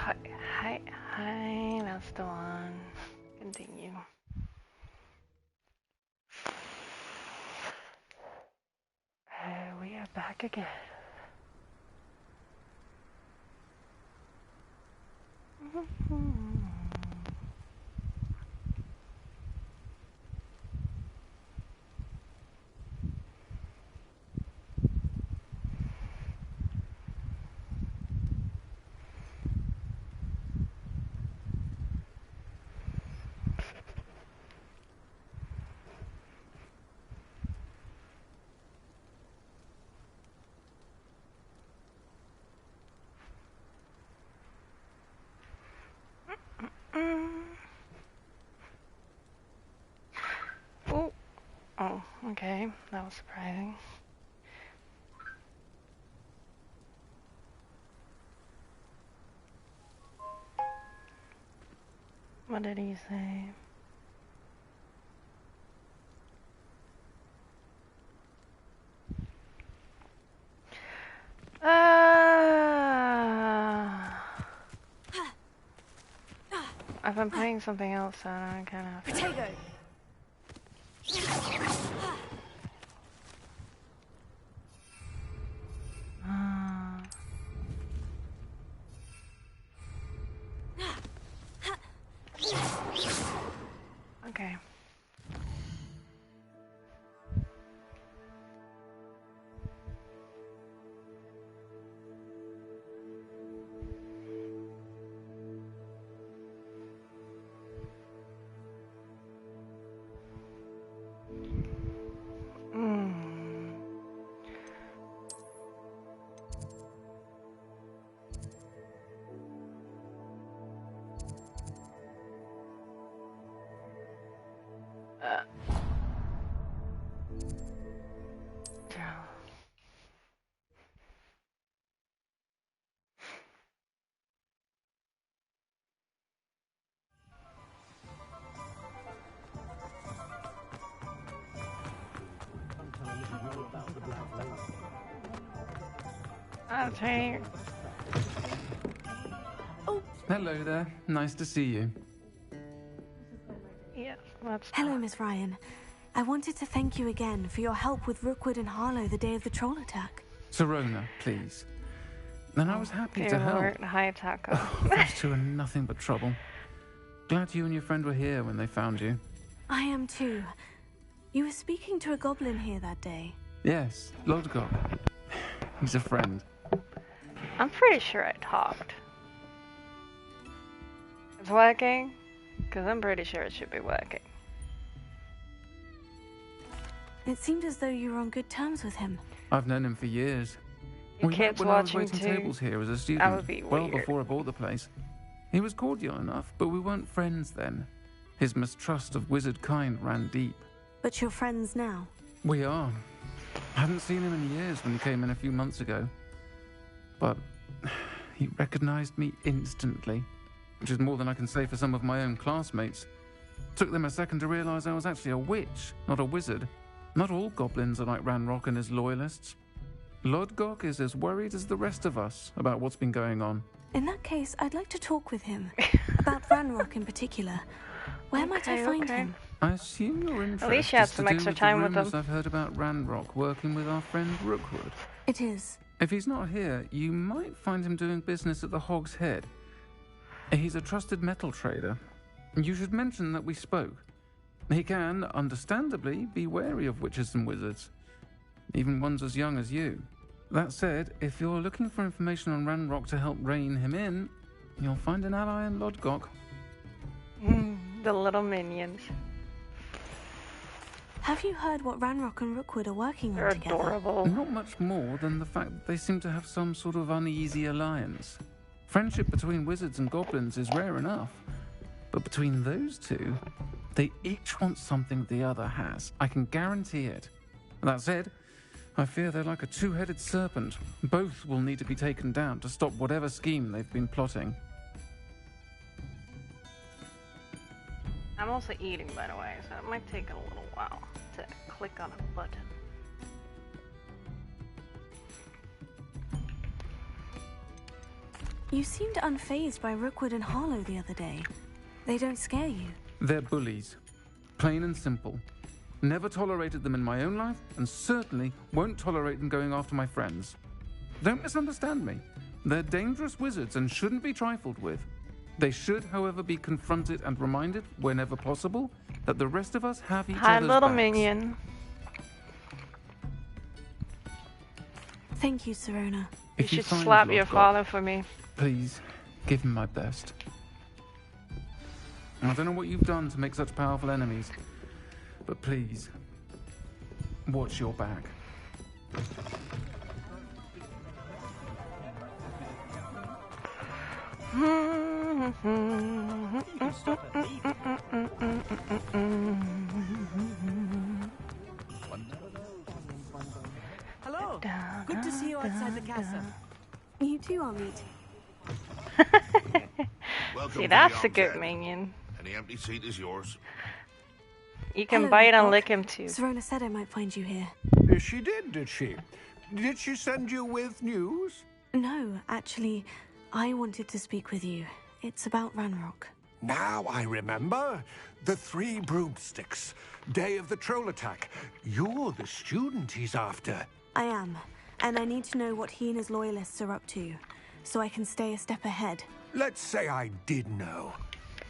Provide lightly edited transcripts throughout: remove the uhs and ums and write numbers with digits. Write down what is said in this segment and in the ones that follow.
Hi, that's the one. Continue. We are back again. Oh, okay. That was surprising. What did he say? I've been playing something else, so I kind of. Potato. Okay. Okay. Oh. Hello there. Nice to see you. Yes, that's. Hello, Miss Ryan. I wanted to thank you again for your help with Rookwood and Harlow the day of the troll attack. Serona, please. And I was happy to help. Hi, Taco. Those two are nothing but trouble. Glad you and your friend were here when they found you. I am too. You were speaking to a goblin here that day. Yes, Lodgok. He's a friend. I'm pretty sure I talked. It's working? Because I'm pretty sure it should be working. It seemed as though you were on good terms with him. I've known him for years. Your kids watching I was waiting too? tables here as a student. That would be well weird. Before I bought the place. He was cordial enough, but we weren't friends then. His mistrust of wizard kind ran deep. But you're friends now? We are. I hadn't seen him in years when he came in a few months ago. But he recognized me instantly, which is more than I can say for some of my own classmates. Took them a second to realize I was actually a witch, not a wizard. Not all goblins are like Ranrock and his loyalists. Lodgok is as worried as the rest of us about what's been going on. In that case, I'd like to talk with him. About Ranrock in particular. Where might I find him? I assume your interest At least you had is some to do extra with time the with rumors them. I've heard about Ranrock working with our friend Rookwood. It is. If he's not here, you might find him doing business at the Hog's Head. He's a trusted metal trader. You should mention that we spoke. He can, understandably, be wary of witches and wizards, even ones as young as you. That said, if you're looking for information on Ranrock to help rein him in, you'll find an ally in Lodgok. The little minions. Have you heard what Ranrock and Rookwood are working on They're together? adorable. Not much more than the fact that they seem to have some sort of uneasy alliance. Friendship between wizards and goblins is rare enough. But between those two, they each want something the other has. I can guarantee it. That said, I fear they're like a two-headed serpent. Both will need to be taken down to stop whatever scheme they've been plotting. I'm also eating, by the way, so it might take a little while to click on a button. You seemed unfazed by Rookwood and Harlow the other day. They don't scare you. They're bullies. Plain and simple. Never tolerated them in my own life, and certainly won't tolerate them going after my friends. Don't misunderstand me. They're dangerous wizards and shouldn't be trifled with. They should, however, be confronted and reminded, whenever possible, that the rest of us have each Hi, other's little backs. minion. Thank you, Serona. You If you should find slap your your God, father for me. please, give him my best. I don't know what you've done to make such powerful enemies, but please, watch your back. Hello. Good to see you outside the castle. You too, Amit. Welcome See, to that's the a good Arm's End. minion. Any empty seat is yours. You can Hello, bite and Doc. lick him too. Serona said I might find you here. She did she? Did she send you with news? No, actually, I wanted to speak with you. It's about Ranrock. Now I remember. The 3 broomsticks. Day of the troll attack. You're the student he's after. I am, and I need to know what he and his loyalists are up to, so I can stay a step ahead. Let's say I did know.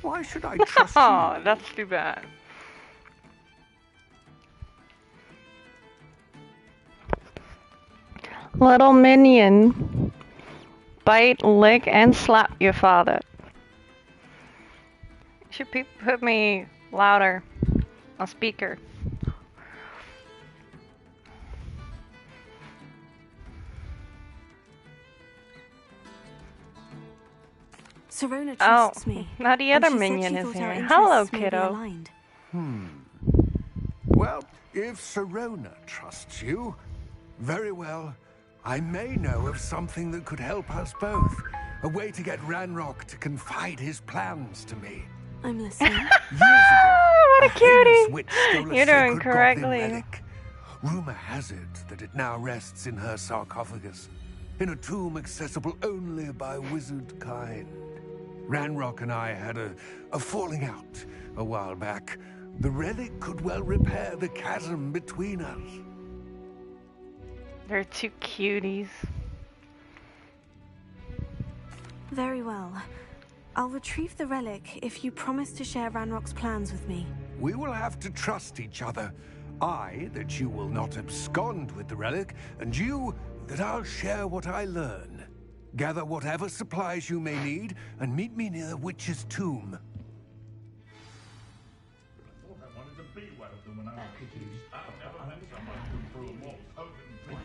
Why should I trust Oh, you? that's too bad. Little minion. Bite, lick, and slap your father. You should put me louder on speaker. Serona Oh, trusts me. now the and other she said minion she is thought here. our Hello, interests may be kiddo. aligned. Well, if Serona trusts you, very well. I may know of something that could help us both. A way to get Ranrock to confide his plans to me. I'm listening. Years ago, What a heinous cutie. witch stole a You're doing sacred correctly. goblin relic. Rumor has it that it now rests in her sarcophagus, in a tomb accessible only by wizard kind. Ranrock and I had a falling out a while back. The relic could well repair the chasm between us. They're two cuties. Very well. I'll retrieve the relic if you promise to share Ranrock's plans with me. We will have to trust each other. I, that you will not abscond with the relic, and you, that I'll share what I learn. Gather whatever supplies you may need, and meet me near the witch's tomb.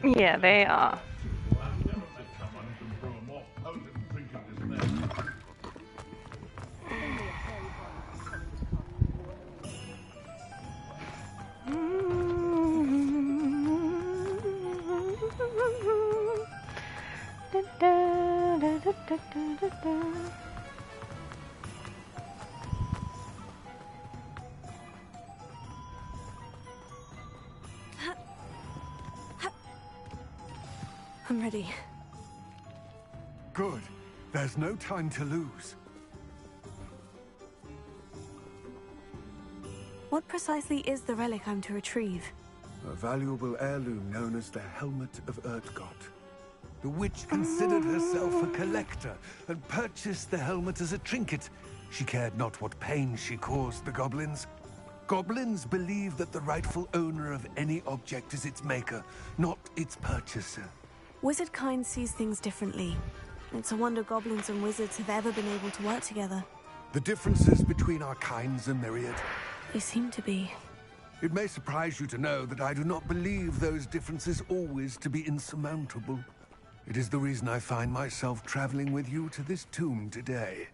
Yeah, they are. I'm ready. Good. There's no time to lose. What precisely is the relic I'm to retrieve? A valuable heirloom known as the Helmet of Urtgott. The witch considered herself a collector and purchased the helmet as a trinket. She cared not what pain she caused the goblins. Goblins believe that the rightful owner of any object is its maker, not its purchaser. Wizard kind sees things differently. It's a wonder goblins and wizards have ever been able to work together. The differences between our kinds are myriad. They seem to be. It may surprise you to know that I do not believe those differences always to be insurmountable. It is the reason I find myself traveling with you to this tomb today.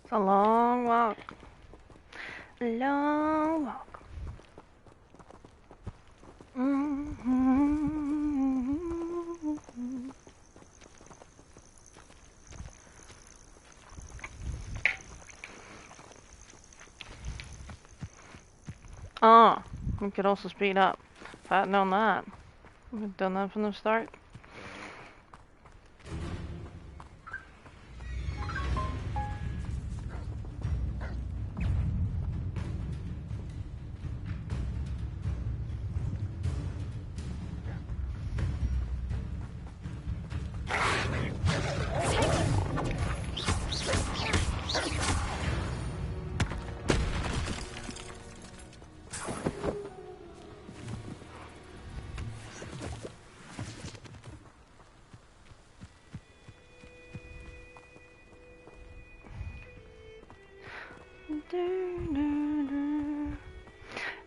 It's a long walk. A long walk. Oh, we could also speed up. If I had known that, we've done that from the start.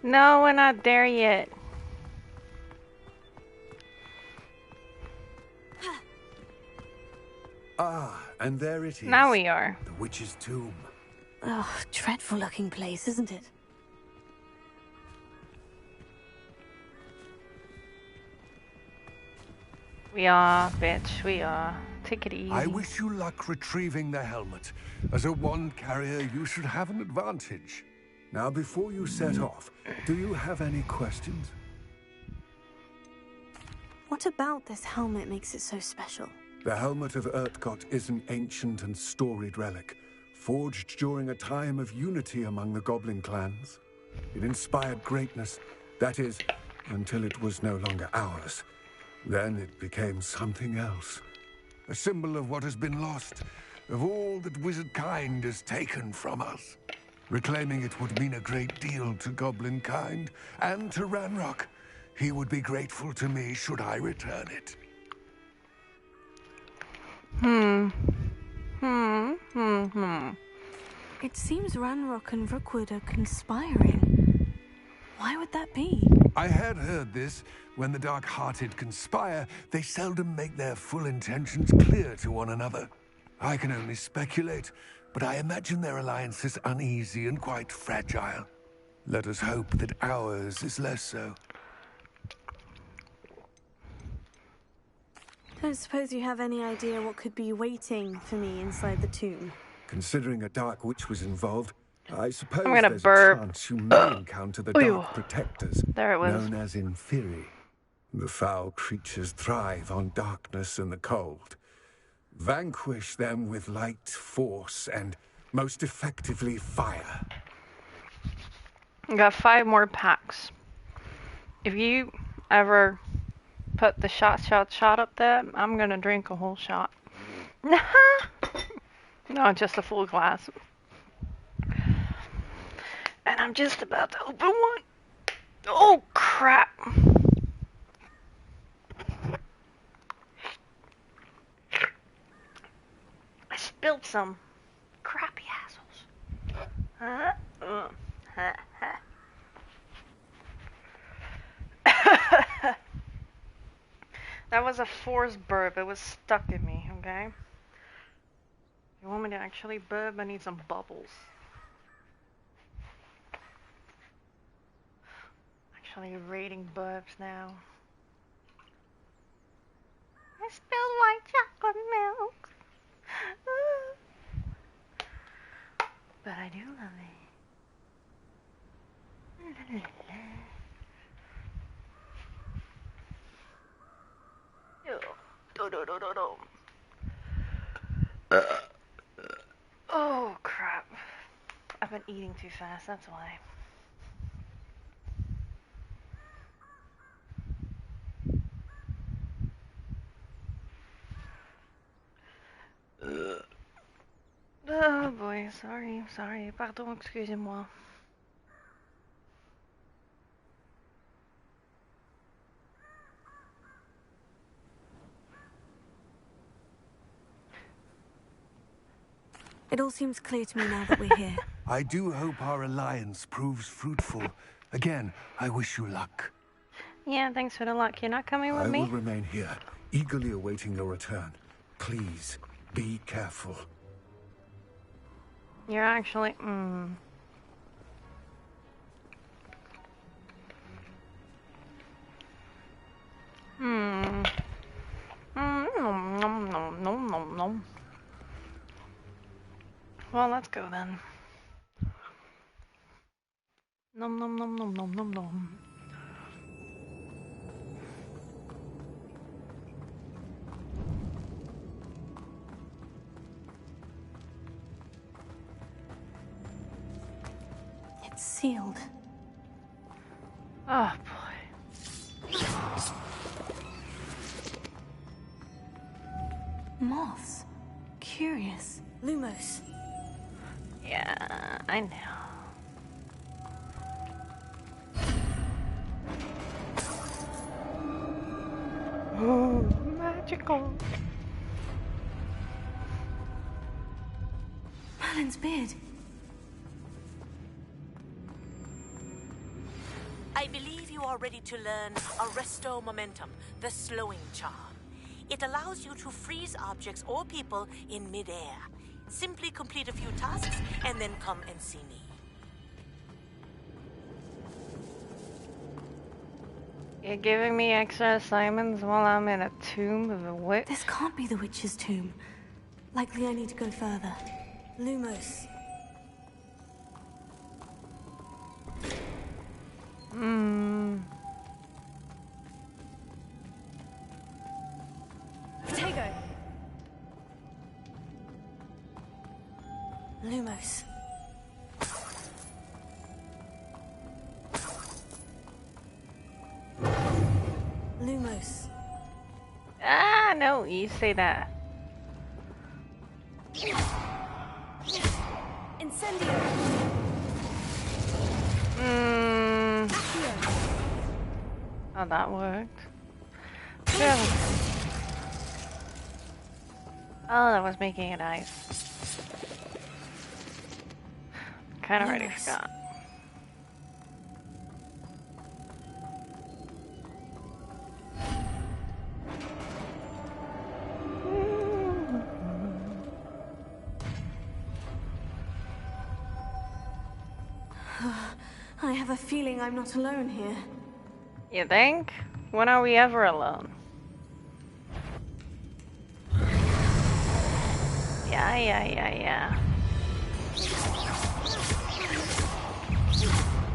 No, we're not there yet. Ah, and there it is. Now we are. The witch's tomb. Oh, dreadful looking place, isn't it? We are, bitch. We are. Take it easy. I wish you luck retrieving the helmet. As a wand carrier, you should have an advantage. Now, before you set off, do you have any questions? What about this helmet makes it so special? The helmet of Urtkot is an ancient and storied relic, forged during a time of unity among the goblin clans. It inspired greatness, that is, until it was no longer ours. Then it became something else. A symbol of what has been lost, of all that wizard kind has taken from us. Reclaiming it would mean a great deal to goblin kind, and to Ranrock. He would be grateful to me should I return it. It seems Ranrock and Rookwood are conspiring. Why would that be? I had heard this. When the dark-hearted conspire, they seldom make their full intentions clear to one another. I can only speculate, but I imagine their alliance is uneasy and quite fragile. Let us hope that ours is less so. Don't suppose you have any idea what could be waiting for me inside the tomb? Considering a dark witch was involved, I suppose I'm gonna there's burp. a chance you may encounter the Ew. dark protectors, There it was. known as Inferi. The foul creatures thrive on darkness and the cold. Vanquish them with light, force, and most effectively fire. I got 5 more packs. If you ever put the shot up there, I'm gonna drink a whole shot. No, just a full glass. And I'm just about to open one. Oh crap. I spilled some. Crappy assholes. That was a forced burp. It was stuck in me, okay? You want me to actually burp? I need some bubbles. Actually rating burps now. I spilled white chocolate milk. But I do love it. Oh crap. I've been eating too fast, that's why. Oh boy, sorry, pardon, excusez-moi. It all seems clear to me now that we're here. I do hope our alliance proves fruitful. Again, I wish you luck. Yeah, thanks for the luck. You're not coming with me? I will remain here, eagerly awaiting your return. Please, be careful. You're actually... No. Well, let's go then. No Nom nom nom nom nom nom nom. It's sealed. Oh boy. Moths. Curious. Lumos. Yeah, I know. Oh, magical. Merlin's beard. I believe you are ready to learn Arresto Momentum, the slowing charm. It allows you to freeze objects or people in midair. Simply complete a few tasks and then come and see me. You're giving me extra assignments while I'm in a tomb of a witch? This can't be the witch's tomb. Likely I need to go further. Lumos. Potato. Lumos. Lumos. Ah, no, you say that. Incendio. Accio. Oh, that worked. Yeah. Oh, that was making it ice. Kind of already forgot. I have a feeling I'm not alone here. You think? When are we ever alone? Yeah.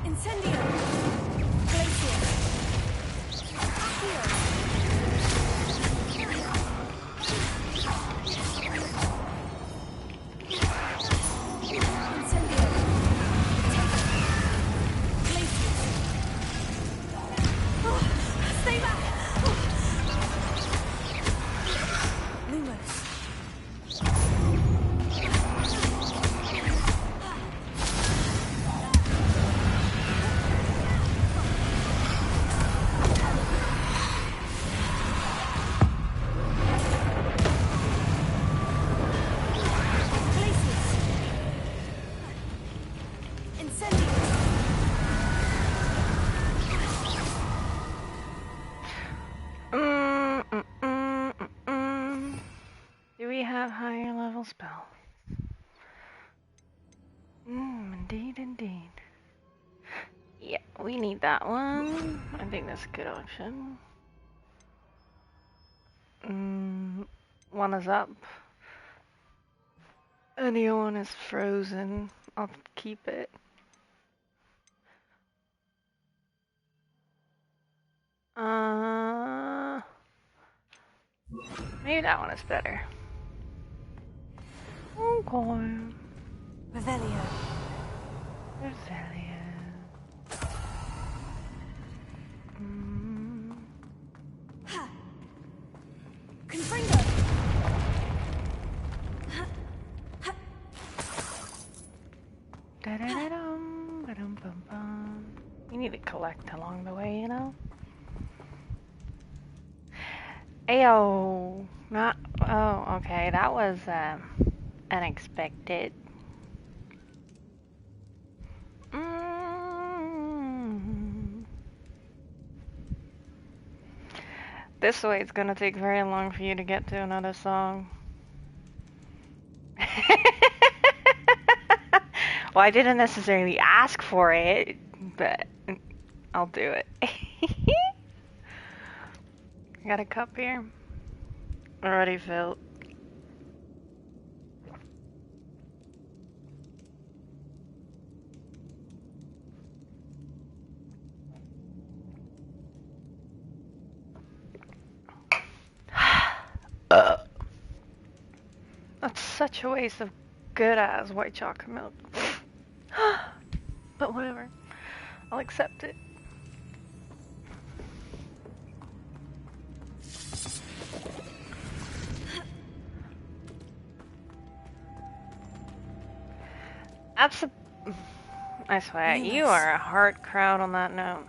Incendio. Glacier. Accio. Incendio. Glacier. Oh, stay back. Lumos. Do we have higher level spell? Indeed. Yeah, we need that one. I think that's a good option. One is up. And the other one is frozen. I'll keep it. Maybe that one is better. Okay. Revelio. Ha. Confringo. Ha. Ha. Da-da-da-dum, ba-dum-bum-bum. You need to collect along the way, you know? Ayo! Not. Oh, okay. That was unexpected. This way it's gonna take very long for you to get to another song. Well, I didn't necessarily ask for it, but I'll do it. Got a cup here? Already filled. such a waste of good ass white chocolate milk. But whatever. I'll accept it. I swear, you are a hard crowd on that note.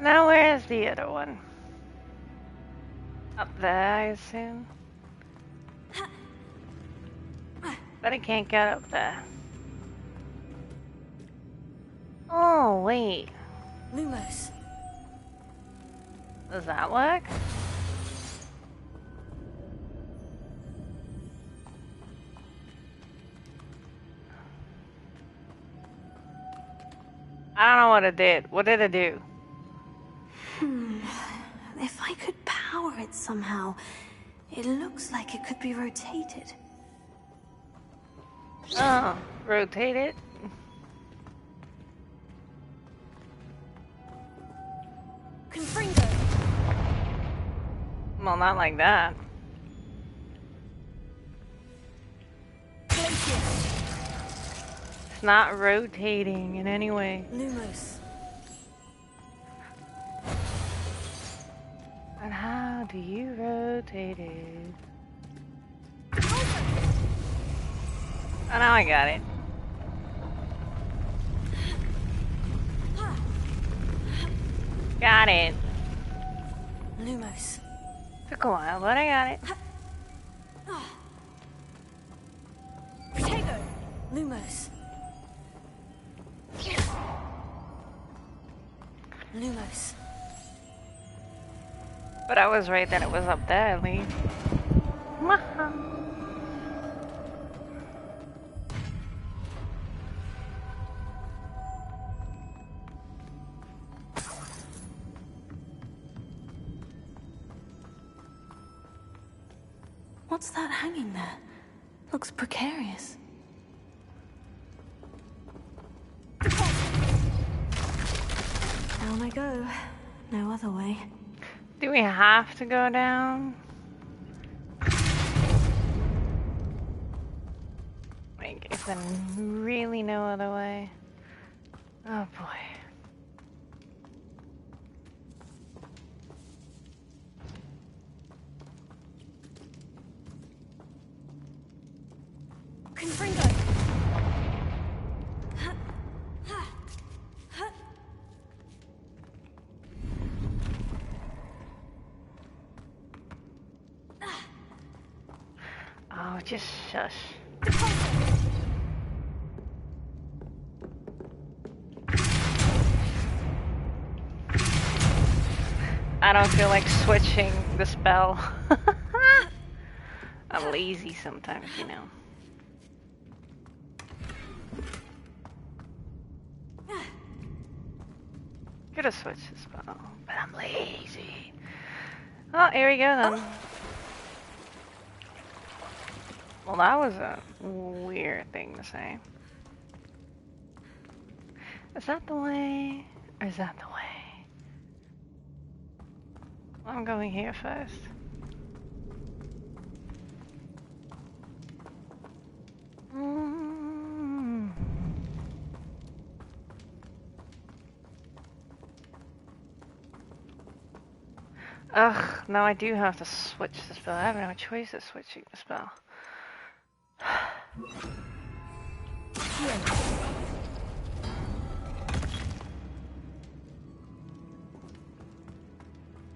Now where's the other one? Up there, I assume. But I can't get up there. Oh, wait. Lumos. Does that work? I don't know what it did. What did it do? If I could power it somehow, it looks like it could be rotated. Oh, rotate it? Confringo. Well, not like that. It's not rotating in any way. Lumos. And how do you rotate it? Oh, now I got it. Got it. Lumos. Took a while, but I got it. Protego. Lumos. Lumos. But I was right that it was up there, at least. What's that hanging there? Looks precarious. Down I go. No other way. Do we have to go down? Like, is there really no other way? Oh boy. Confringo. Oh, just shush. I don't feel like switching the spell. I'm lazy sometimes, you know. Could have switched the spell, but I'm lazy. Oh, here we go then. Well, that was a weird thing to say. Is that the way? Or is that the way? I'm going here first. Ugh, now I do have to switch the spell. I have no choice of switching the spell.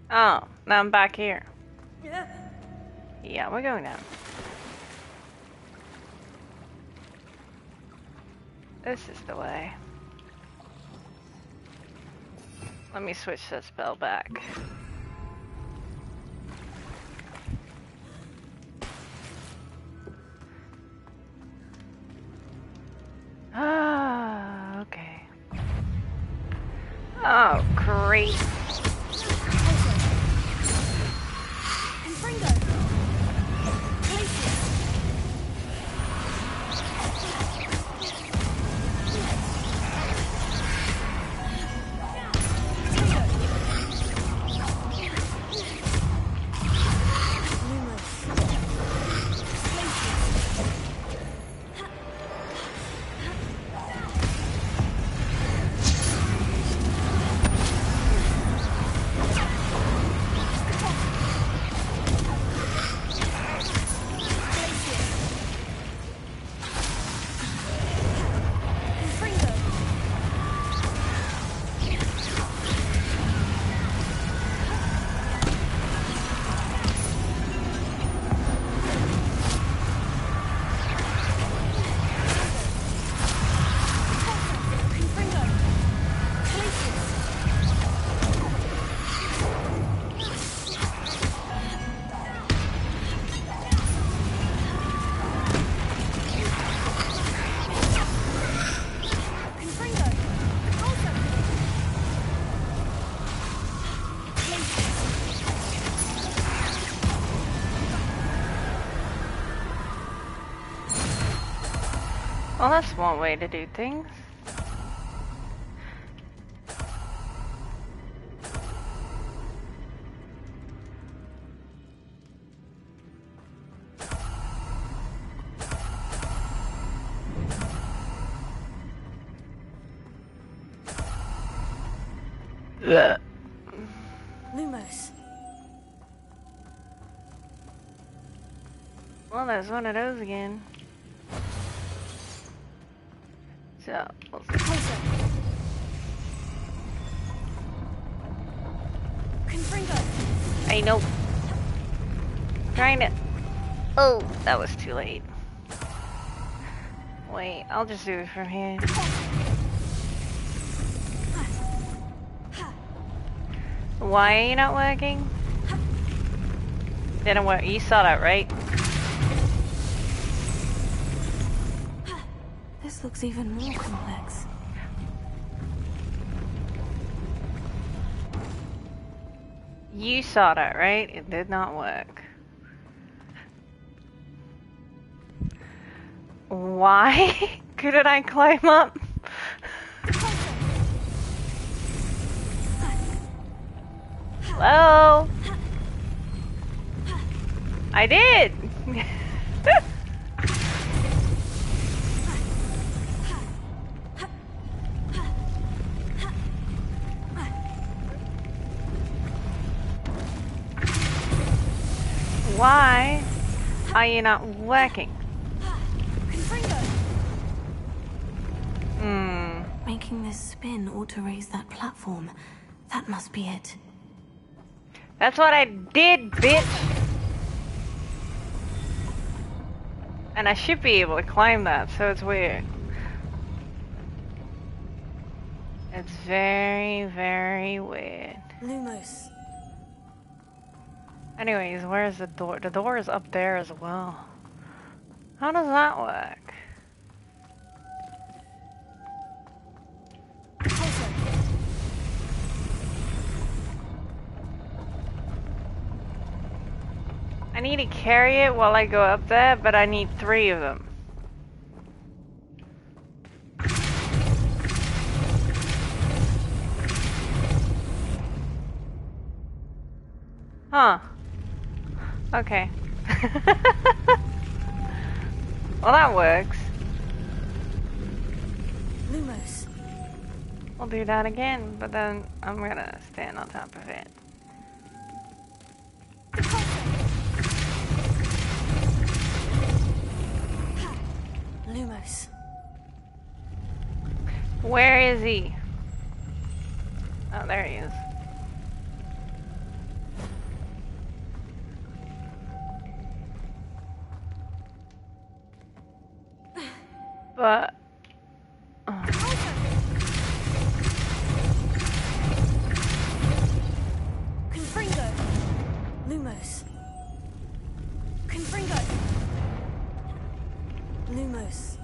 Oh, now I'm back here. Yeah, we're going down. This is the way. Let me switch that spell back. Ah, okay. Oh, great. Well, that's one way to do things. Ugh. Lumos. Well, there's one of those again. So, Closer. Confringo. I know. Trying to. Oh, that was too late. Wait, I'll just do it from here. Why are you not working? Didn't work. You saw that, right? This looks even more complex. You saw that, right? It did not work. Why couldn't I climb up? Hello? I did! Why are you not working? Making this spin ought to raise that platform. That must be it. That's what I did, bitch! And I should be able to climb that, so it's weird. It's very, very weird. Lumos. Anyways, where's the door? The door is up there as well. How does that work? I need to carry it while I go up there, but I need 3 of them. Huh. Okay. Well, that works. Lumos. We'll do that again, but then I'm gonna stand on top of it. Lumos. Where is he? Oh, there he is. But... Confringo. Lumos. Confringo. Lumos.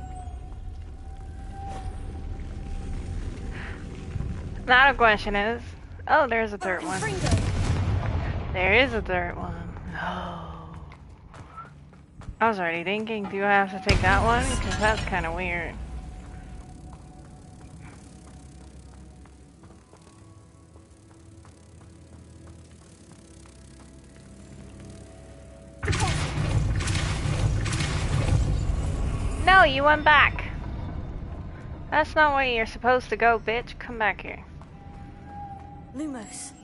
Now the question is... Oh, there's a third one. Confringo. There is a third one. Oh. I was already thinking, do I have to take that one? Because that's kind of weird. No, you went back. That's not where you're supposed to go, bitch. Come back here. Lumos.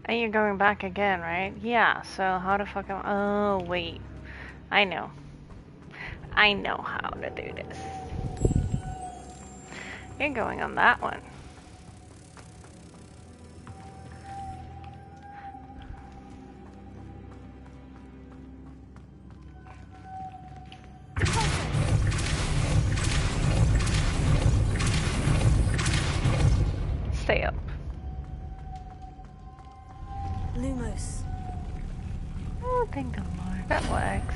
And you're going back again, right? Yeah, so how the fuck am I... Oh, wait. I know. I know how to do this. You're going on that one. Stay up. Lumos. Oh, thank the Lord. That works.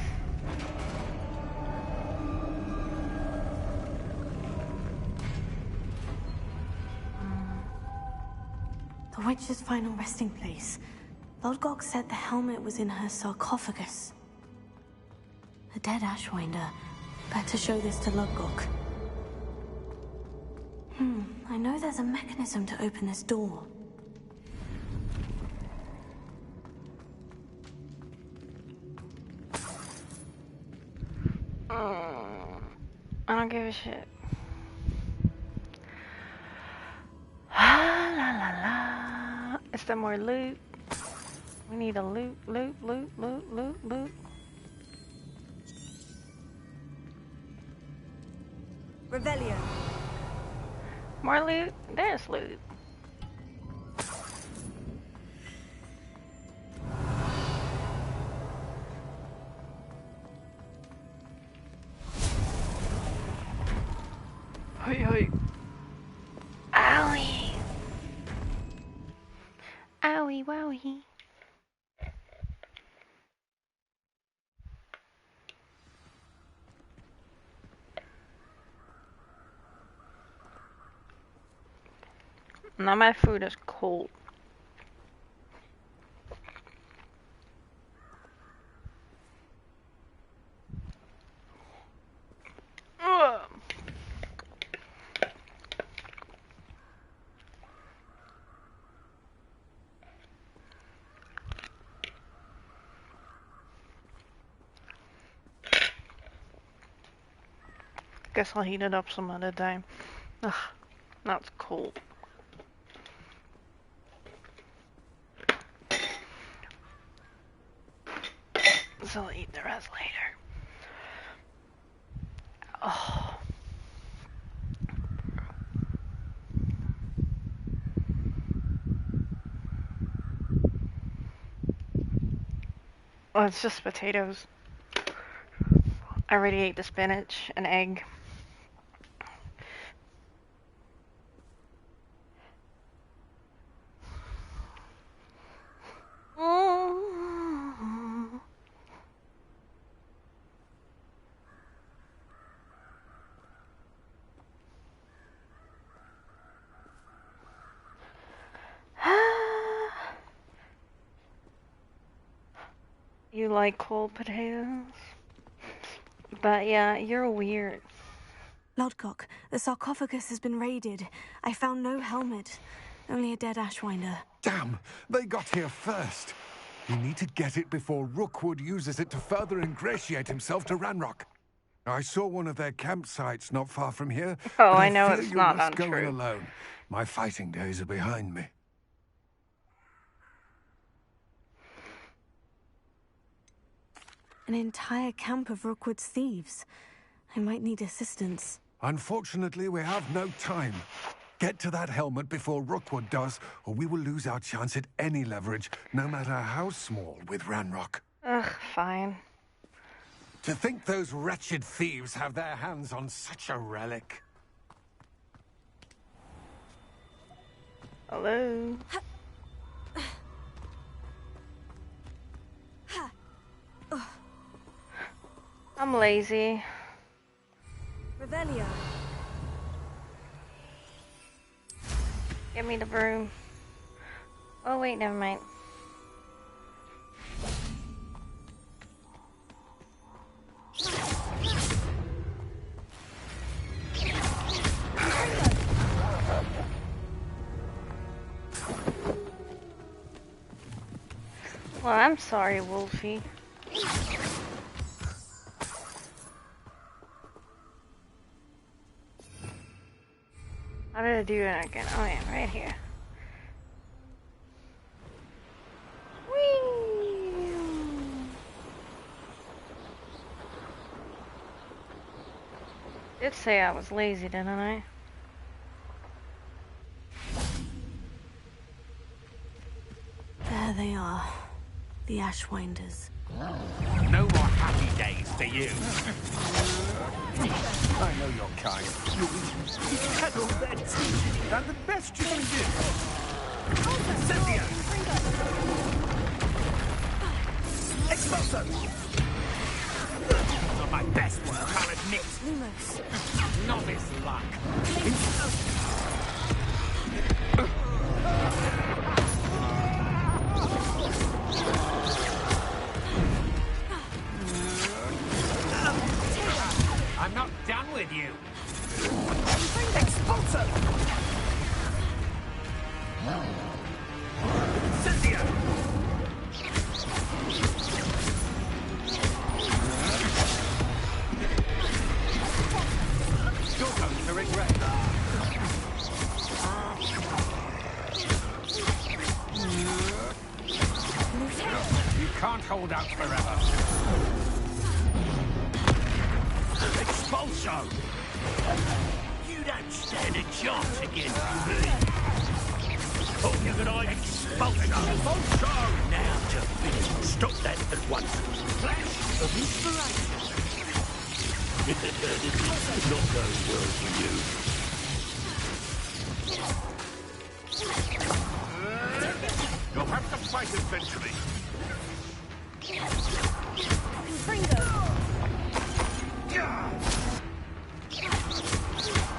Witch's final resting place. Lodgok said the helmet was in her sarcophagus. A dead Ashwinder. Better show this to Lodgok. I know there's a mechanism to open this door. I don't give a shit. La la la. Is there more loot? We need a loot. Revelio. More loot? There's loot. Hoi hoi. Owie. Owie wowie. Now my food is cold. Ugh. Guess I'll heat it up some other time. Ugh, now it's cold. So I'll eat the rest later. Oh. Well, it's just potatoes. I already ate the spinach and egg. You like cold potatoes? But yeah, you're weird. Lodgok, the sarcophagus has been raided. I found no helmet, only a dead Ashwinder. Damn, they got here first. We need to get it before Rookwood uses it to further ingratiate himself to Ranrock. I saw one of their campsites not far from here. Oh, but I know fear it's you not must go in untrue. alone. My fighting days are behind me. An entire camp of Rookwood's thieves. I might need assistance. Unfortunately, we have no time. Get to that helmet before Rookwood does, or we will lose our chance at any leverage, no matter how small, with Ranrock. Ugh, fine. To think those wretched thieves have their hands on such a relic. Hello? I'm lazy. Revelio. Give me the broom. Oh wait, never mind. Well, I'm sorry, Wolfie. How did I do it again? Oh yeah, right here. Whee! Did say I was lazy, didn't I? There they are. The Ashwinders. No more happy days for you. I know your kind. You peddle their teeth. That's the best you can do. Cynthia! Expulso! Not my best work, I'll admit. Lumos. Novice luck. you! Expulso! Incendio! You're going to regret that. You can't hold out forever. Expulso! You don't stand a chance against me. Oh, you're gonna expulso! Expulso! Now to finish. Stop that at once. Flash of inspiration. This is not going well for you. You'll have to fight eventually.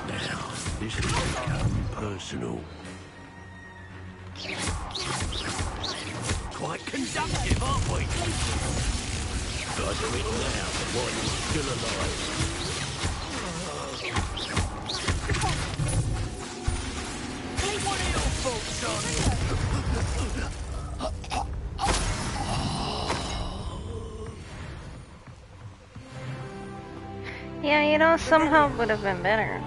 Now, this has become personal. Quite conductive, aren't we? Gotta do it now while you're still alive. What are your thoughts on? Yeah, you know, somehow would have been better.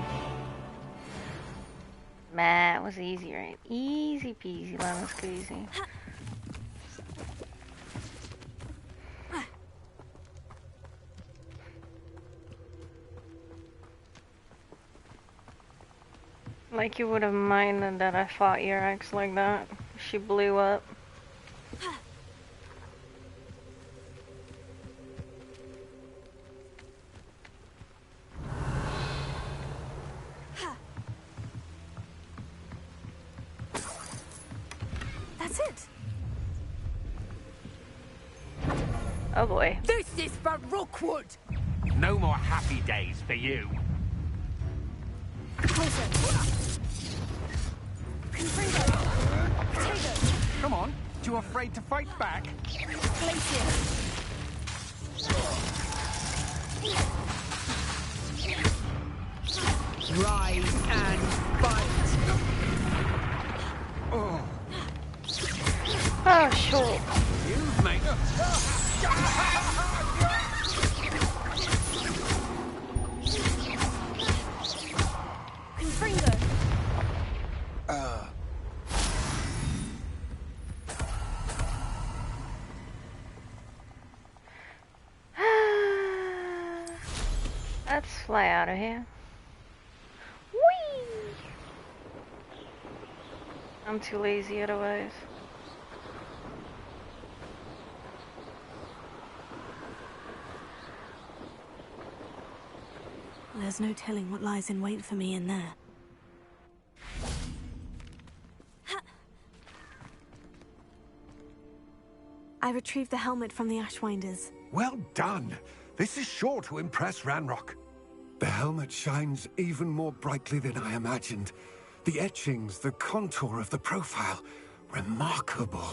Man, it was easy, right? Easy peasy, lemon squeezy. Like you would have minded that I fought your ex like that. She blew up. That's it. Oh boy. This is for Rookwood! No more happy days for you. Come on, too afraid to fight back? Rise and fight! Oh, Oh, shit. you've made a... Let's fly out of here. Whee! I'm too lazy otherwise. There's no telling what lies in wait for me in there. I retrieved the helmet from the Ashwinders. Well done. This is sure to impress Ranrock. The helmet shines even more brightly than I imagined. The etchings, the contour of the profile, remarkable.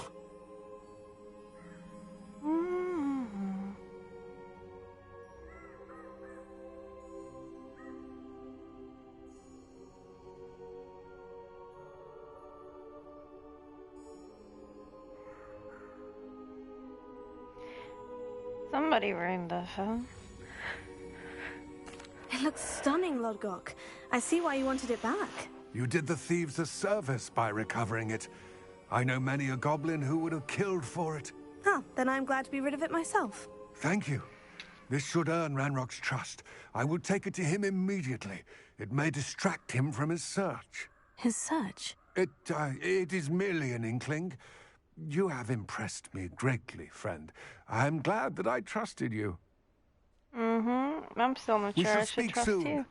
Somebody ring the phone. It looks stunning, Lodgok. I see why you wanted it back. You did the thieves a service by recovering it. I know many a goblin who would have killed for it. Huh, then I'm glad to be rid of it myself. Thank you. This should earn Ranrock's trust. I will take it to him immediately. It may distract him from his search. His search? It is merely an inkling. You have impressed me greatly, friend. I am glad that I trusted you. I'm still not We sure shall I should speak trust soon. you.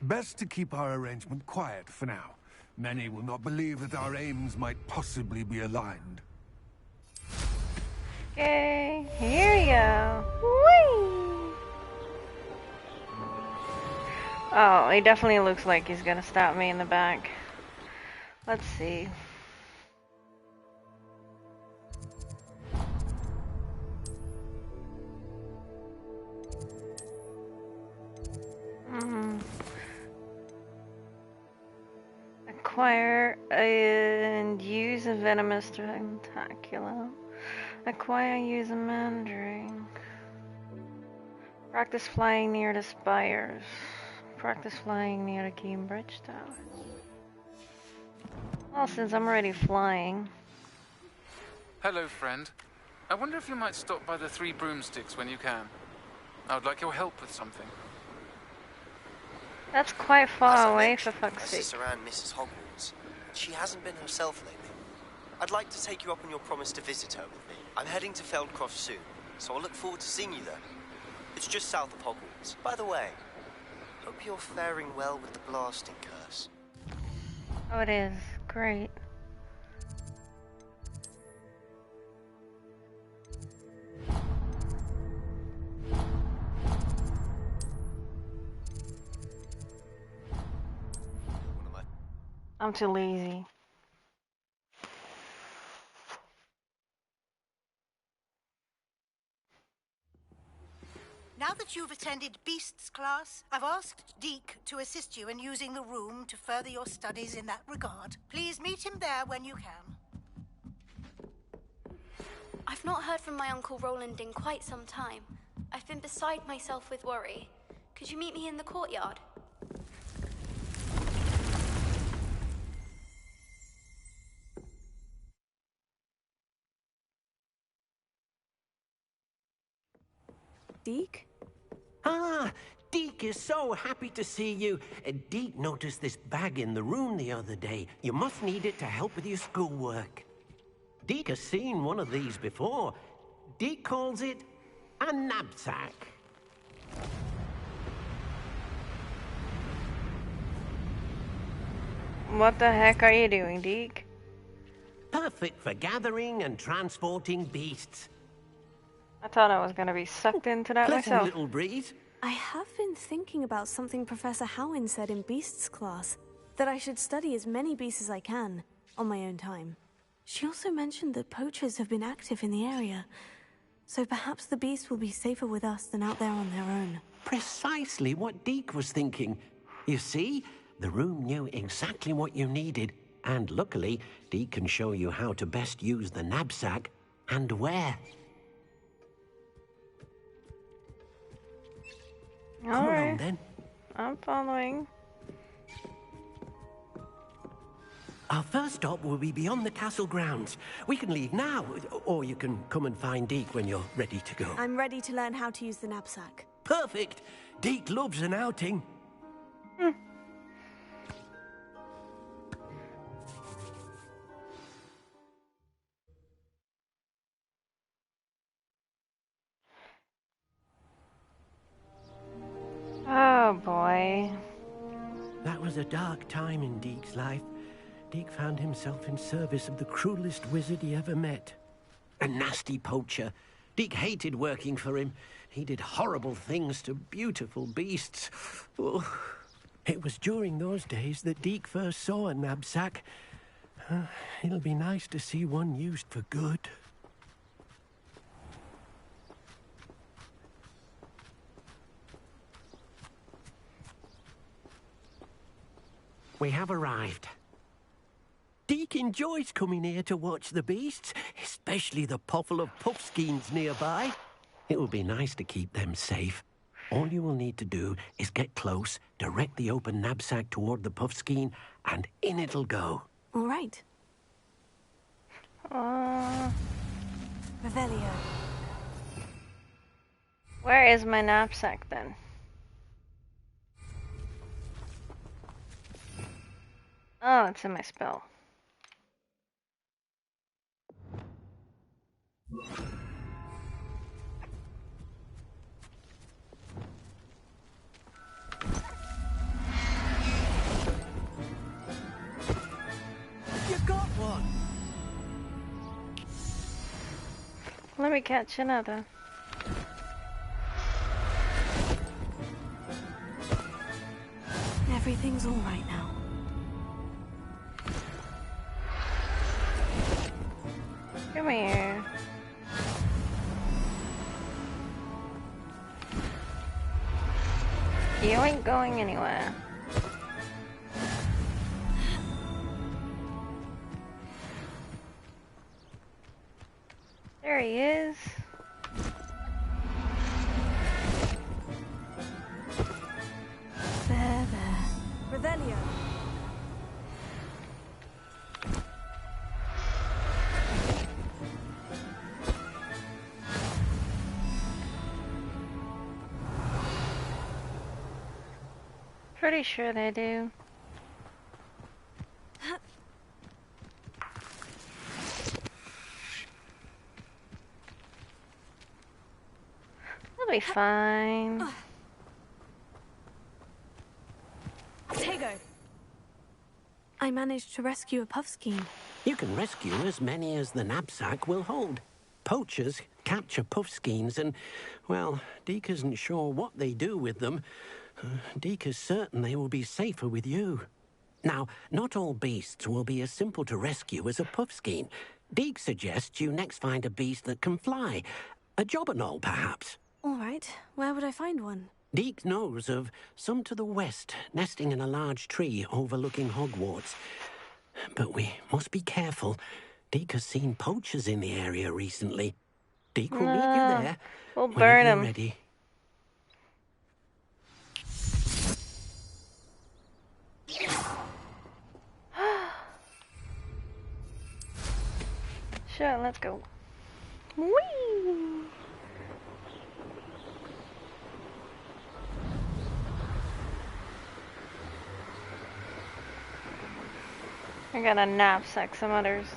Best to keep our arrangement quiet for now. Many will not believe that our aims might possibly be aligned. Okay, here we go. Whee! Oh, he definitely looks like he's gonna stab me in the back. Let's see. Acquire and use a venomous tentacula. Acquire and use a mandrake. Practice flying near the spires. Practice flying near the Cambridge Tower. Well, since I'm already flying. Hello, friend. I wonder if you might stop by the Three Broomsticks when you can. I would like your help with something. That's quite far away, for mentioned, fuck's my sake. sister Anne misses Hogwarts. She hasn't been herself lately. I'd like to take you up on your promise to visit her with me. I'm heading to Feldcroft soon, so I'll look forward to seeing you there. It's just south of Hogwarts. By the way, hope you're faring well with the blasting curse. Oh, it is. Great. I'm too lazy. Now that you've attended Beasts class, I've asked Deke to assist you in using the room to further your studies in that regard. Please meet him there when you can. I've not heard from my Uncle Roland in quite some time. I've been beside myself with worry. Could you meet me in the courtyard? Deke? Ah, Deke is so happy to see you. Deke noticed this bag in the room the other day. You must need it to help with your schoolwork. Deke has seen one of these before. Deke calls it a knapsack. What the heck are you doing, Deke? Perfect for gathering and transporting beasts. I thought I was gonna be sucked into that Pleasant myself. little breeze. I have been thinking about something Professor Howin said in Beasts class, that I should study as many beasts as I can, on my own time. She also mentioned that poachers have been active in the area, so perhaps the beasts will be safer with us than out there on their own. Precisely what Deke was thinking. You see, the room knew exactly what you needed, and luckily, Deke can show you how to best use the knapsack and where. Come along, Alright, then. I'm following. Our first stop will be beyond the castle grounds. We can leave now, or you can come and find Deke when you're ready to go. I'm ready to learn how to use the knapsack. Perfect! Deke loves an outing. Oh boy. That was a dark time in Deke's life. Deke found himself in service of the cruelest wizard he ever met. A nasty poacher. Deke hated working for him. He did horrible things to beautiful beasts. Oh, it was during those days that Deke first saw a knapsack. It'll be nice to see one used for good. We have arrived. Deke enjoys coming here to watch the beasts, especially the potful of puffskeins nearby. It will be nice to keep them safe. All you will need to do is get close, direct the open knapsack toward the puffskein, and in it'll go. All right. Revelio. Where is my knapsack then? Oh, it's in my spell. You got one! Let me catch another. Everything's all right now. Come here. You ain't going anywhere. There he is. There. Revelio. Pretty sure they do. They'll be fine. Tego. I managed to rescue a puffskein. You can rescue as many as the knapsack will hold. Poachers capture puffskeins and, well, Deke isn't sure what they do with them. Deke is certain they will be safer with you. Now, not all beasts will be as simple to rescue as a puffskein. Deke suggests you next find a beast that can fly. A jobberknoll, perhaps. All right. Where would I find one? Deke knows of some to the west, nesting in a large tree overlooking Hogwarts. But we must be careful. Deke has seen poachers in the area recently. Deke will meet you there. We'll whenever burn you're him. ready. Sure, let's go. Whee! I got a knapsack, some others.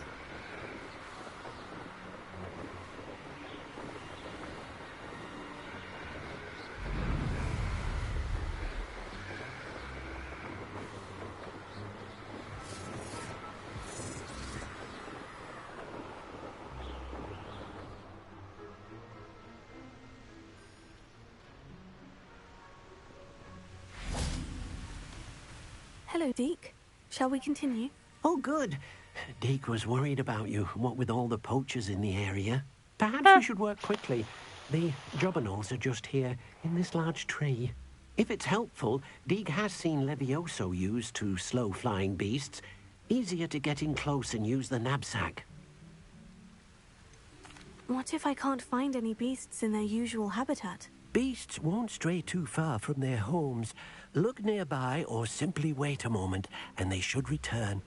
Hello, Deke. Shall we continue? Oh, good. Deke was worried about you, what with all the poachers in the area. Perhaps we should work quickly. The jobberknolls are just here, in this large tree. If it's helpful, Deke has seen Levioso used to slow flying beasts. Easier to get in close and use the knapsack. What if I can't find any beasts in their usual habitat? Beasts won't stray too far from their homes. Look nearby or simply wait a moment, and they should return.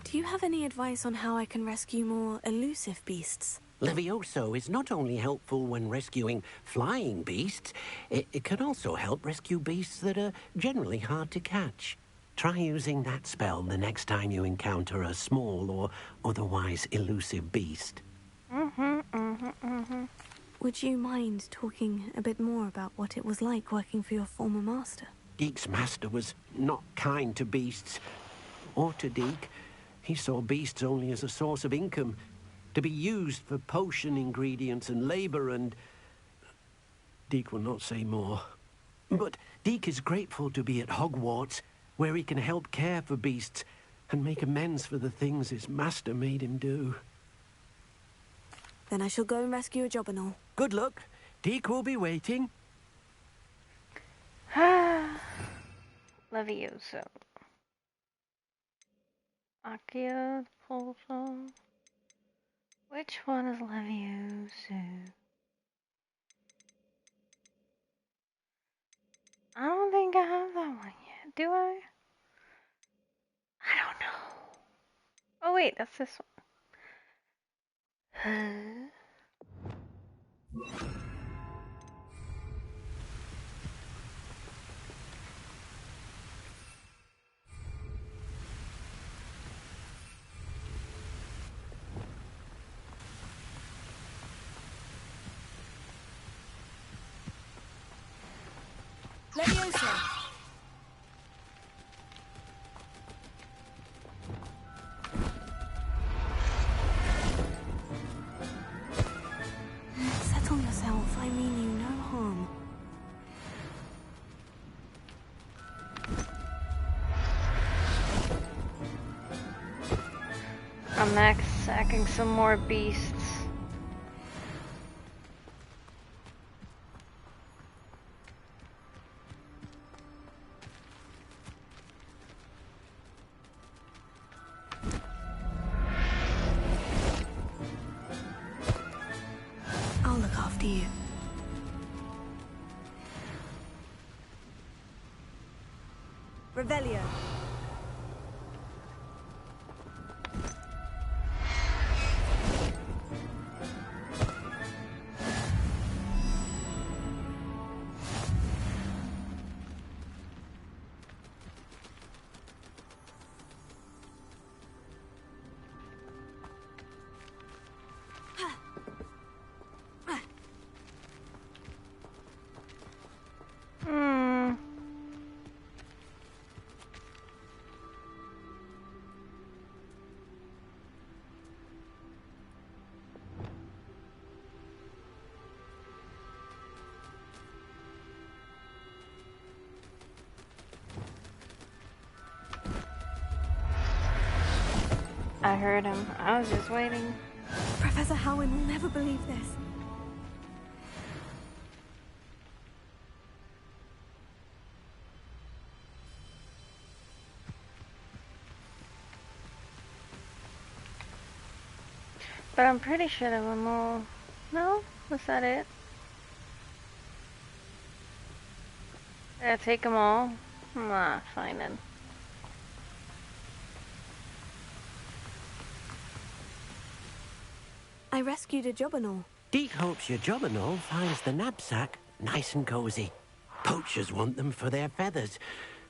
Do you have any advice on how I can rescue more elusive beasts? Levioso is not only helpful when rescuing flying beasts, it can also help rescue beasts that are generally hard to catch. Try using that spell the next time you encounter a small or otherwise elusive beast. Would you mind talking a bit more about what it was like working for your former master? Deke's master was not kind to beasts, or to Deke. He saw beasts only as a source of income, to be used for potion ingredients and labor, and Deke will not say more. But Deke is grateful to be at Hogwarts, where he can help care for beasts and make amends for the things his master made him do. Then I shall go and rescue a jobberknoll. Good luck. Deke will be waiting. Levioso. Accio Pulso. Which one is Levioso? I don't think I have that one yet, do I? I don't know. Oh wait, that's this one. Leviosa! Settle yourself. I mean you no harm. I'm max sacking some more beasts. Revelio. I heard him. I was just waiting. Professor Howin will never believe this. But I'm pretty sure there were more. No? Was that it? Did I take them all? Nah, fine then. I rescued a Jobberknoll. Deek hopes your Jobberknoll finds the knapsack nice and cozy. Poachers want them for their feathers,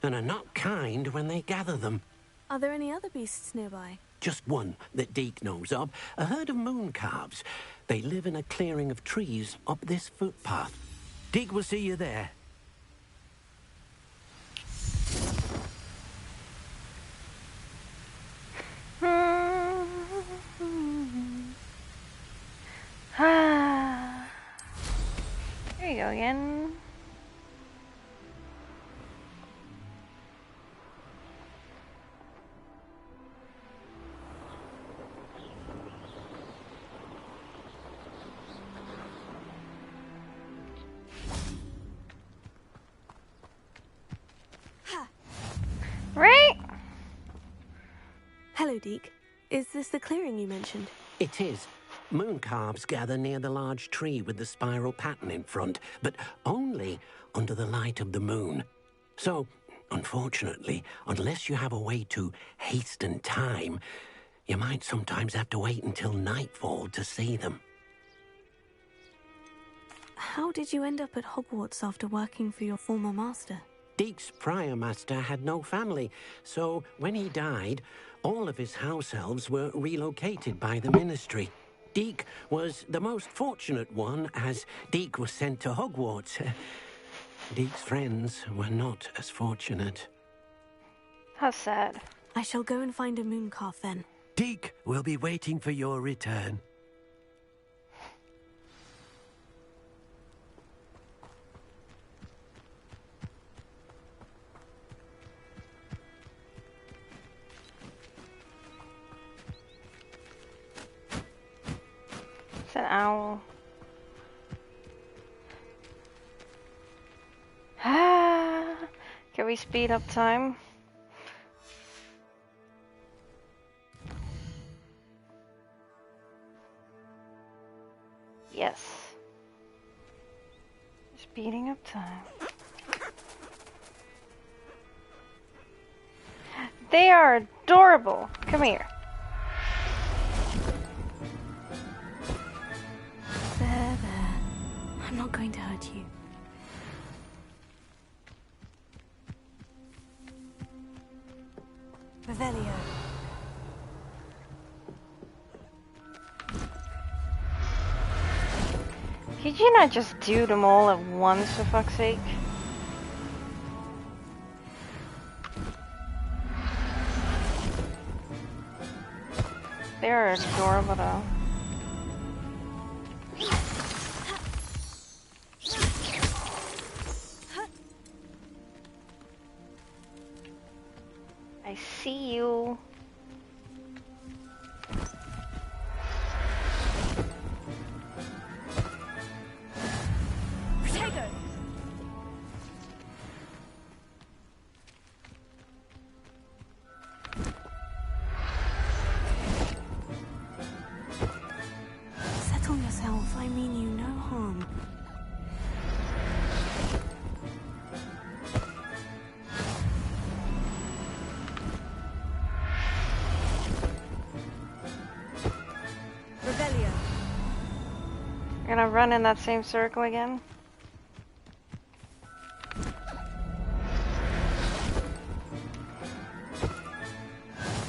and are not kind when they gather them. Are there any other beasts nearby? Just one that Deek knows of, a herd of moon calves. They live in a clearing of trees up this footpath. Deek will see you there. There you go again. Right? Hello, Deek. Is this the clearing you mentioned? It is. Moon calves gather near the large tree with the spiral pattern in front, but only under the light of the moon. So, unfortunately, unless you have a way to hasten time, you might sometimes have to wait until nightfall to see them. How did you end up at Hogwarts after working for your former master? Deek's prior master had no family, so when he died, all of his house elves were relocated by the ministry. Deek was the most fortunate one, as Deek was sent to Hogwarts. Deek's friends were not as fortunate. How sad. I shall go and find a moon calf then. Deek will be waiting for your return. It's an owl. Can we speed up time? Yes. Speeding up time. They are adorable. Come here. There. I'm not going to hurt you. Revelio. Could you not just do them all at once, for fuck's sake? They're adorable though. I see you. Settle yourself. I mean you no harm. gonna run in that same circle again?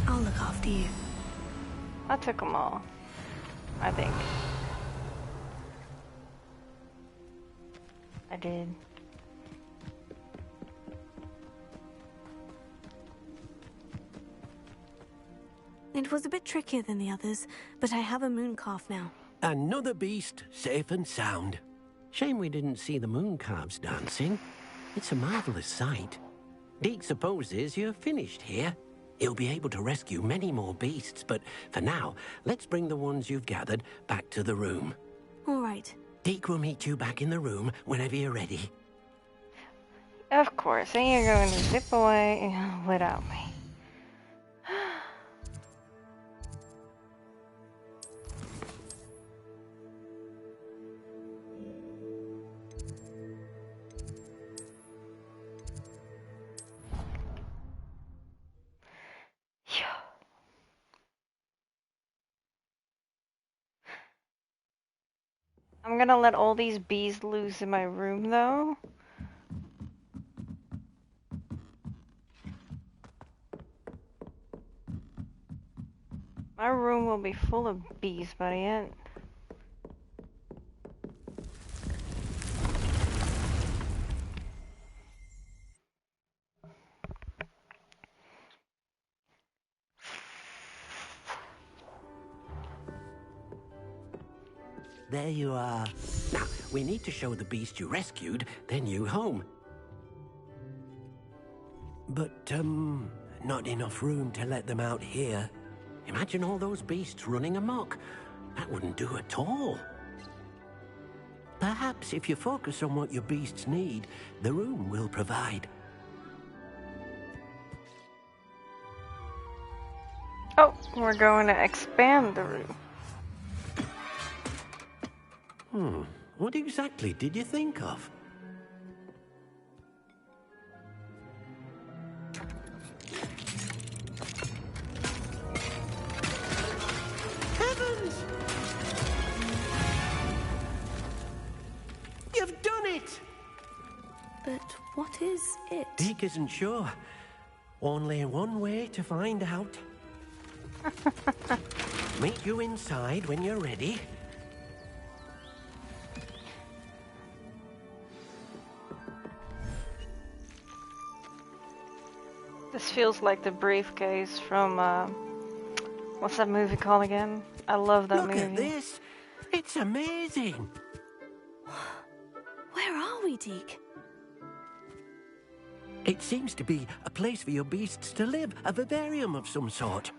I'll look after you. I took them all, I think. I did. It was a bit trickier than the others, but I have a moon calf now. Another beast, safe and sound. Shame we didn't see the moon calves dancing. It's a marvelous sight. Deke supposes you're finished here. He'll be able to rescue many more beasts, but for now, let's bring the ones you've gathered back to the room. All right. Deke will meet you back in the room whenever you're ready. Of course, and you're going to zip away without me. I'm gonna let all these bees loose in my room though. My room will be full of bees by the end. There you are. Now, we need to show the beast you rescued their new home. But, not enough room to let them out here. Imagine all those beasts running amok. That wouldn't do at all. Perhaps if you focus on what your beasts need, the room will provide. Oh, we're going to expand the room. What exactly did you think of? Heavens! You've done it! But what is it? Deke isn't sure. Only one way to find out. Meet you inside when you're ready. This feels like the briefcase from, what's that movie called again? I love that movie. Look at this! It's amazing! Where are we, Deke? It seems to be a place for your beasts to live, a vivarium of some sort.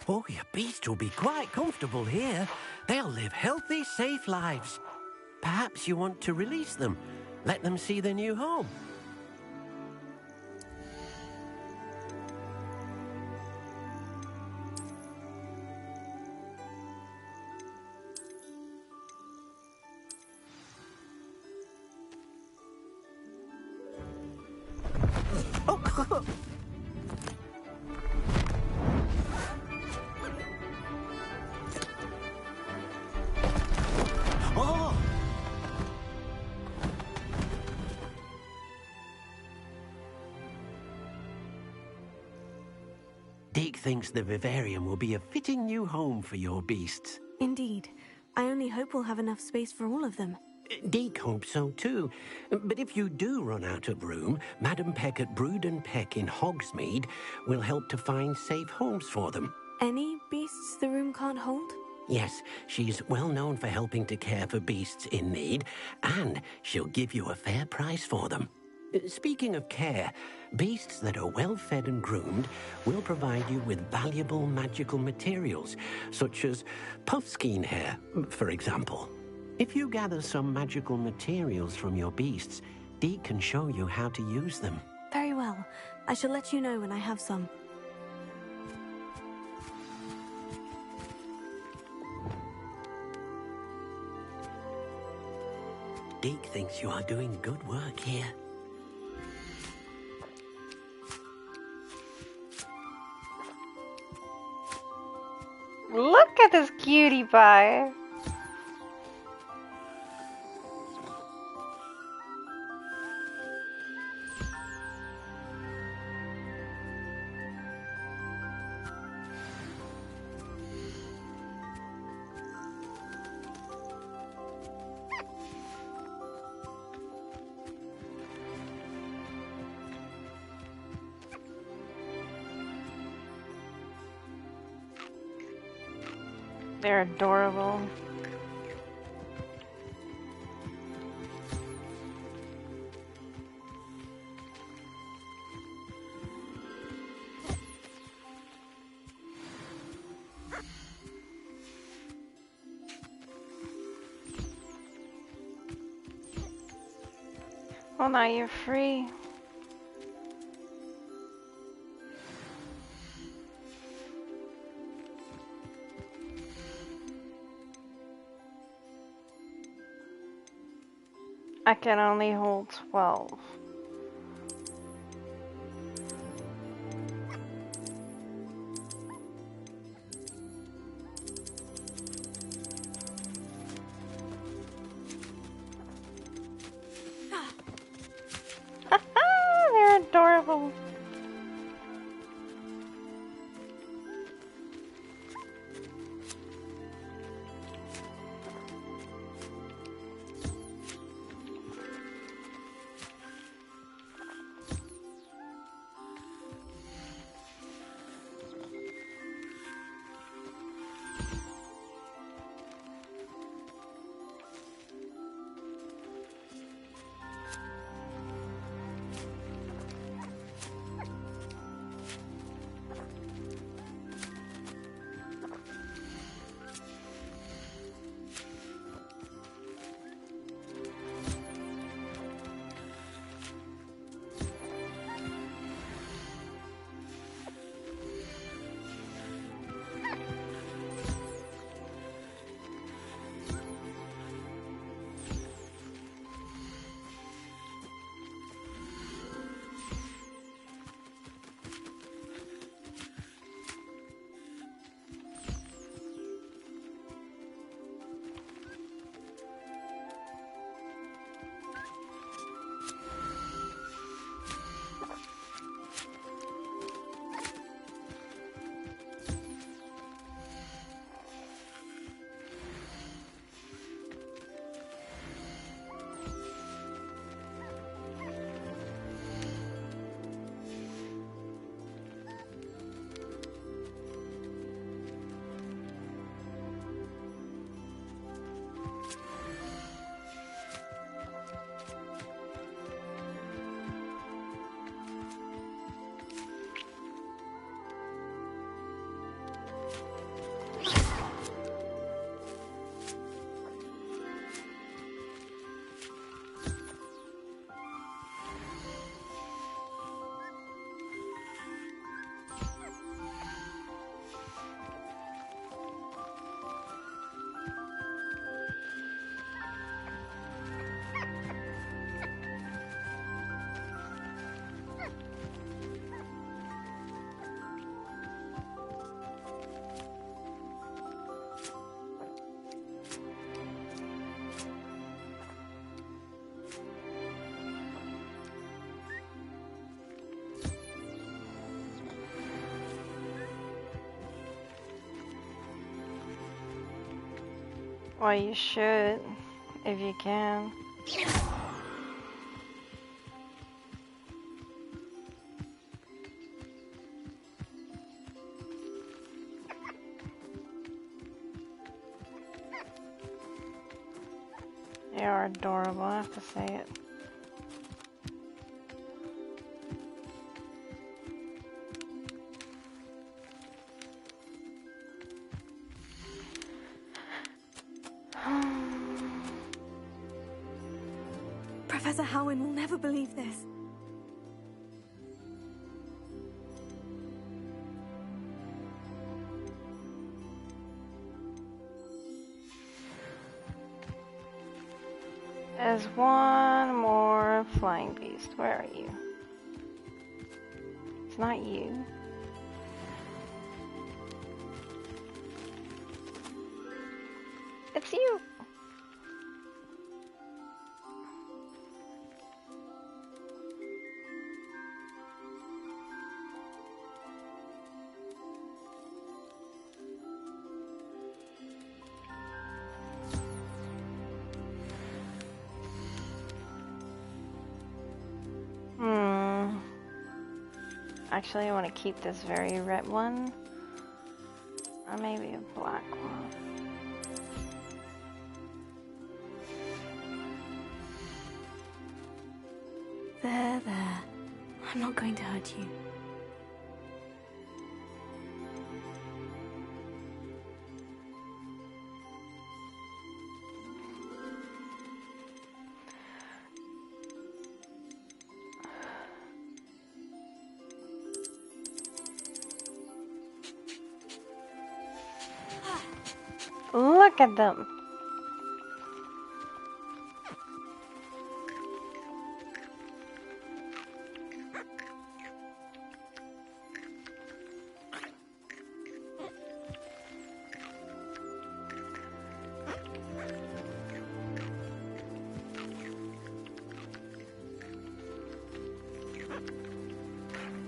Oh, your beasts will be quite comfortable here. They'll live healthy, safe lives. Perhaps you want to release them, let them see their new home. Deke thinks the vivarium will be a fitting new home for your beasts. Indeed. I only hope we'll have enough space for all of them. Deke hopes so too. But if you do run out of room, Madam Peck at Brood and Peck in Hogsmeade will help to find safe homes for them. Any beasts the room can't hold? Yes, she's well known for helping to care for beasts in need, and she'll give you a fair price for them. Speaking of care, beasts that are well fed and groomed will provide you with valuable magical materials, such as puffskein hair, for example. If you gather some magical materials from your beasts, Deke can show you how to use them. Very well. I shall let you know when I have some. Deke thinks you are doing good work here. Look at this cutie pie. They're adorable. Well, now you're free. I can only hold 12. They're adorable. Well, you should, if you can. They are adorable, I have to say it. Professor Howin will never believe this. There's one more flying beast. Where are you? It's not you. It's you. Actually, I want to keep this very red one. Or maybe a black one. There, there. I'm not going to hurt you. Look at them.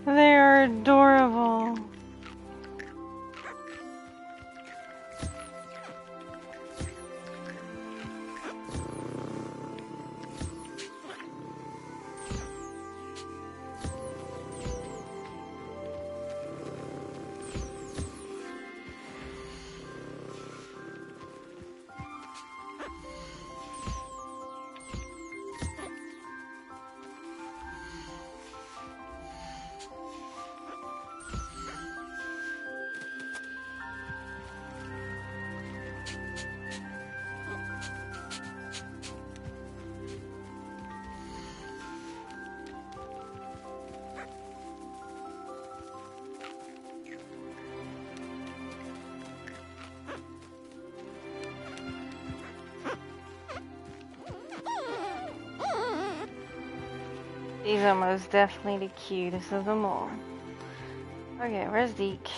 They are adorable. These are most definitely the cutest of them all. Okay, where's Deke?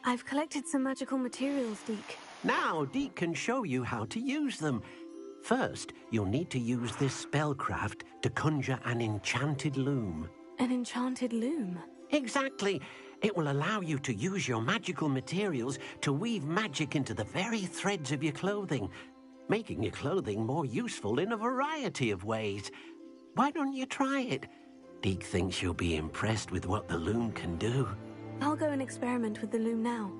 I've collected some magical materials, Deke. Now, Deke can show you how to use them. First, you'll need to use this spellcraft to conjure an enchanted loom. An enchanted loom? Exactly. It will allow you to use your magical materials to weave magic into the very threads of your clothing, making your clothing more useful in a variety of ways. Why don't you try it? Deke thinks you'll be impressed with what the loom can do. I'll go and experiment with the loom now.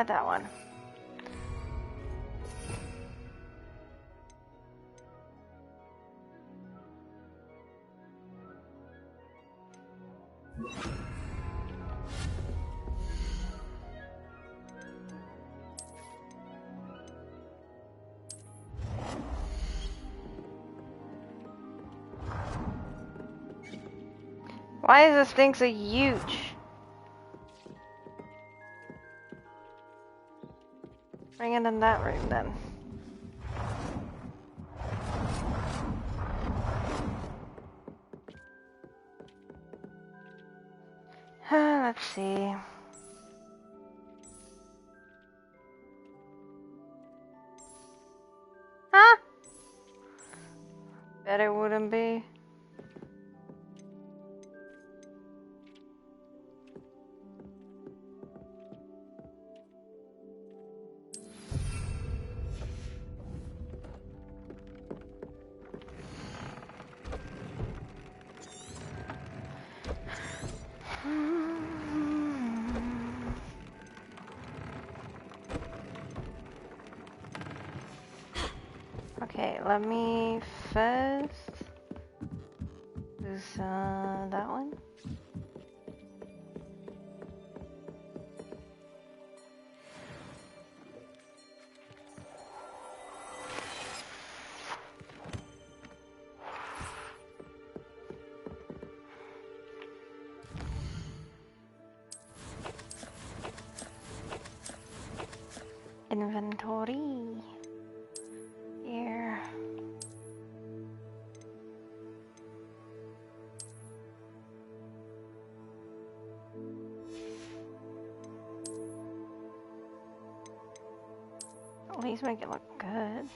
That one. Why is this thing so huge? Bring it in that room then. Let's see. Huh? Bet it wouldn't be. Okay, let me first use that one. Inventory. Here. At least make it look good.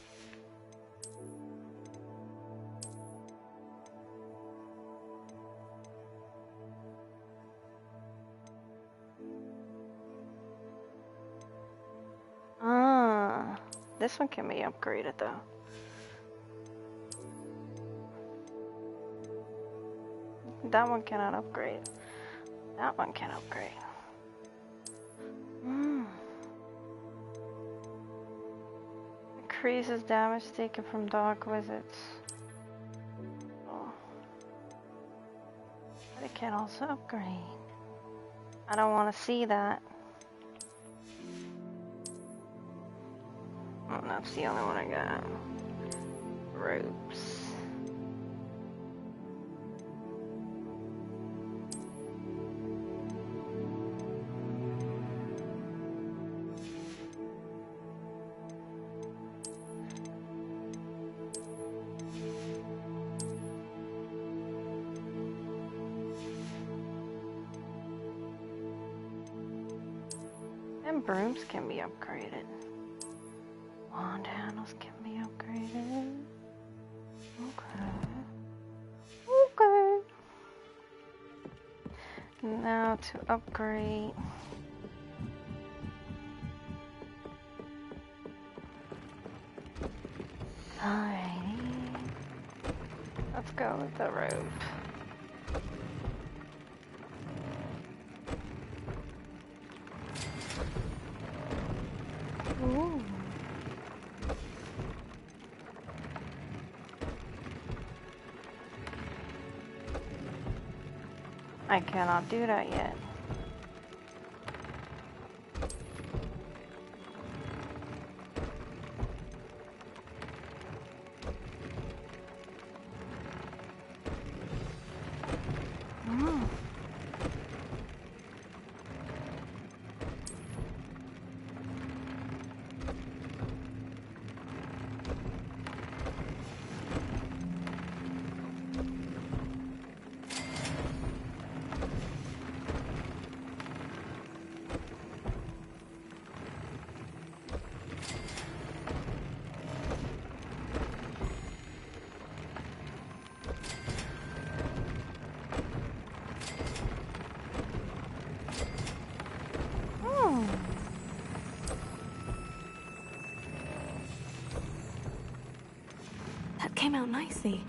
this one can be upgraded though. That one cannot upgrade. That one can upgrade. Increases damage taken from dark wizards. Oh. But it can also upgrade. I don't want to see that. Oh, that's the only one I got. Ropes. And brooms can be upgraded. Wand handles can be upgraded. Okay. Now to upgrade. Alrighty. Let's go with the rope. Ooh. I cannot do that yet. That came out nicely.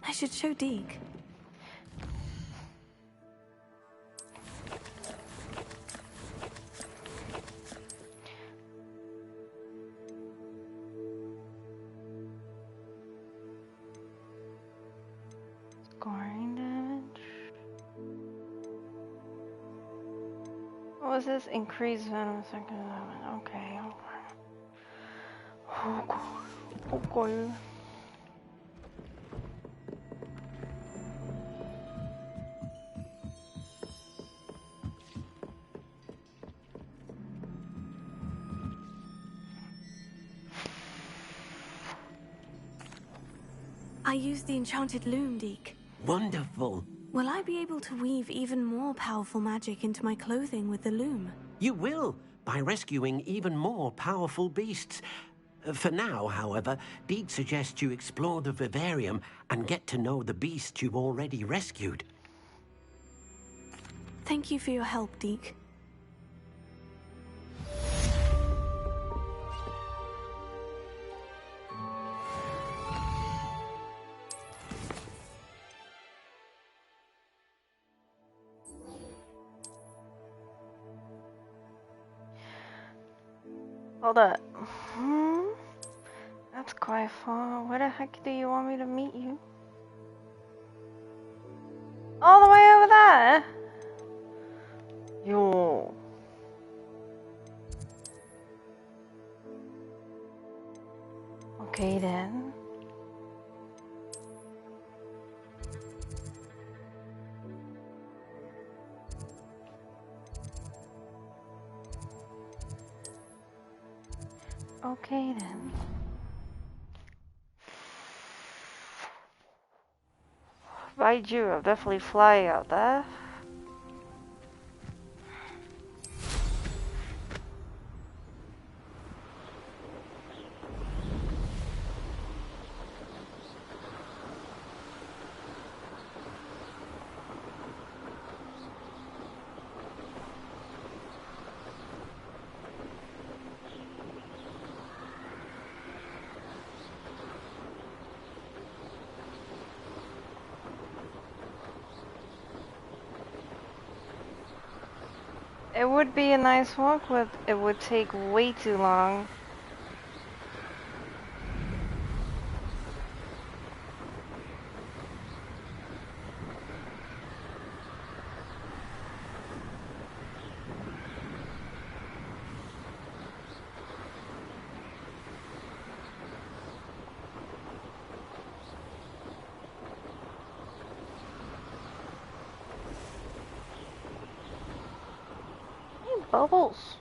I should show Deke. Scoring damage. What was this? Increased venom second damage. Okay. Okay. I used the enchanted loom, Deke. Wonderful. Will I be able to weave even more powerful magic into my clothing with the loom? You will, by rescuing even more powerful beasts. For now, however, Deke suggests you explore the vivarium and get to know the beasts you've already rescued. Thank you for your help, Deke. Hold up. That's quite far. Where the heck do you want me to meet you? All the way over there? Yo. Okay then. Okay then. By Jew, I'll definitely fly out there. It would be a nice walk, but it would take way too long. Bubbles.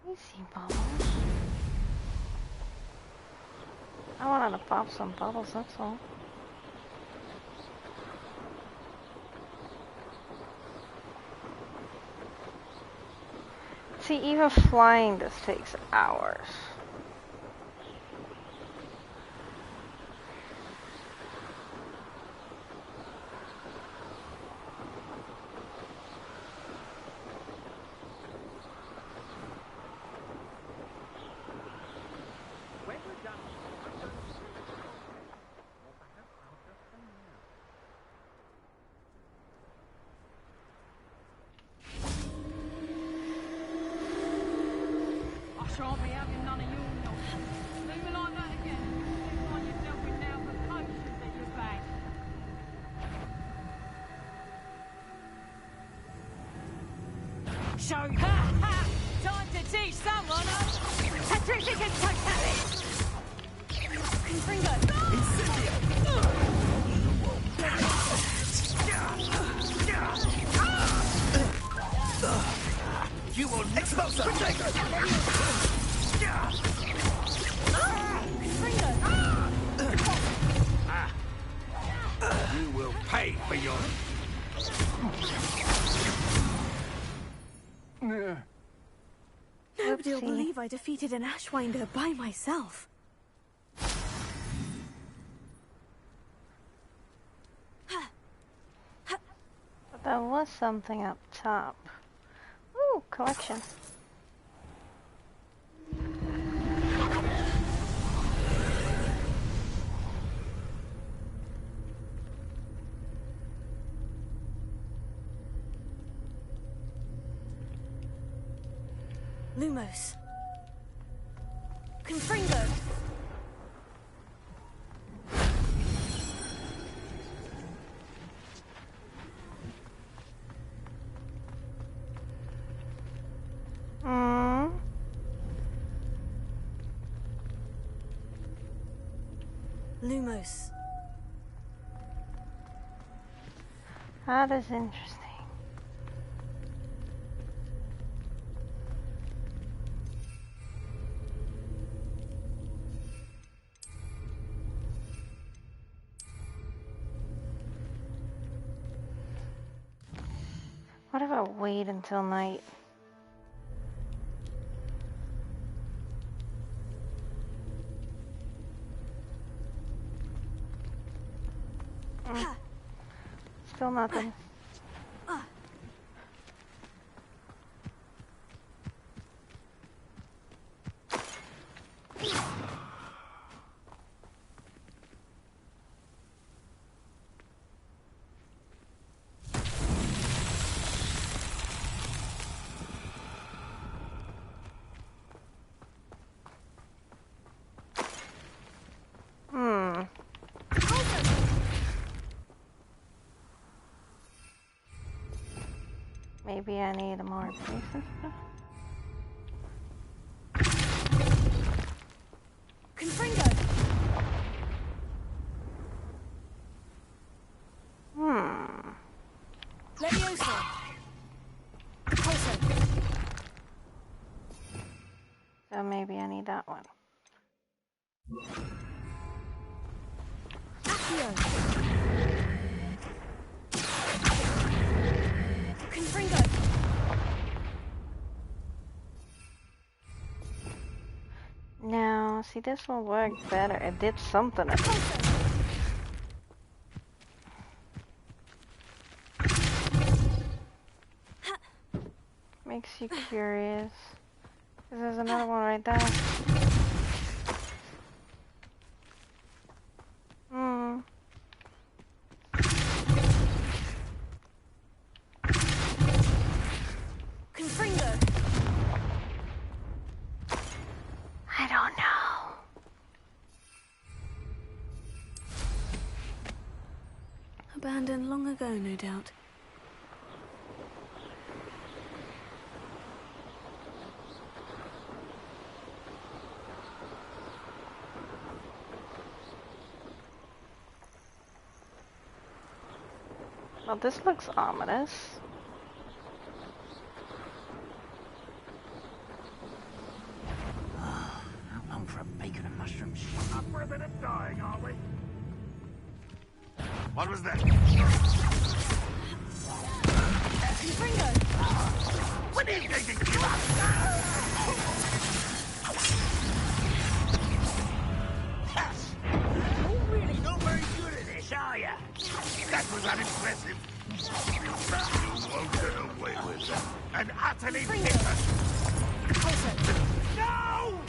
You see bubbles. I wanted to pop some bubbles, that's all. See, even flying this takes hours. Shan't be having none of your nonsense. Leave it like that again. You find yourself with now the potions at your back. So, ha ha! Time to teach someone, huh? Patricia can take that. Confringo! You will expose her! You will pay for your... Nobody will believe I defeated an Ashwinder by myself. But there was something up top. Ooh, collection. Lumos. Confringo. Lumos. That is interesting. What if I wait until night? Still nothing. Maybe I need more pieces. Confringo. Levioso. Pulso. So maybe I need that one. Accio. Confringo. Now, see, this will work better. It did something. Makes you curious. 'Cause there's another one right there. Abandoned long ago, no doubt. Well, this looks ominous. How long for a bacon and mushrooms? Up for a bit of dying, are we? What was that? Ringo! When are you going to give up? You're really not very good at this, are you? That was unimpressive. You won't get away with that. And utterly different. No!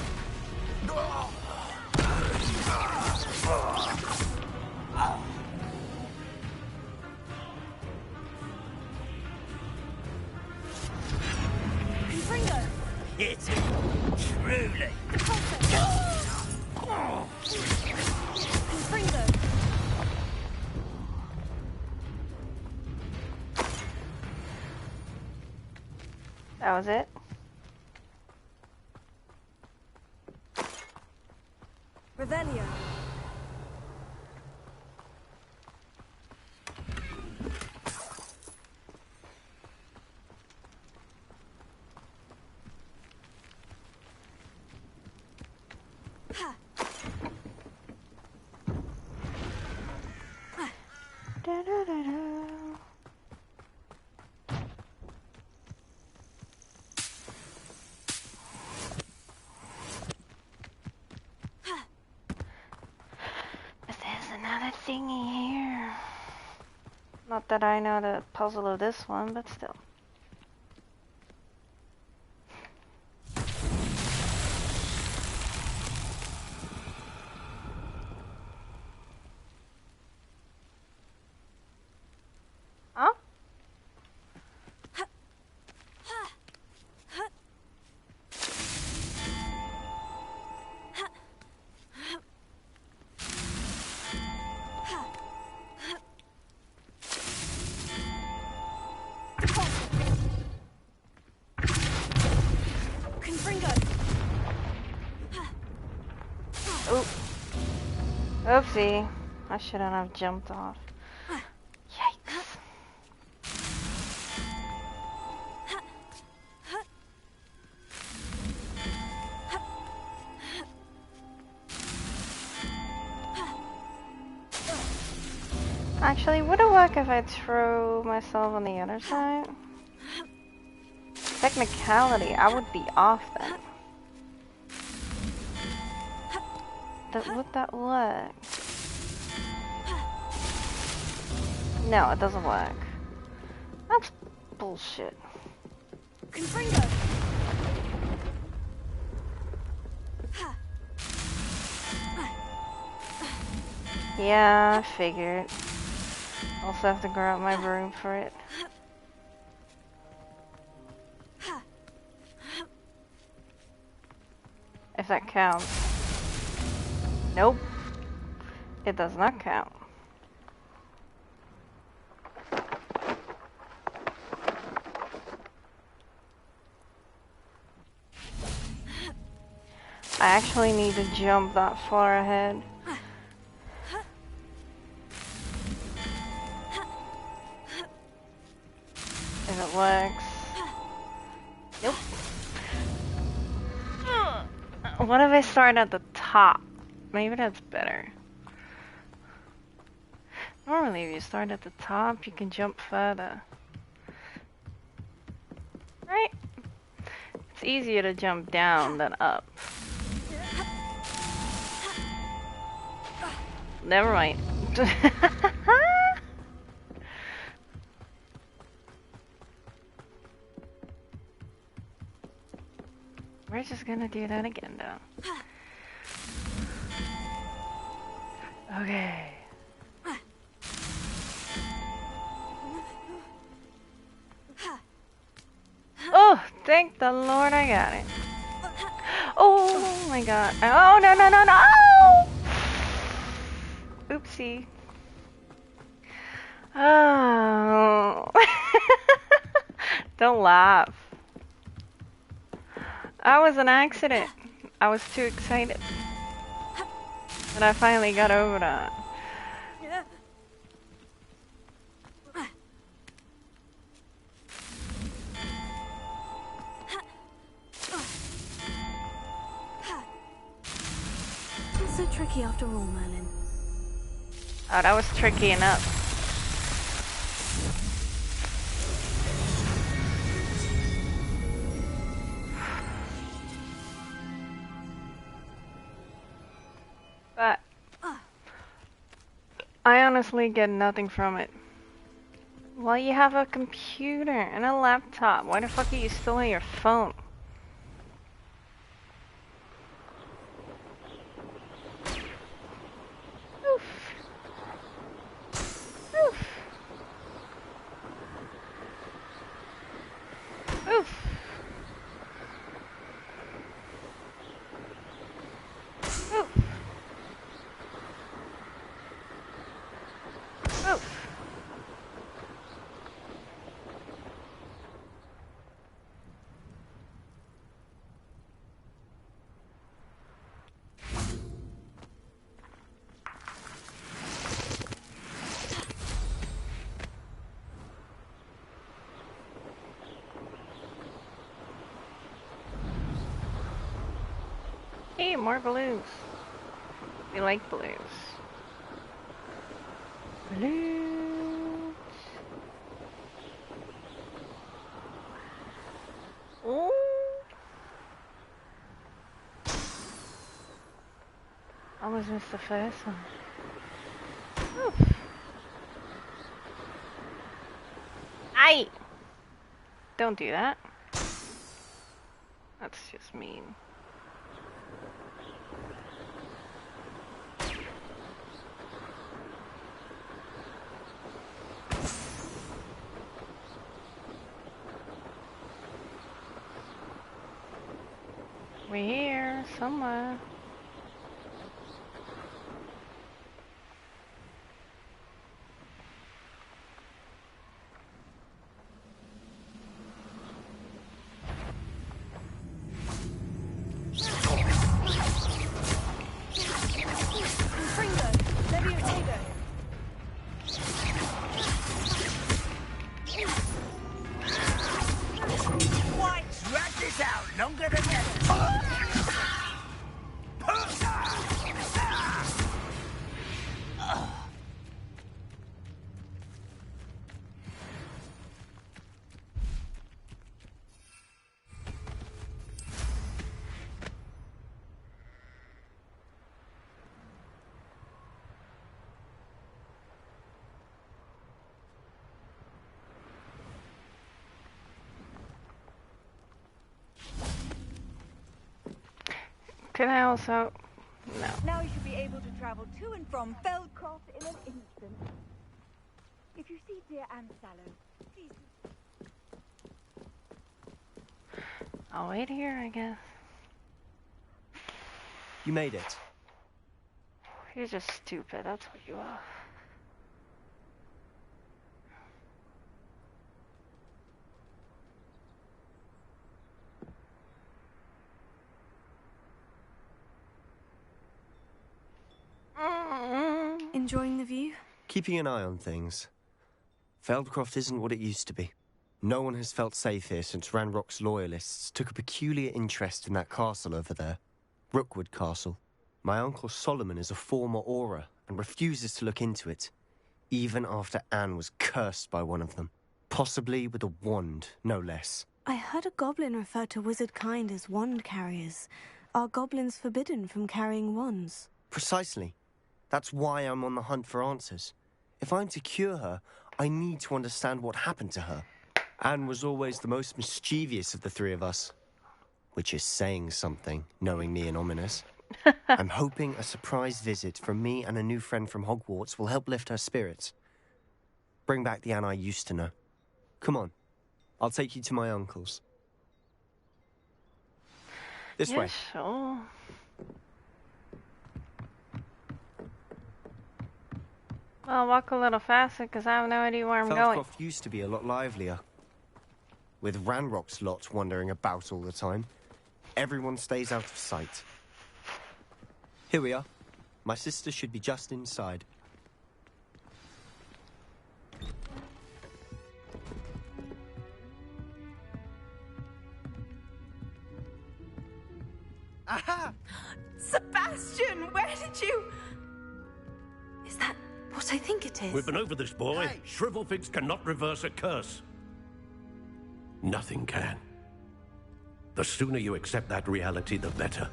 Ringo! Hit it. Truly. Ringo! That was it? Revelio. But there's another thingy here. Not that I know the puzzle of this one, but still. Huh? Oop. Oopsie. I shouldn't have jumped off. Yikes. Actually, would it work if I throw myself on the other side? Technicality, I would be off then. Would that work? No, it doesn't work. That's bullshit. Confringo! Yeah, I figured. Also have to grab my broom for it. If that counts. Nope. It does not count. I actually need to jump that far ahead. If it works. Nope. What if I start at the top? Maybe that's better. Normally if you start at the top, you can jump further. Right? It's easier to jump down than up. Never mind. We're just gonna do that again though. Okay. Oh, thank the Lord I got it. Oh my god. Oh, no, no, no, no! Oopsie. Oh. Don't laugh. I was an accident. I was too excited. And I finally got over that. Not so tricky after all, Merlin. Oh, that was tricky enough. But I honestly get nothing from it. Well, you have a computer and a laptop. Why the fuck are you still on your phone? Oof. Oof. Oof. Oof. Oof. Hey, more balloons. We like balloons. Balloons. Ooh. Almost missed the first one. Oof. Aye! Don't do that. That's just mean. We're here somewhere. White's dragged this out longer than ever. Can I also... No. Now you should be able to travel to and from Feldcroft in an instant. If you see dear Anne Sallow, please... I'll wait here, I guess. You made it. You're just stupid, that's what you are. Enjoying the view? Keeping an eye on things. Feldcroft isn't what it used to be. No one has felt safe here since Ranrock's loyalists took a peculiar interest in that castle over there. Rookwood Castle. My uncle Solomon is a former Auror and refuses to look into it, even after Anne was cursed by one of them. Possibly with a wand, no less. I heard a goblin refer to wizard kind as wand carriers. Are goblins forbidden from carrying wands? Precisely. That's why I'm on the hunt for answers. If I'm to cure her, I need to understand what happened to her. Anne was always the most mischievous of the three of us. Which is saying something, knowing me and Ominous. I'm hoping a surprise visit from me and a new friend from Hogwarts will help lift her spirits. Bring back the Anne I used to know. Come on. I'll take you to my uncle's. This way. I'll walk a little faster because I have no idea where I'm going. Feldcroft used to be a lot livelier. With Ranrock's lot wandering about all the time. Everyone stays out of sight. Here we are. My sister should be just inside. Aha! Sebastian, where did you... Is that what I think it is? We've been over this, boy. Hey. Shrivelfigs cannot reverse a curse. Nothing can. The sooner you accept that reality, the better.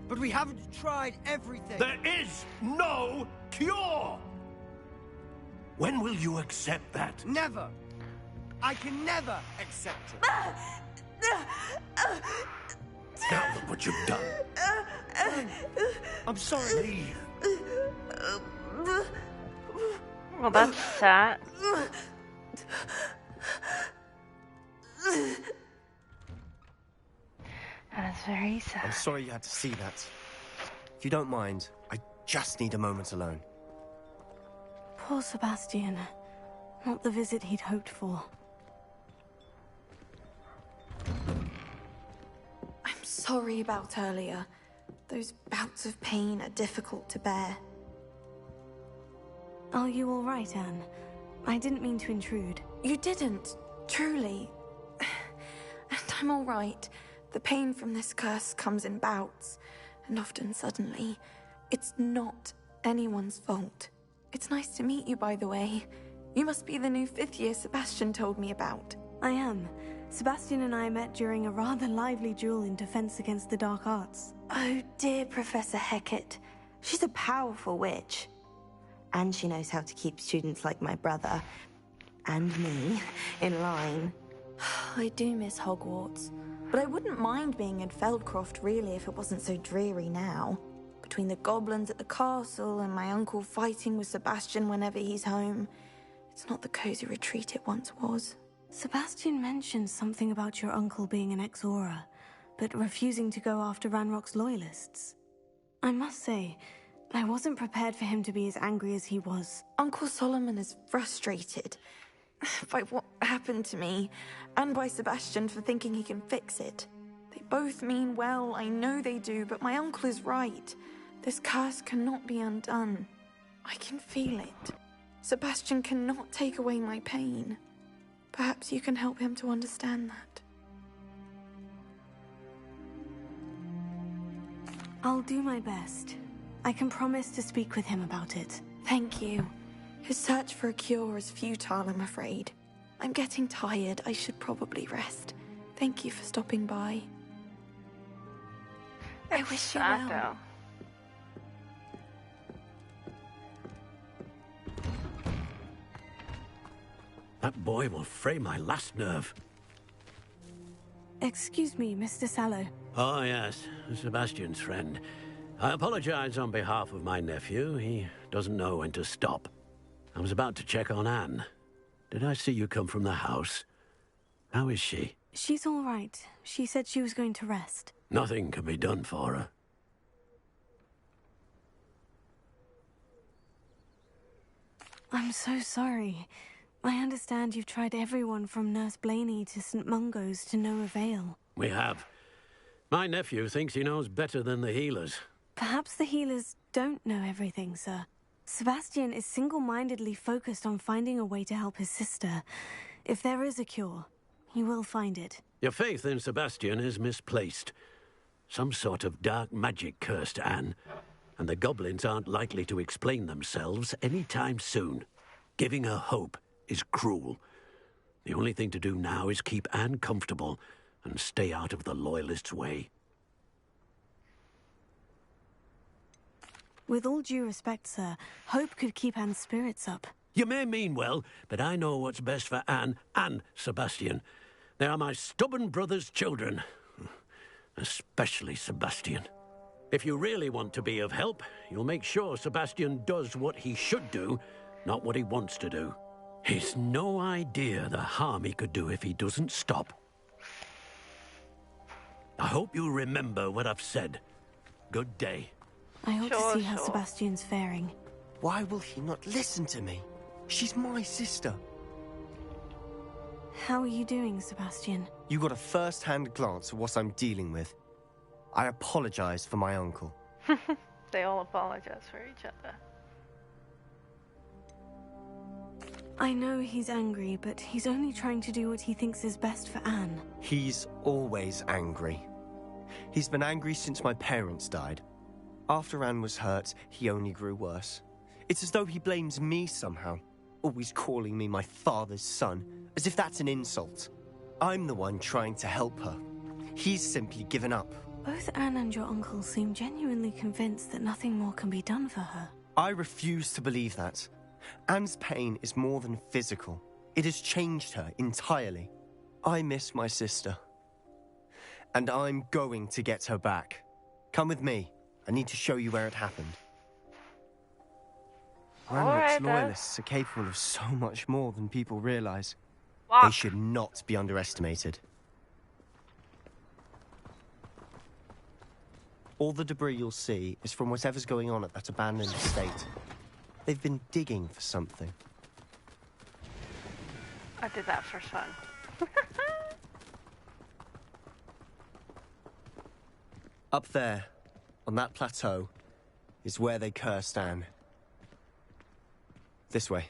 But we haven't tried everything. There is no cure! When will you accept that? Never. I can never accept it. Now look what you've done. I'm sorry. Well, that's sad. That is very sad. I'm sorry you had to see that. If you don't mind, I just need a moment alone. Poor Sebastian. Not the visit he'd hoped for. I'm sorry about earlier. Those bouts of pain are difficult to bear. Are you all right, Anne? I didn't mean to intrude. You didn't, truly. And I'm all right. The pain from this curse comes in bouts, and often suddenly. It's not anyone's fault. It's nice to meet you, by the way. You must be the new 5th year Sebastian told me about. I am. Sebastian and I met during a rather lively duel in Defense Against the Dark Arts. Oh dear, Professor Hecat. She's a powerful witch. And she knows how to keep students like my brother, and me, in line. I do miss Hogwarts. But I wouldn't mind being in Feldcroft, really, if it wasn't so dreary now. Between the goblins at the castle and my uncle fighting with Sebastian whenever he's home. It's not the cozy retreat it once was. Sebastian mentioned something about your uncle being an ex-Aura, but refusing to go after Ranrock's loyalists. I must say, I wasn't prepared for him to be as angry as he was. Uncle Solomon is frustrated by what happened to me, and by Sebastian for thinking he can fix it. They both mean well, I know they do, but my uncle is right. This curse cannot be undone. I can feel it. Sebastian cannot take away my pain. Perhaps you can help him to understand that. I'll do my best. I can promise to speak with him about it. Thank you. His search for a cure is futile, I'm afraid. I'm getting tired. I should probably rest. Thank you for stopping by. I wish you well. Though. That boy will fray my last nerve. Excuse me, Mr. Sallow. Oh, yes, Sebastian's friend. I apologize on behalf of my nephew. He doesn't know when to stop. I was about to check on Anne. Did I see you come from the house? How is she? She's all right. She said she was going to rest. Nothing can be done for her. I'm so sorry. I understand you've tried everyone from Nurse Blaney to St. Mungo's to no avail. We have. My nephew thinks he knows better than the healers. Perhaps the healers don't know everything, sir. Sebastian is single-mindedly focused on finding a way to help his sister. If there is a cure, he will find it. Your faith in Sebastian is misplaced. Some sort of dark magic cursed Anne, and the goblins aren't likely to explain themselves anytime soon. Giving her hope is cruel. The only thing to do now is keep Anne comfortable and stay out of the Loyalists' way. With all due respect, sir, hope could keep Anne's spirits up. You may mean well, but I know what's best for Anne and Sebastian. They are my stubborn brother's children. Especially Sebastian. If you really want to be of help, you'll make sure Sebastian does what he should do, not what he wants to do. He's no idea the harm he could do if he doesn't stop. I hope you'll remember what I've said. Good day. I ought to see how Sebastian's faring. Why will he not listen to me? She's my sister. How are you doing, Sebastian? You got a first-hand glance at what I'm dealing with. I apologize for my uncle. They all apologize for each other. I know he's angry, but he's only trying to do what he thinks is best for Anne. He's always angry. He's been angry since my parents died. After Anne was hurt, he only grew worse. It's as though he blames me somehow, always calling me my father's son, as if that's an insult. I'm the one trying to help her. He's simply given up. Both Anne and your uncle seem genuinely convinced that nothing more can be done for her. I refuse to believe that. Anne's pain is more than physical. It has changed her entirely. I miss my sister. And I'm going to get her back. Come with me. I need to show you where it happened. Ranrock's loyalists are capable of so much more than people realize. They should not be underestimated. All the debris you'll see is from whatever's going on at that abandoned estate. They've been digging for something. I did that for fun. Up there, on that plateau, is where they cursed Anne. This way.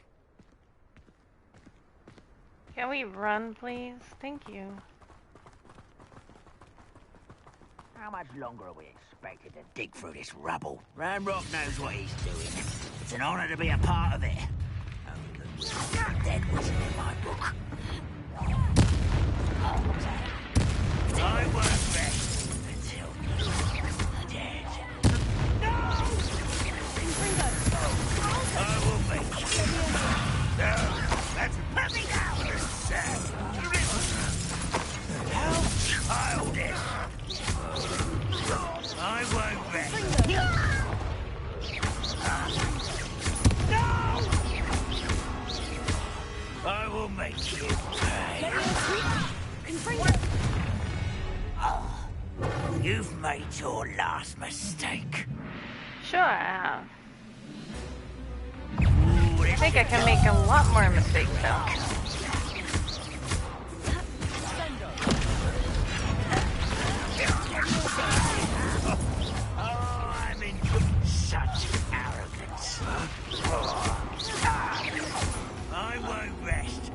Can we run, please? Thank you. How much longer are we expected to dig through this rubble? Ranrock knows what he's doing. It's an honor to be a part of it. Only dead wasn't in my book. I won't rest until you're dead. No! I will make you. No, that's perfect now. How childish. I won't rest. No! I will make you pay. You've made your last mistake. Sure I have. I think I can make a lot more mistakes though. I'm in such arrogance. I won't rest.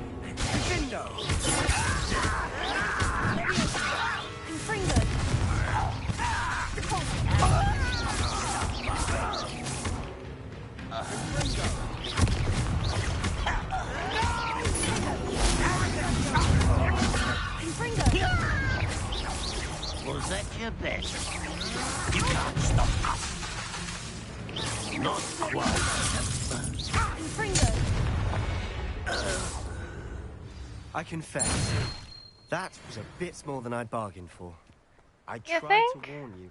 Was that your best? You can't stop us. Not quite. I confess, that was a bit more than I'd bargained for. I You tried think? to warn you.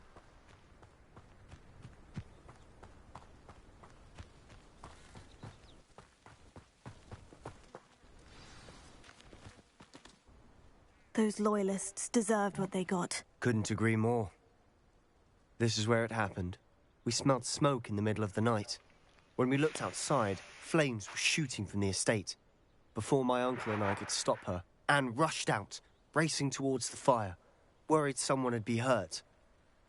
Those loyalists deserved what they got. Couldn't agree more. This is where it happened. We smelled smoke in the middle of the night. When we looked outside, flames were shooting from the estate. Before my uncle and I could stop her, Anne rushed out, racing towards the fire, worried someone had been hurt.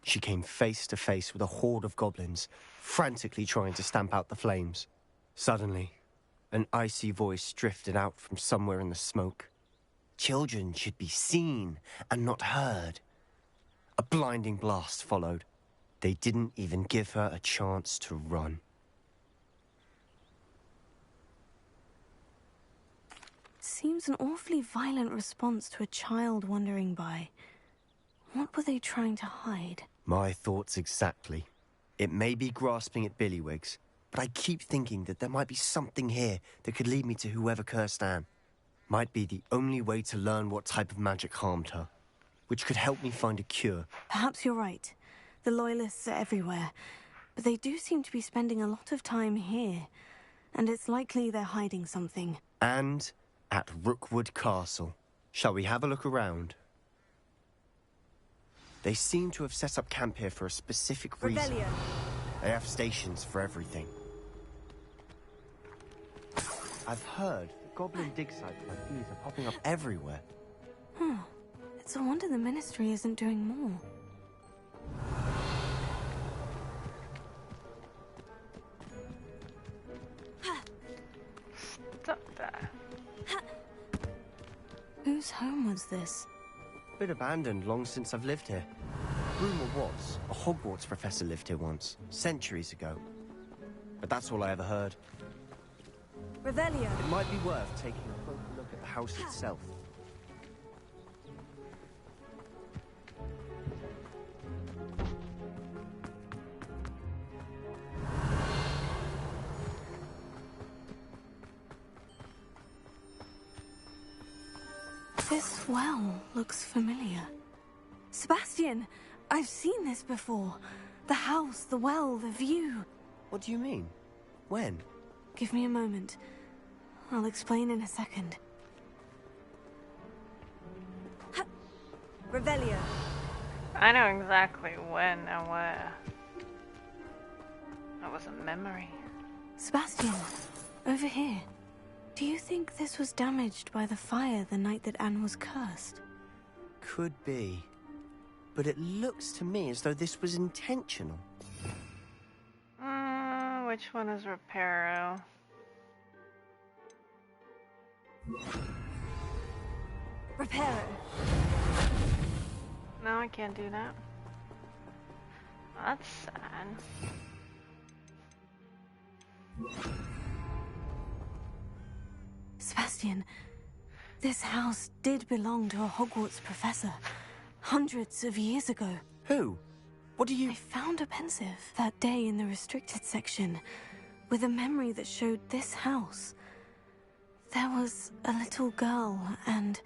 She came face to face with a horde of goblins, frantically trying to stamp out the flames. Suddenly, an icy voice drifted out from somewhere in the smoke. Children should be seen and not heard. A blinding blast followed. They didn't even give her a chance to run. Seems an awfully violent response to a child wandering by. What were they trying to hide? My thoughts exactly. It may be grasping at Billywigs, but I keep thinking that there might be something here that could lead me to whoever cursed Anne. Might be the only way to learn what type of magic harmed her, which could help me find a cure. Perhaps you're right. The Loyalists are everywhere, but they do seem to be spending a lot of time here, and it's likely they're hiding something. And at Rookwood Castle. Shall we have a look around? They seem to have set up camp here for a specific reason. Rebellion. They have stations for everything. I've heard that goblin dig sites like these are popping up everywhere. It's a wonder the Ministry isn't doing more. Stop that. Whose home was this? Been abandoned long since I've lived here. Rumour was a Hogwarts professor lived here once, centuries ago. But that's all I ever heard. Revelio. It might be worth taking a closer look at the house itself. This well looks familiar. Sebastian, I've seen this before. The house, the well, the view. What do you mean? When? Give me a moment. I'll explain in a second. Revelio. I know exactly when and where. That was a memory. Sebastian, over here. Do you think this was damaged by the fire the night that Anne was cursed? Could be. But it looks to me as though this was intentional. Which one is Reparo? Reparo. No, I can't do that. That's sad. Sebastian, this house did belong to a Hogwarts professor. Hundreds of years ago. Who? What do you... I found a pensive that day in the restricted section with a memory that showed this house. There was a little girl and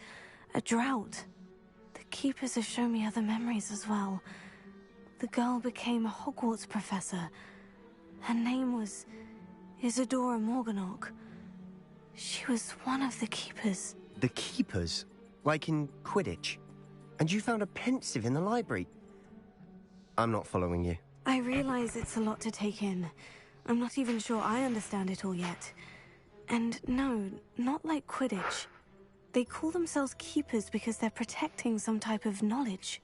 a drought. The keepers have shown me other memories as well. The girl became a Hogwarts professor. Her name was Isadora Morganach. She was one of the keepers. The keepers? Like in Quidditch? And you found a pensive in the library? I'm not following you. I realize it's a lot to take in. I'm not even sure I understand it all yet. And no, not like Quidditch. They call themselves keepers because they're protecting some type of knowledge.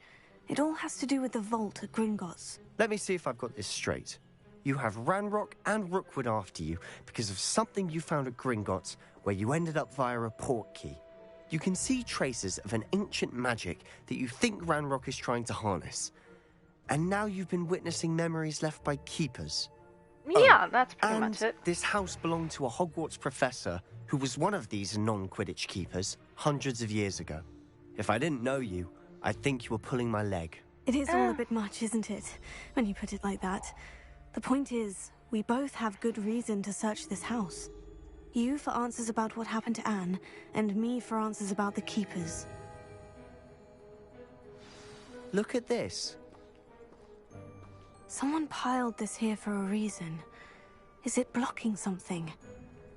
It all has to do with the vault at Gringotts. Let me see if I've got this straight. You have Ranrock and Rookwood after you because of something you found at Gringotts where you ended up via a port key. You can see traces of an ancient magic that you think Ranrock is trying to harness. And now you've been witnessing memories left by keepers. Yeah, that's pretty much it. This house belonged to a Hogwarts professor who was one of these non-Quidditch keepers hundreds of years ago. If I didn't know you, I'd think you were pulling my leg. It is all a bit much, isn't it, when you put it like that? The point is, we both have good reason to search this house. You for answers about what happened to Anne, and me for answers about the keepers. Look at this. Someone piled this here for a reason. Is it blocking something?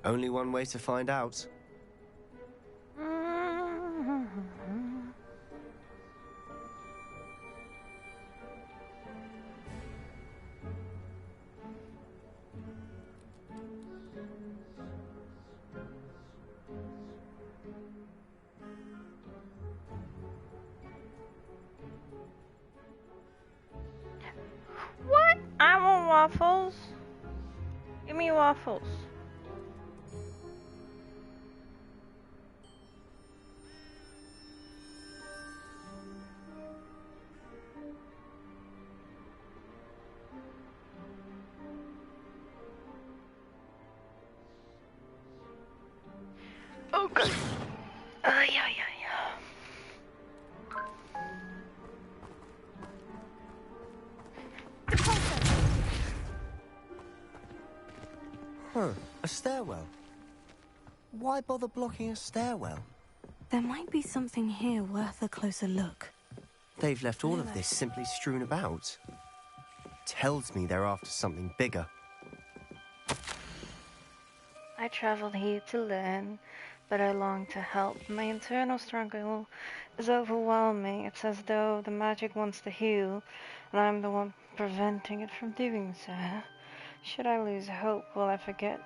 Only one way to find out. What? I want waffles. Give me waffles. Oh, good. Yeah. Huh, a stairwell. Why bother blocking a stairwell? There might be something here worth a closer look. They've left all of this simply strewn about. Tells me they're after something bigger. I traveled here to learn, but I long to help. My internal struggle is overwhelming. It's as though the magic wants to heal, and I'm the one preventing it from doing so. Should I lose hope, will I forget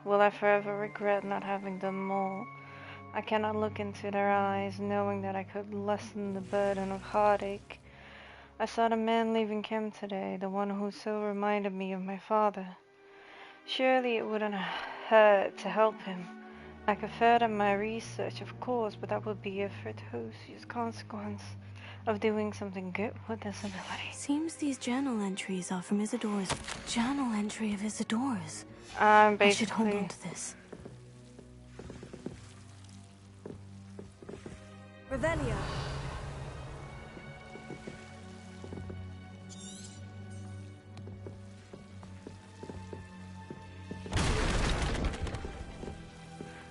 Will I forever regret not having done more? I cannot look into their eyes, knowing that I could lessen the burden of heartache. I saw the man leaving camp today, the one who so reminded me of my father. Surely it wouldn't hurt to help him. I could further my research, of course, but that would be a fortuitous consequence of doing something good with this ability. Seems these journal entries are from Isadora's journal entry of Isadora's. Basically... I should hold on to this. Revelio.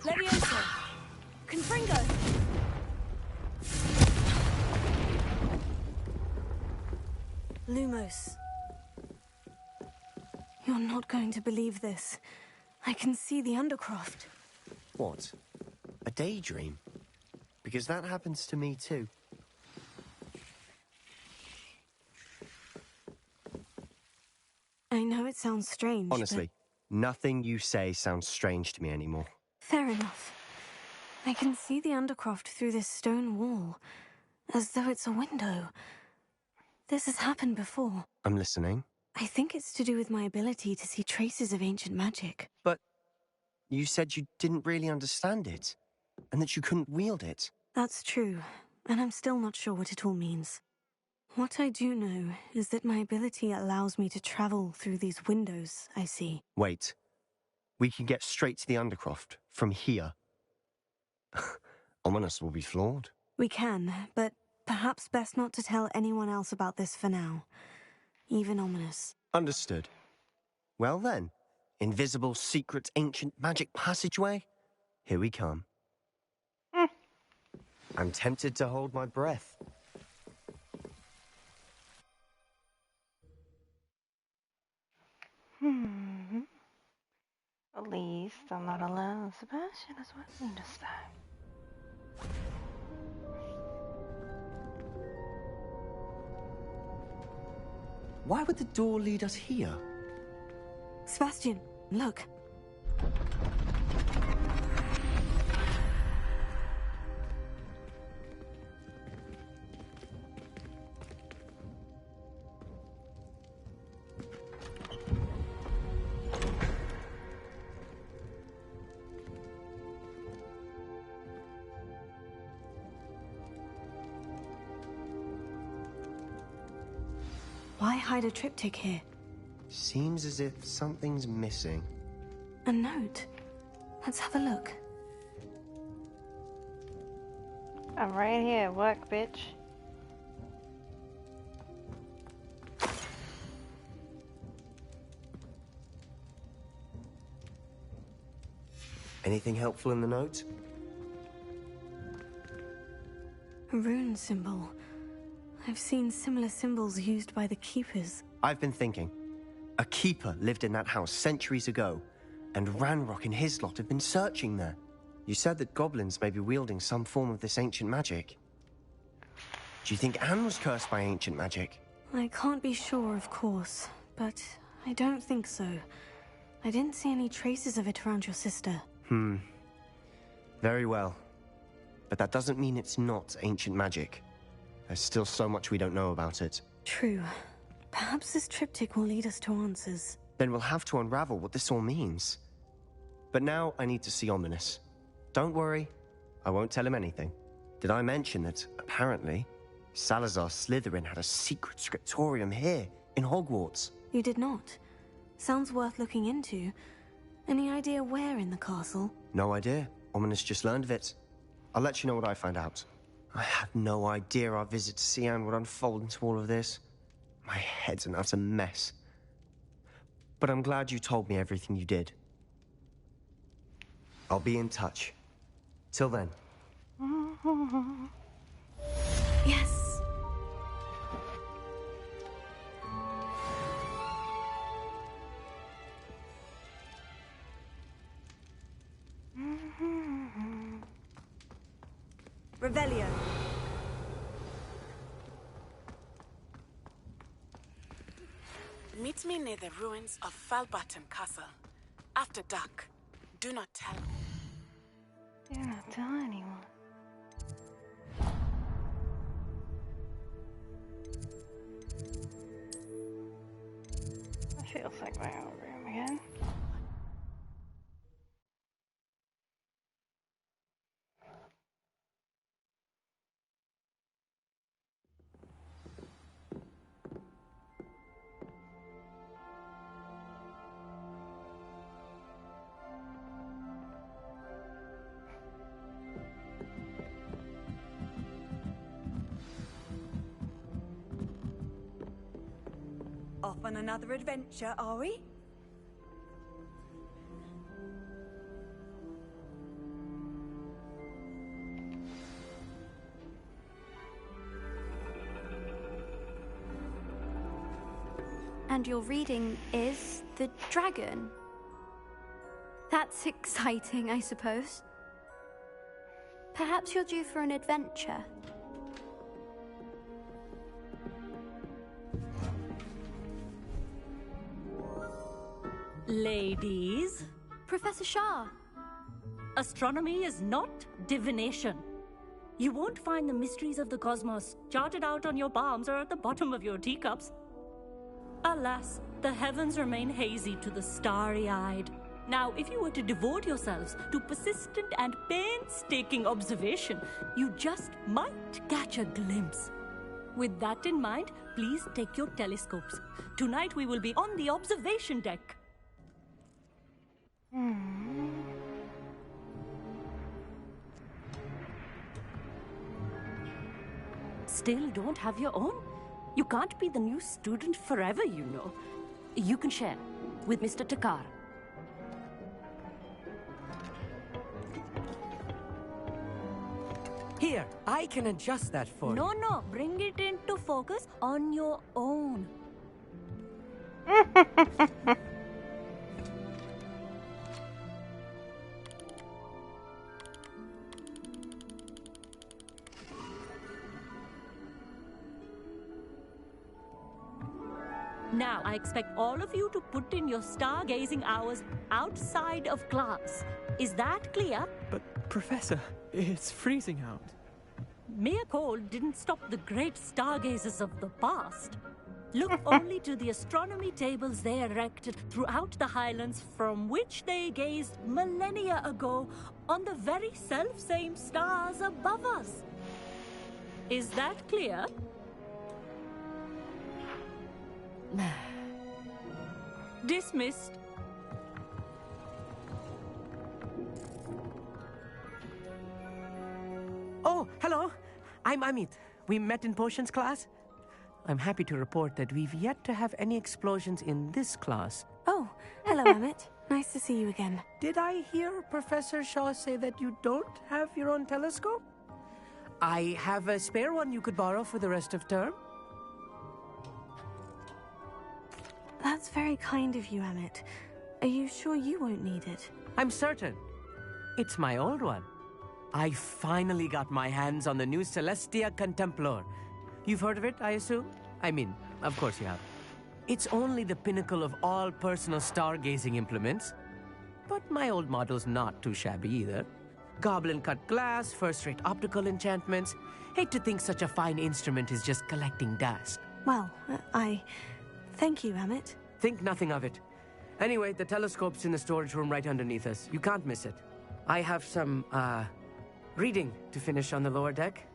Levioso. Confringo. Lumos. You're not going to believe this. I can see the Undercroft. What? A daydream? Because that happens to me too. I know it sounds strange, Honestly, nothing you say sounds strange to me anymore. Fair enough. I can see the Undercroft through this stone wall, as though it's a window. This has happened before. I'm listening. I think it's to do with my ability to see traces of ancient magic. But you said you didn't really understand it, and that you couldn't wield it. That's true, and I'm still not sure what it all means. What I do know is that my ability allows me to travel through these windows I see. Wait. We can get straight to the Undercroft from here. Ominous will be floored. We can, but perhaps best not to tell anyone else about this for now. Even Ominous. Understood. Well then, invisible, secret, ancient magic passageway? Here we come. I'm tempted to hold my breath. At least I'm not alone. Sebastian is with me this time. Why would the door lead us here? Sebastian, look. Why hide a triptych here? Seems as if something's missing. A note. Let's have a look. I'm right here. Work, bitch. Anything helpful in the note? A rune symbol. I've seen similar symbols used by the Keepers. I've been thinking. A keeper lived in that house centuries ago, and Ranrock and his lot have been searching there. You said that goblins may be wielding some form of this ancient magic. Do you think Anne was cursed by ancient magic? I can't be sure, of course, but I don't think so. I didn't see any traces of it around your sister. Very well. But that doesn't mean it's not ancient magic. There's still so much we don't know about it. True. Perhaps this triptych will lead us to answers. Then we'll have to unravel what this all means. But now I need to see Ominous. Don't worry, I won't tell him anything. Did I mention that, apparently, Salazar Slytherin had a secret scriptorium here, in Hogwarts? You did not. Sounds worth looking into. Any idea where in the castle? No idea. Ominous just learned of it. I'll let you know what I find out. I had no idea our visit to see Anne would unfold into all of this. My head's an utter mess. But I'm glad you told me everything you did. I'll be in touch. Till then. Yes. Revelio. Meet me near the ruins of Falbaton Castle. After dark. Do not tell. Do not tell anyone. That feels like my own room again. Off on another adventure, are we? And your reading is the dragon. That's exciting, I suppose. Perhaps you're due for an adventure. Ladies, Professor Shah. astronomy is not divination. You won't find the mysteries of the cosmos charted out on your palms or at the bottom of your teacups. Alas, the heavens remain hazy to the starry-eyed. Now, if you were to devote yourselves to persistent and painstaking observation, you just might catch a glimpse. With that in mind, please take your telescopes. Tonight we will be on the observation deck. Still don't have your own? You can't be the new student forever, you know. You can share with Mr. Takar. Here, I can adjust that for you. No, bring it into focus on your own. Now, I expect all of you to put in your stargazing hours outside of class. Is that clear? But, Professor, it's freezing out. Mere cold didn't stop the great stargazers of the past. Look only to the astronomy tables they erected throughout the highlands from which they gazed millennia ago on the very self-same stars above us. Is that clear? Dismissed. Oh, hello. I'm Amit. We met in potions class. I'm happy to report that we've yet to have any explosions in this class. Oh, hello, Amit. Nice to see you again. Did I hear Professor Shaw say that you don't have your own telescope? I have a spare one you could borrow for the rest of term. That's very kind of you, Amit. Are you sure you won't need it? I'm certain. It's my old one. I finally got my hands on the new Celestia Contemplar. You've heard of it, I assume? I mean, of course you have. It's only the pinnacle of all personal stargazing implements. But my old model's not too shabby either. Goblin-cut glass, first-rate optical enchantments. Hate to think such a fine instrument is just collecting dust. Well, thank you, Amit. Think nothing of it. Anyway, the telescope's in the storage room right underneath us. You can't miss it. I have some, reading to finish on the lower deck.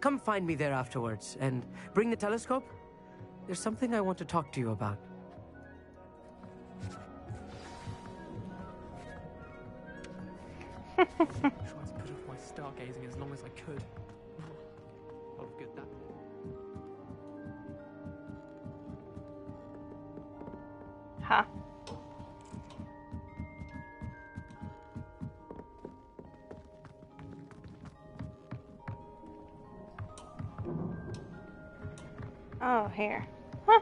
Come find me there afterwards, and bring the telescope. There's something I want to talk to you about. Tried to put off my stargazing as long as I could. Oh, good that. Huh. Oh, here. Huh.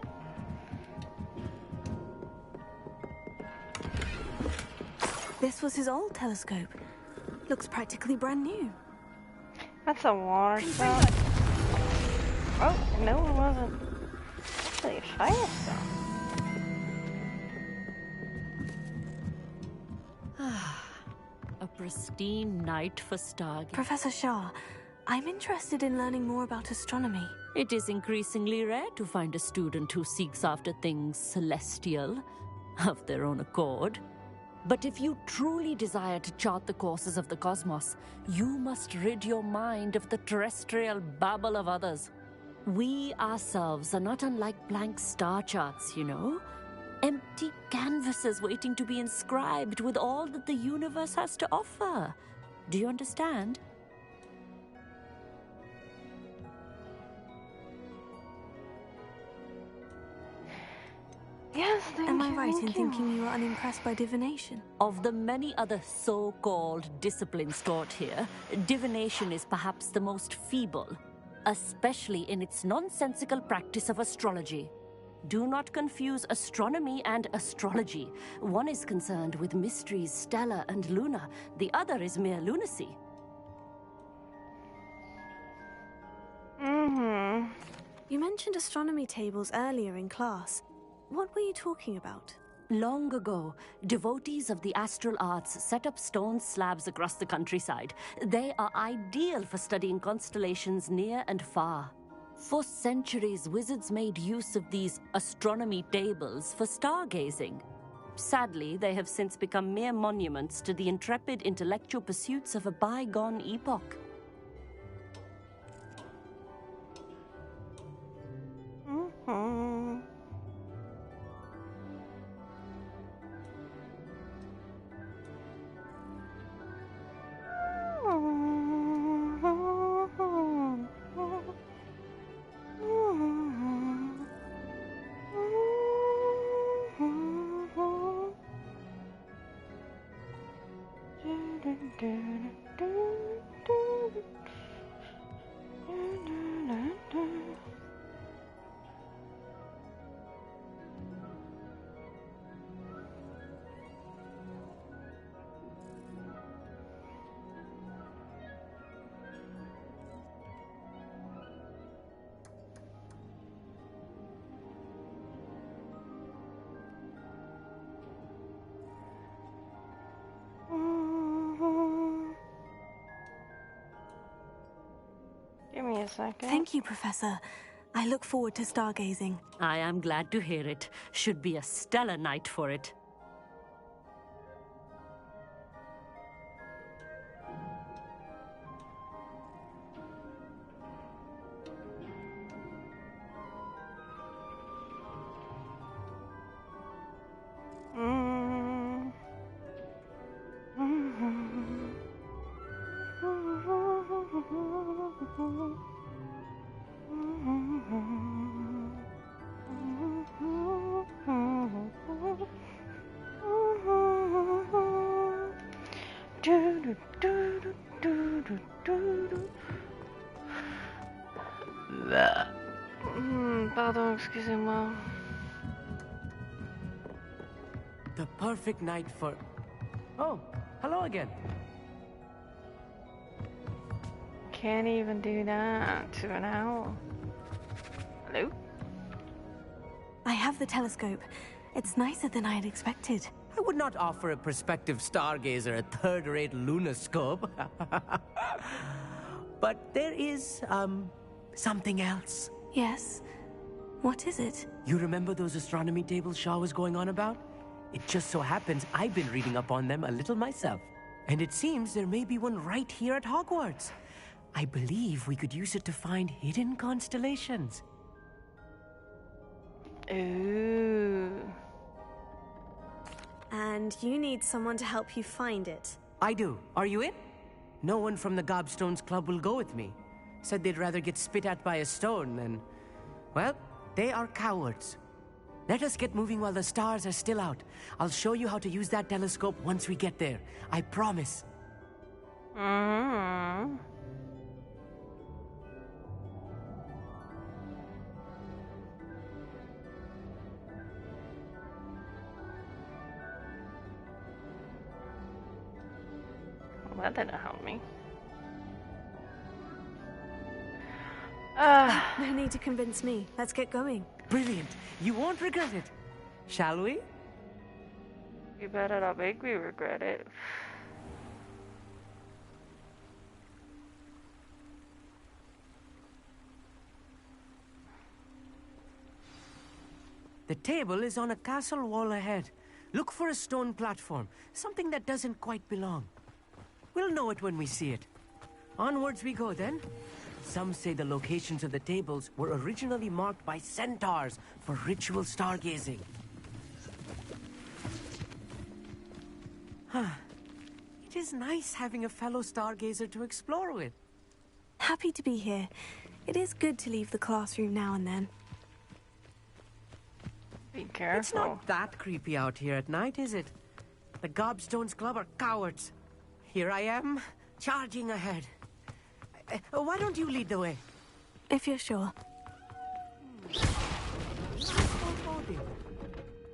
This was his old telescope. Looks practically brand new. That's a water spout. Oh, no, it wasn't. Actually, a fire spout. pristine night for stargazing. Professor Shah, I'm interested in learning more about astronomy. It is increasingly rare to find a student who seeks after things celestial of their own accord. But if you truly desire to chart the courses of the cosmos, you must rid your mind of the terrestrial babble of others. We ourselves are not unlike blank star charts, you know. Empty canvases waiting to be inscribed with all that the universe has to offer. Do you understand? Yes, thank Am you. I right in thank thinking you are unimpressed by divination? Of the many other so-called disciplines taught here, divination is perhaps the most feeble, especially in its nonsensical practice of astrology. Do not confuse astronomy and astrology. One is concerned with mysteries stellar and lunar. The other is mere lunacy. You mentioned astronomy tables earlier in class. What were you talking about? Long ago, devotees of the astral arts set up stone slabs across the countryside. They are ideal for studying constellations near and far. For centuries, wizards made use of these astronomy tables for stargazing. Sadly, they have since become mere monuments to the intrepid intellectual pursuits of a bygone epoch. Give me a second. Thank you, Professor. I look forward to stargazing. I am glad to hear it. Should be a stellar night for it. Pardon, excusez-moi. The perfect night for... Oh, hello again. Can't even do that to an owl. Hello? I have the telescope. It's nicer than I had expected. I would not offer a prospective stargazer a third-rate lunoscope. But there is, something else. Yes? What is it? You remember those astronomy tables Shaw was going on about? It just so happens I've been reading up on them a little myself. And it seems there may be one right here at Hogwarts. I believe we could use it to find hidden constellations. Ooh. And you need someone to help you find it. I do. Are you in? No one from the Gobstones Club will go with me. Said they'd rather get spit at by a stone than... Well, they are cowards. Let us get moving while the stars are still out. I'll show you how to use that telescope once we get there. I promise. Mm-hmm. Well, that didn't help me. No need to convince me. Let's get going. Brilliant. You won't regret it. Shall we? You better not make me regret it. The table is on a castle wall ahead. Look for a stone platform, something that doesn't quite belong. We'll know it when we see it. Onwards we go, then. Some say the locations of the tables were originally marked by centaurs for ritual stargazing. It is nice having a fellow stargazer to explore with. Happy to be here. It is good to leave the classroom now and then. Be careful. It's not that creepy out here at night, is it? The Gobstones Club are cowards. Here I am, charging ahead. Why don't you lead the way? If you're sure.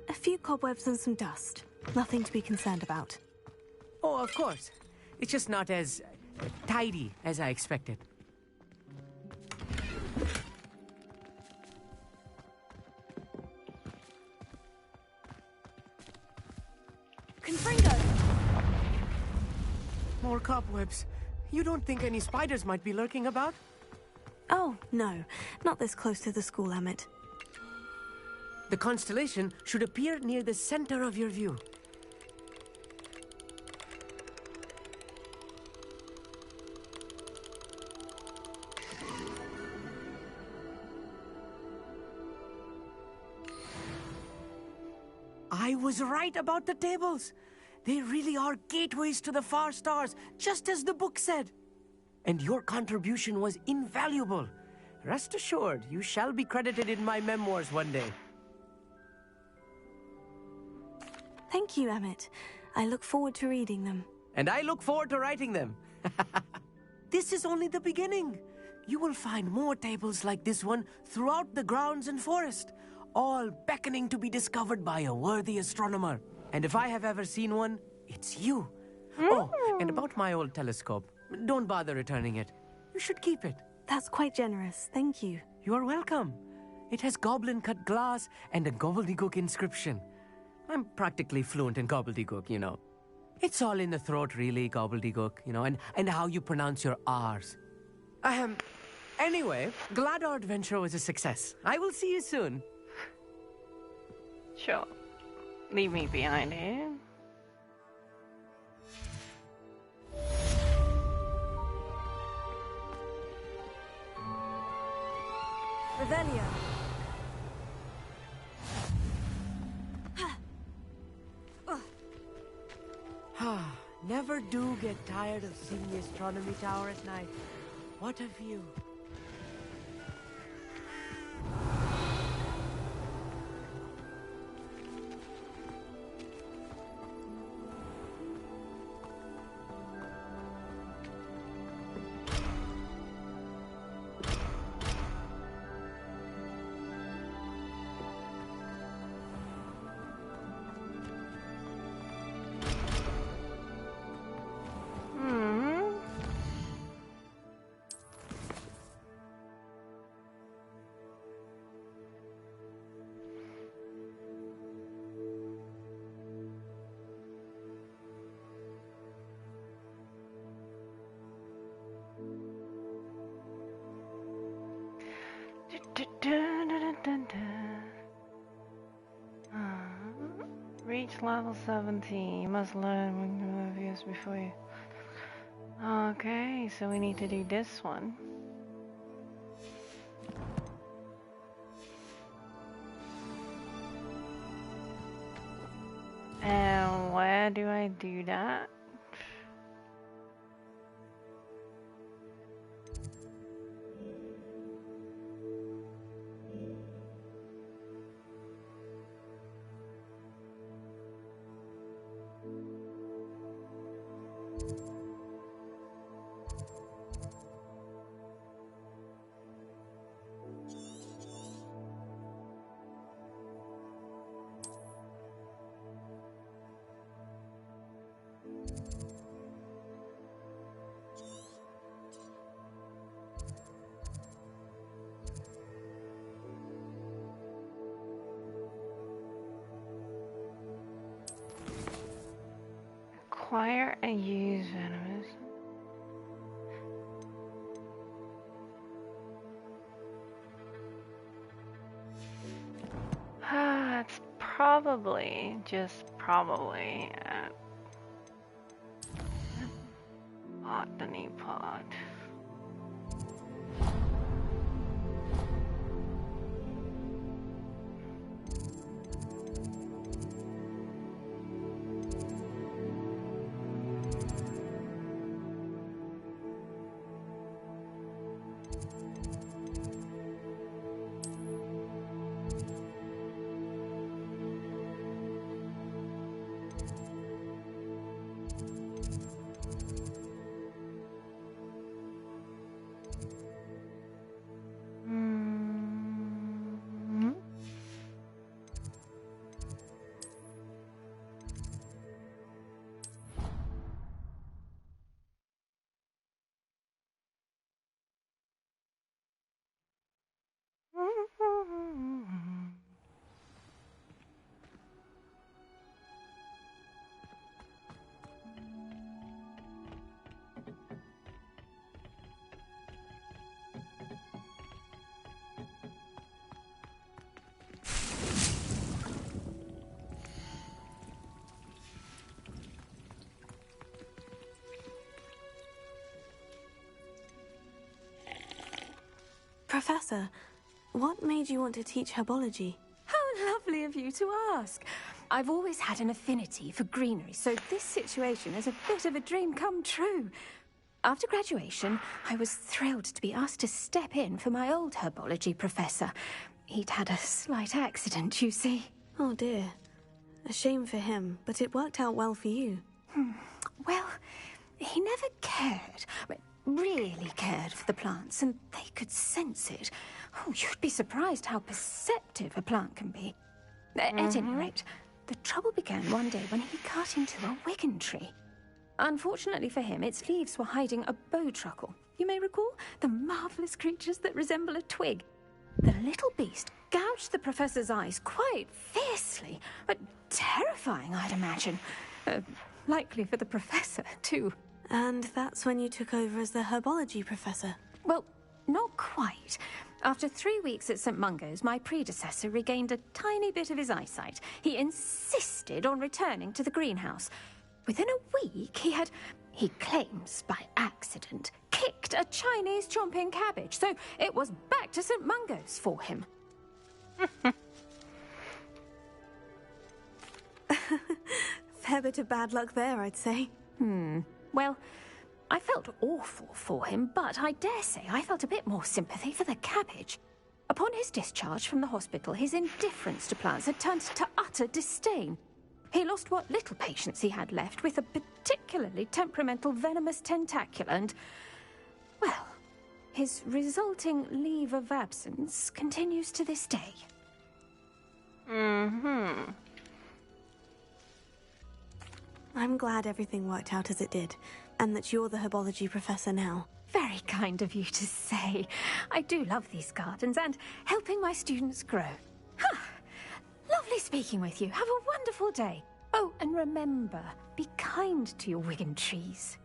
A few cobwebs and some dust. Nothing to be concerned about. Oh, of course. It's just not as tidy as I expected. Confringo! More cobwebs. You don't think any spiders might be lurking about? Oh, no. Not this close to the school, Emmett. The constellation should appear near the center of your view. I was right about the tables. They really are gateways to the far stars, just as the book said. And your contribution was invaluable. Rest assured, you shall be credited in my memoirs one day. Thank you, Emmett. I look forward to reading them. And I look forward to writing them. This is only the beginning. You will find more tables like this one throughout the grounds and forest, all beckoning to be discovered by a worthy astronomer. And if I have ever seen one, it's you. Oh, and about my old telescope, don't bother returning it. You should keep it. That's quite generous. Thank you. You're welcome. It has goblin-cut glass and a gobbledygook inscription. I'm practically fluent in gobbledygook, you know. It's all in the throat, really, gobbledygook, you know, and how you pronounce your R's. Anyway, glad our adventure was a success. I will see you soon. Sure. Leave me behind here. Revelio. Never do get tired of seeing the astronomy tower at night. What a view. Reach level 17. You must learn reviews before you. Okay, so we need to do this one. And where do I do that? Acquire and use venomous. That's probably, just probably, at botany pod. Professor, what made you want to teach herbology? How lovely of you to ask. I've always had an affinity for greenery, so this situation is a bit of a dream come true. After graduation, I was thrilled to be asked to step in for my old herbology professor. He'd had a slight accident, you see. Oh dear. A shame for him, but it worked out well for you. Well, he never cared, really cared for the plants, and they could sense it. Oh, you'd be surprised how perceptive a plant can be. At any rate, the trouble began one day when he cut into a wigan tree. Unfortunately for him, its leaves were hiding a bowtruckle. You may recall the marvellous creatures that resemble a twig. The little beast gouged the professor's eyes quite fiercely, but terrifying, I'd imagine. Likely for the professor, too. And that's when you took over as the herbology professor? Well, not quite. After 3 weeks at St. Mungo's, my predecessor regained a tiny bit of his eyesight. He insisted on returning to the greenhouse. Within a week, he claims by accident, kicked a Chinese chomping cabbage, so it was back to St. Mungo's for him. Fair bit of bad luck there, I'd say. Well, I felt awful for him, but I dare say I felt a bit more sympathy for the cabbage. Upon his discharge from the hospital, his indifference to plants had turned to utter disdain. He lost what little patience he had left with a particularly temperamental venomous tentacula and, well, his resulting leave of absence continues to this day. I'm glad everything worked out as it did, and that you're the herbology professor now. Very kind of you to say. I do love these gardens and helping my students grow. Lovely speaking with you. Have a wonderful day. Oh, and remember, be kind to your wigan trees.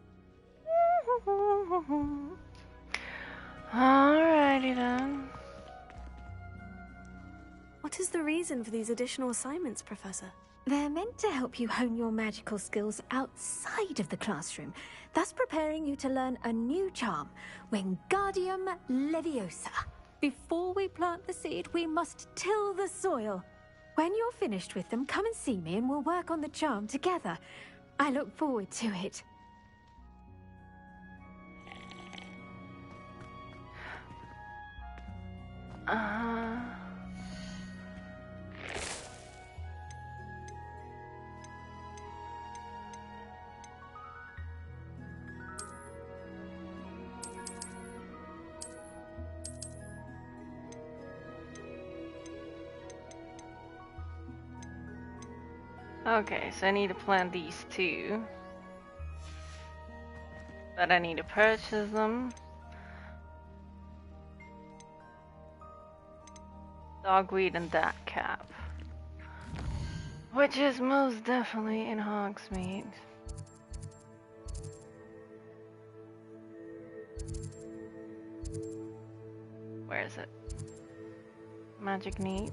Alrighty then. What is the reason for these additional assignments, Professor? They're meant to help you hone your magical skills outside of the classroom, thus preparing you to learn a new charm, Wingardium Leviosa. Before we plant the seed, we must till the soil. When you're finished with them, come and see me and we'll work on the charm together. I look forward to it. Okay, so I need to plant these two. But I need to purchase them. Dogweed and that cap. Which is most definitely in Hogsmeade. Where is it? Magic Neep.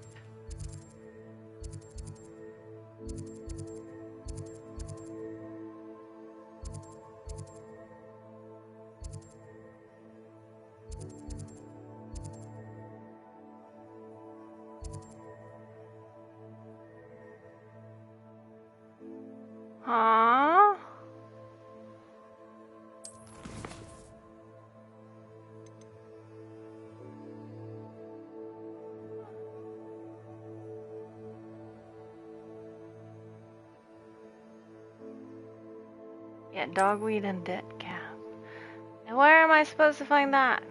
Aww. Yeah, dogweed and dead cat. And where am I supposed to find that?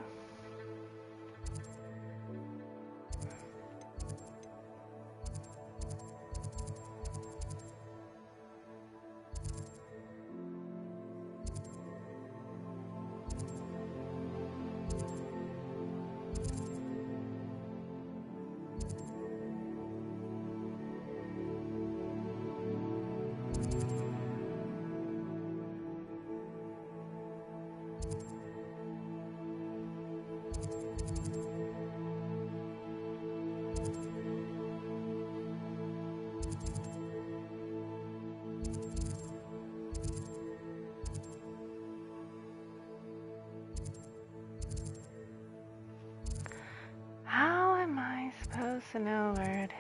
How am I supposed to know where it is?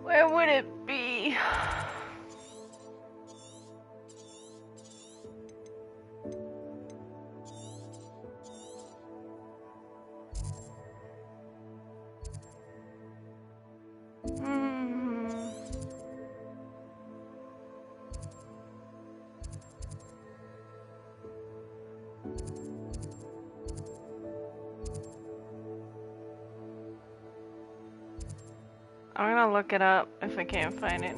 Where would it be? I'm gonna look it up if I can't find it.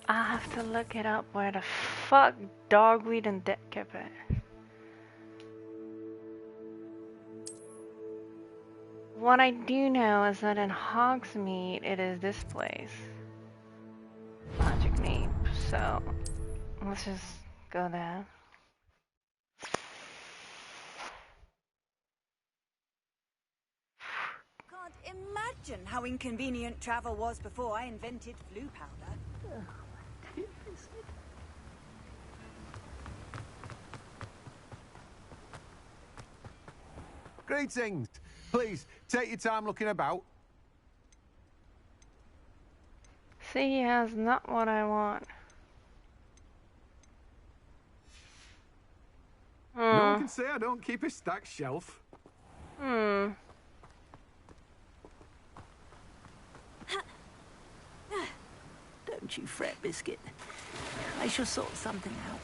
I have to look it up where the fuck dogweed and dead cat is. What I do know is that in Hogsmeade it is this place. Magic Neep. So let's just go there. Can't imagine how inconvenient travel was before I invented flu powder. Greetings. Please, take your time looking about. See, that's not what I want. No one can say I don't keep a stacked shelf. Hmm. Don't you fret, Biscuit. I shall sort something out.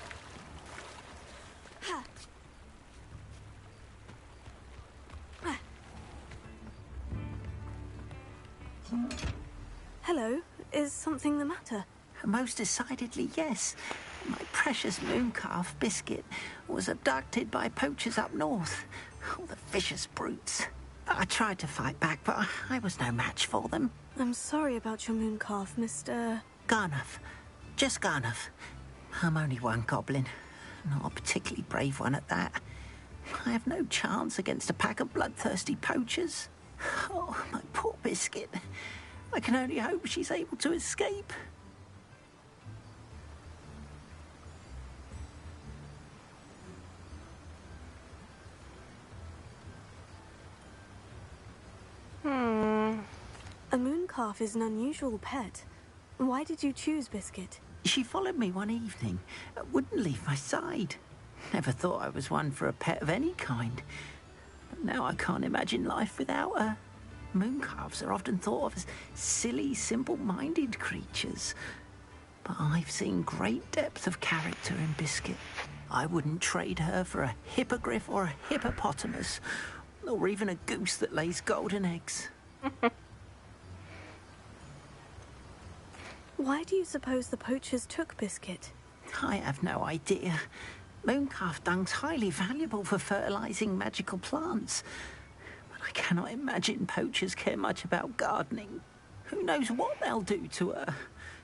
Hello, is something the matter? Most decidedly, yes. My precious moon calf, Biscuit, was abducted by poachers up north. Oh, the vicious brutes. I tried to fight back, but I was no match for them. I'm sorry about your moon calf, Mr. Garnuff. Just Garnuff. I'm only one goblin. Not a particularly brave one at that. I have no chance against a pack of bloodthirsty poachers. Oh, my poor Biscuit. I can only hope she's able to escape. A moon calf is an unusual pet. Why did you choose Biscuit? She followed me one evening, wouldn't leave my side. Never thought I was one for a pet of any kind. But now I can't imagine life without her. Mooncalves are often thought of as silly, simple-minded creatures. But I've seen great depth of character in Biscuit. I wouldn't trade her for a hippogriff or a hippopotamus, or even a goose that lays golden eggs. Why do you suppose the poachers took Biscuit? I have no idea. Mooncalf dung's highly valuable for fertilizing magical plants. But I cannot imagine poachers care much about gardening. Who knows what they'll do to her?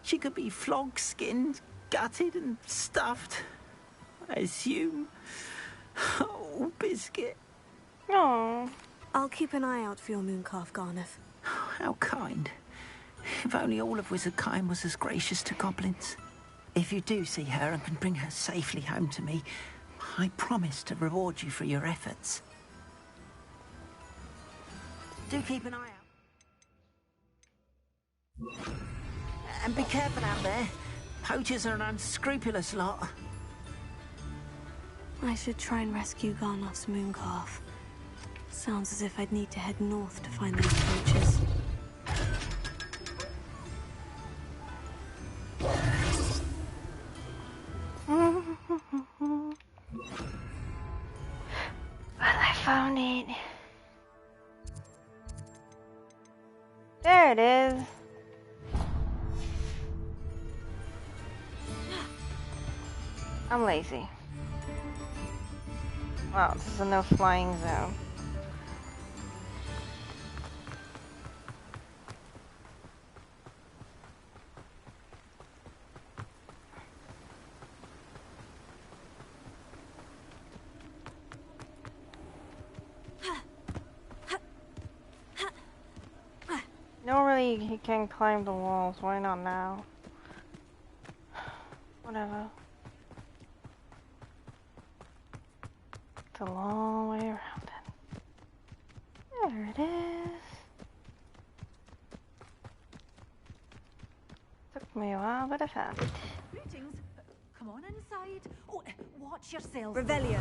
She could be flogged, skinned, gutted and stuffed. I assume. Oh, Biscuit. Oh. I'll keep an eye out for your mooncalf, Garneth. How kind. If only all of Wizardkind was as gracious to goblins. If you do see her and can bring her safely home to me, I promise to reward you for your efforts. Do keep an eye out. And be careful out there. Poachers are an unscrupulous lot. I should try and rescue Garnoth's mooncalf. Sounds as if I'd need to head north to find those poachers. Well, I found it. There it is. I'm lazy. Wow, this is a no flying zone. Normally he can climb the walls, why not now? Whatever. It's a long way around it. There it is. Took me a while, but I found it. Greetings. Come on inside. Oh, watch yourself. Revelio.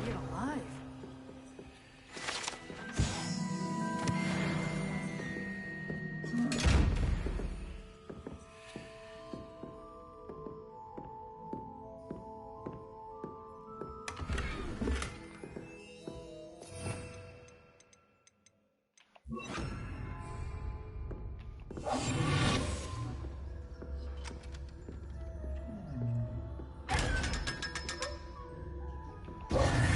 If you're alive.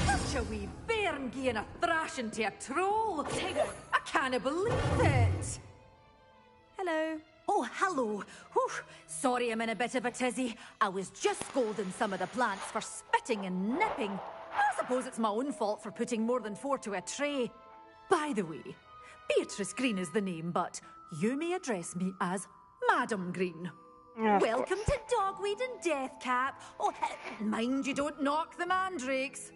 Such a wee bairn gieing a thrashing to a troll. I can't believe it. Hello. Oh, hello. Whew. Sorry I'm in a bit of a tizzy. I was just scolding some of the plants for spitting and nipping. I suppose it's my own fault for putting more than 4 to a tray. By the way, Beatrice Green is the name, but you may address me as Madam Green. Welcome to Dogweed and Deathcap. Oh, mind you don't knock the mandrakes.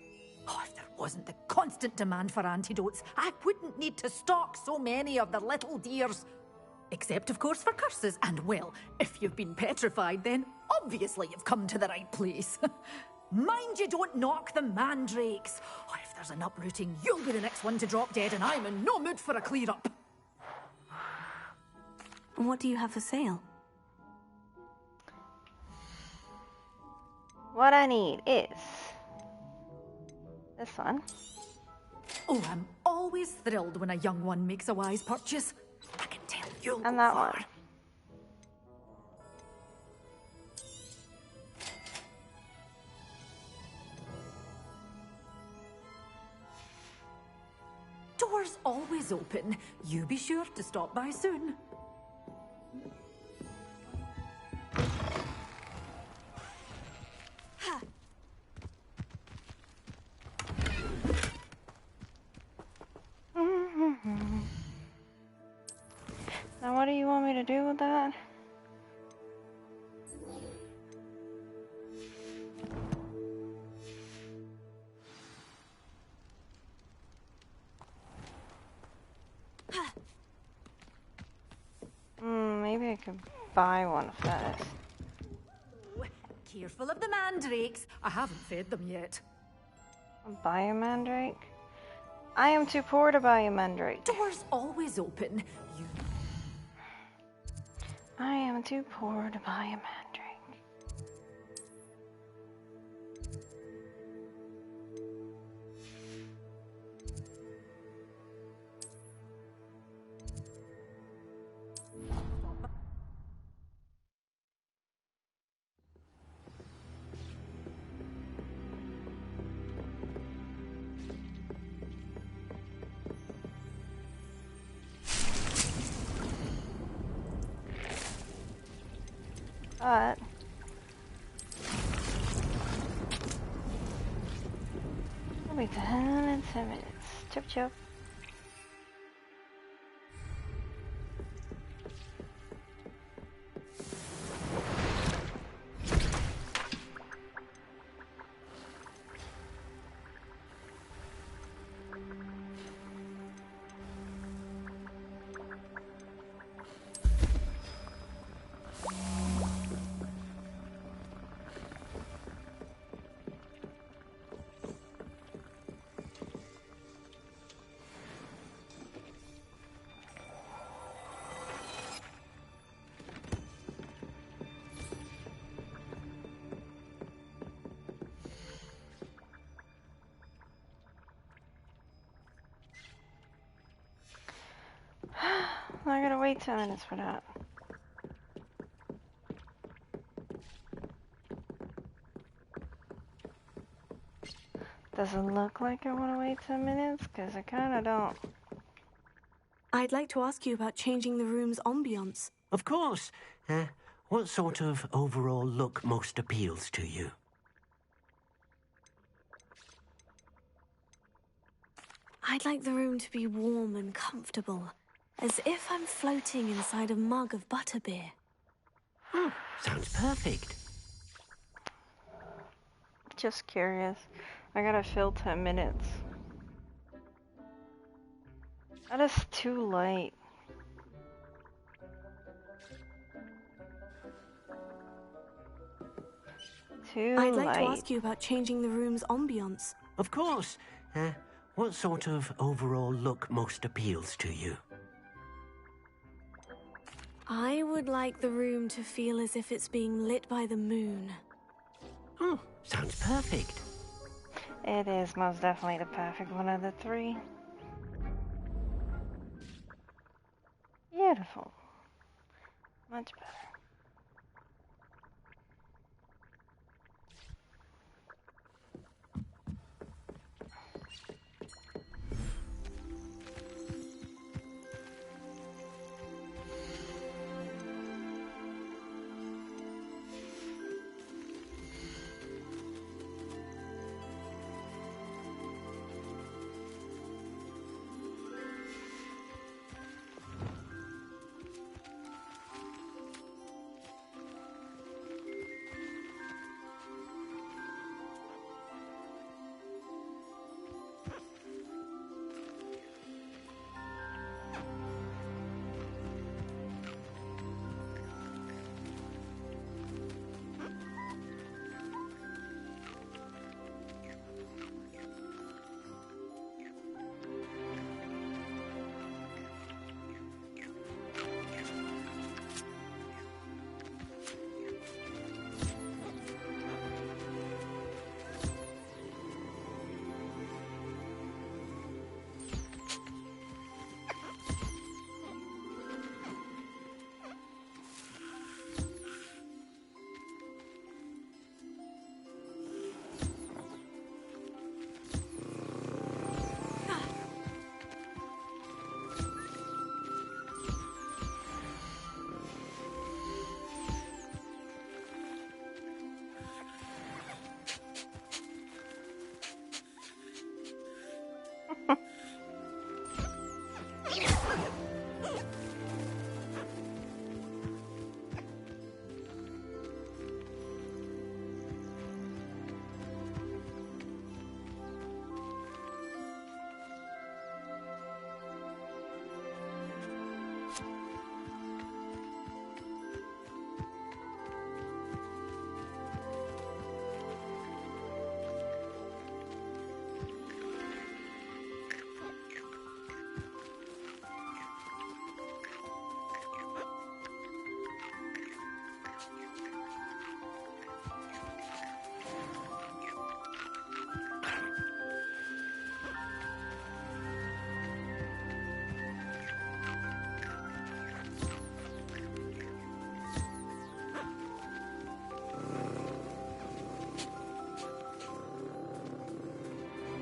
Oh, if there wasn't the constant demand for antidotes, I wouldn't need to stock so many of the little dears. Except, of course, for curses. And, well, if you've been petrified, then obviously you've come to the right place. Mind you don't knock the mandrakes. Oh, if there's an uprooting, you'll be the next one to drop dead, and I'm in no mood for a clear-up. What do you have for sale? What I need is this one. Oh, I'm always thrilled when a young one makes a wise purchase. I can tell you'll And go that far. one. Doors always open. You be sure to stop by soon. Now what do you want me to do with that? buy one first. Careful of the mandrakes. I haven't fed them yet. Buy a mandrake? I am too poor to buy a mandrake. Door's always open. You... I am too poor to buy a mandrake. But it'll be done in 10 minutes. Chop chop. I gotta wait 10 minutes for that. Does it look like I want to wait 10 minutes? Because I kind of don't. I'd like to ask you about changing the room's ambiance. Of course. What sort of overall look most appeals to you? I'd like the room to be warm and comfortable, as if I'm floating inside a mug of butterbeer. Sounds perfect. Just curious. I gotta fill 10 minutes. That is too late. I'd like to ask you about changing the room's ambiance. Of course. What sort of overall look most appeals to you? I would like the room to feel as if it's being lit by the moon. Sounds perfect. It is most definitely the perfect one of the three. Beautiful. Much better.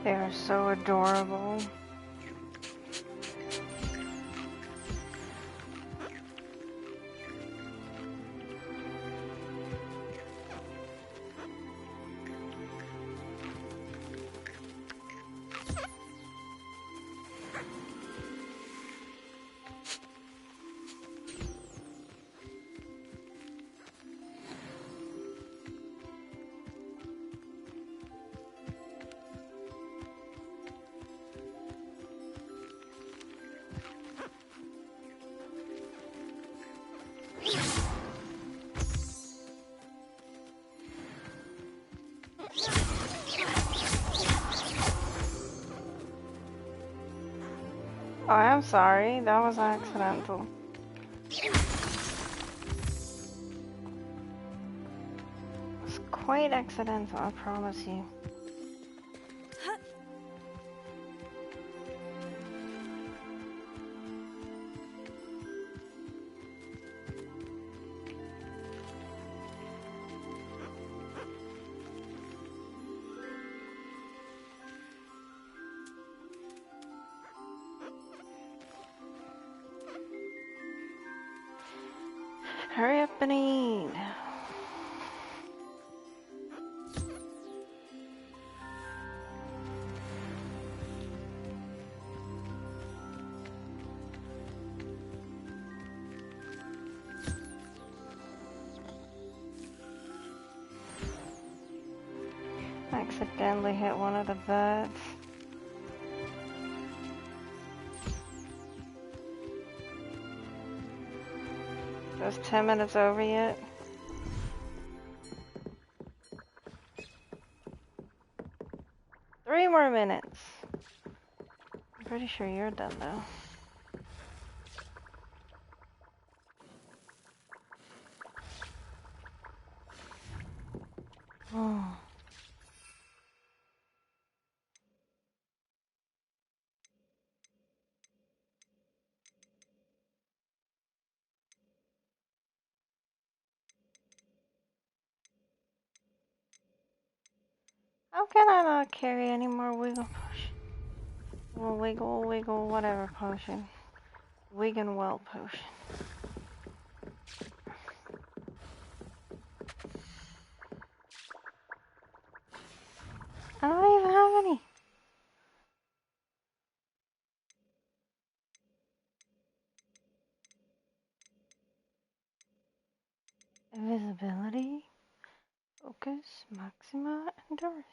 They are so adorable. Oh, I'm sorry. That was accidental. It's quite accidental, I promise you. Hurry up and eat. Accidentally hit one of the birds. Is 10 minutes over yet? Three more minutes. I'm pretty sure you're done though. Oh. How can I not carry any more wiggle potion? Or wiggle, whatever potion. Wig and well potion. I don't even have any. Invisibility, focus, maxima, endurance.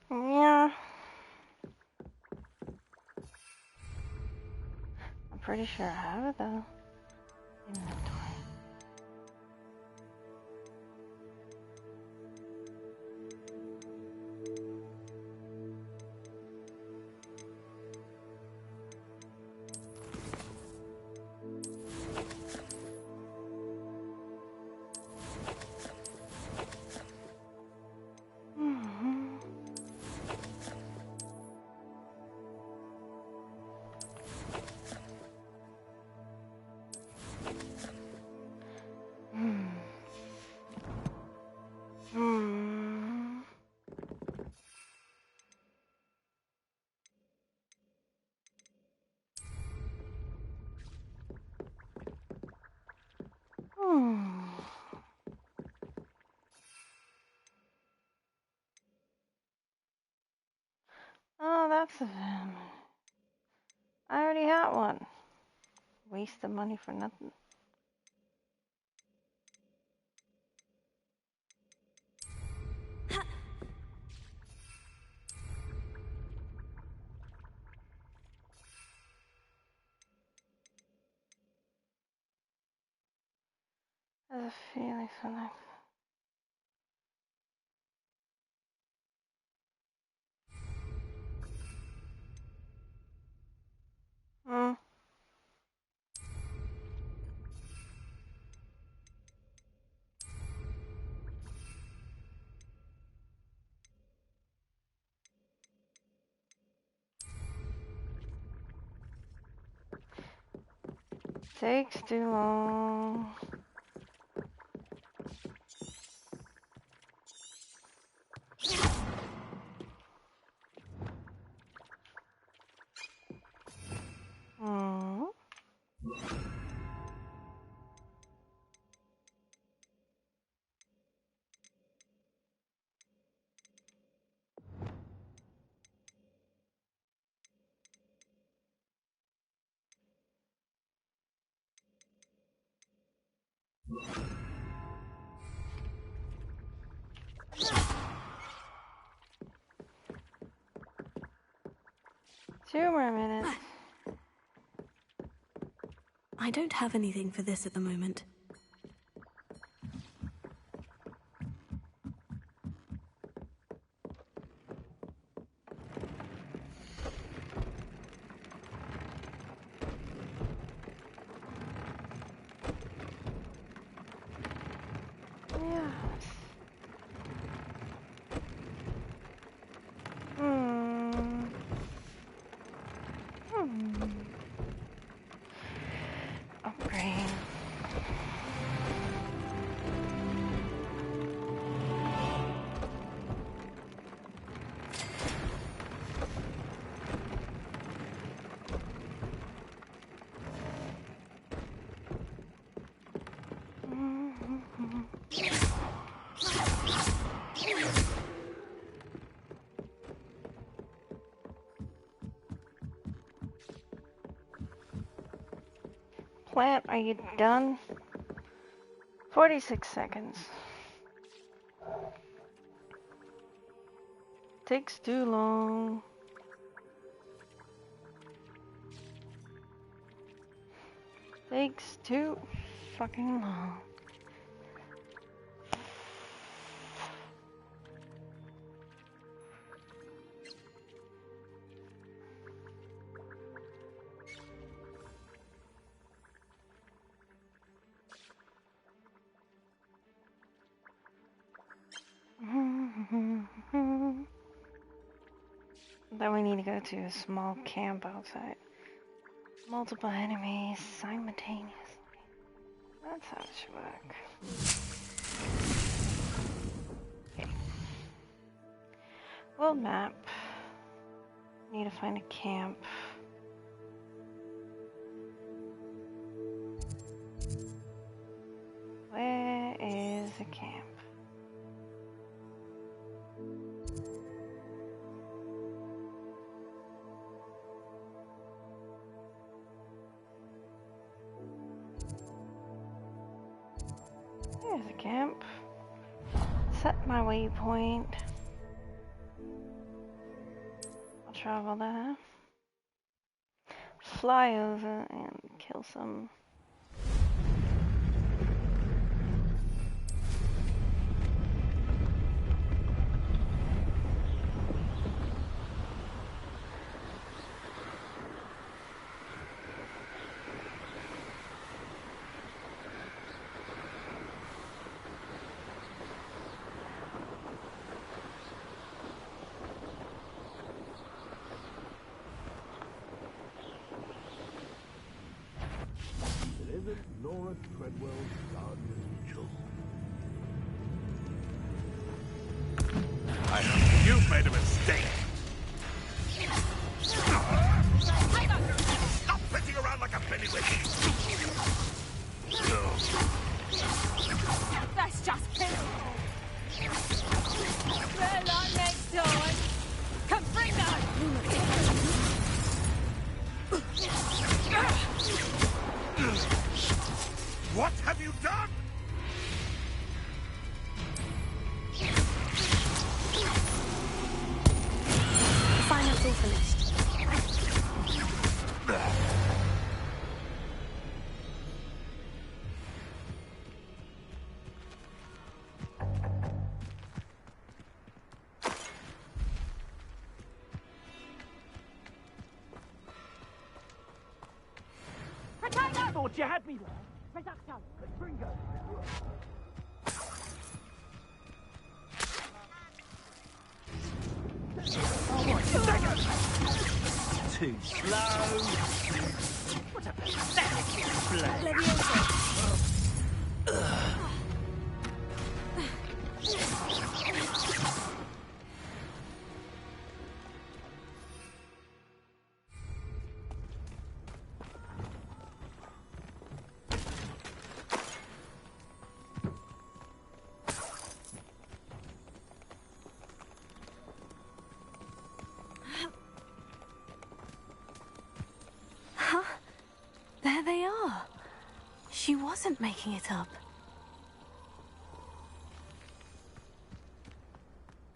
Yeah. I'm pretty sure I have it though. Inventory. Oh, that's a van. I already had one. Waste the money for nothing. There's a feeling something. Hmm. Takes too long. Two more minutes. I don't have anything for this at the moment. Upgrade. Plant, are you done? 46 seconds. Takes too long. Takes too fucking long. Then we need to go to a small camp outside. Multiple enemies simultaneously. That's how it should work. Okay. World map. Need to find a camp. Where is a camp? There's a camp. Set my waypoint. I'll travel there. Fly over and kill some. Laura Treadwell's guardian children. You've made a mistake. Stop fetching around like a pennywhisk. That's just pitiful. Red light next time. Come bring that. What have you done? Fine, it's all finished. I thought you had me there. Reduction. Gringo. Too slow. What a pathetic Huh? There they are. She wasn't making it up.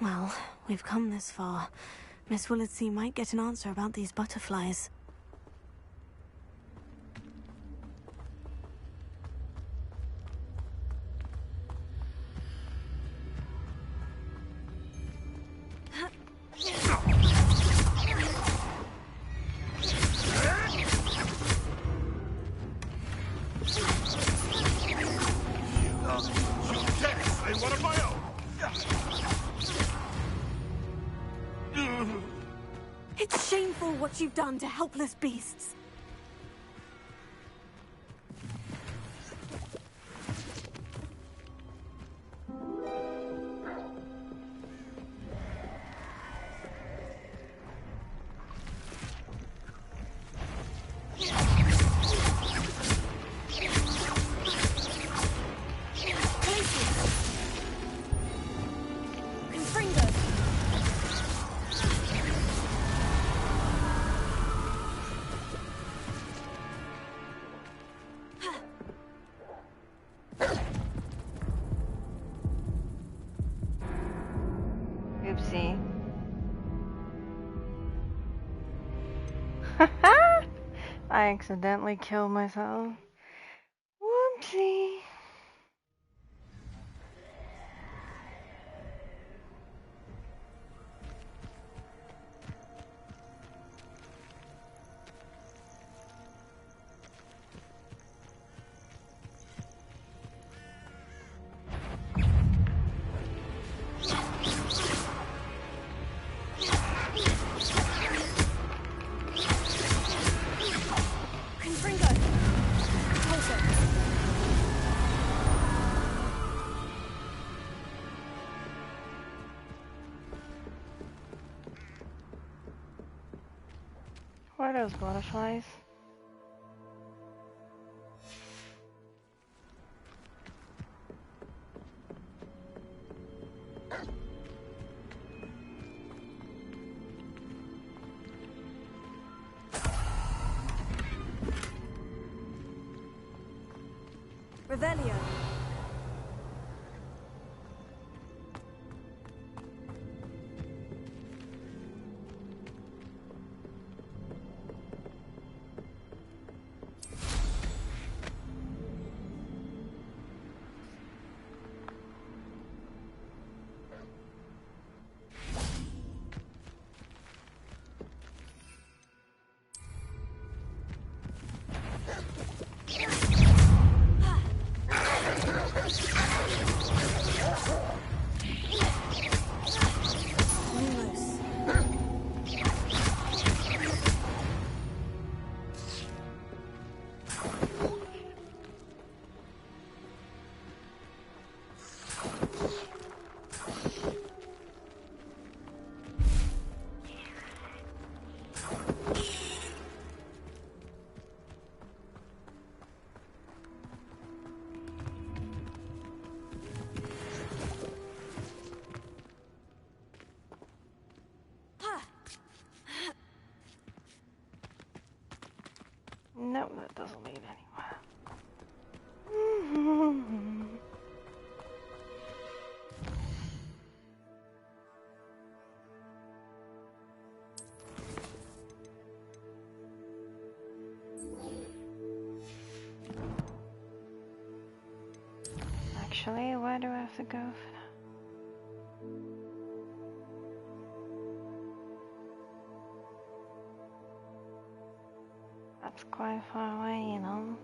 Well, we've come this far. Miss Willardsea might get an answer about these butterflies. It's shameful what you've done to helpless beasts. Oopsie. I accidentally killed myself. Whoopsie. What are those butterflies? Revelio. No, that doesn't lead anywhere. Actually, where do I have to go for that? That's quite far away, you know.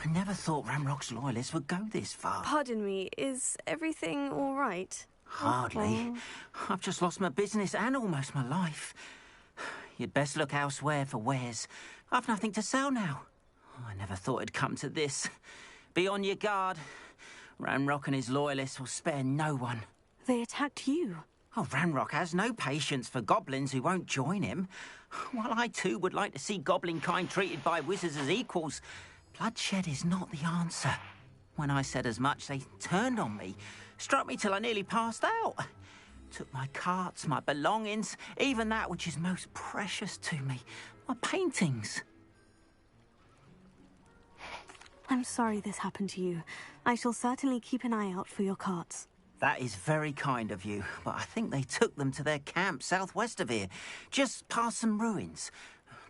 I never thought Ramrock's loyalists would go this far. Pardon me, is everything all right? Hardly. I've just lost my business and almost my life. You'd best look elsewhere for wares. I've nothing to sell now. I never thought it'd come to this. Be on your guard. Ranrock and his loyalists will spare no one. They attacked you. Oh, Ranrock has no patience for goblins who won't join him. While I too would like to see goblin kind treated by wizards as equals, bloodshed is not the answer. When I said as much, they turned on me, struck me till I nearly passed out. Took my carts, my belongings, even that which is most precious to me, my paintings. I'm sorry this happened to you. I shall certainly keep an eye out for your carts. That is very kind of you, but I think they took them to their camp southwest of here, just past some ruins.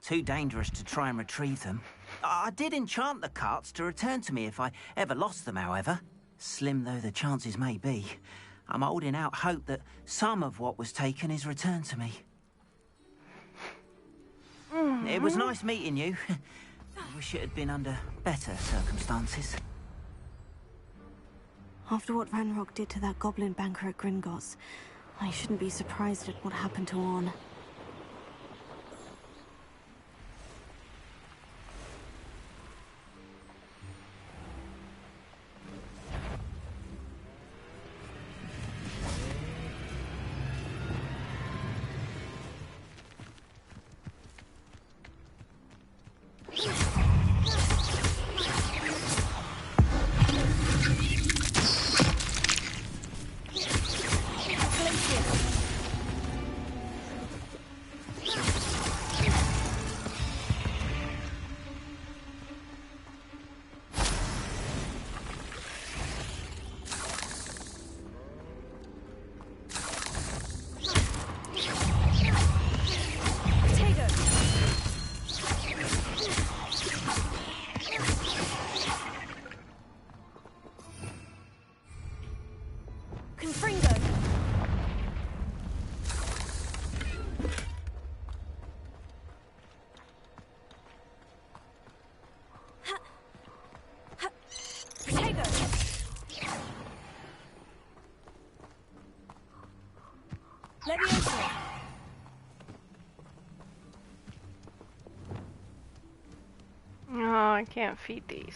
Too dangerous to try and retrieve them. I did enchant the carts to return to me if I ever lost them, however. Slim though the chances may be, I'm holding out hope that some of what was taken is returned to me. It was nice meeting you. I wish it had been under better circumstances. After what Ranrock did to that goblin banker at Gringotts, I shouldn't be surprised at what happened to Orn. Let me open it. Oh, I can't feed these.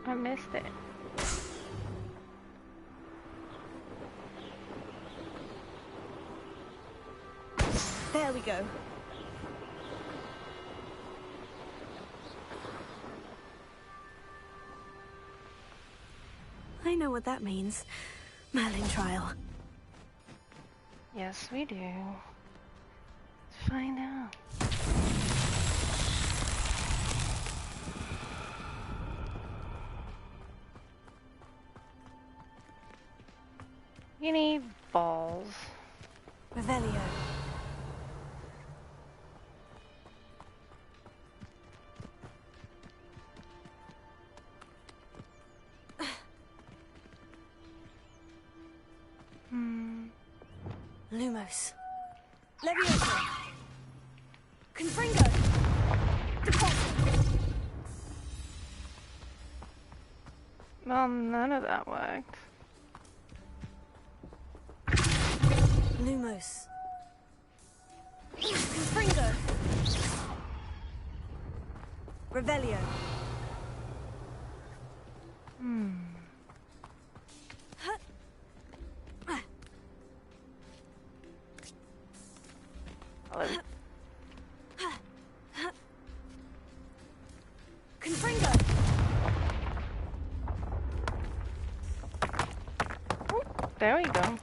I missed it. There we go. I know what that means. Merlin trial. Yes, we do. Let's find out. Revelio. Lumos. Levioso. Confringo. Deposit. Well, none of that worked. Lumos. Confringo. Revelio. Confringo. There we go.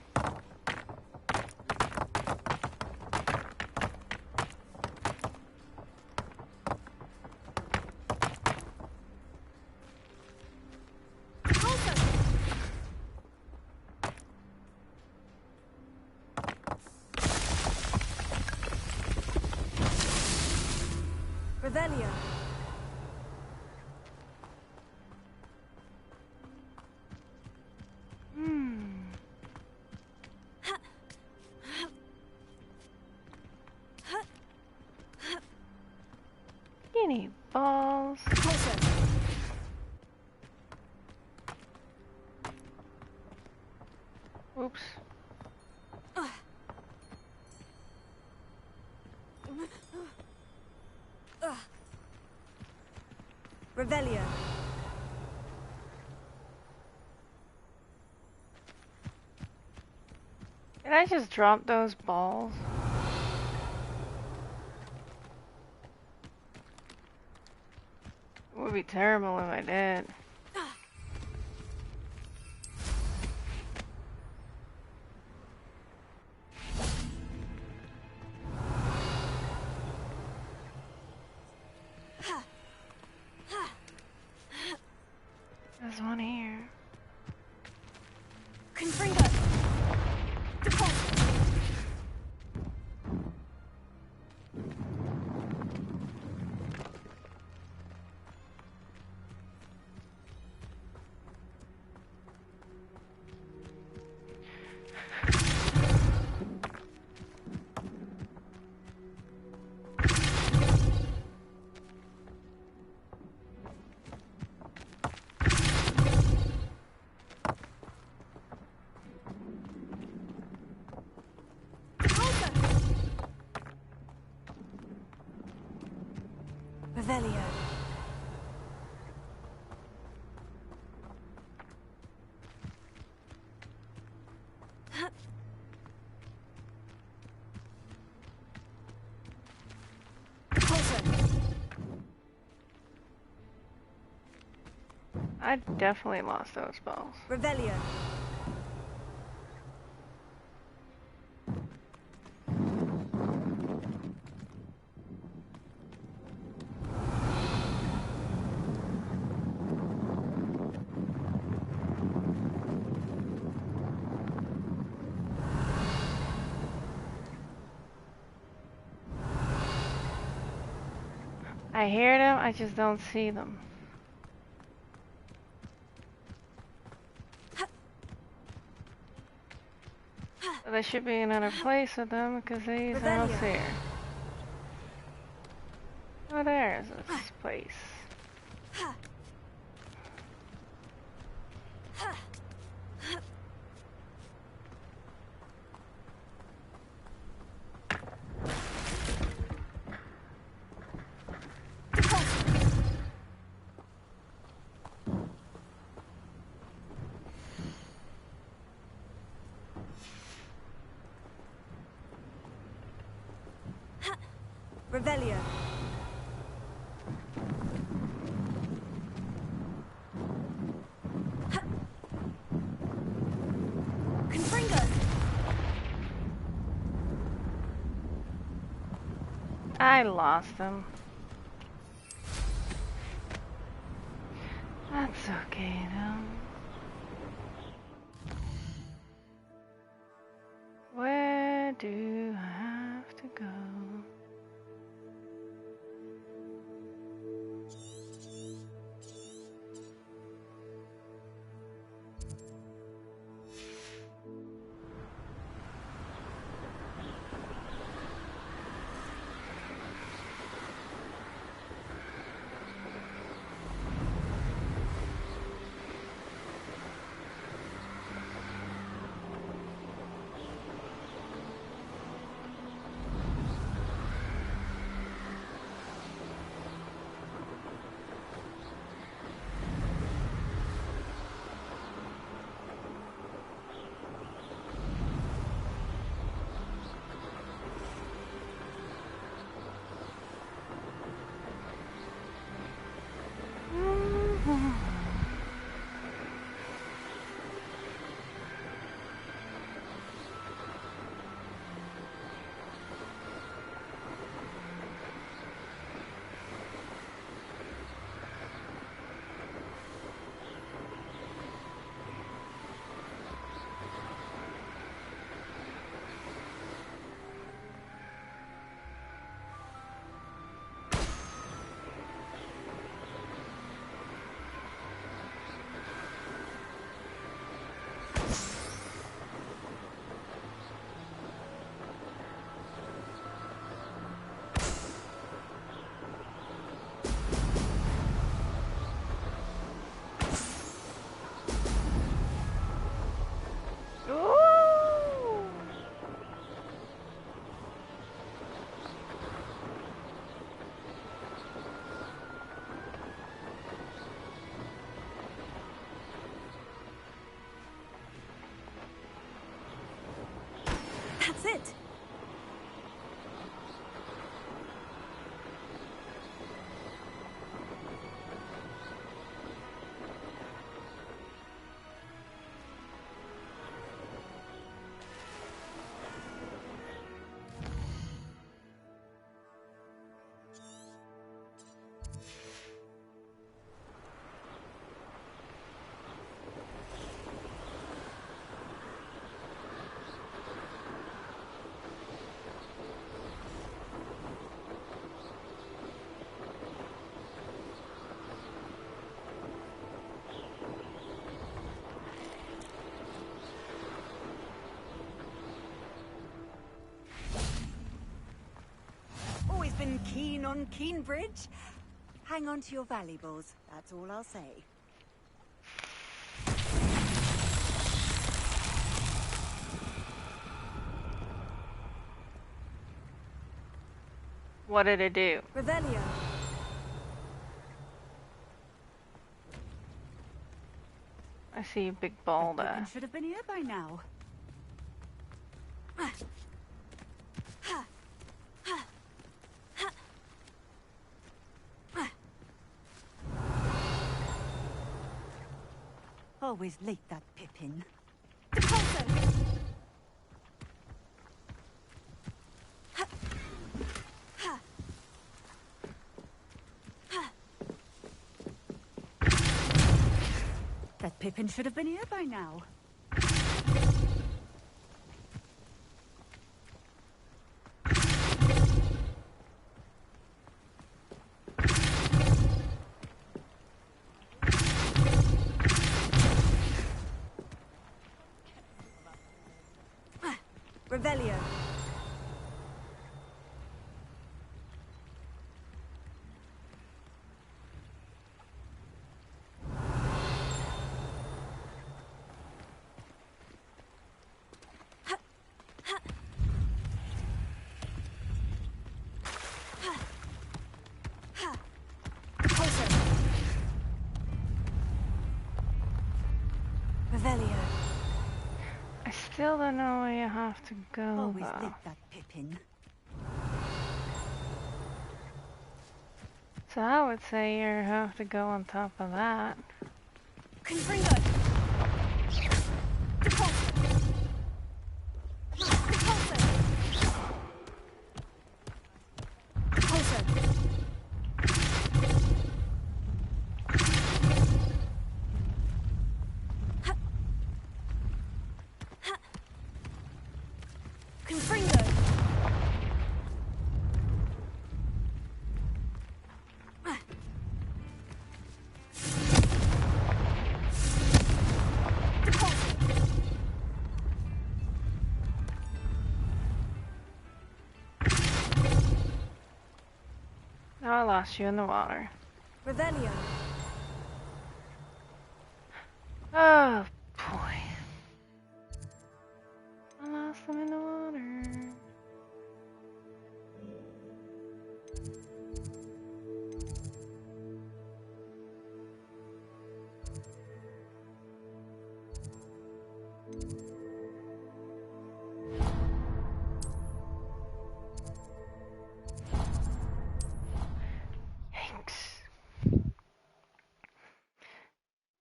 Revelio. Guinea balls. Oops. Revelio. Did I just drop those balls? It would be terrible if I did. There's one here. Confringo. Deposit. Revelio. I definitely lost those balls. Revelio. I hear them, I just don't see them. So there should be another place with them because these are all here. Oh, there's this place. Revelio. Confringo. I lost them. That's okay, though. Where do I have to go? That's it. Always been keen on Keenbridge. Hang on to your valuables, that's all I'll say. What did it do? Revelio. I see a big ball there. Should have been here by now. Always late, that Pippin. That Pippin should have been here by now. Revelio. Revelio. I still don't know where you have to go. Always though. lit, that Pippin. So I would say you have to go on top of that. Confringo. Confringo. I lost you in the water. Revelio. Oh, boy. I lost them in the water.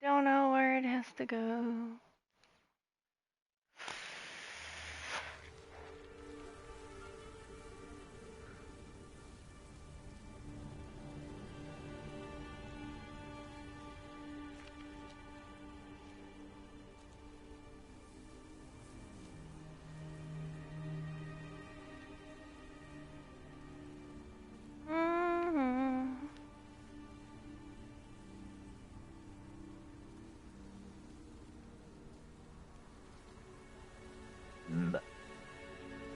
Don't know where it has to go.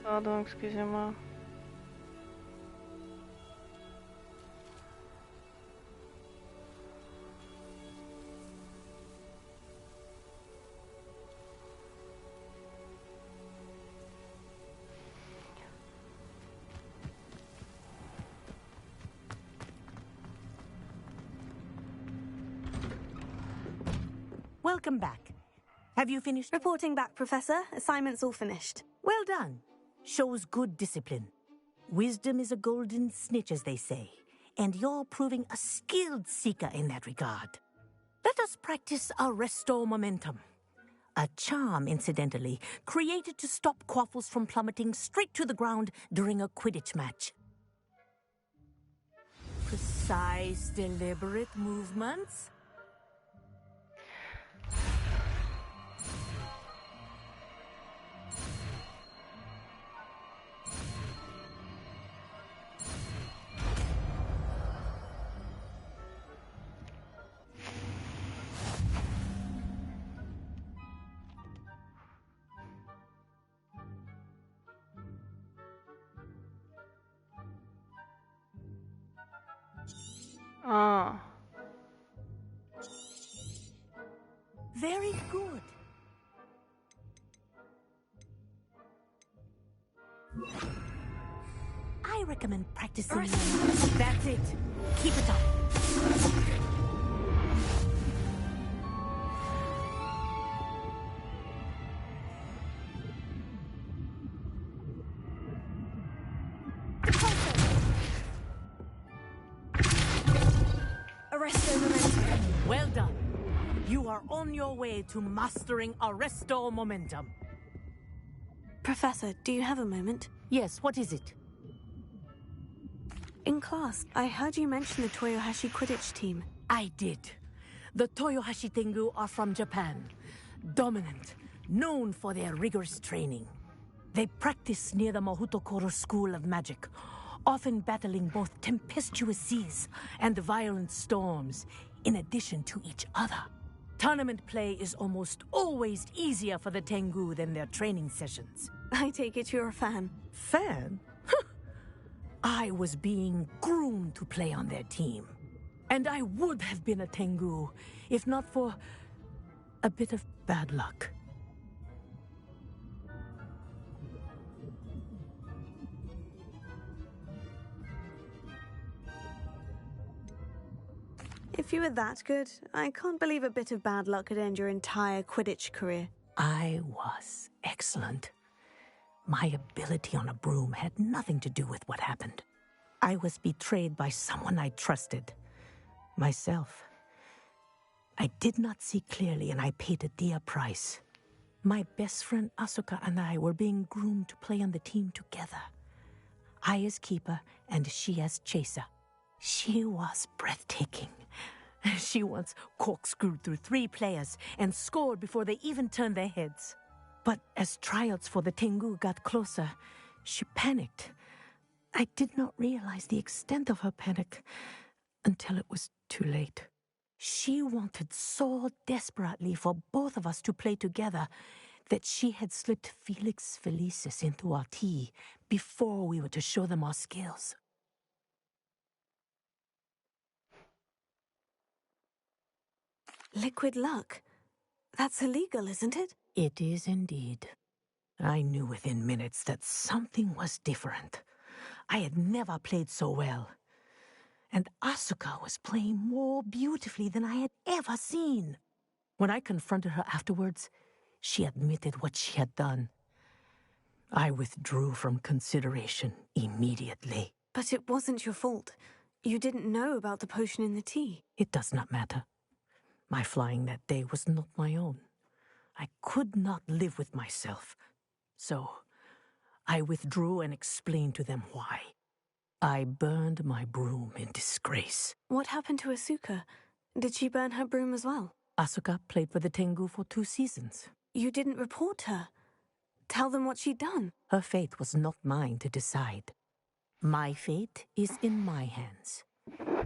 Pardon, excusez-moi. Welcome back. Have you finished? Reporting back, Professor. Assignment's all finished. Well done. Shows good discipline. Wisdom is a golden snitch, as they say, and you're proving a skilled seeker in that regard. Let us practice Arresto Momentum. A charm, incidentally, created to stop quaffles from plummeting straight to the ground during a Quidditch match. Precise, deliberate movements. Oh. Very good. I recommend practicing. That's it. Keep it up. Arresto Momentum. Well done. You are on your way to mastering Arresto Momentum. Professor, do you have a moment? Yes, what is it? In class, I heard you mention the Toyohashi Quidditch team. I did. The Toyohashi Tengu are from Japan. Dominant, known for their rigorous training. They practice near the Mahutokoro School of Magic, often battling both tempestuous seas and violent storms, in addition to each other. Tournament play is almost always easier for the Tengu than their training sessions. I take it you're a fan. Fan? I was being groomed to play on their team. And I would have been a Tengu, if not for a bit of bad luck. If you were that good, I can't believe a bit of bad luck could end your entire Quidditch career. I was excellent. My ability on a broom had nothing to do with what happened. I was betrayed by someone I trusted. Myself. I did not see clearly, and I paid a dear price. My best friend Asuka and I were being groomed to play on the team together. I as keeper, and she as chaser. She was breathtaking. She once corkscrewed through 3 players and scored before they even turned their heads. But as tryouts for the Tengu got closer, she panicked. I did not realize the extent of her panic until it was too late. She wanted so desperately for both of us to play together that she had slipped Felix Felicis into our tea before we were to show them our skills. Liquid luck? That's illegal, isn't it? It is indeed. I knew within minutes that something was different. I had never played so well. And Asuka was playing more beautifully than I had ever seen. When I confronted her afterwards, she admitted what she had done. I withdrew from consideration immediately. But it wasn't your fault. You didn't know about the potion in the tea. It does not matter. My flying that day was not my own. I could not live with myself. So, I withdrew and explained to them why. I burned my broom in disgrace. What happened to Asuka? Did she burn her broom as well? Asuka played for the Tengu for 2 seasons. You didn't report her. Tell them what she'd done. Her fate was not mine to decide. My fate is in my hands,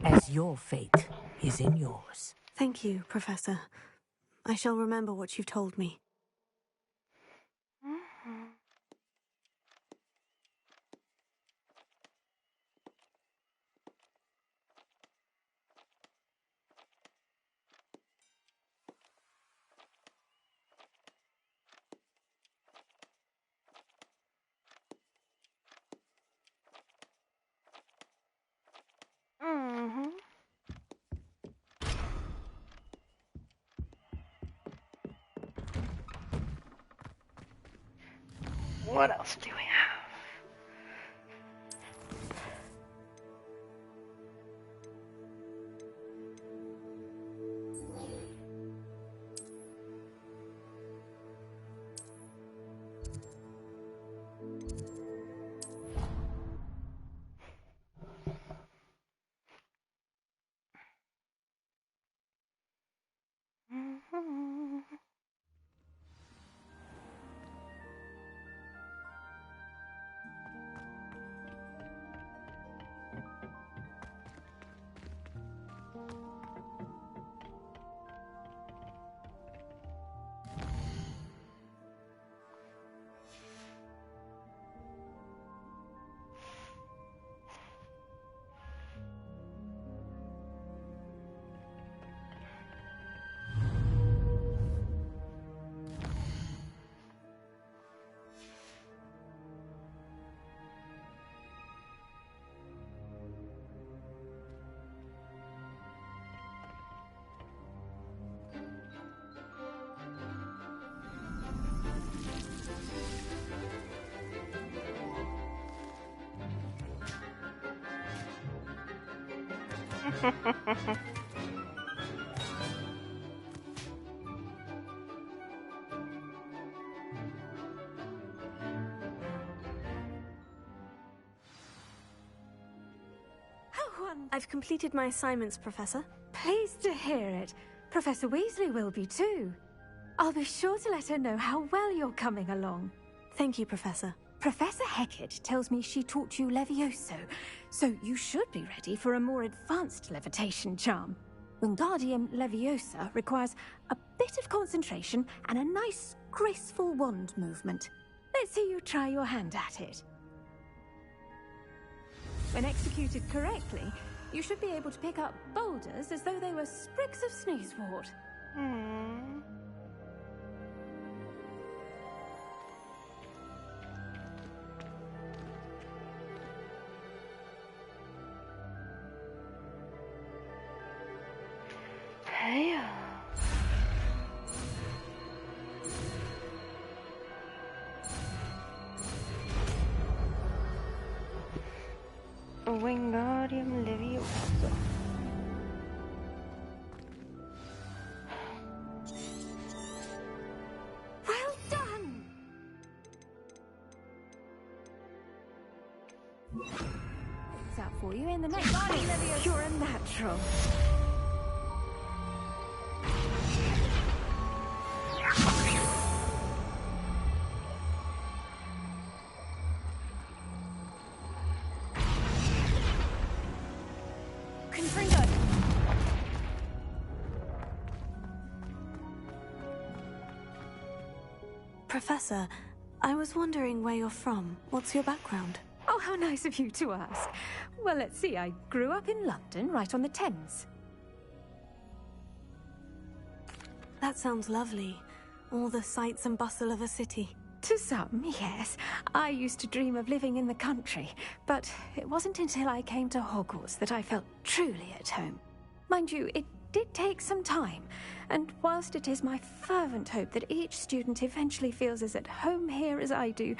as your fate is in yours. Thank you, Professor. I shall remember what you've told me. What else do we have? I've completed my assignments, Professor. Pleased to hear it. Professor Weasley will be too. I'll be sure to let her know how well you're coming along. Thank you, Professor. Professor Hecat tells me she taught you Levioso, so you should be ready for a more advanced levitation charm. Wingardium Leviosa requires a bit of concentration and a nice, graceful wand movement. Let's see you try your hand at it. When executed correctly, you should be able to pick up boulders as though they were sprigs of sneezewort. Hey. Wingardium Leviosa. Well done! It's out for you in the next phase. You're a natural. Professor, I was wondering where you're from. What's your background? Oh, how nice of you to ask. Well, let's see. I grew up in London, right on the Thames. That sounds lovely. All the sights and bustle of a city. To some, yes. I used to dream of living in the country, but it wasn't until I came to Hogwarts that I felt truly at home. Mind you, it did take some time, and whilst it is my fervent hope that each student eventually feels as at home here as I do,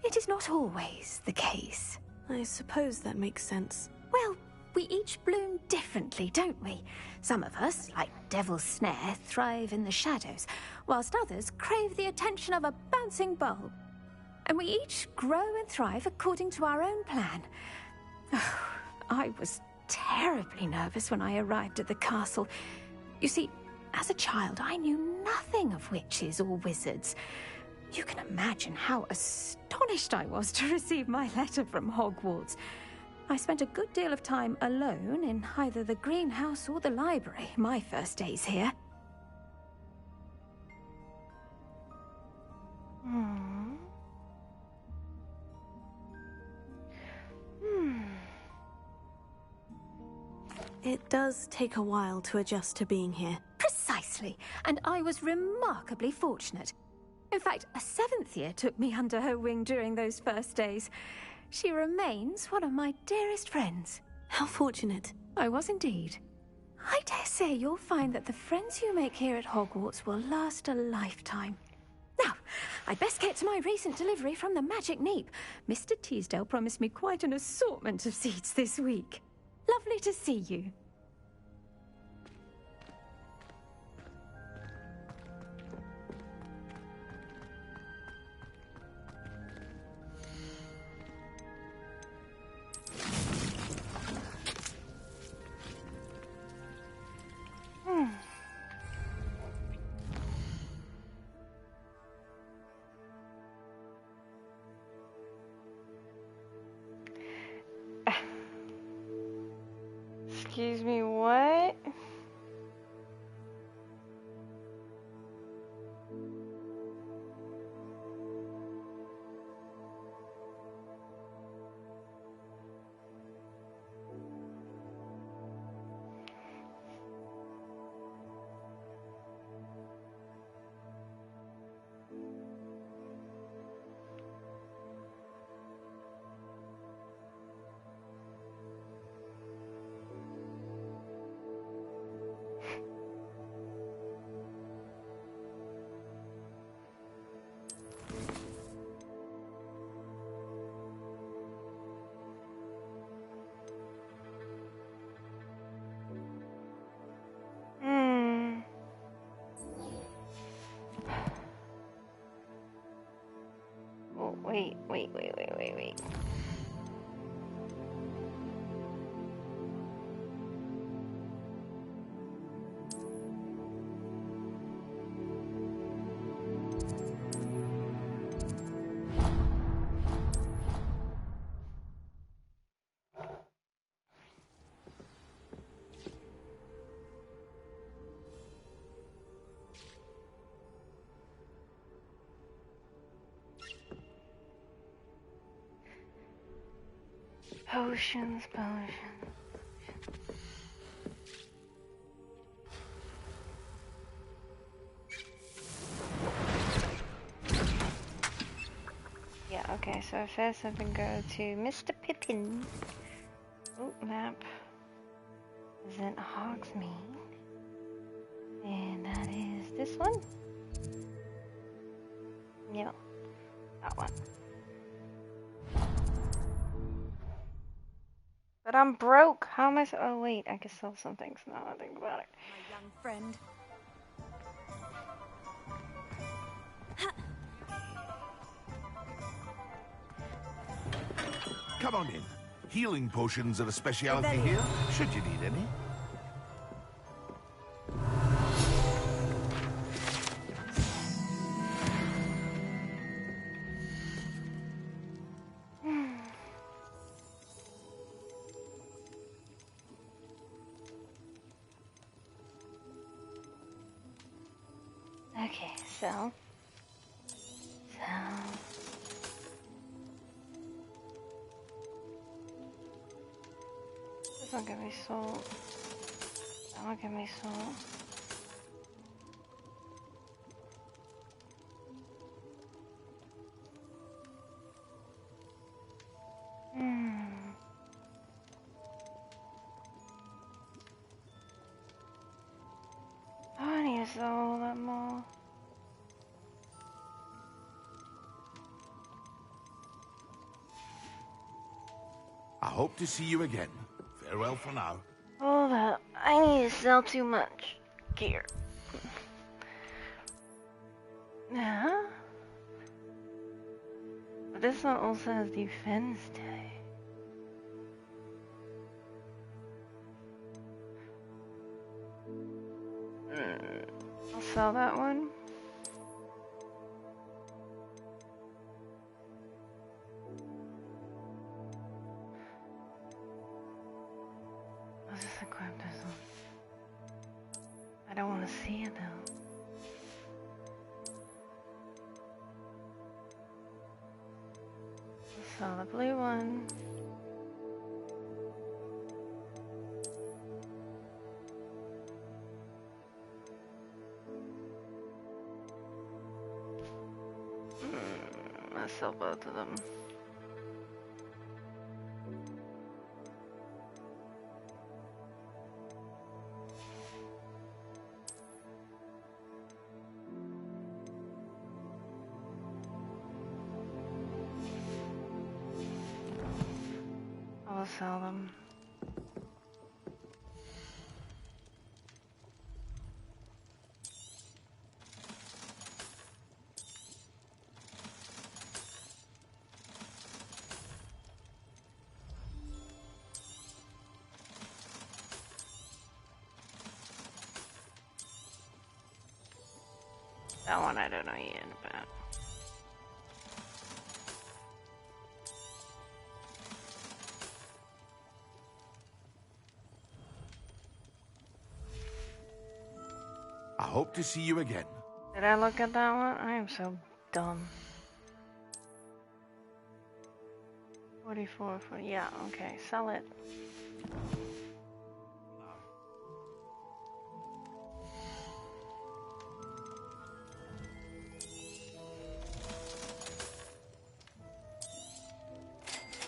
it is not always the case. I suppose that makes sense. Well, we each bloom differently, don't we? Some of us, like Devil's Snare, thrive in the shadows, whilst others crave the attention of a bouncing bulb. And we each grow and thrive according to our own plan. Oh, I was terribly nervous when I arrived at the castle. You see, as a child, I knew nothing of witches or wizards. You can imagine how astonished I was to receive my letter from Hogwarts. I spent a good deal of time alone in either the greenhouse or the library my first days here. It does take a while to adjust to being here. Precisely, and I was remarkably fortunate. In fact, a 7th year took me under her wing during those first days. She remains one of my dearest friends. How fortunate. I was indeed. I dare say you'll find that the friends you make here at Hogwarts will last a lifetime. Now, I'd best get to my recent delivery from the Magic Neep. Mr. Teasdale promised me quite an assortment of seeds this week. Lovely to see you. Excuse me, what? Oh, wait. Potions. Yeah, okay, so first I can go to Mr. Pippin. Oh, map. Is it Hogsmeade? And that is this one? Yep, that one. But I'm broke. How am I oh wait, I can sell some things now I think about it. My young friend. Come on in. Healing potions are a specialty here, should you need any. Okay, so this will give me salt. That will give me salt. hope to see you again. Farewell for now. Hold up. I need to sell too much gear. Yeah. But this one also has defense day. I'll sell that one. Let's just equip this one. I don't want to see it though. Sell the blue one. Let's sell both of them. I'll sell them. That one I don't know yet about. I hope to see you again. Did I look at that one? I am so dumb. 44 for, yeah, okay, sell it.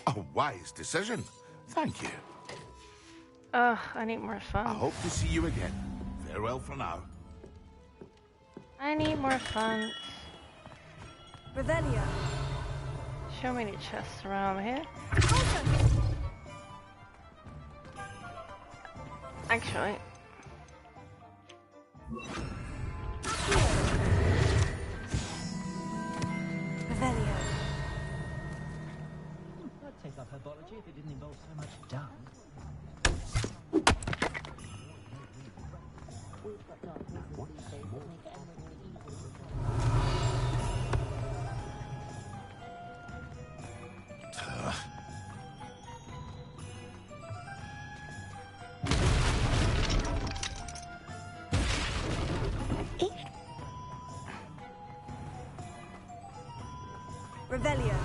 A wise decision. Thank you. Ugh, I need more funds. I hope to see you again. Farewell for now. I need more funds. Revelio. Show me the chests around here. Actually. Revelio. I'd take up herbology if it didn't involve so much dung. Revelio.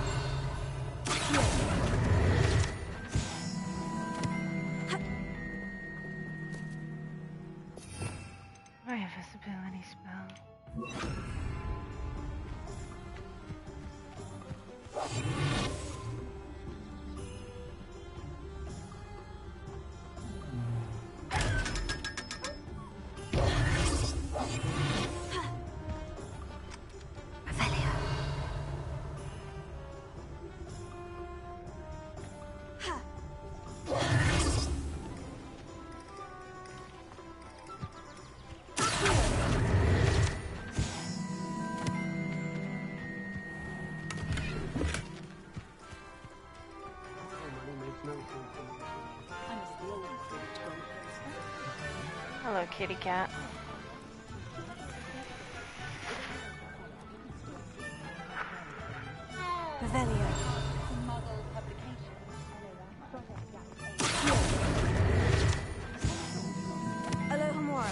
I have visibility spell. Hello, kitty cat. Revelio. Alohomora.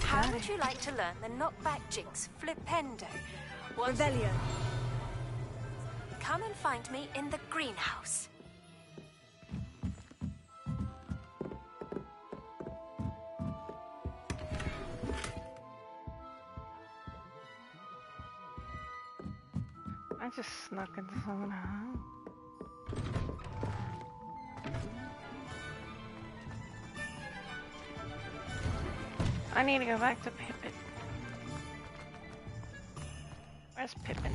How would you like to learn the knockback jinx flipendo? Revelio. Come and find me in the greenhouse. I just snuck into someone's house. I need to go back to Pippin. Where's Pippin?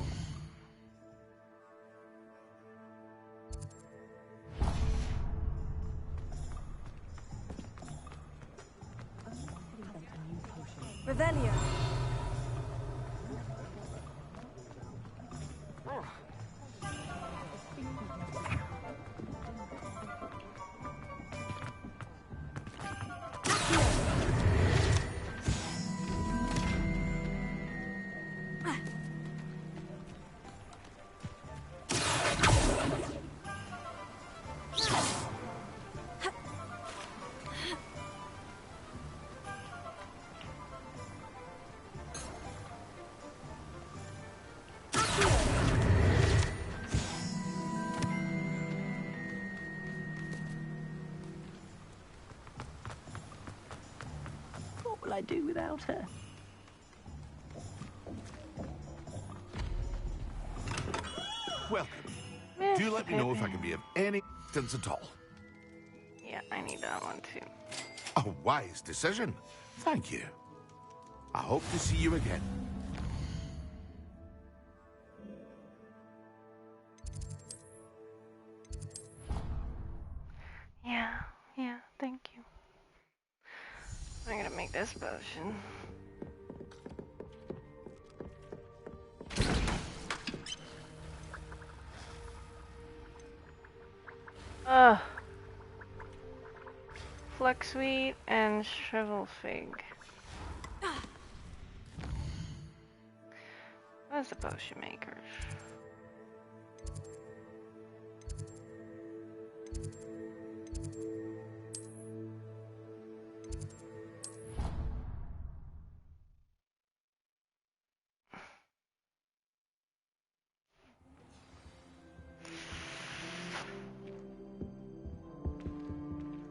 Revelio. What will I do without her? Welcome. Do let me know if I can be of any assistance at all. Yeah, I need that one too. A wise decision. Thank you. I hope to see you again. Yeah, thank you. I'm gonna make this potion. Flex-sweet and shrivel fig. Where's the potion makers?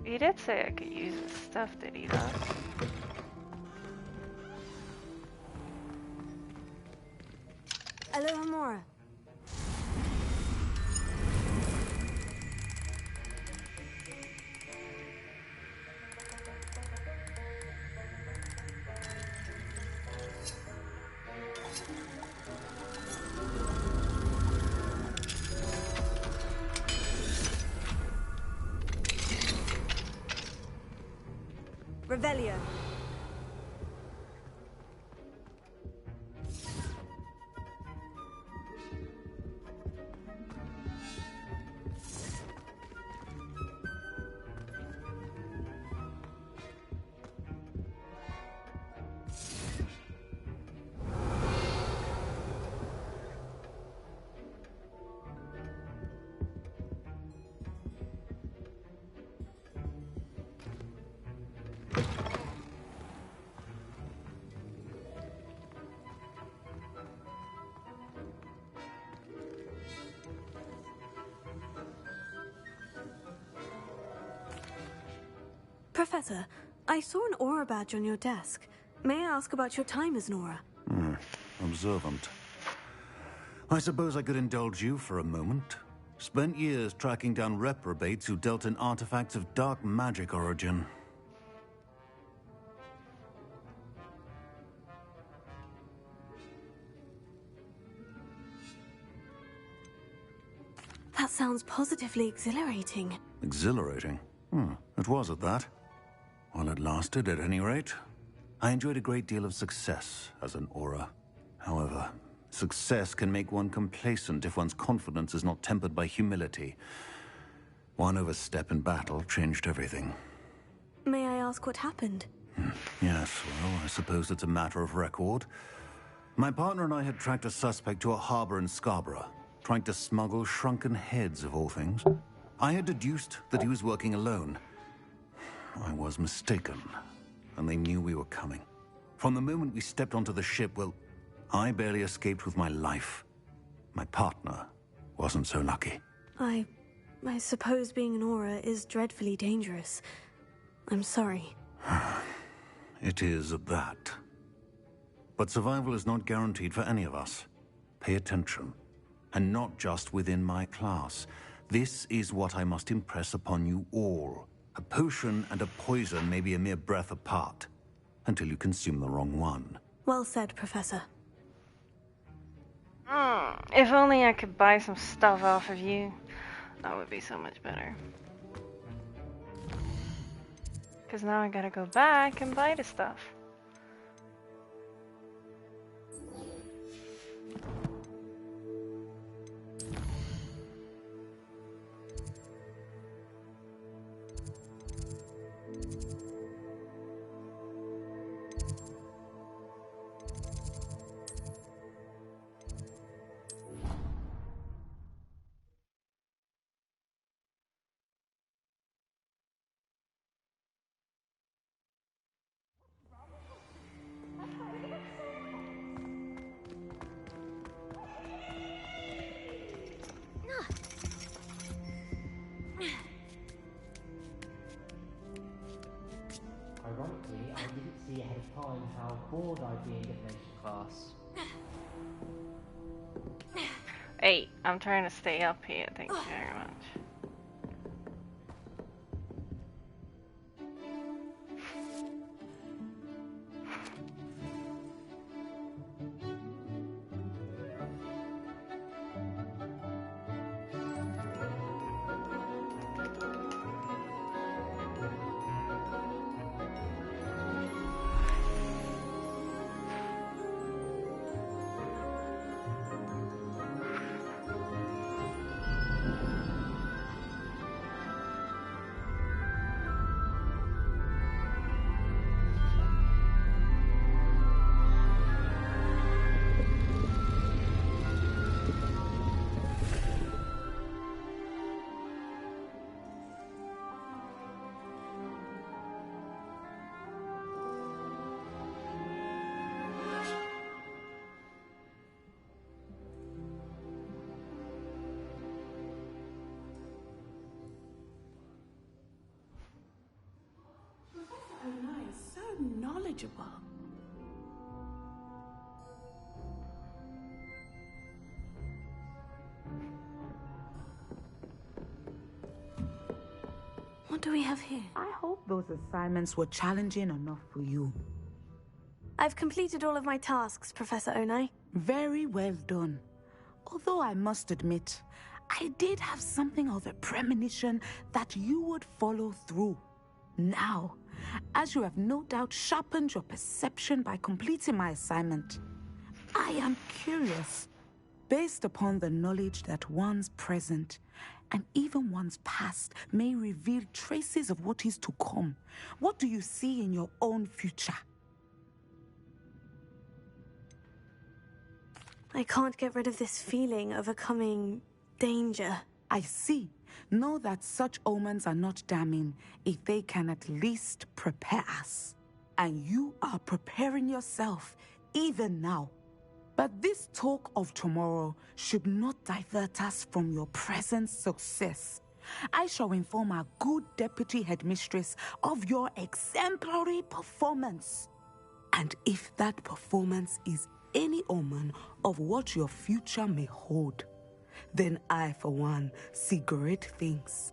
He did say I could use his stuff, did he not? Alohomora. Revelio. Professor, I saw an aura badge on your desk. May I ask about your time as an aura? Observant. I suppose I could indulge you for a moment. Spent years tracking down reprobates who dealt in artifacts of dark magic origin. That sounds positively exhilarating. Exhilarating? It was at that. While it lasted, at any rate. I enjoyed a great deal of success as an aura. However, success can make one complacent if one's confidence is not tempered by humility. One overstep in battle changed everything. May I ask what happened? Yes, well, I suppose it's a matter of record. My partner and I had tracked a suspect to a harbor in Scarborough, trying to smuggle shrunken heads, of all things. I had deduced that he was working alone. I was mistaken, and they knew we were coming. From the moment we stepped onto the ship, well, I barely escaped with my life. My partner wasn't so lucky. I suppose being an aura is dreadfully dangerous. I'm sorry. It is at that. But survival is not guaranteed for any of us. Pay attention. And not just within my class. This is what I must impress upon you all. A potion and a poison may be a mere breath apart, until you consume the wrong one. Well said, Professor. If only I could buy some stuff off of you. That would be so much better. Because now I gotta go back and buy the stuff. Ironically, I didn't see ahead of time how bored I'd be in divination class. Hey, I'm trying to stay up here, thank you very much. Knowledgeable. What do we have here? I hope those assignments were challenging enough for you. I've completed all of my tasks, Professor Onai. Very well done. Although I must admit, I did have something of a premonition that you would follow through. Now, as you have no doubt sharpened your perception by completing my assignment, I am curious, based upon the knowledge that one's present and even one's past may reveal traces of what is to come. What do you see in your own future? I can't get rid of this feeling of a coming danger. I see. Know that such omens are not damning if they can at least prepare us. And you are preparing yourself, even now. But this talk of tomorrow should not divert us from your present success. I shall inform our good deputy headmistress of your exemplary performance. And if that performance is any omen of what your future may hold, then I, for one, see great things.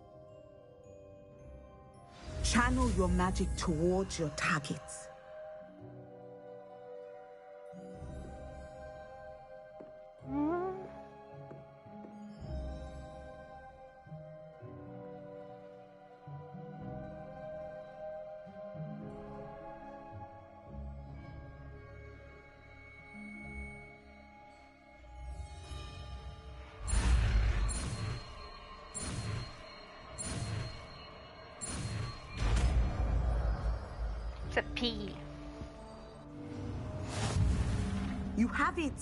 Channel your magic towards your targets. It's a P. You have it.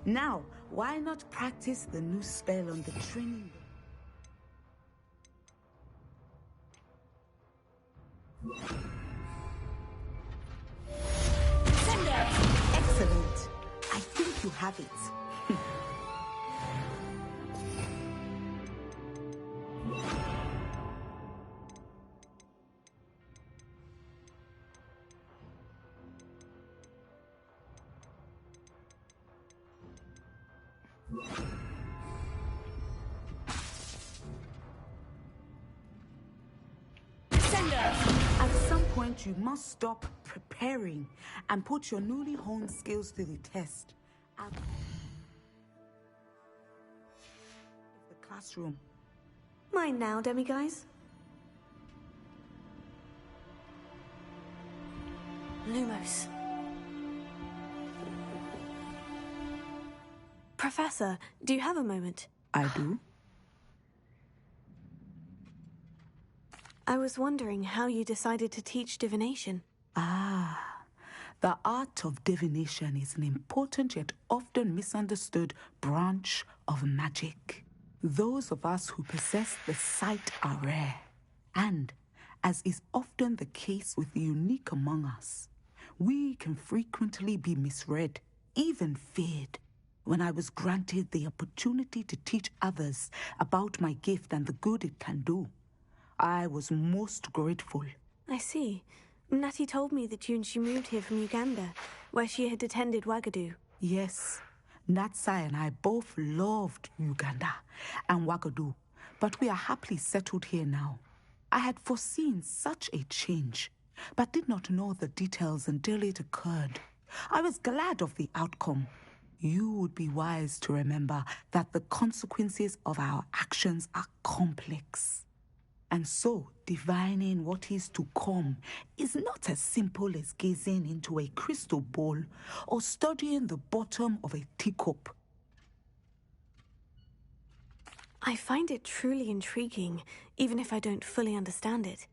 Now, why not practice the new spell on the training? Excellent. I think you have it. At some point, you must stop preparing and put your newly honed skills to the test. Out of the classroom. Mine now, demiguise. Lumos. Professor, do you have a moment? I do. I was wondering how you decided to teach divination. The art of divination is an important yet often misunderstood branch of magic. Those of us who possess the sight are rare, and, as is often the case with the unique among us, we can frequently be misread, even feared. When I was granted the opportunity to teach others about my gift and the good it can do, I was most grateful. I see. Natty told me that you and she moved here from Uganda, where she had attended Wagadu. Yes, Natsai and I both loved Uganda and Wagadu, but we are happily settled here now. I had foreseen such a change, but did not know the details until it occurred. I was glad of the outcome. You would be wise to remember that the consequences of our actions are complex. And so, divining what is to come is not as simple as gazing into a crystal ball or studying the bottom of a teacup. I find it truly intriguing, even if I don't fully understand it.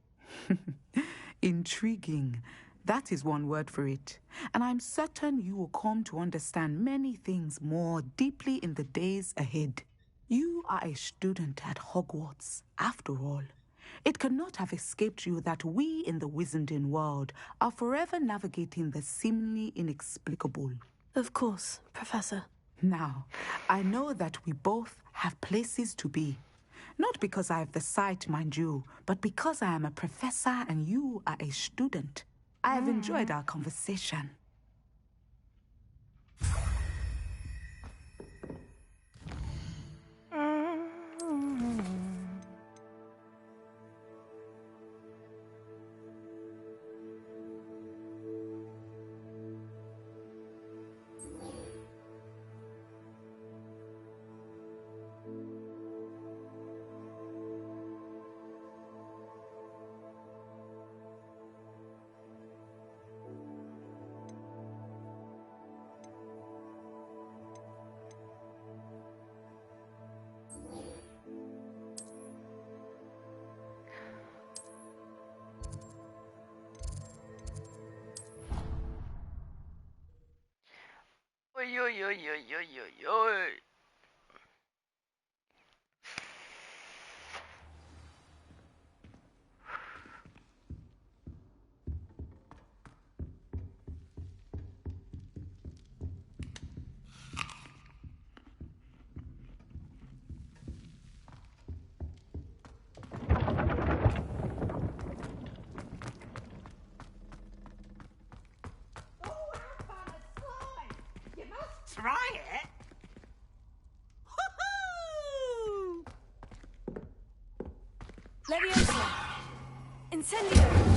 Intriguing. That is one word for it. And I'm certain you will come to understand many things more deeply in the days ahead. You are a student at Hogwarts, after all. It cannot have escaped you that we in the Wizarding world are forever navigating the seemingly inexplicable. Of course, Professor. Now, I know that we both have places to be. Not because I have the sight, mind you, but because I am a professor and you are a student. I have enjoyed our conversation. Oi, oi, oi, oi, oi, oi, oi. try it? Leviosa! Incendio!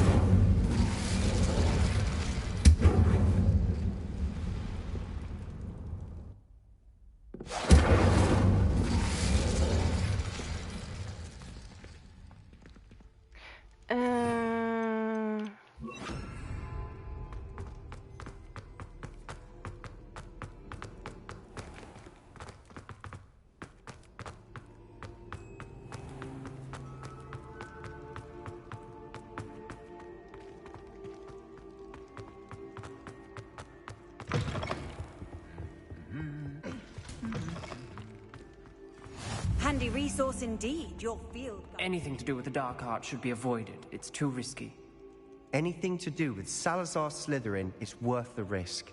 Handy resource indeed, your field. Anything to do with the dark art should be avoided. It's too risky. Anything to do with Salazar Slytherin is worth the risk.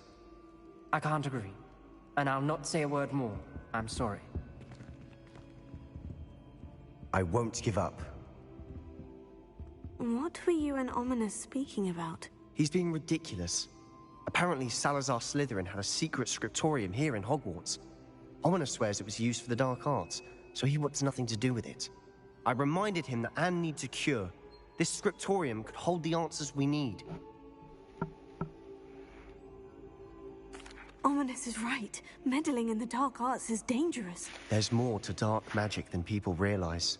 I can't agree. And I'll not say a word more. I'm sorry. I won't give up. What were you and Ominous speaking about? He's being ridiculous. Apparently Salazar Slytherin had a secret scriptorium here in Hogwarts. Ominous swears it was used for the dark arts, so he wants nothing to do with it. I reminded him that Anne needs a cure. This scriptorium could hold the answers we need. Ominous is right. Meddling in the dark arts is dangerous. There's more to dark magic than people realize.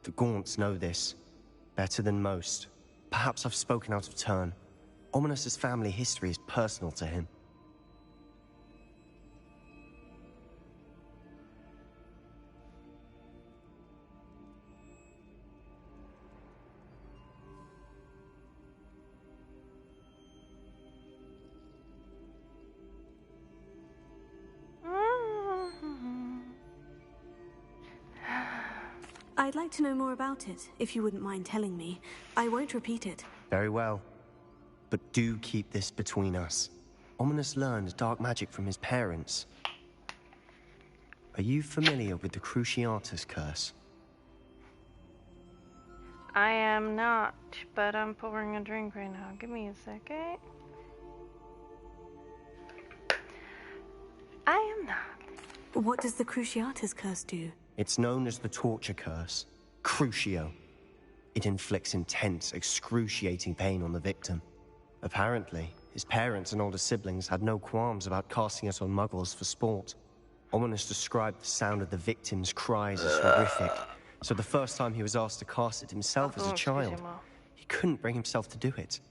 The Gaunts know this. Better than most. Perhaps I've spoken out of turn. Ominous's family history is personal to him. I'd like to know more about it, if you wouldn't mind telling me. I won't repeat it. Very well. But do keep this between us. Ominous learned dark magic from his parents. Are you familiar with the Cruciatus curse? I am not, but I'm pouring a drink right now. Give me a second. I am not. What does the Cruciatus curse do? It's known as the torture curse, Crucio. It inflicts intense, excruciating pain on the victim. Apparently, his parents and older siblings had no qualms about casting it on muggles for sport. Ominous described the sound of the victim's cries as horrific, so the first time he was asked to cast it himself as a child, he couldn't bring himself to do it.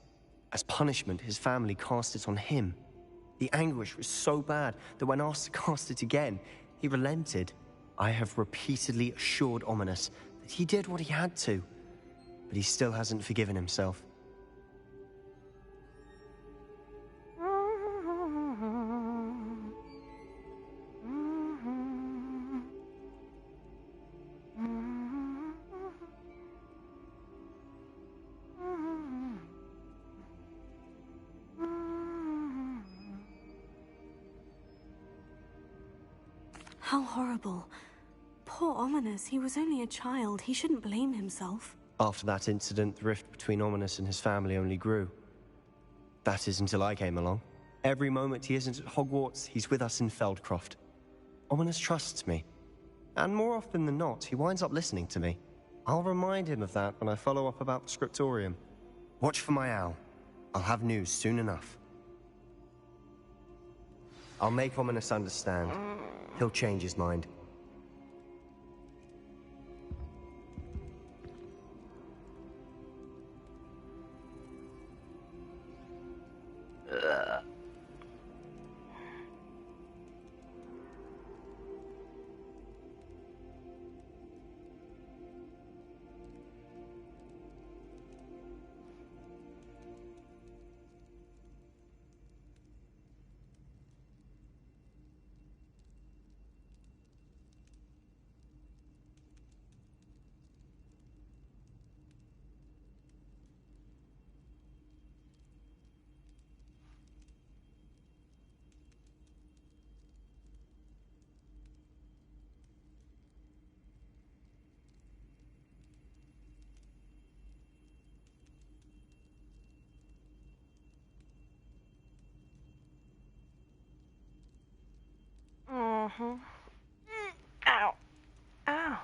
As punishment, his family cast it on him. The anguish was so bad that when asked to cast it again, he relented. I have repeatedly assured Ominous that he did what he had to, but he still hasn't forgiven himself. How horrible. Poor Ominous, he was only a child. He shouldn't blame himself. After that incident, the rift between Ominous and his family only grew. That is until I came along. Every moment he isn't at Hogwarts, he's with us in Feldcroft. Ominous trusts me. And more often than not, he winds up listening to me. I'll remind him of that when I follow up about the scriptorium. Watch for my owl. I'll have news soon enough. I'll make Ominous understand. He'll change his mind. Mm-hmm. Ow. Ow.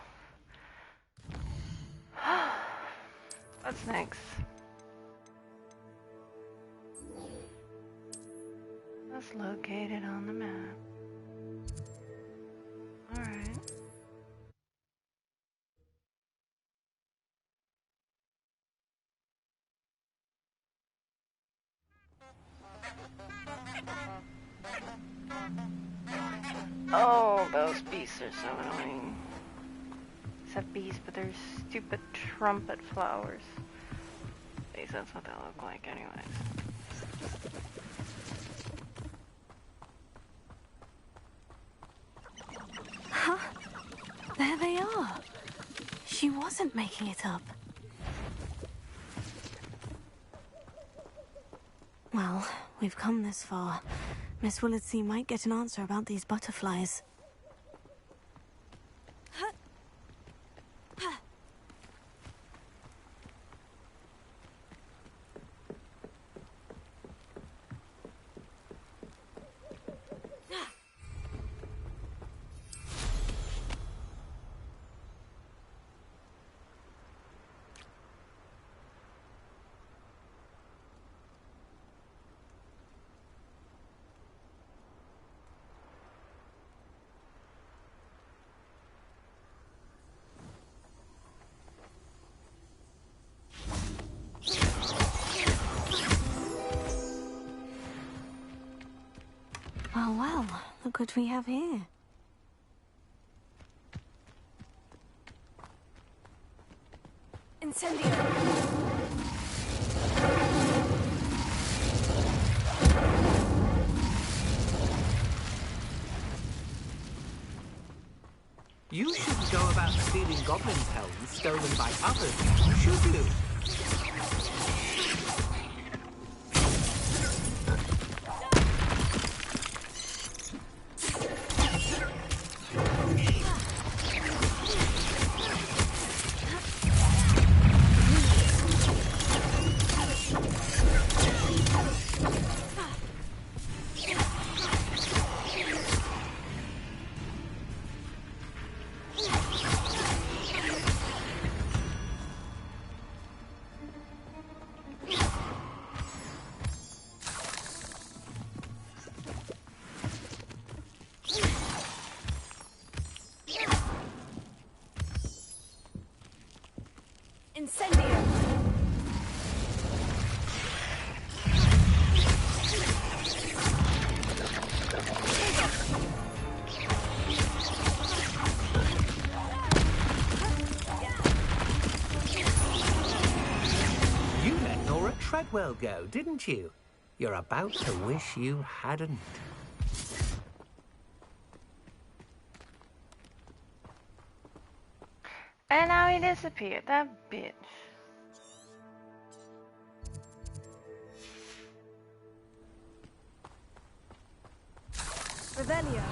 What's next? That's located on the map. Alright. Oh, those beasts are so annoying. Except bees, but they're stupid trumpet flowers. At least that's what they look like anyways. Huh? There they are. She wasn't making it up. Well, we've come this far. Miss Willardsea might get an answer about these butterflies. Well, well, look what we have here. Incendio! You shouldn't go about stealing goblin pelts stolen by others, should you? Incendio! You let Nora Treadwell go, didn't you? You're about to wish you hadn't. And now he disappeared, that bitch. Revelio.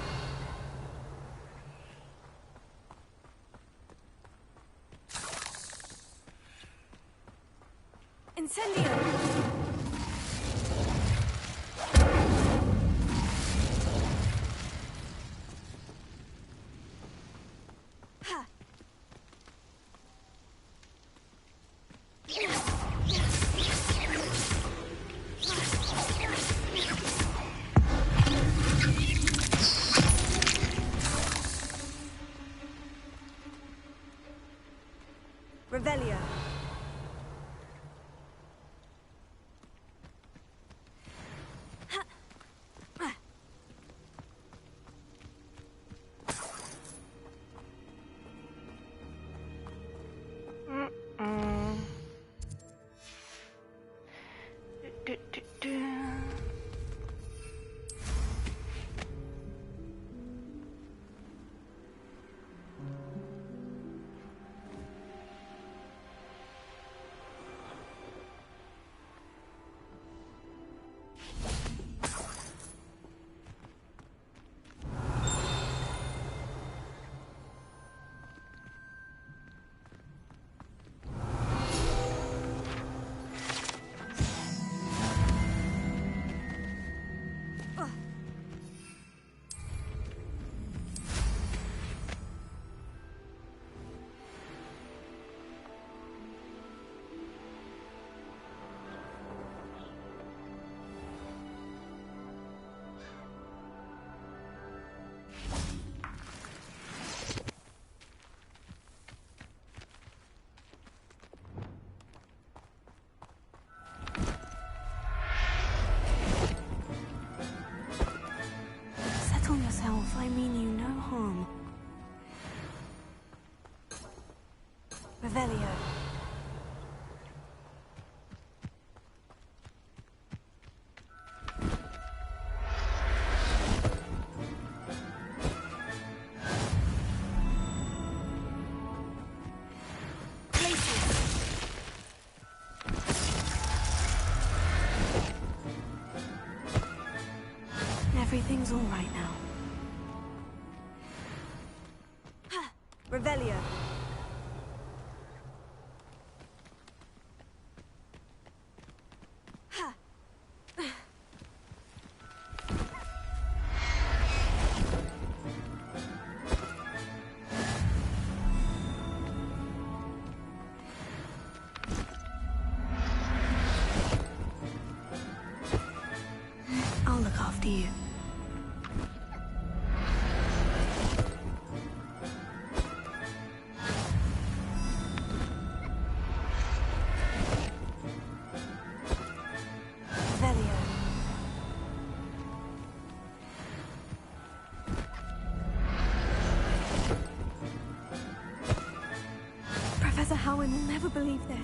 Incendio! Revelio. Revelio. Everything's all right now. Revelio. I'll look after you. Professor Howin will never believe this.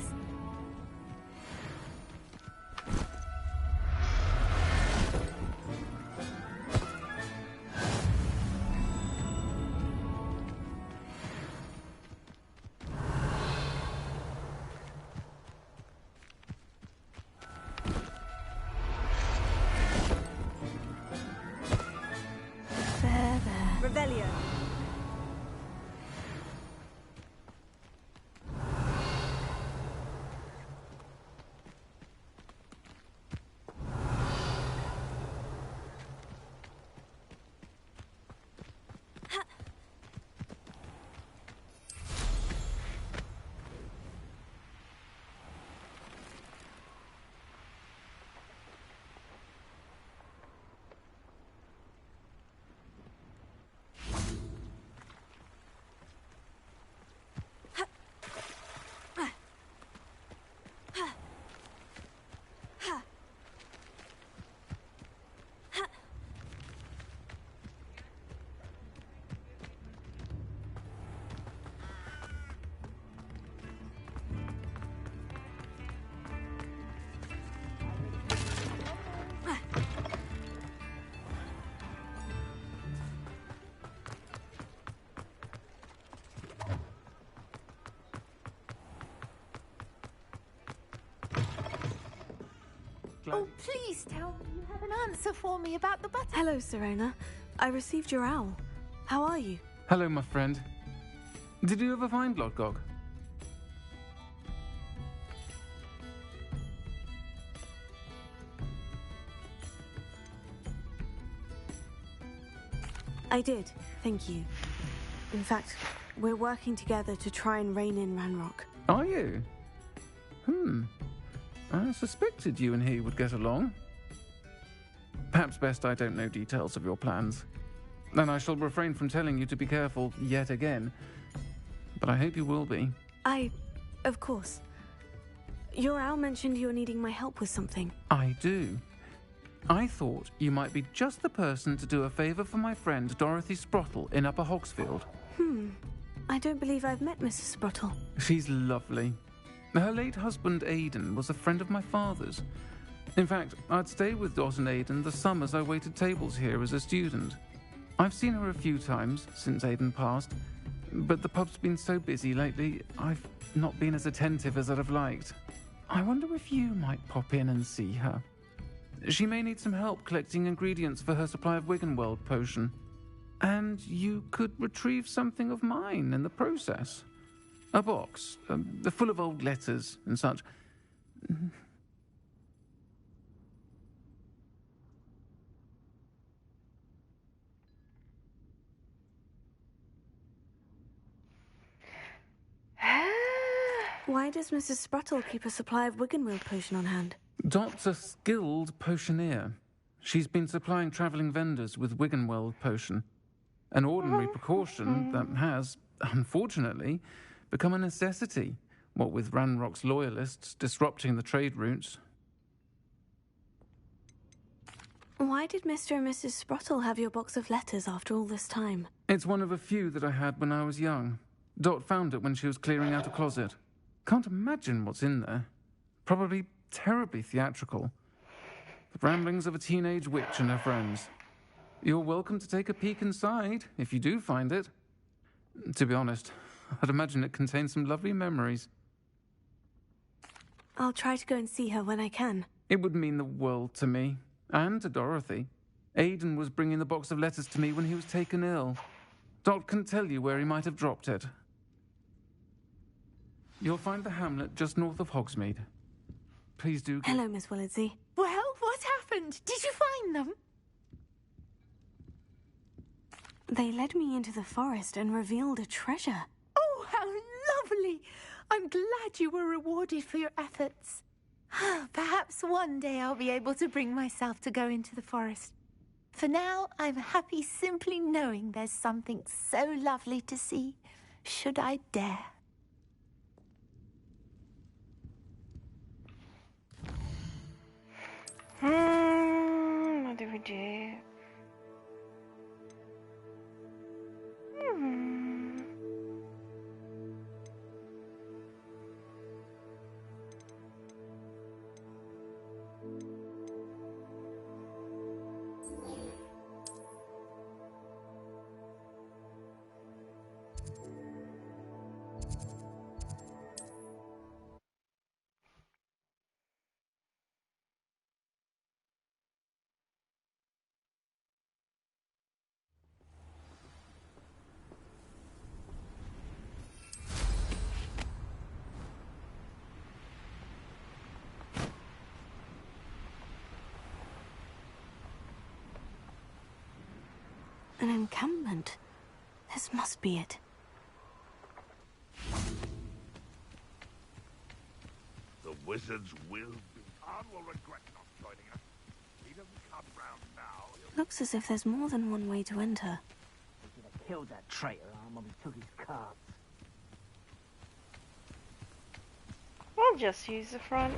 There. Revelio. Oh, please tell me you have an answer for me about the button. Hello, Serena. I received your owl. How are you? Hello, my friend. Did you ever find Lodgog? I did, thank you. In fact, we're working together to try and rein in Ranrock. Are you? I suspected you and he would get along. Perhaps best I don't know details of your plans. And I shall refrain from telling you to be careful yet again. But I hope you will be. Of course. Your owl mentioned you're needing my help with something. I do. I thought you might be just the person to do a favour for my friend Dorothy Sprottle in Upper Hogsfield. I don't believe I've met Mrs. Sprottle. She's lovely. Her late husband Aidan was a friend of my father's. In fact, I'd stay with Dot and Aidan the summers I waited tables here as a student. I've seen her a few times since Aidan passed, but the pub's been so busy lately, I've not been as attentive as I'd have liked. I wonder if you might pop in and see her. She may need some help collecting ingredients for her supply of Wiggenweld potion. And you could retrieve something of mine in the process. A box, full of old letters and such. Why does Mrs. Sprottle keep a supply of Wiggenweld potion on hand? Dot's a skilled potioneer. She's been supplying travelling vendors with Wiggenweld potion. An ordinary precaution that has, unfortunately, become a necessity, what with Ranrock's loyalists disrupting the trade routes. Why did Mr. and Mrs. Sprottle have your box of letters after all this time? It's one of a few that I had when I was young. Dot found it when she was clearing out a closet. Can't imagine what's in there. Probably terribly theatrical. The ramblings of a teenage witch and her friends. You're welcome to take a peek inside, if you do find it. To be honest, I'd imagine it contains some lovely memories. I'll try to go and see her when I can. It would mean the world to me, and to Dorothy. Aidan was bringing the box of letters to me when he was taken ill. Dot can tell you where he might have dropped it. You'll find the hamlet just north of Hogsmeade. Please do... Hello, Miss Willardsey. Well, what happened? Did you find them? They led me into the forest and revealed a treasure. Oh, how lovely! I'm glad you were rewarded for your efforts. Perhaps one day I'll be able to bring myself to go into the forest. For now, I'm happy simply knowing there's something so lovely to see, should I dare. What do we do? An encampment. This must be it. The wizards will be. Khan will regret not joining us. He doesn't come round now. Looks as if there's more than one way to enter. We could have killed that traitor when we took his cards. I'll just use the front.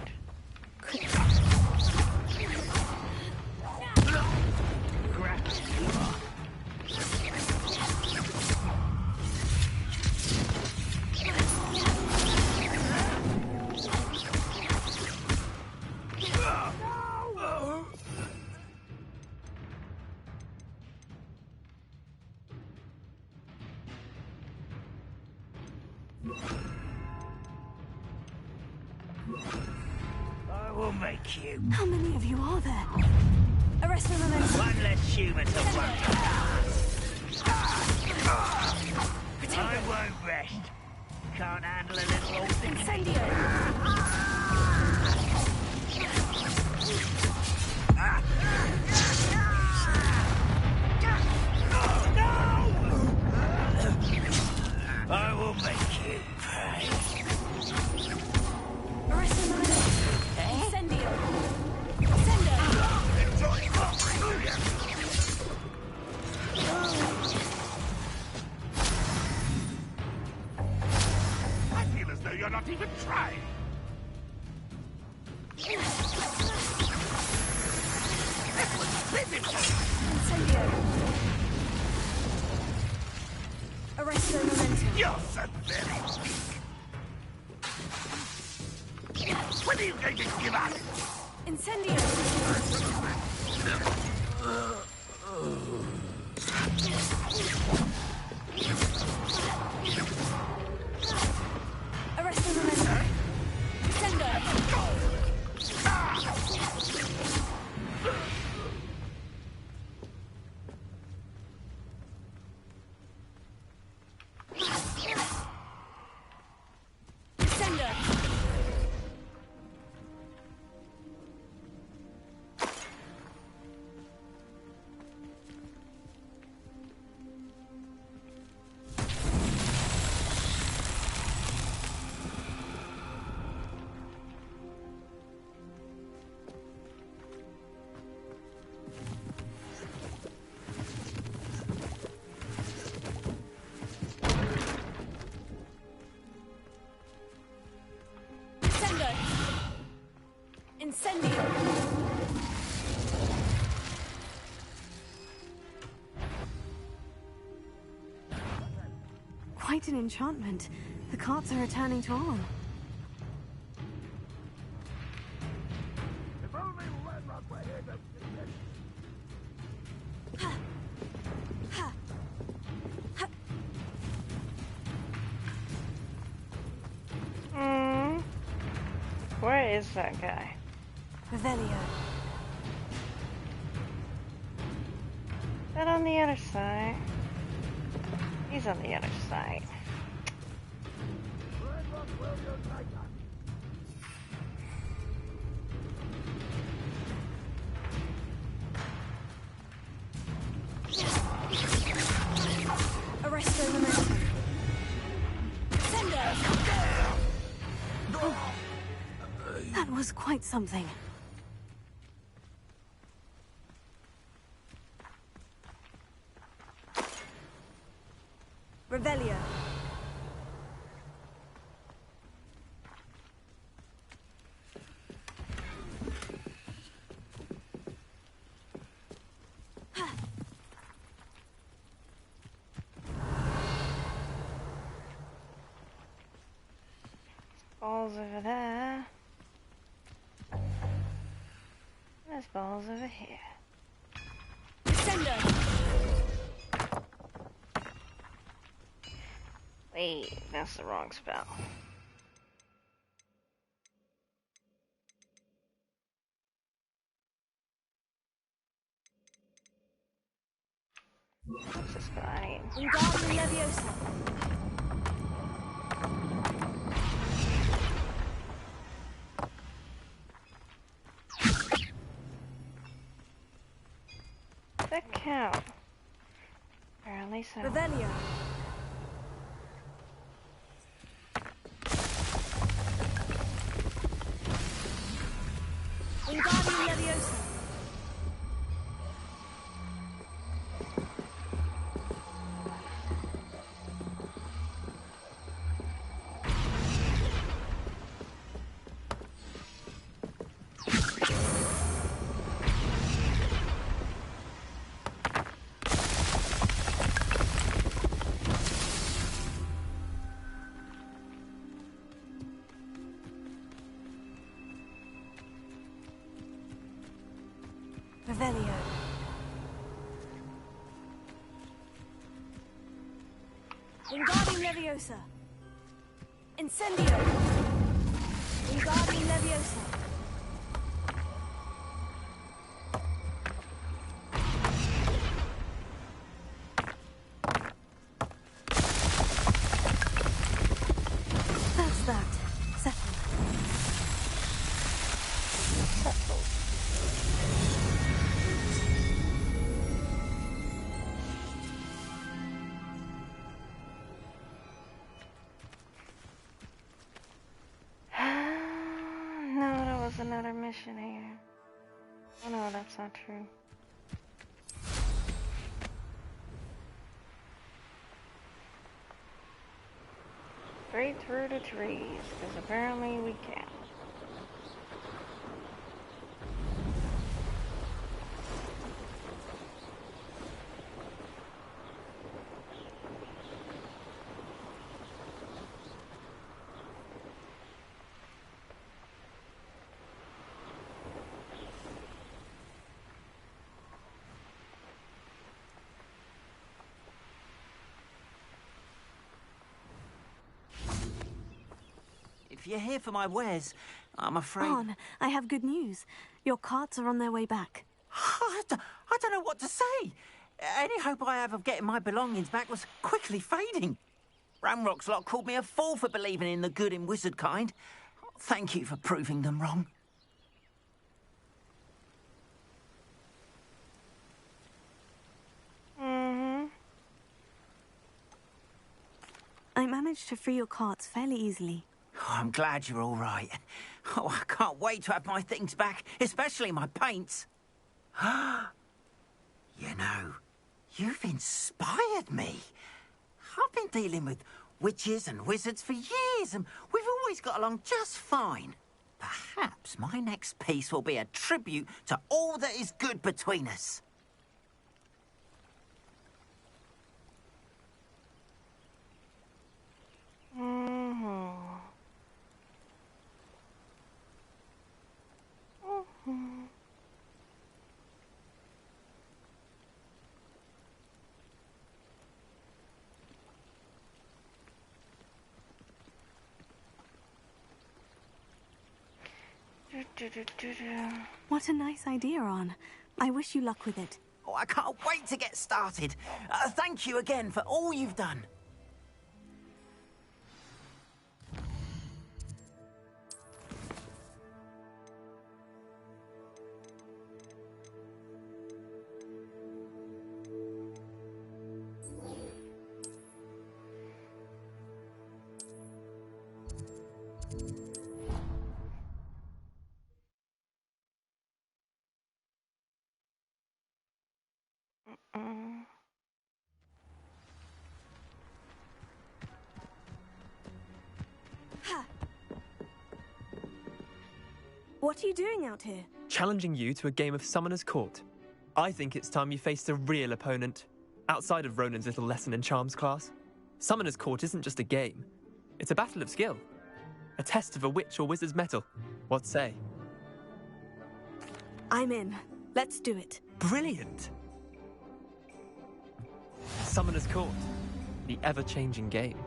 I will make you. How many of you are there? Arrest them, One less human to worry. I won't rest. Can't handle a little old thing. I will make you pay. I feel as though you're not even trying. Arrest the momentum. You're so very weak. When are you going to give up? Incendio! Arrest the momentum. Sender! quite an enchantment. The carts are returning to on. If only Renrock were here to see this. Where is that guy? Revelio. That on the other side. He's on the other side. Renrock will unite us. Arresto momentum. That was quite something. Revelio. Balls over there. There's balls over here. Wait, that's the wrong spell. What's this spell I need? Wingardium Leviosa. That count? Apparently so. Revelio. Wingardium Leviosa. Revelio. Wingardium Leviosa. Incendio. Wingardium Leviosa. That's that. Settled. Settled. No, that was another mission here. Oh no, that's not true. Straight through the trees, because apparently we can. If you're here for my wares, I'm afraid... On, I have good news. Your carts are on their way back. I don't know what to say. Any hope I have of getting my belongings back was quickly fading. Ramrock's lot called me a fool for believing in the good in wizard kind. Thank you for proving them wrong. I managed to free your carts fairly easily. Oh, I'm glad you're all right. Oh, I can't wait to have my things back, especially my paints. You know, you've inspired me. I've been dealing with witches and wizards for years, and we've always got along just fine. Perhaps my next piece will be a tribute to all that is good between us. What a nice idea, Arn. I wish you luck with it. Oh, I can't wait to get started. Thank you again for all you've done. What are you doing out here? Challenging you to a game of Summoner's Court. I think it's time you faced a real opponent, outside of Ronan's little lesson in charms class. Summoner's Court isn't just a game. It's a battle of skill. A test of a witch or wizard's mettle. What say? I'm in. Let's do it. Brilliant! Summoner's Court. The ever-changing game.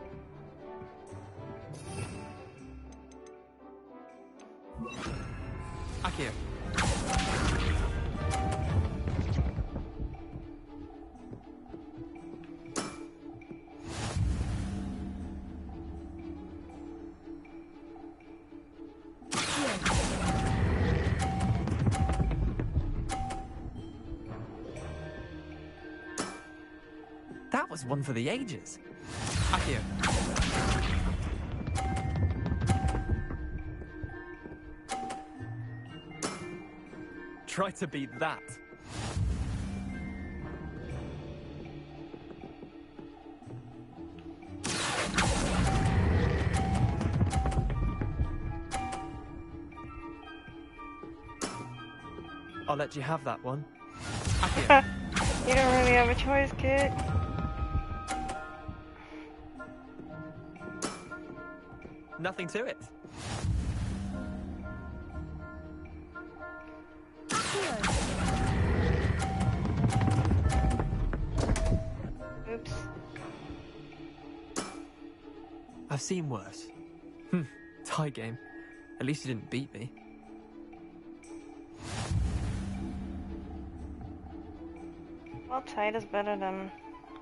Akio. That was one for the ages. Akio. Try to beat that. I'll let you have that one. Akio. You don't really have a choice, kid. Nothing to it. Oops. I've seen worse. Tie game. At least you didn't beat me. Well, tied is better than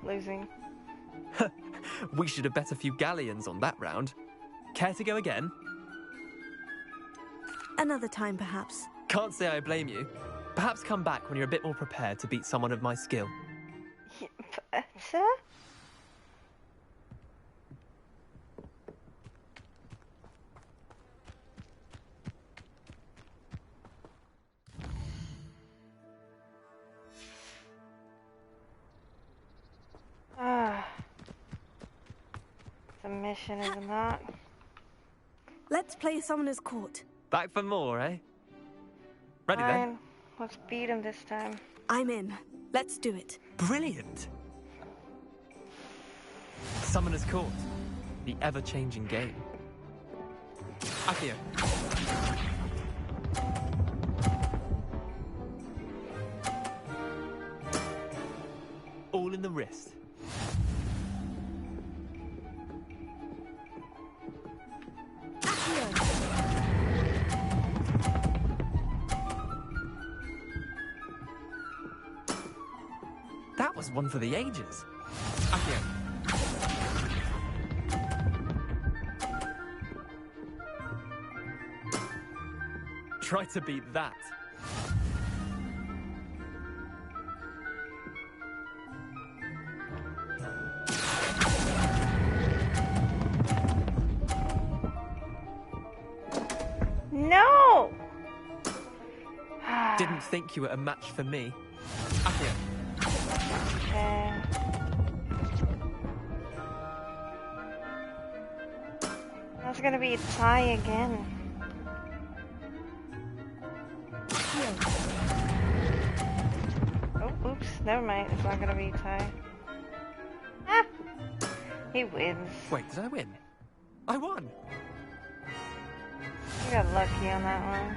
losing. We should have bet a few galleons on that round. Care to go again? Another time, perhaps. Can't say I blame you. Perhaps come back when you're a bit more prepared to beat someone of my skill. Sir? The mission is not. Let's play Summoner's Court. Back for more, eh? Ready Fine. then? Let's beat him this time. I'm in. Let's do it. Brilliant! Summoner's Court. The ever-changing game. Akio. All in the wrist. That was one for the ages. Akio. Try to beat that. No! Didn't think you were a match for me. Akio. That's gonna be a tie again. Oh, oops, never mind. It's not gonna be a tie. Ah! He wins. Wait, did I win? I won! You got lucky on that one.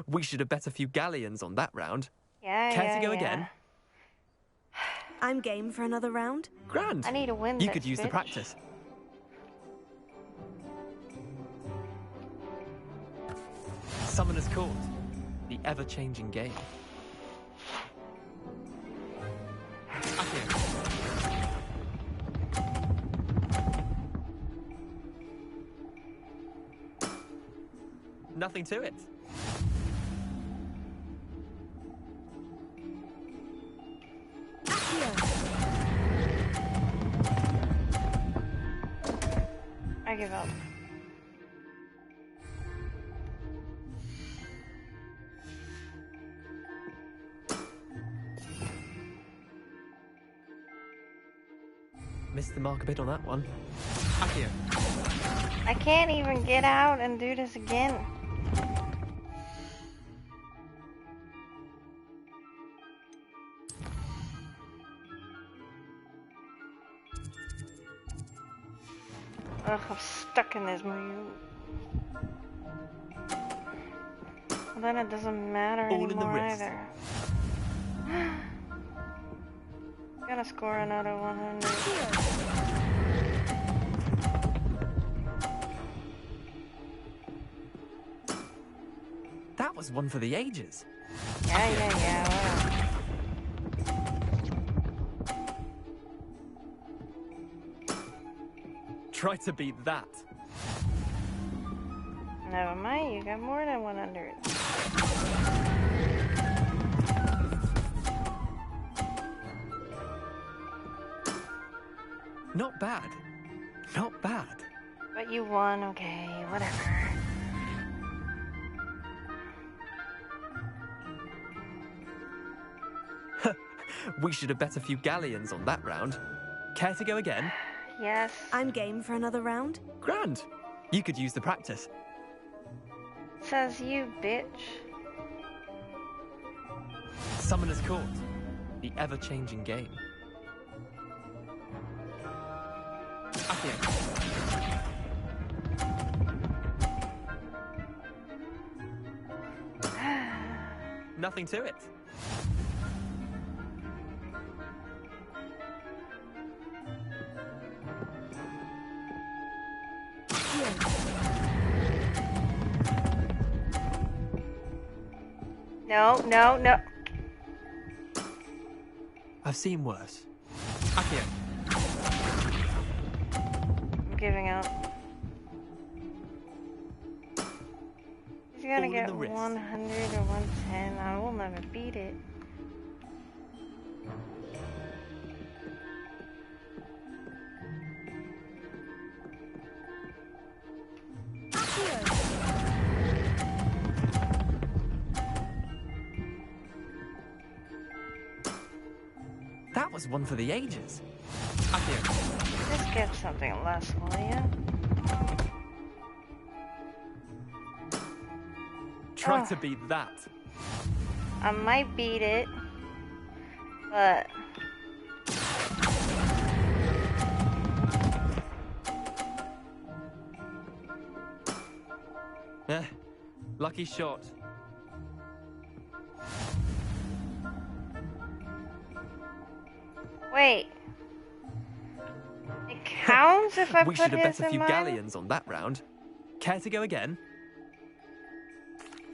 We should have bet a few galleons on that round. Yeah, Care yeah, to go yeah. again? I'm game for another round. Grand. I need to win You this, could use the bitch. practice. Summoner's Court. The ever-changing game. Accio. Nothing to it. I give up. Missed the mark a bit on that one. Accio. I can't even get out and do this again. Ugh, I'm stuck in this move. Well, then it doesn't matter All in the anymore wrist. either. Gotta score another 100. That was one for the ages. Yeah. Try to beat that. Never mind, you got more than 100. Not bad. Not bad. But you won, okay, whatever. We should have bet a few galleons on that round. Care to go again? Yes. I'm game for another round. Grand. You could use the practice. Says you, bitch. Summoner's Court. The ever-changing game. Accio. Nothing to it. No. I've seen worse. Accio. I'm giving up. He's gonna All in get the 100 wrist. or 110. I will never beat it. That was one for the ages. Accio. Just get something less, will ya? Try Oh. to beat that. I might beat it, but Lucky shot. wait. It counts if I We put should have his bet a in few mine? galleons on that round. Care to go again?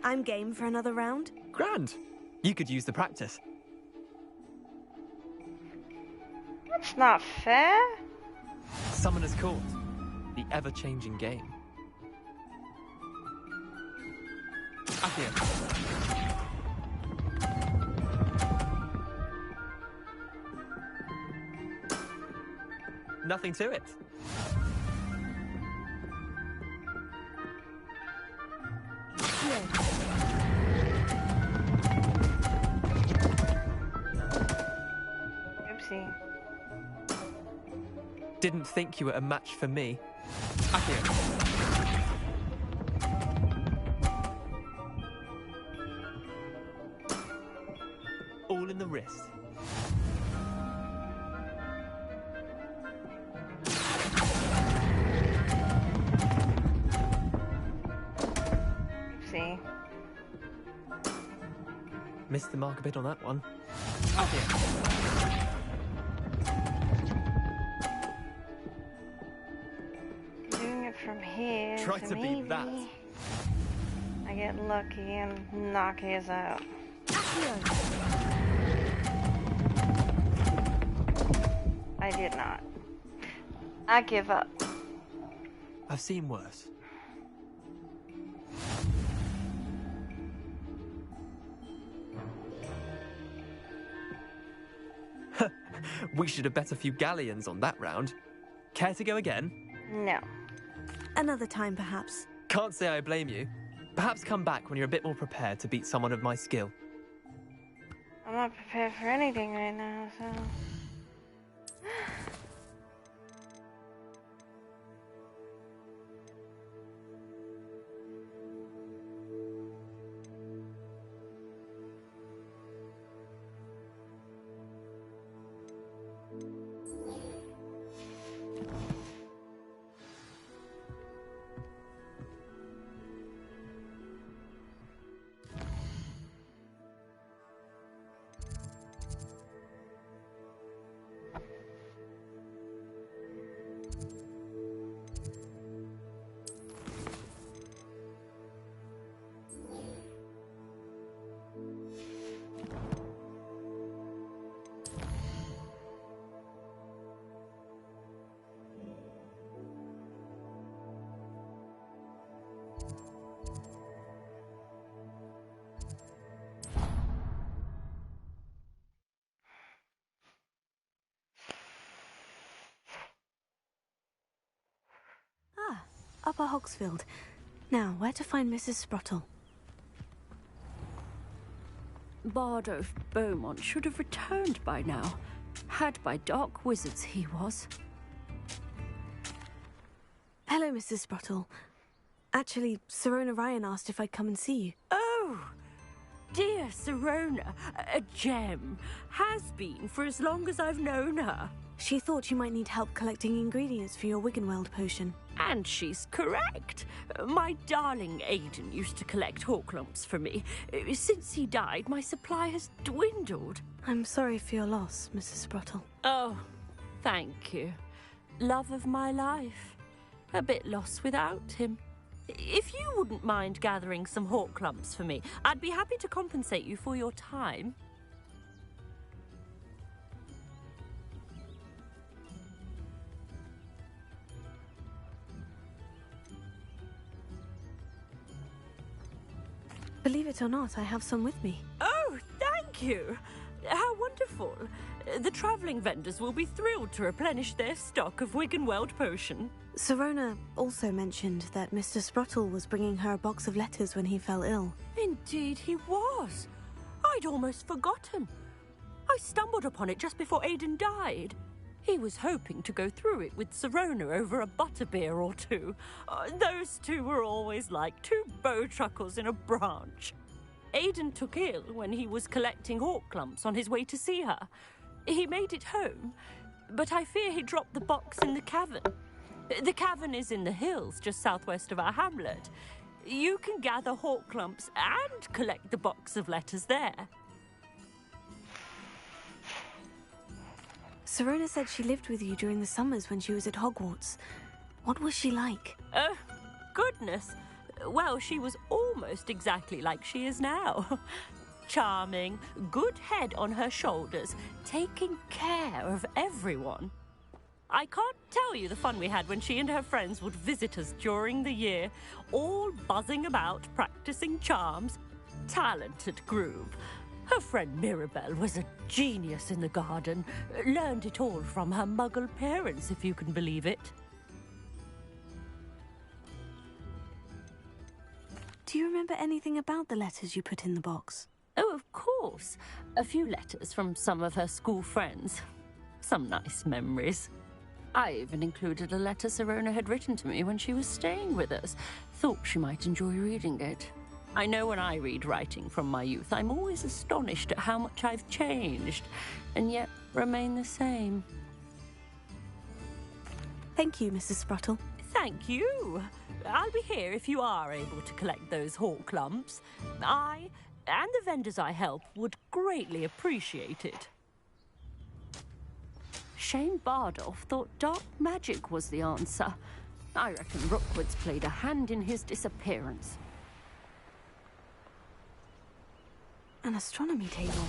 I'm game for another round. Grand. You could use the practice. That's not fair. Summoner's Court. The ever-changing game. Accio. Nothing to it. Oopsie. Didn't think you were a match for me. Accio. All in the wrist. see. Missed the mark a bit on that one. Doing it from here. Try to maybe beat that. I get lucky and knock his out. I did not. I give up. I've seen worse. We should have bet a few galleons on that round. Care to go again? No. Another time, perhaps. Can't say I blame you. Perhaps come back when you're a bit more prepared to beat someone of my skill. I'm not prepared for anything right now, so... Upper Hogsfield. Now, where to find Mrs. Sprottle? Bardo Beaumont should have returned by now. Had by dark wizards he was. Hello, Mrs. Sprottle. Actually, Sirona Ryan asked if I'd come and see you. Oh, dear Sirona, a gem. Has been for as long as I've known her. She thought you might need help collecting ingredients for your Wiggenweld potion. And she's correct. My darling Aidan used to collect Horklumps for me. Since he died, my supply has dwindled. I'm sorry for your loss, Mrs. Sprottle. Oh, thank you. Love of my life. A bit lost without him. If you wouldn't mind gathering some Horklumps for me, I'd be happy to compensate you for your time. Believe it or not, I have some with me. Oh, thank you. How wonderful. The travelling vendors will be thrilled to replenish their stock of Wiggenweld potion. Sirona also mentioned that Mr. Sprottle was bringing her a box of letters when he fell ill. Indeed he was. I'd almost forgotten. I stumbled upon it just before Aidan died. He was hoping to go through it with Sirona over a butterbeer or two. Those two were always like two bowtruckles in a branch. Aidan took ill when he was collecting Horklumps on his way to see her. He made it home, but I fear he dropped the box in the cavern. The cavern is in the hills just southwest of our hamlet. You can gather Horklumps and collect the box of letters there. Sirona said she lived with you during the summers when she was at Hogwarts. What was she like? Oh, goodness. Well, she was almost exactly like she is now. Charming, good head on her shoulders, taking care of everyone. I can't tell you the fun we had when she and her friends would visit us during the year, all buzzing about, practicing charms. Talented group. Her friend Mirabelle was a genius in the garden. Learned it all from her muggle parents, if you can believe it. Do you remember anything about the letters you put in the box? Oh, of course. A few letters from some of her school friends. Some nice memories. I even included a letter Sirona had written to me when she was staying with us. Thought she might enjoy reading it. I know when I read writing from my youth, I'm always astonished at how much I've changed, and yet remain the same. Thank you, Mrs. Sprottle. Thank you. I'll be here if you are able to collect those hawk lumps. I and the vendors I help would greatly appreciate it. Shane Bardolph thought dark magic was the answer. I reckon Rookwood's played a hand in his disappearance. An astronomy table.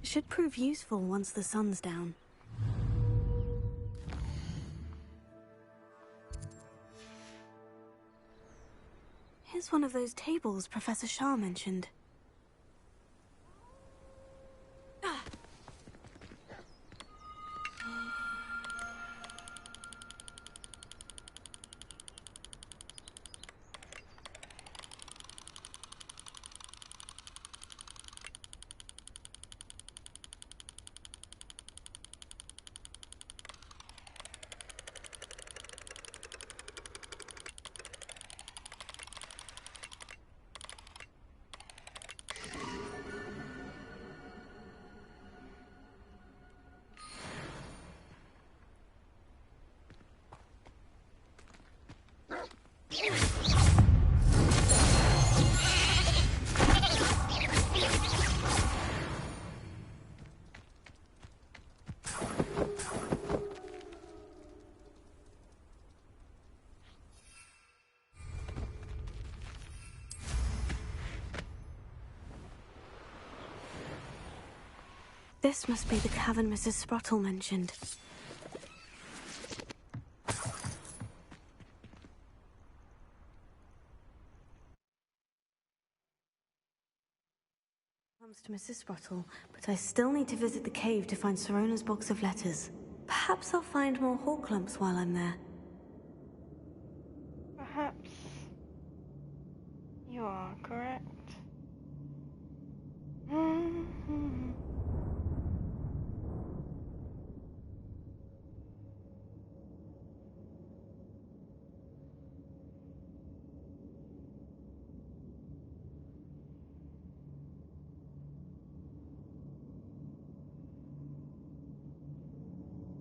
Should prove useful once the sun's down. Here's one of those tables Professor Shah mentioned. This must be the cavern Mrs. Sprottle mentioned. Comes to Mrs. Sprottle, but I still need to visit the cave to find Sirona's box of letters. Perhaps I'll find more hawk lumps while I'm there. Perhaps you are correct.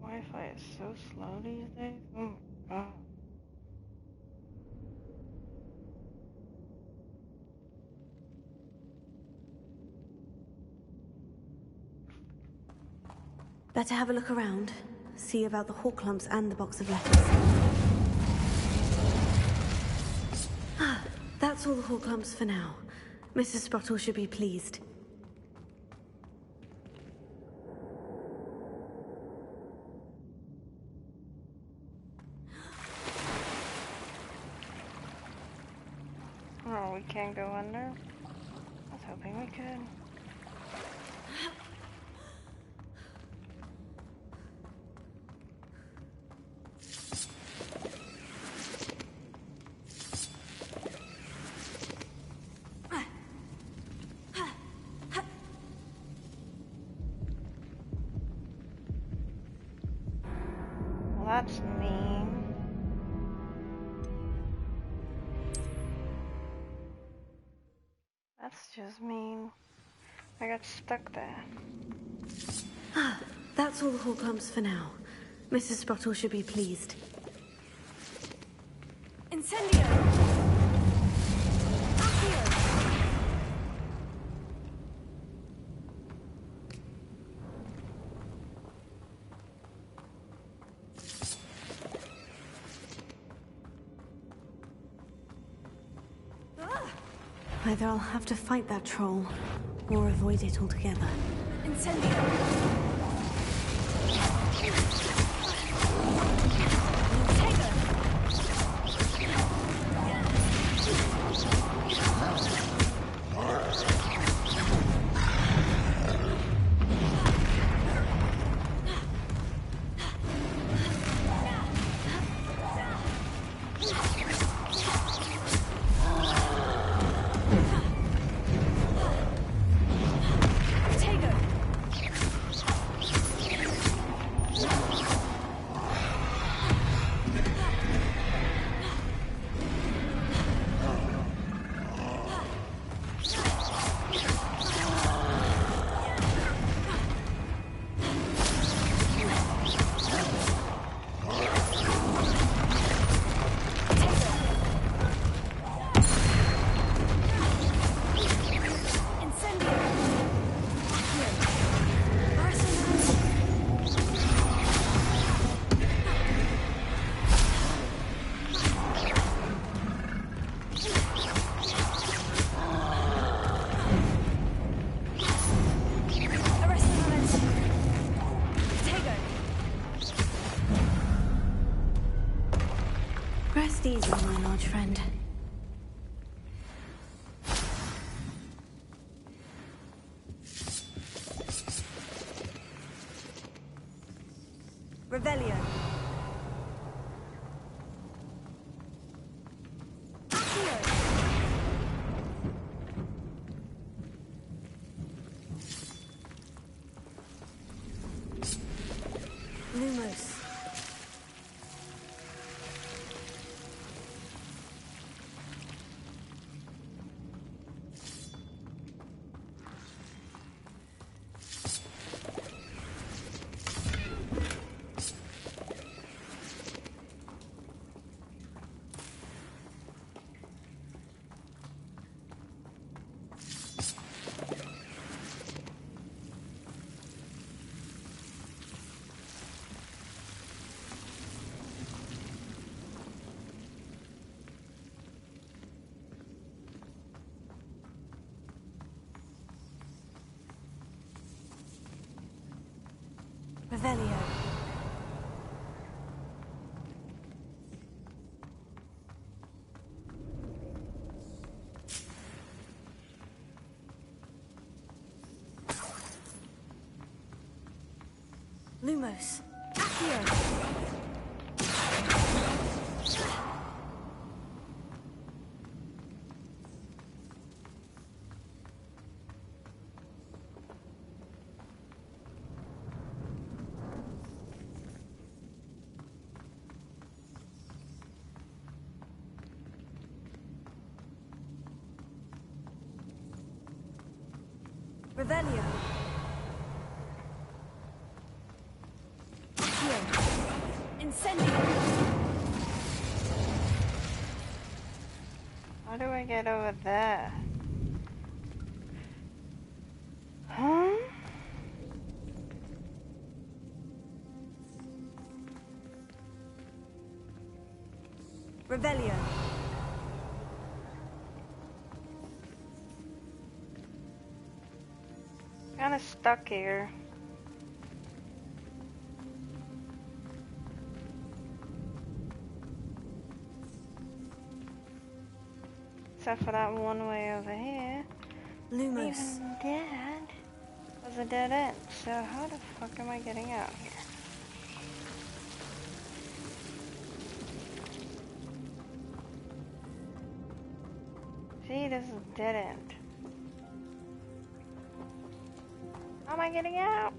Wi-Fi is so slow these days. Oh my god. Better have a look around. See about the hawk lumps and the box of letters. That's all the hawk lumps for now. Mrs. Sprottle should be pleased. Oh, we can't go under? I was hoping we could. Well, that's mean. That's just mean. I got stuck there. That's all the hawk lumps for now. Mrs. Sprottle should be pleased. Incendio! Either I'll have to fight that troll, or avoid it altogether. Incendio! friend. Revelio. Lumos. Revelio. Lumos. Accio. Revelio. Accio. Incendio. How do I get over there? Huh? Revelio. Kinda stuck here. Except for that one way over here. Lumos. Even that was a dead end. So how the fuck am I getting out here? See, this is a dead end. How am I getting out?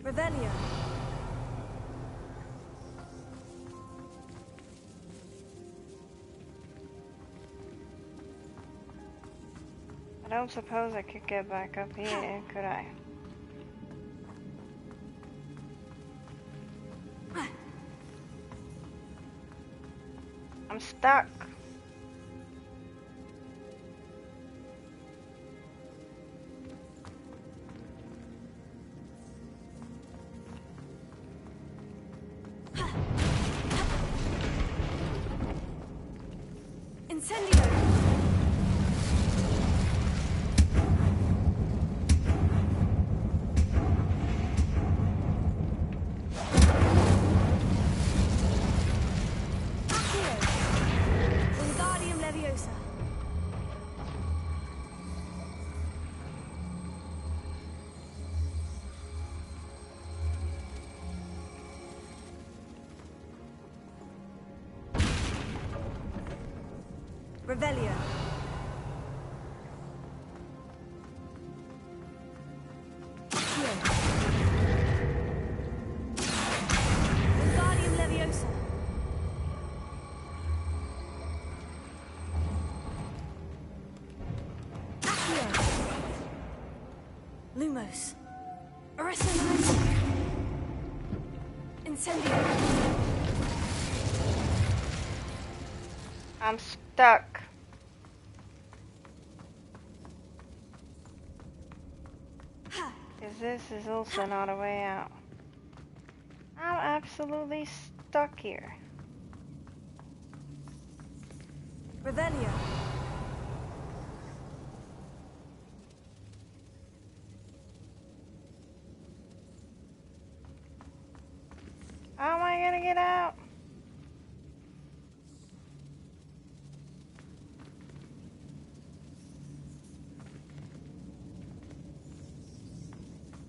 Revelio. I don't suppose I could get back up here, could I? I'm stuck. Incendio. Revelio. Wingardium Leviosa. Accio. Lumos. Arisonite. Incendio. I'm stuck. Because this is also not a way out. I'm absolutely stuck here. Revelio. How am I gonna get out?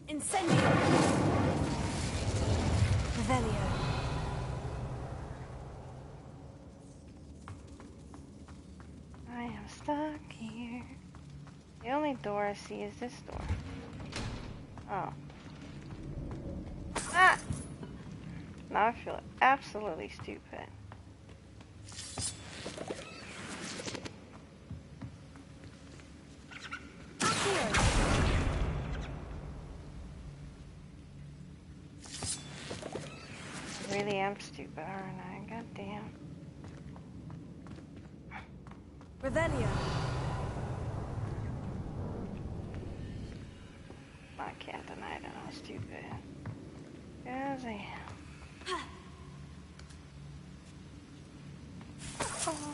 Incendio! Revelio. I am stuck here. The only door I see is this door. Oh. Ah! Now I feel absolutely stupid. I really am stupid, aren't I? Goddamn. Revelio. I can't deny that I'm stupid. Yes, I am. Oh.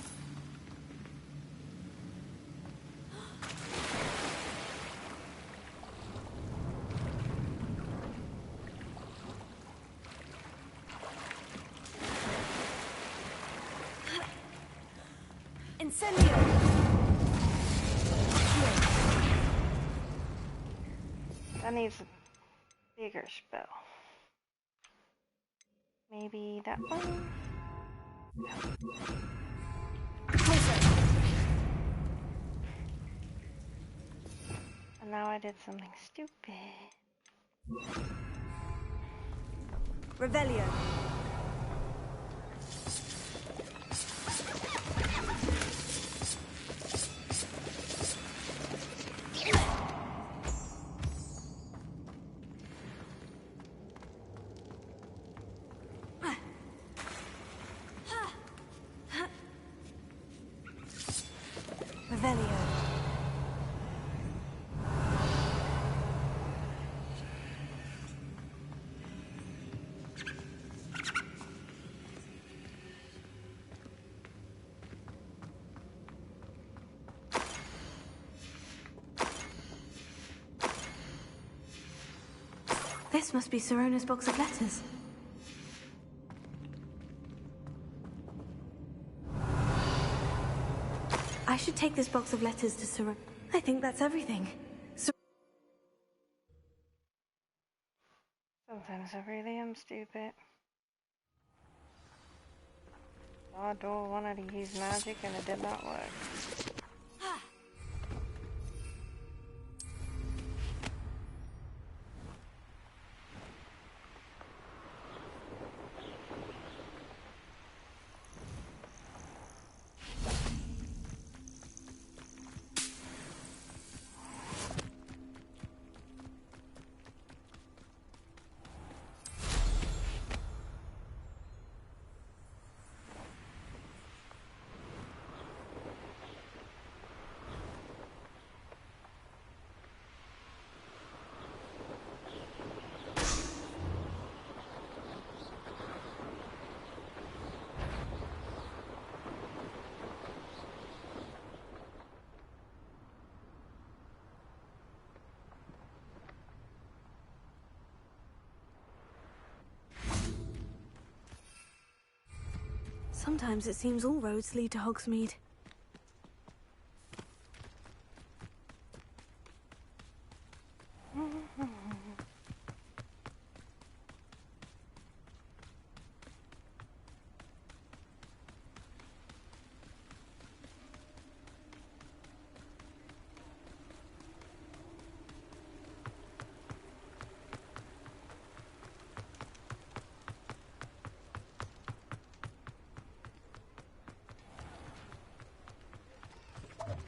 Incendio! That needs a bigger spell. Maybe that one? No. And now I did something stupid. Revelio. Revelio. This must be Sirona's box of letters. I should take this box of letters to Sirona. I think that's everything. Sometimes I really am stupid. I wanted to use magic and it did not work. Sometimes it seems all roads lead to Hogsmeade.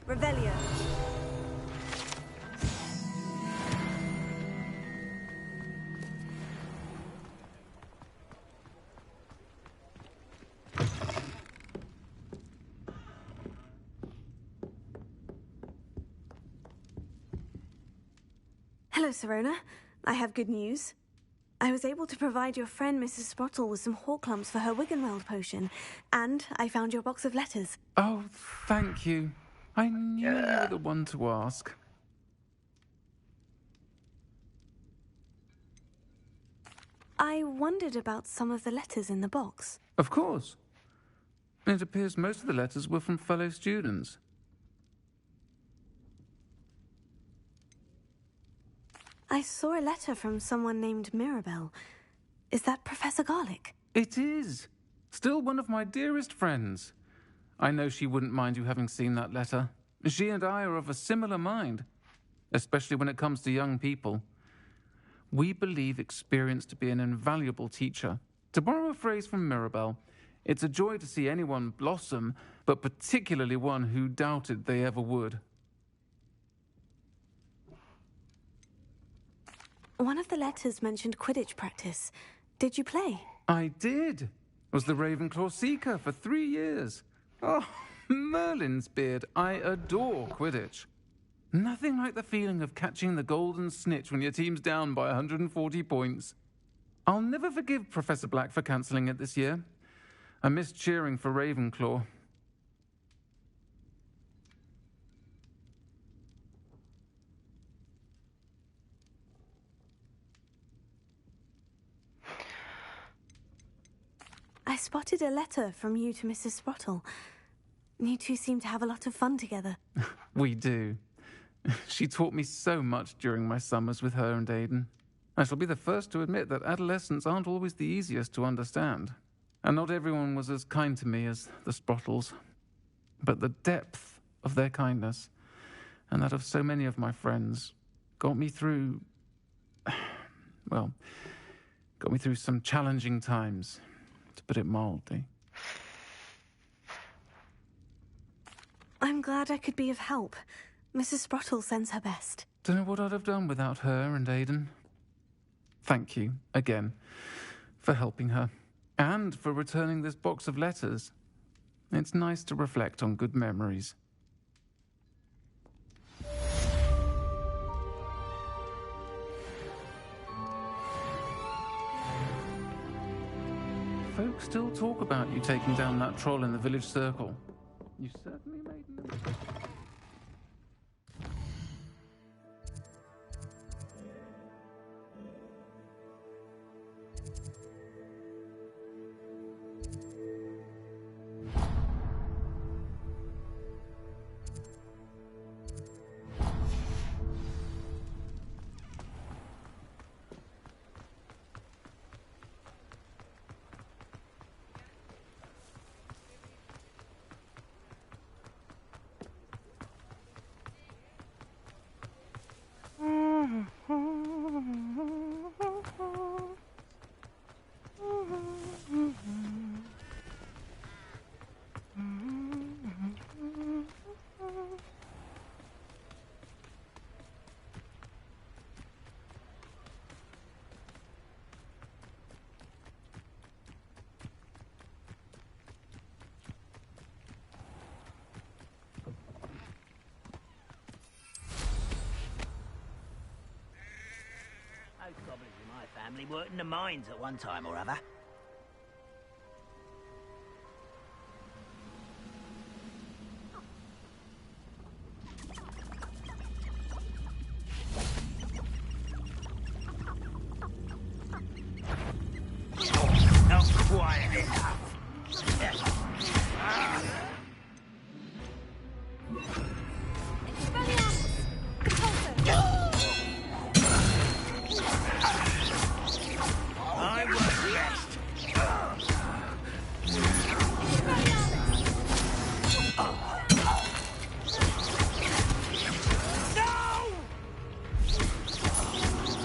Revelio. Hello, Sirona. I have good news. I was able to provide your friend Mrs. Sprottle with some Horklumps for her Wiggenweld potion, and I found your box of letters. Oh, thank you. I knew you were the one to ask. I wondered about some of the letters in the box. Of course. It appears most of the letters were from fellow students. I saw a letter from someone named Mirabelle. Is that Professor Garlick? It is. Still one of my dearest friends. I know she wouldn't mind you having seen that letter. She and I are of a similar mind, especially when it comes to young people. We believe experience to be an invaluable teacher. To borrow a phrase from Mirabelle, it's a joy to see anyone blossom, but particularly one who doubted they ever would. One of the letters mentioned Quidditch practice. Did you play? I did. Was the Ravenclaw Seeker for 3 years. Oh, Merlin's beard. I adore Quidditch. Nothing like the feeling of catching the golden snitch when your team's down by 140 points. I'll never forgive Professor Black for cancelling it this year. I missed cheering for Ravenclaw. I spotted a letter from you to Mrs. Sprottle. You two seem to have a lot of fun together. We do. She taught me so much during my summers with her and Aidan. I shall be the first to admit that adolescents aren't always the easiest to understand. And not everyone was as kind to me as the Sprottles. But the depth of their kindness, and that of so many of my friends, got me through... well, got me through some challenging times, to put it mildly. I'm glad I could be of help. Mrs. Sprottle sends her best. Don't know what I'd have done without her and Aidan. Thank you, again, for helping her, and for returning this box of letters. It's nice to reflect on good memories. Folks still talk about you taking down that troll in the village circle. You certainly made an impression. Most goblins in my family worked in the mines at one time or other. Not quite enough. I work best. No!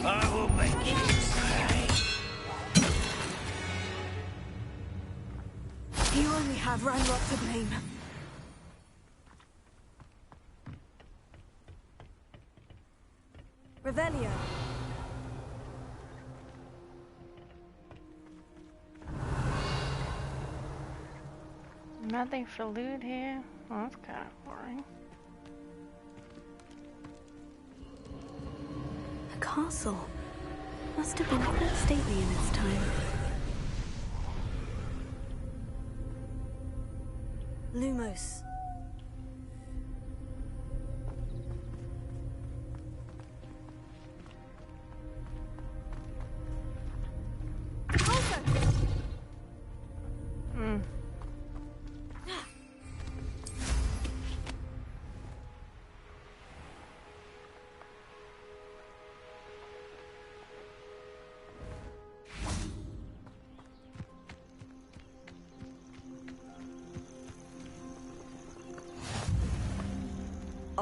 I will make you pay. You only have Ranrock to blame. Revelio. Nothing for loot here? Oh, that's kind of boring. The castle must have been quite stately in its time. Lumos.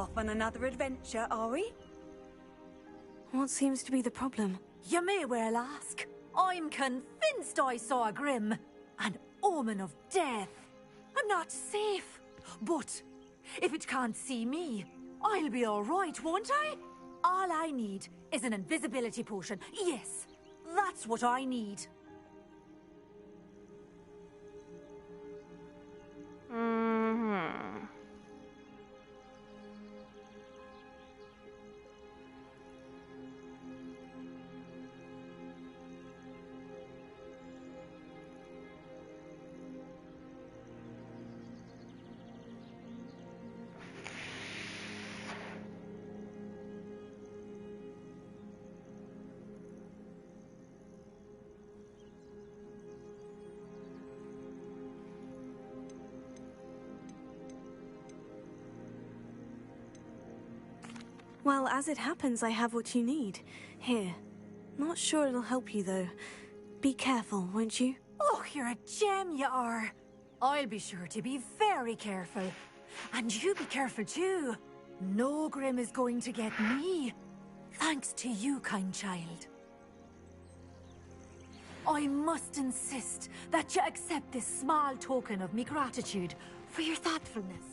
Off on another adventure, are we? What seems to be the problem? You may well ask. I'm convinced I saw a Grim, an omen of death. I'm not safe, but if it can't see me, I'll be all right, won't I? All I need is an invisibility potion. Yes, that's what I need. Mm-hmm. Well, as it happens, I have what you need. Here. Not sure it'll help you, though. Be careful, won't you? Oh, you're a gem, you are. I'll be sure to be very careful. And you be careful, too. No Grim is going to get me. Thanks to you, kind child. I must insist that you accept this small token of me gratitude for your thoughtfulness.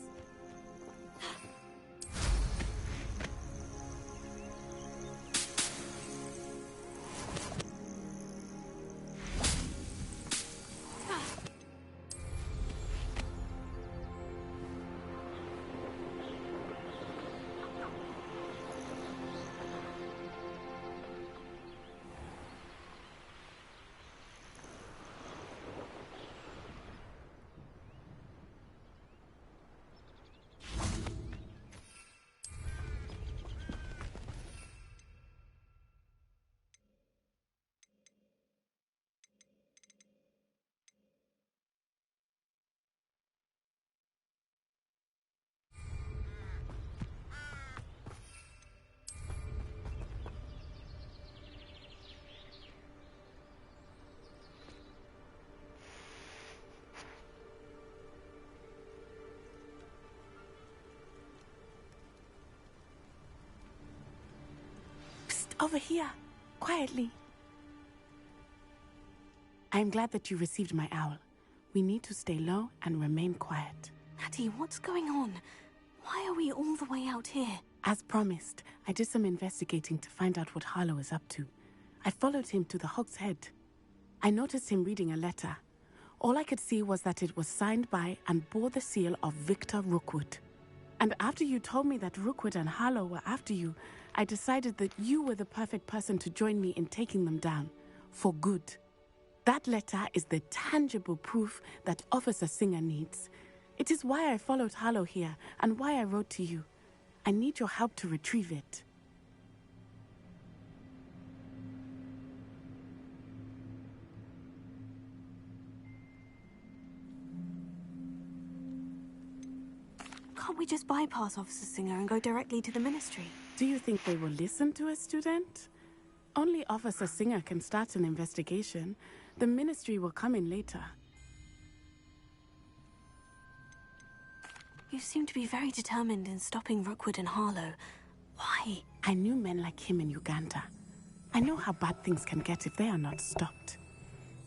Over here, quietly. I'm glad that you received my owl. We need to stay low and remain quiet. Natty, what's going on? Why are we all the way out here? As promised, I did some investigating to find out what Harlow is up to. I followed him to the Hog's Head. I noticed him reading a letter. All I could see was that it was signed by and bore the seal of Victor Rookwood. And after you told me that Rookwood and Harlow were after you, I decided that you were the perfect person to join me in taking them down, for good. That letter is the tangible proof that Officer Singer needs. It is why I followed Harlow here, and why I wrote to you. I need your help to retrieve it. Can't we just bypass Officer Singer and go directly to the Ministry? Do you think they will listen to a student? Only Officer Singer can start an investigation. The Ministry will come in later. You seem to be very determined in stopping Rookwood and Harlow. Why? I knew men like him in Uganda. I know how bad things can get if they are not stopped.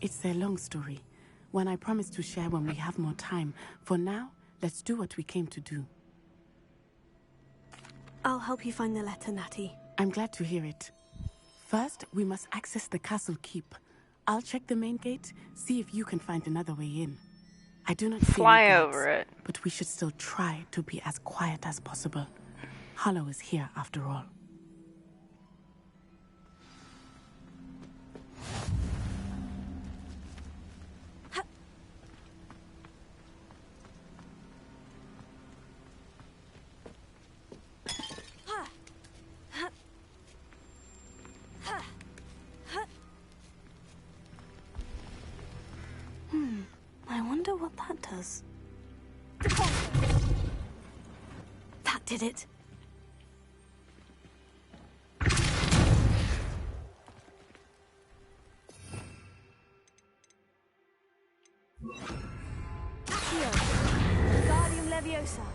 It's a long story, one I promise to share when we have more time. For now, let's do what we came to do. I'll help you find the letter, Natty. I'm glad to hear it. First, we must access the castle keep. I'll check the main gate, see if you can find another way in. I do not see fly over it, but we should still try to be as quiet as possible. Harlow is here after all. I wonder what that does. That did it. Accio. Guardium Leviosa.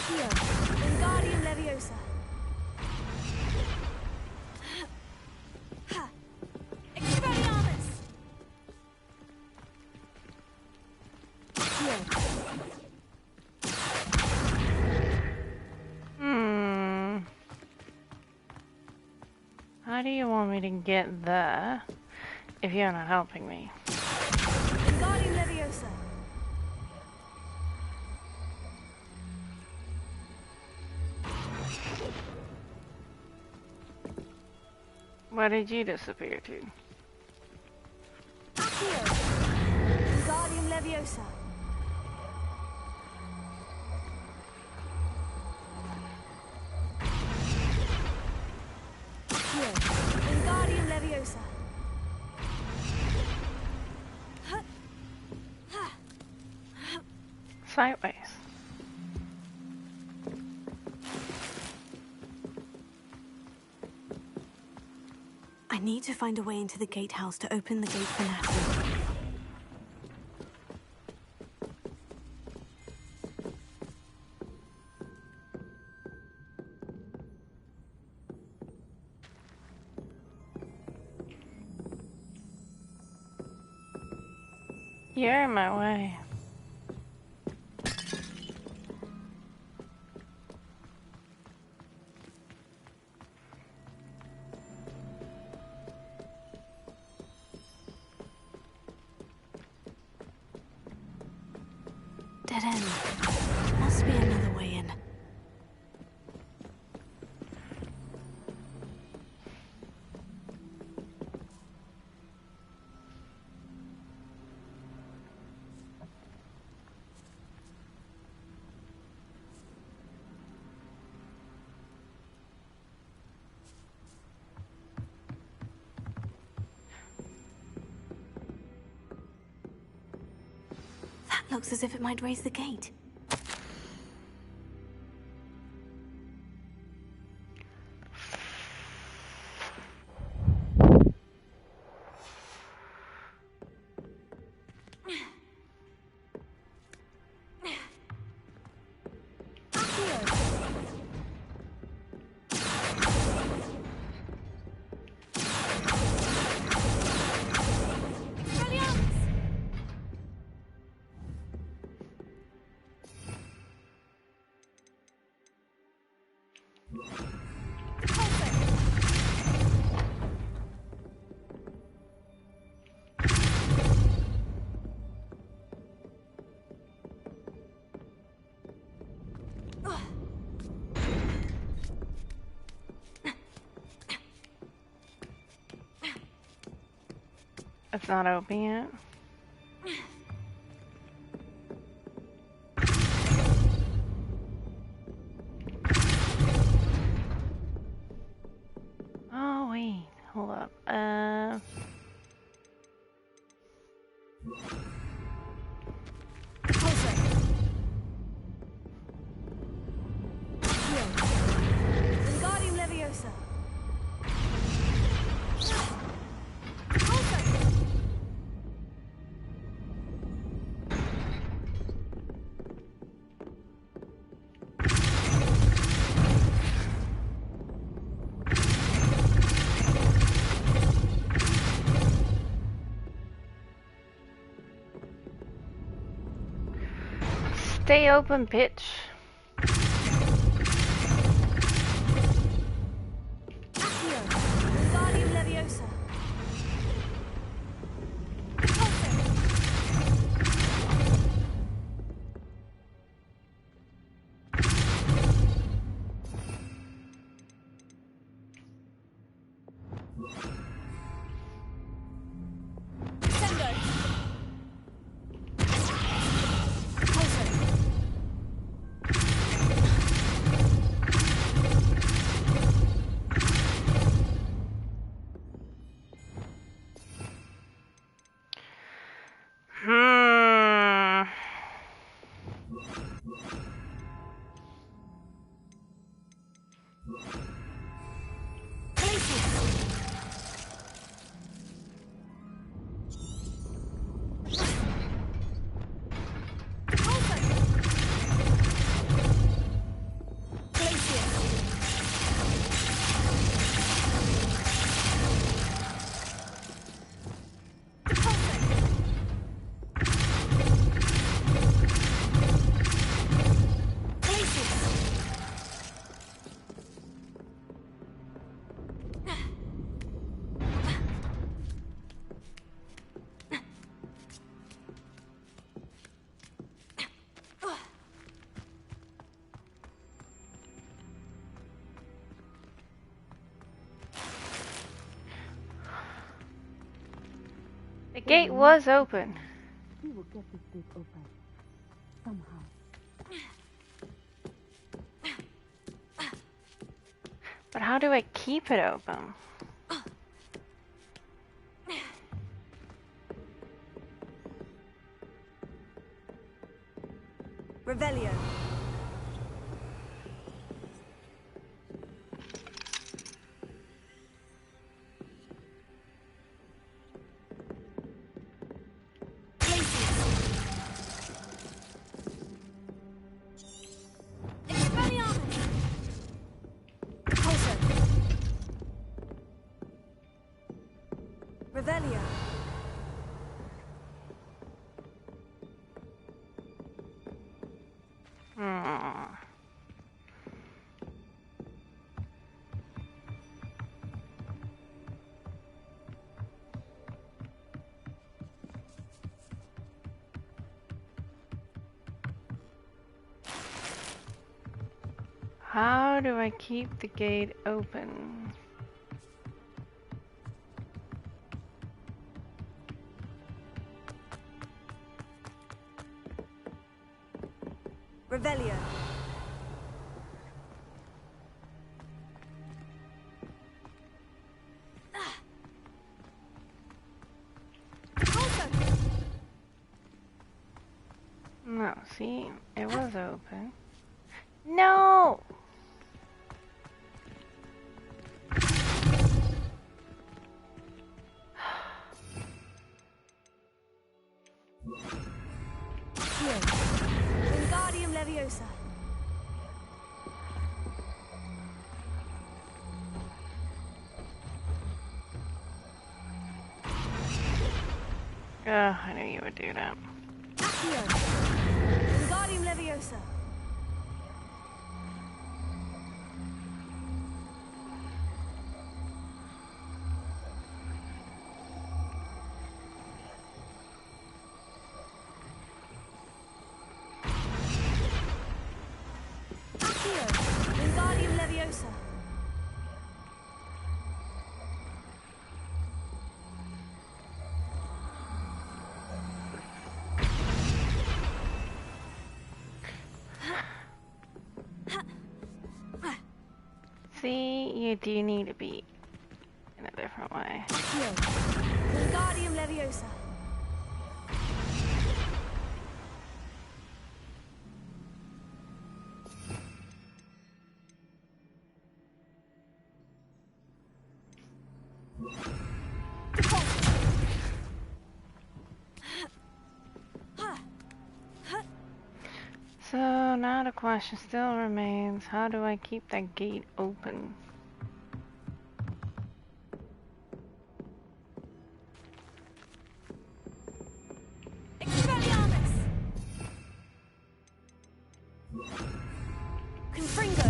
Accio, Wingardium Leviosa. Expelliarmus. Accio. How do you want me to get there if you're not helping me? Wingardium Leviosa. Where did you disappear to? Accio, Wingardium Leviosa. Accio, Wingardium Leviosa. Sideways. I need to find a way into the gatehouse to open the gate for Natalie. You're in my way. Dead end. Must be another way in. That looks as if it might raise the gate. It's not open yet. Oh wait, hold up. Wingardium Leviosa. Stay open, bitch. Accio, Wingardium Leviosa. The gate was open. We will get this gate open. Somehow. But how do I keep it open? Revelio. Revelio. How do I keep the gate open? Revelio. No, see, it was open. No! Wingardium Leviosa. I knew you would do that. Accio. Wingardium Leviosa. Accio. Wingardium Leviosa. See, you do need to be in a different way. Accio. Wingardium Leviosa. So now the question still remains, how do I keep that gate open? Expelliarmus. Confringo.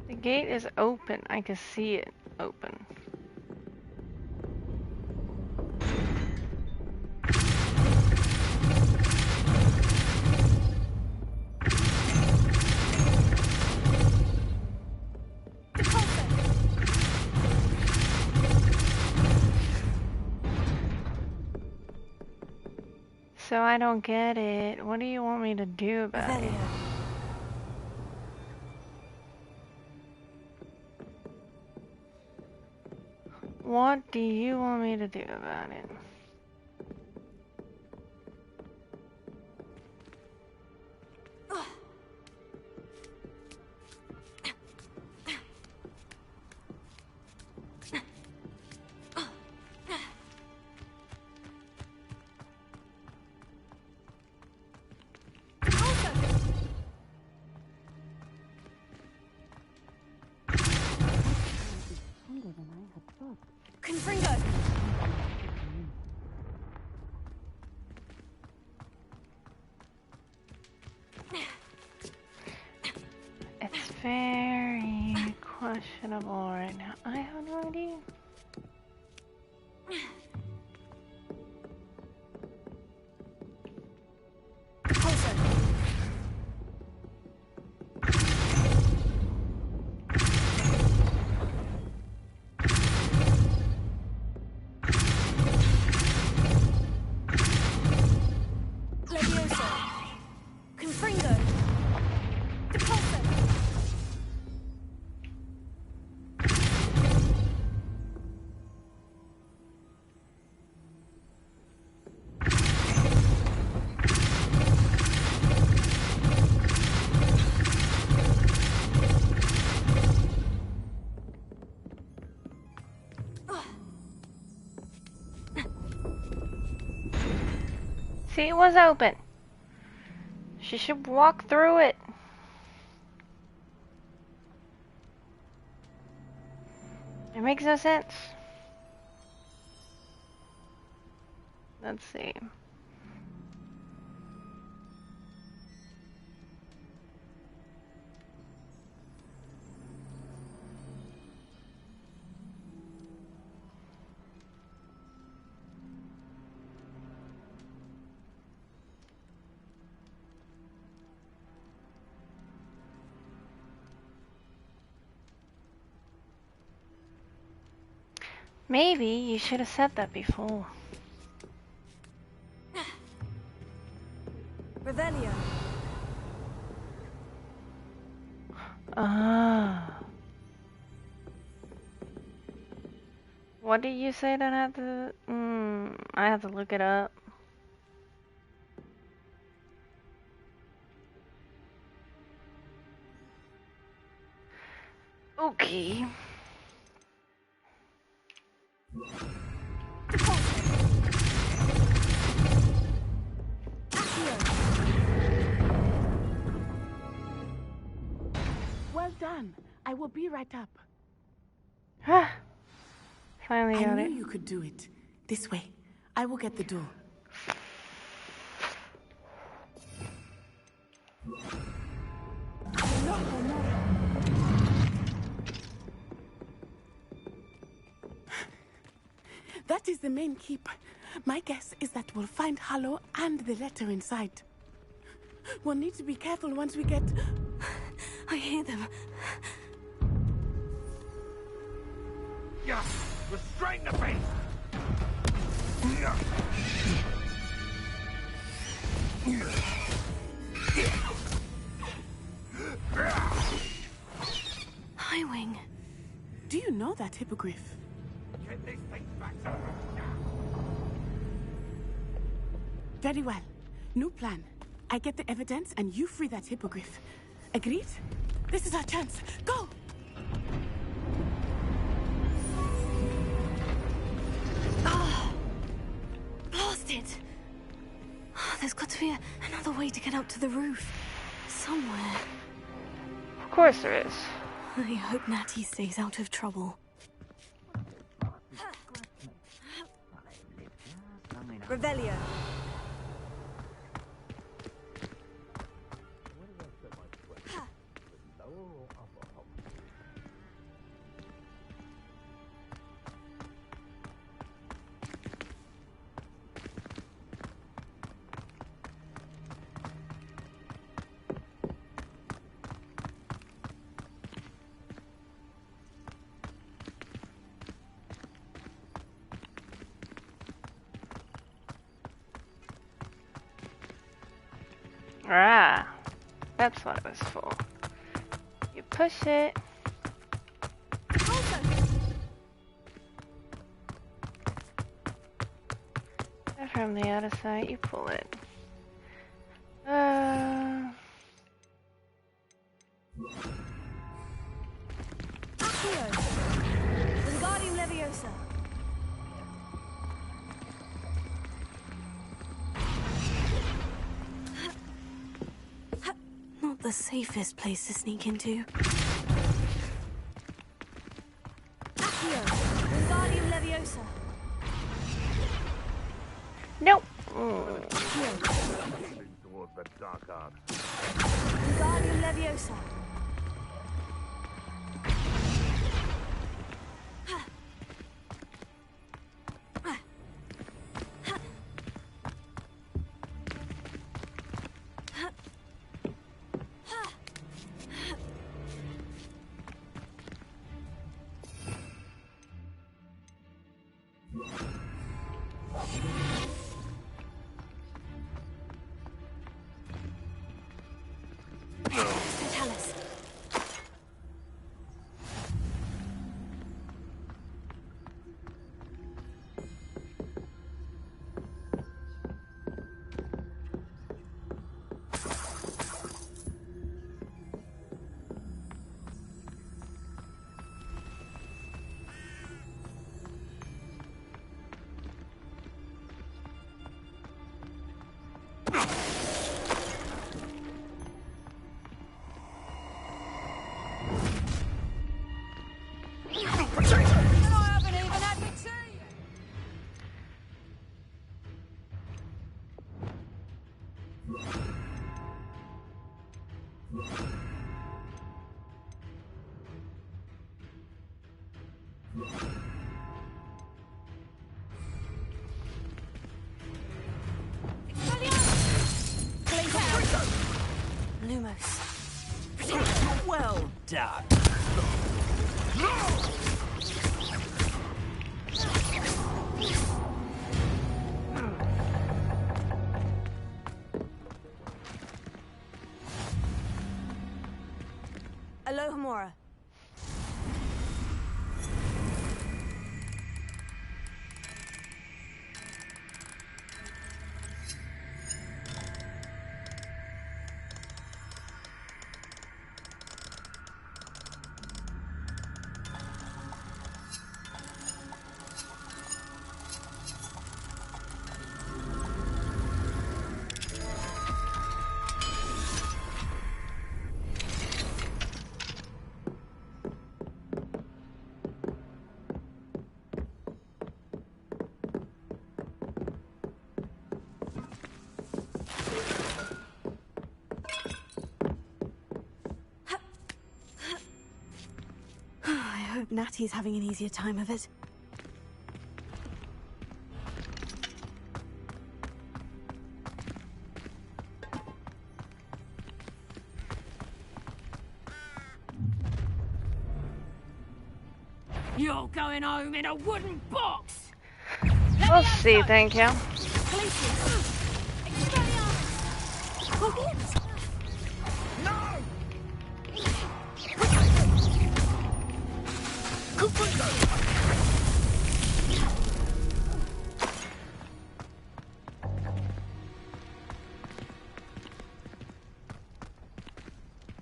The gate is open. I can see it open. So I don't get it. What do you want me to do about it? What do you want me to do about it? Confringo. question of all right now. I have no idea. See, it was open. She should walk through it. It makes no sense. Let's see. Maybe you should have said that before. Revelio. Ah. What did you say that I had to... I have to look it up. Okay. Well done. I will be right up. Finally got I it. knew you could do it. This way. I will get the door. That is the main keep. My guess is that we'll find Hallow and the letter inside. We'll need to be careful once we get... I hear them. Yeah, restrain the beast! Highwing. Do you know that hippogriff? Get these things back. Very well. New plan. I get the evidence and you free that hippogriff. Agreed? This is our chance. Go! Ah! Blasted! Oh, there's got to be another way to get up to the roof. Somewhere. Of course there is. I hope Natty stays out of trouble. Revelio. Ah, that's what it was for. You push it. And from the other side, you pull it. Wingardium Leviosa. Not the safest place to sneak into. Wingardium Leviosa. Nope. Towards the dark art. Wingardium Leviosa. Lumos. Well done. Alohomora. I hope Natty's having an easier time of it. You're going home in a wooden box! We'll see, thank you.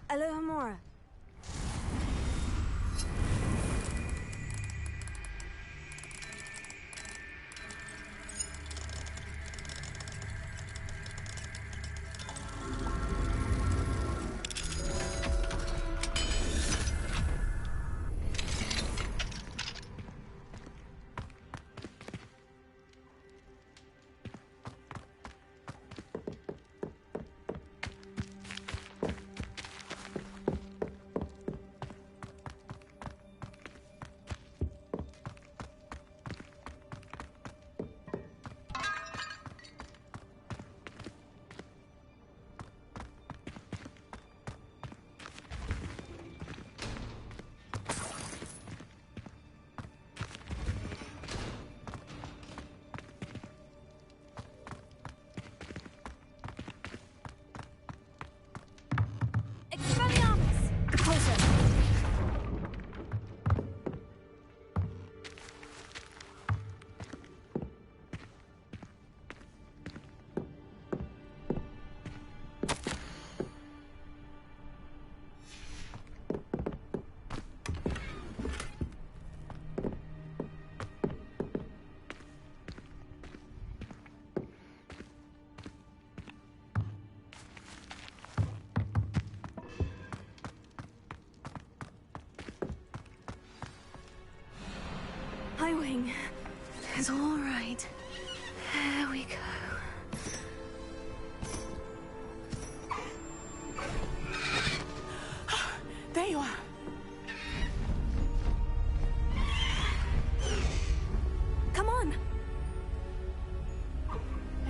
Alohomora. My wing. It's all right. There we go. There you are. Come on.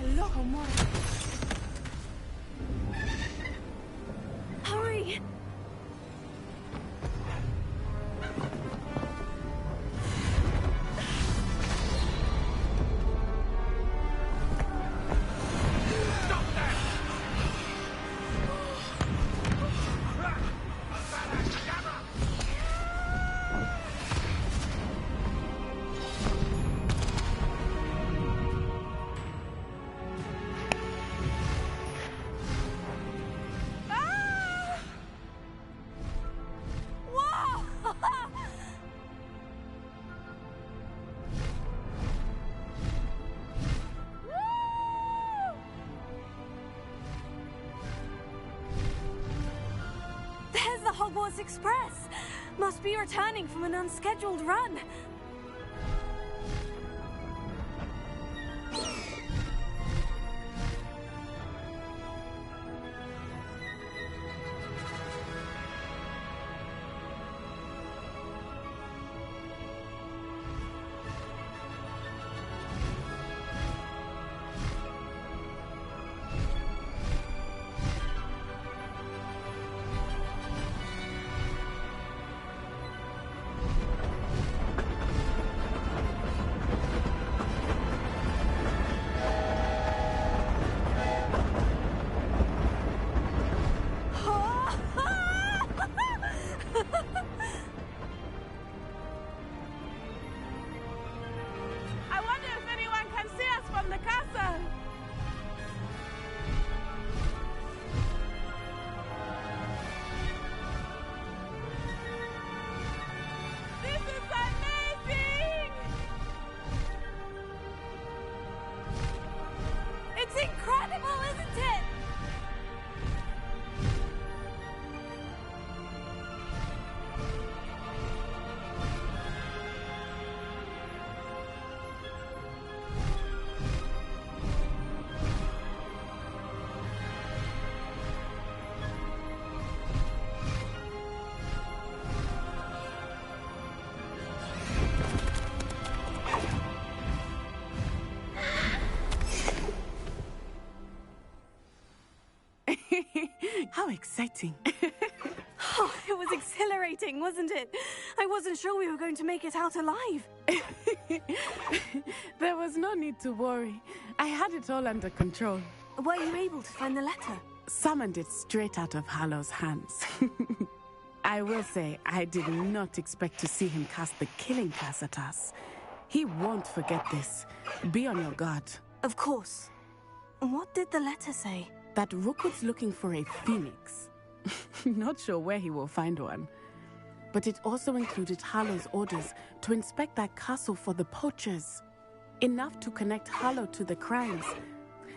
Alohomora. Hurry. Hogwarts Express! Must be returning from an unscheduled run. I wonder if anyone can see us from the castle. This is amazing! It's incredible, isn't it? How exciting. Oh, it was exhilarating, wasn't it? I wasn't sure we were going to make it out alive. There was no need to worry. I had it all under control. Were you able to find the letter? Summoned it straight out of Hallow's hands. I will say, I did not expect to see him cast the killing curse at us. He won't forget this. Be on your guard. Of course. What did the letter say? That Rookwood's looking for a phoenix. Not sure where he will find one. But it also included Hallow's orders to inspect that castle for the poachers. Enough to connect Hallow to the crimes.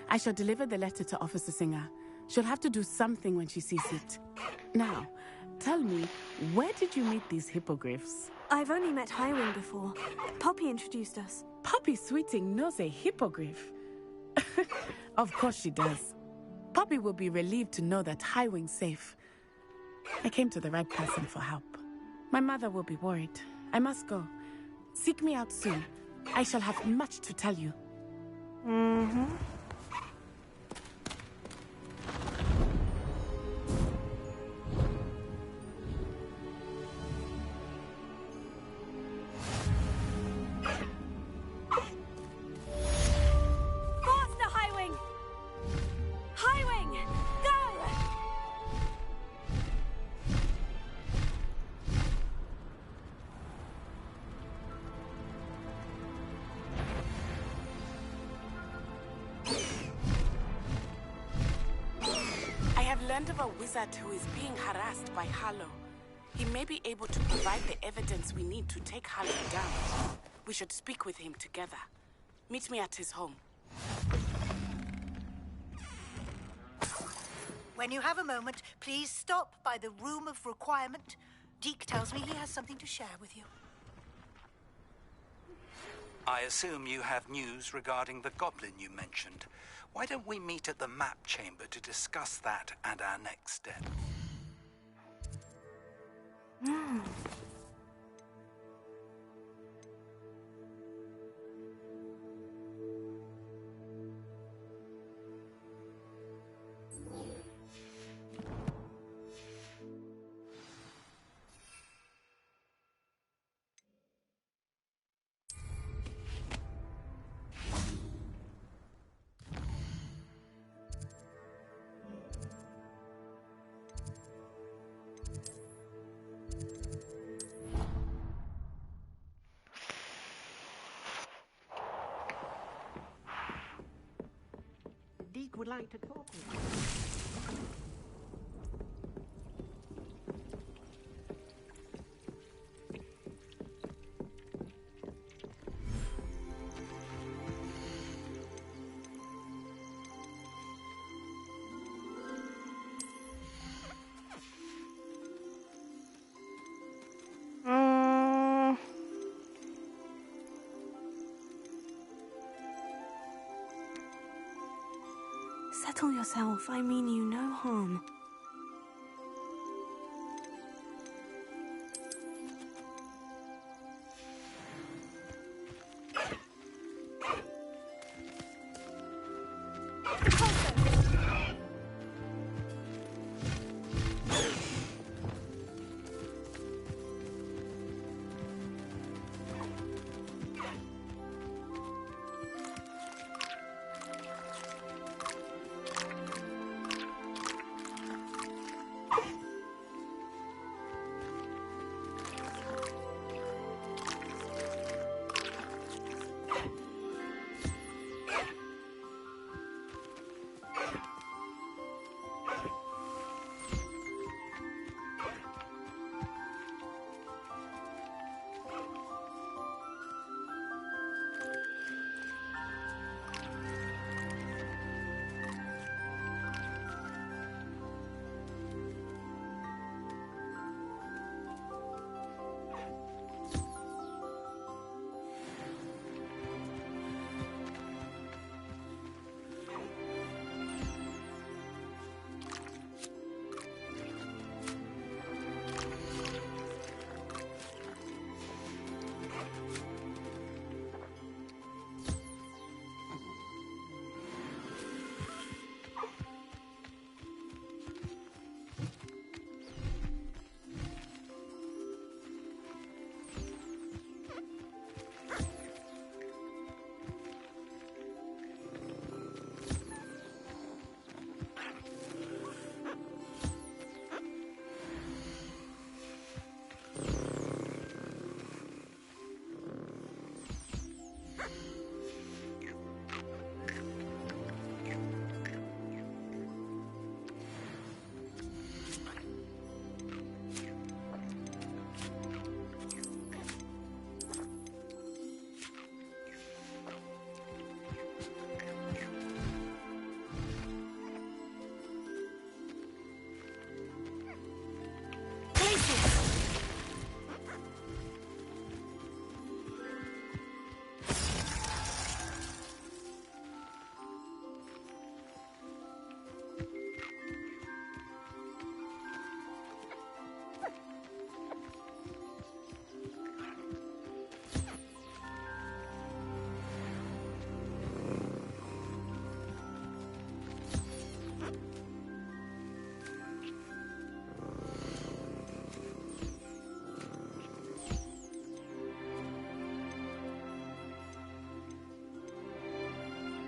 I shall deliver the letter to Officer Singer. She'll have to do something when she sees it. Now, tell me, where did you meet these hippogriffs? I've only met Highwing before. Poppy introduced us. Poppy Sweeting knows a hippogriff. Of course she does. Poppy will be relieved to know that Highwing's safe. I came to the right person for help. My mother will be worried. I must go. Seek me out soon. I shall have much to tell you. Mm-hmm. Faster, Highwing! Highwing, go! I have learned of a wizard who is being harassed by Hallow. He may be able to provide the evidence we need to take Hallow down. We should speak with him together. Meet me at his home. When you have a moment, please stop by the Room of Requirement. Deke tells me he has something to share with you. I assume you have news regarding the goblin you mentioned. Why don't we meet at the map chamber to discuss that and our next step? Deke would like to talk with you. settle yourself. I mean you no harm.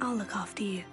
I'll look after you.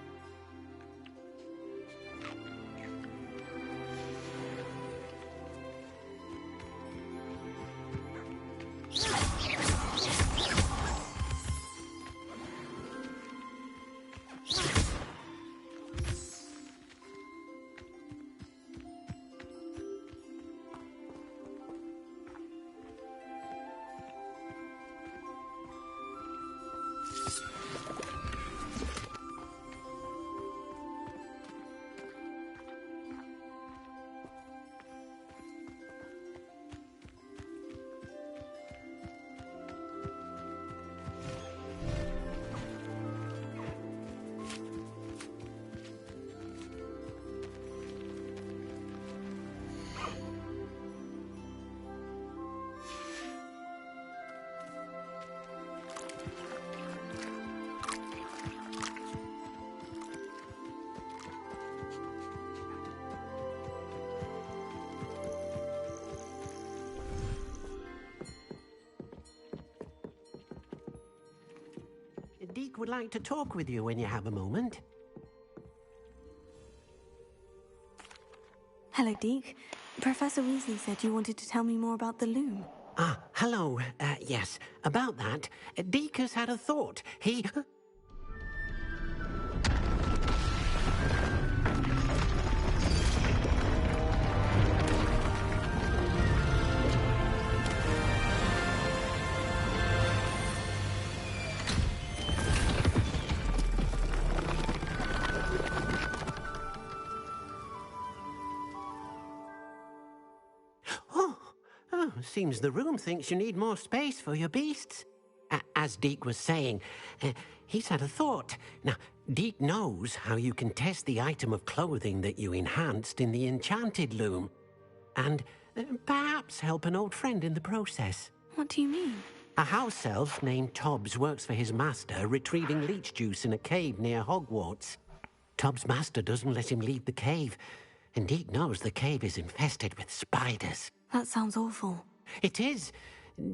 Deke would like to talk with you when you have a moment. Hello, Deke. Professor Weasley said you wanted to tell me more about the loom. Ah, hello. Yes, about that. Deke has had a thought. He... Seems the room thinks you need more space for your beasts. As Deke was saying, he's had a thought. Now, Deke knows how you can test the item of clothing that you enhanced in the enchanted loom. And perhaps help an old friend in the process. What do you mean? A house elf named Tobbs works for his master, retrieving leech juice in a cave near Hogwarts. Tobbs' master doesn't let him leave the cave, and Deke knows the cave is infested with spiders. That sounds awful. It is.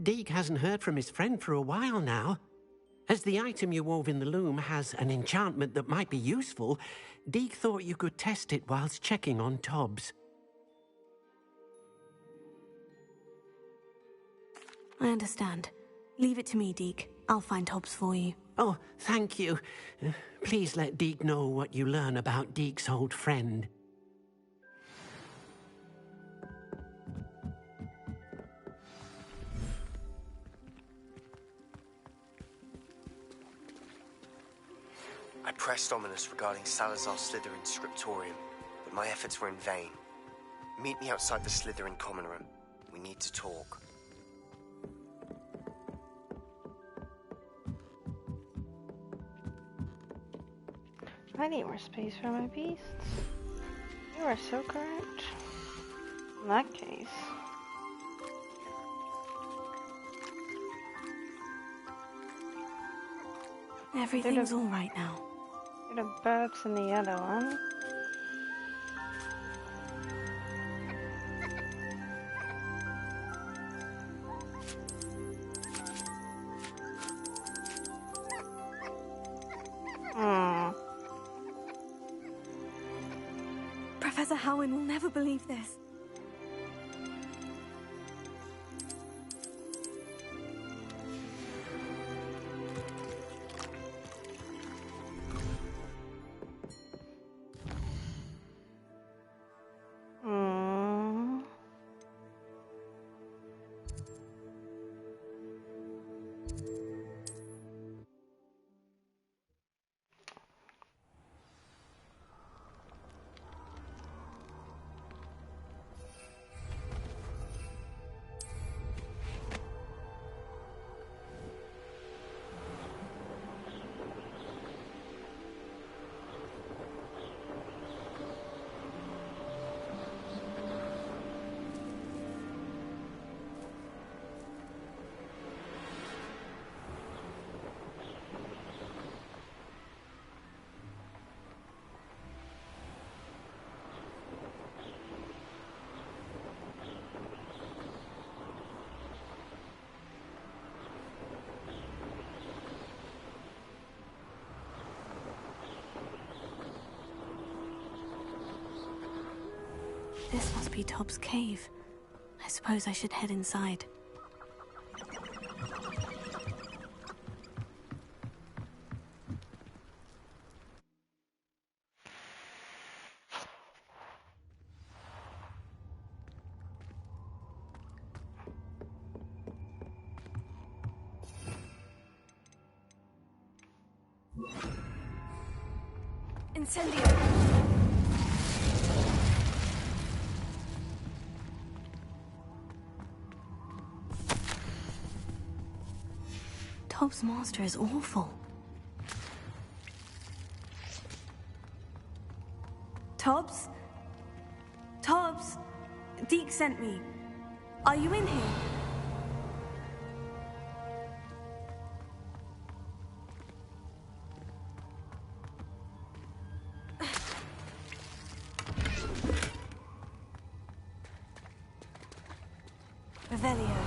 Deke hasn't heard from his friend for a while now. As the item you wove in the loom has an enchantment that might be useful, Deke thought you could test it whilst checking on Tobbs. I understand. Leave it to me, Deke. I'll find Tobbs for you. Oh, thank you. Please let Deke know what you learn about Deke's old friend. I pressed Ominous regarding Salazar's Slytherin scriptorium, but my efforts were in vain. Meet me outside the Slytherin common room. We need to talk. I need more space for my beasts. You are so correct. In that case. Everything's all right now. The burps in the other one. Professor Howin will never believe this. This must be Tobbs' cave. I suppose I should head inside. Incendio! Tobbs' master is awful. Tobbs? Tobbs? Deke sent me. Are you in here? Revelio.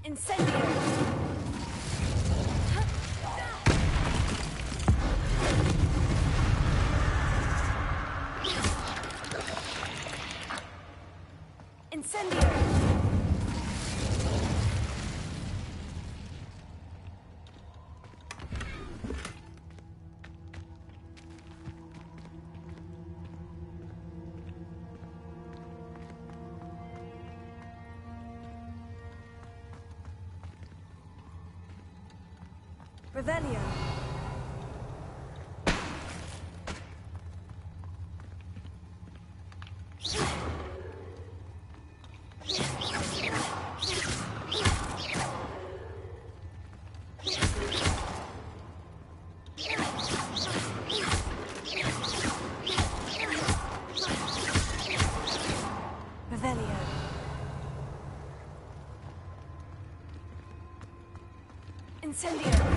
Incendio! Revelio. Revelio. Incendio.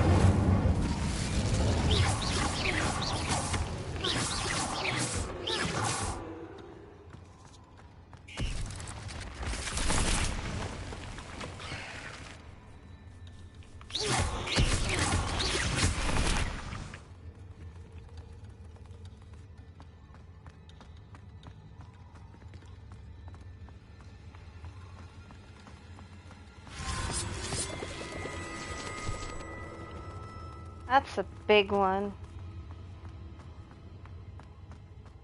That's a big one.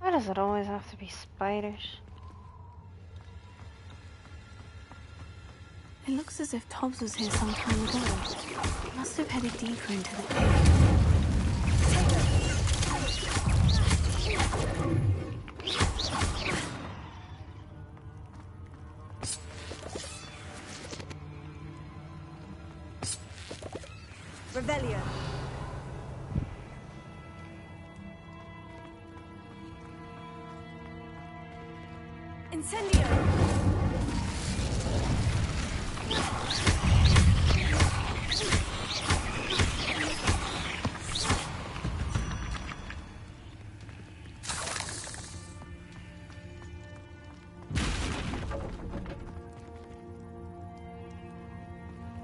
Why does it always have to be spiders? It looks as if Tobbs was here some time ago. He must have headed deeper into the cave. Revelio. Incendio.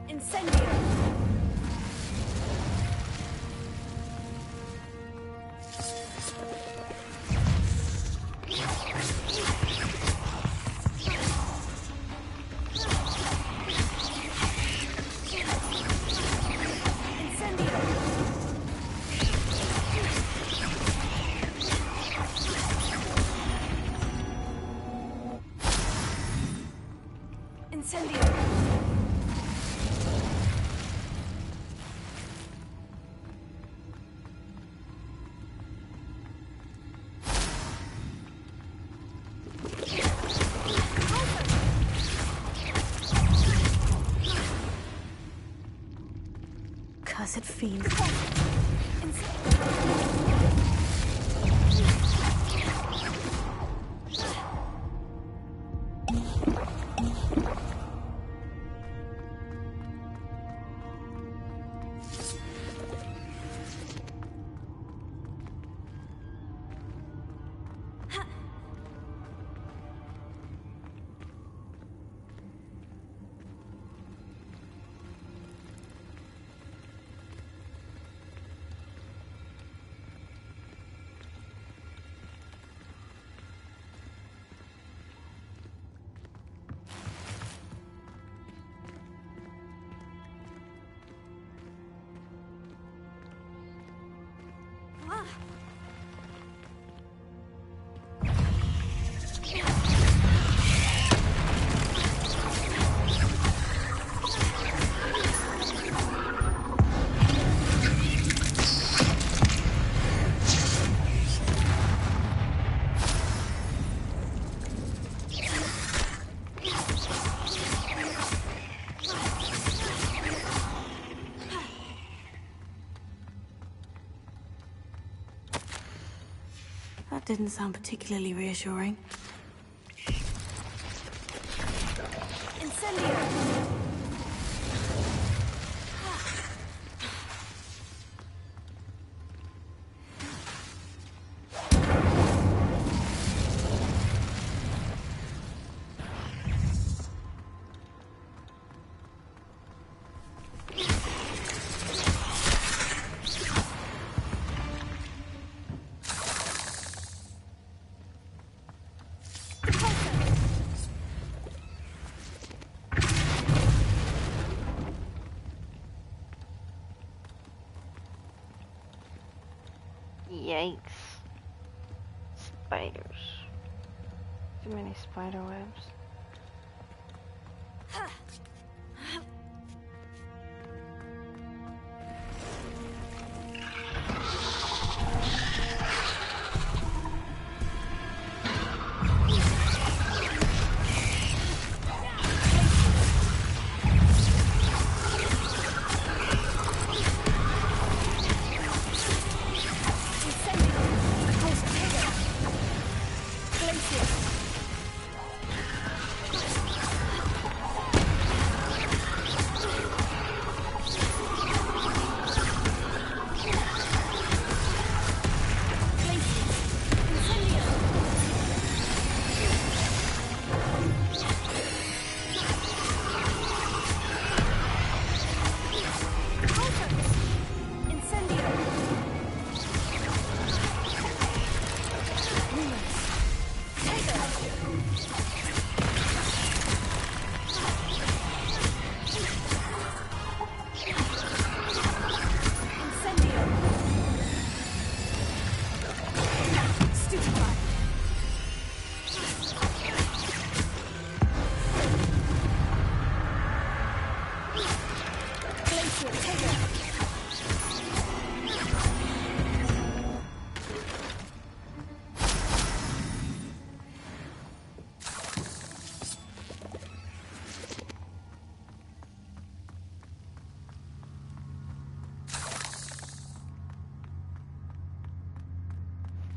Incendio. Incendio. Cursed fiend. That didn't sound particularly reassuring. Incendio! Yikes. Spiders. Too many spider webs.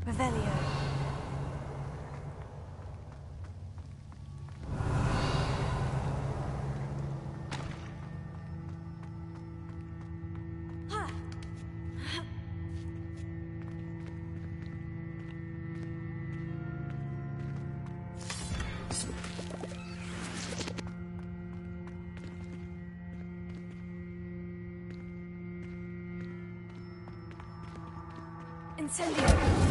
Revelio. Incendio!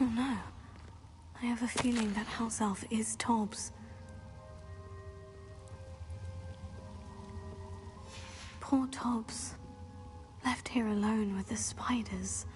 Oh no. I have a feeling that house elf is Tobbs. Poor Tobbs. Left here alone with the spiders.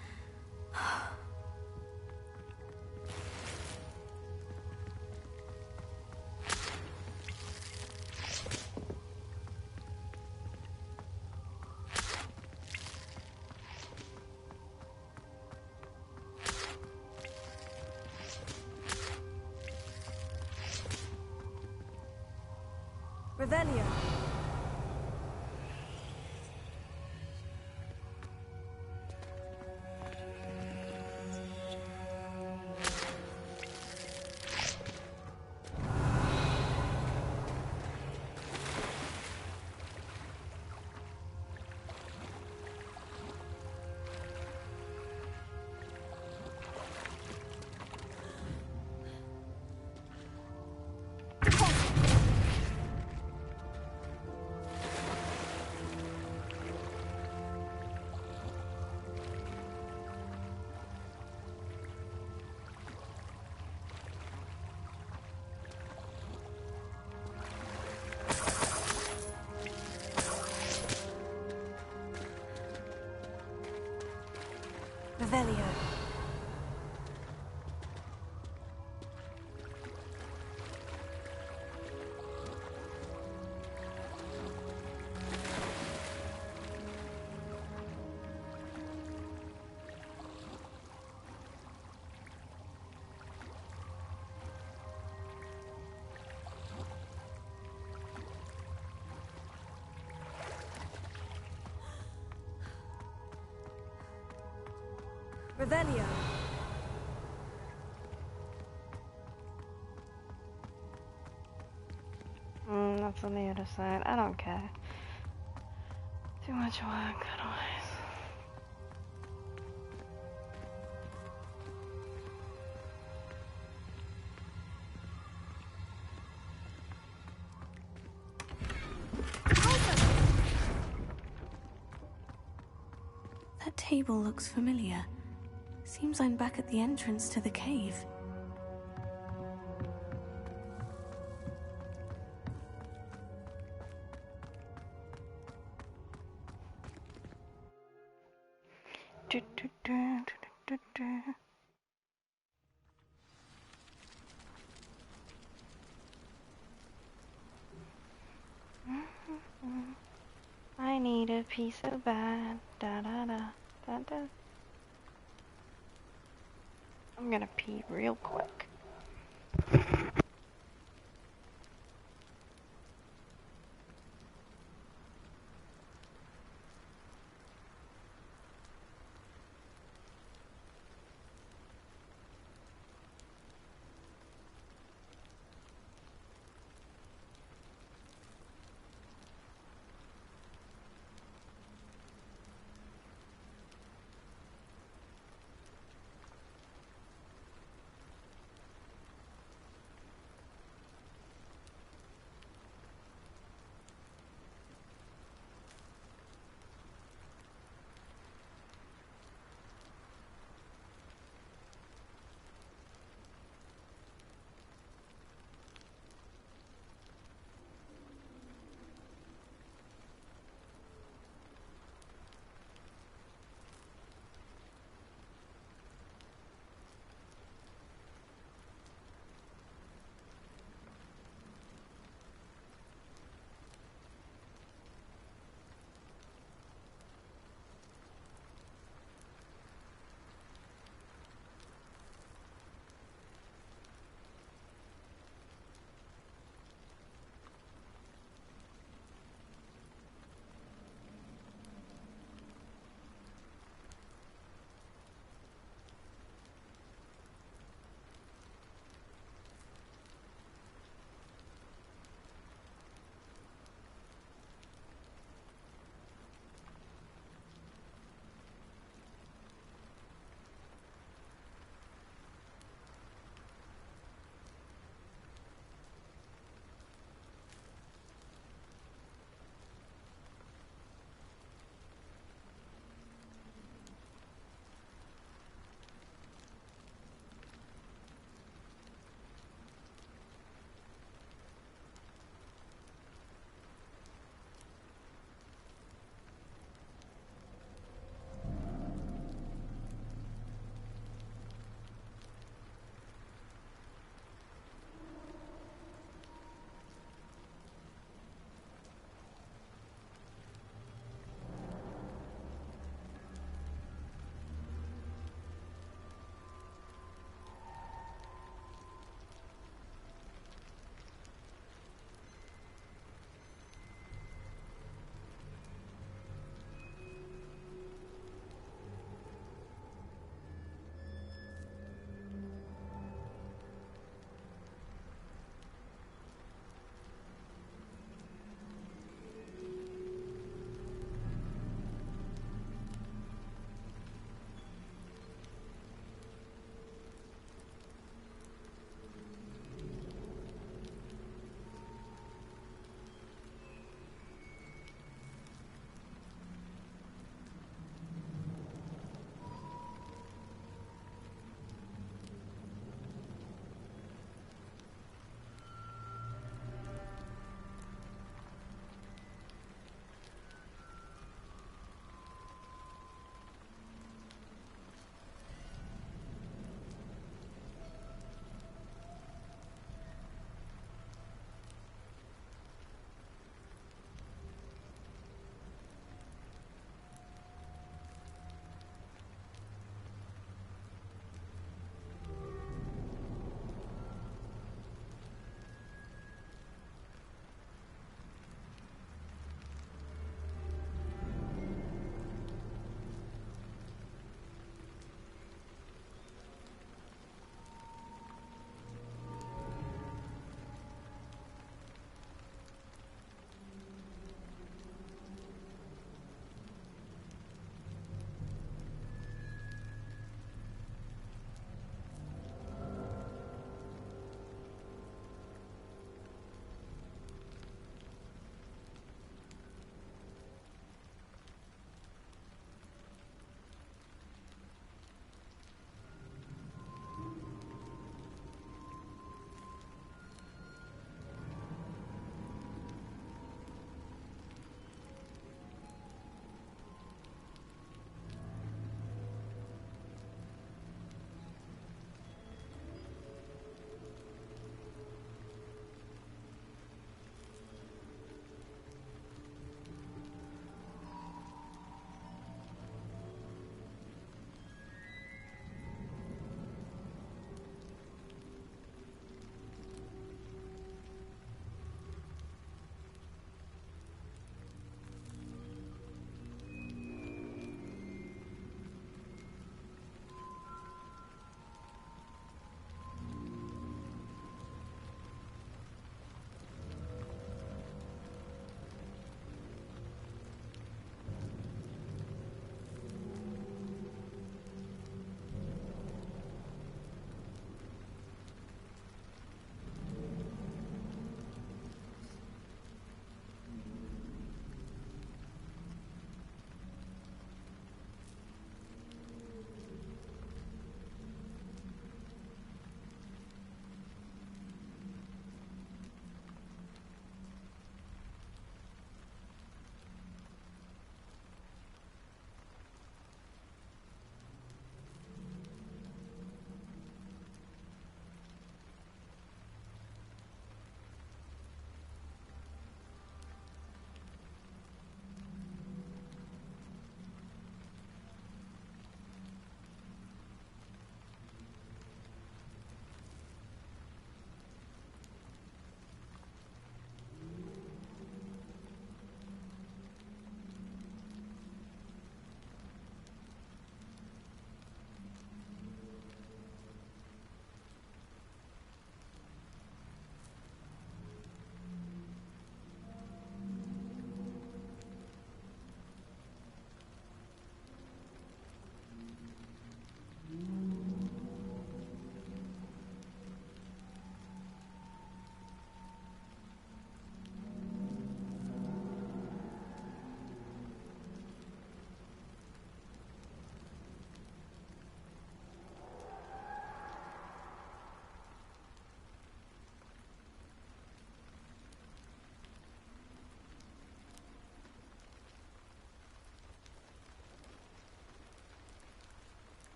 Revelio. Revelio. Revelio. That's on the other side. I don't care. Too much work, otherwise. That table looks familiar. Seems I'm back at the entrance to the cave. I need a piece of bad. Da da da da da. I'm gonna pee real quick.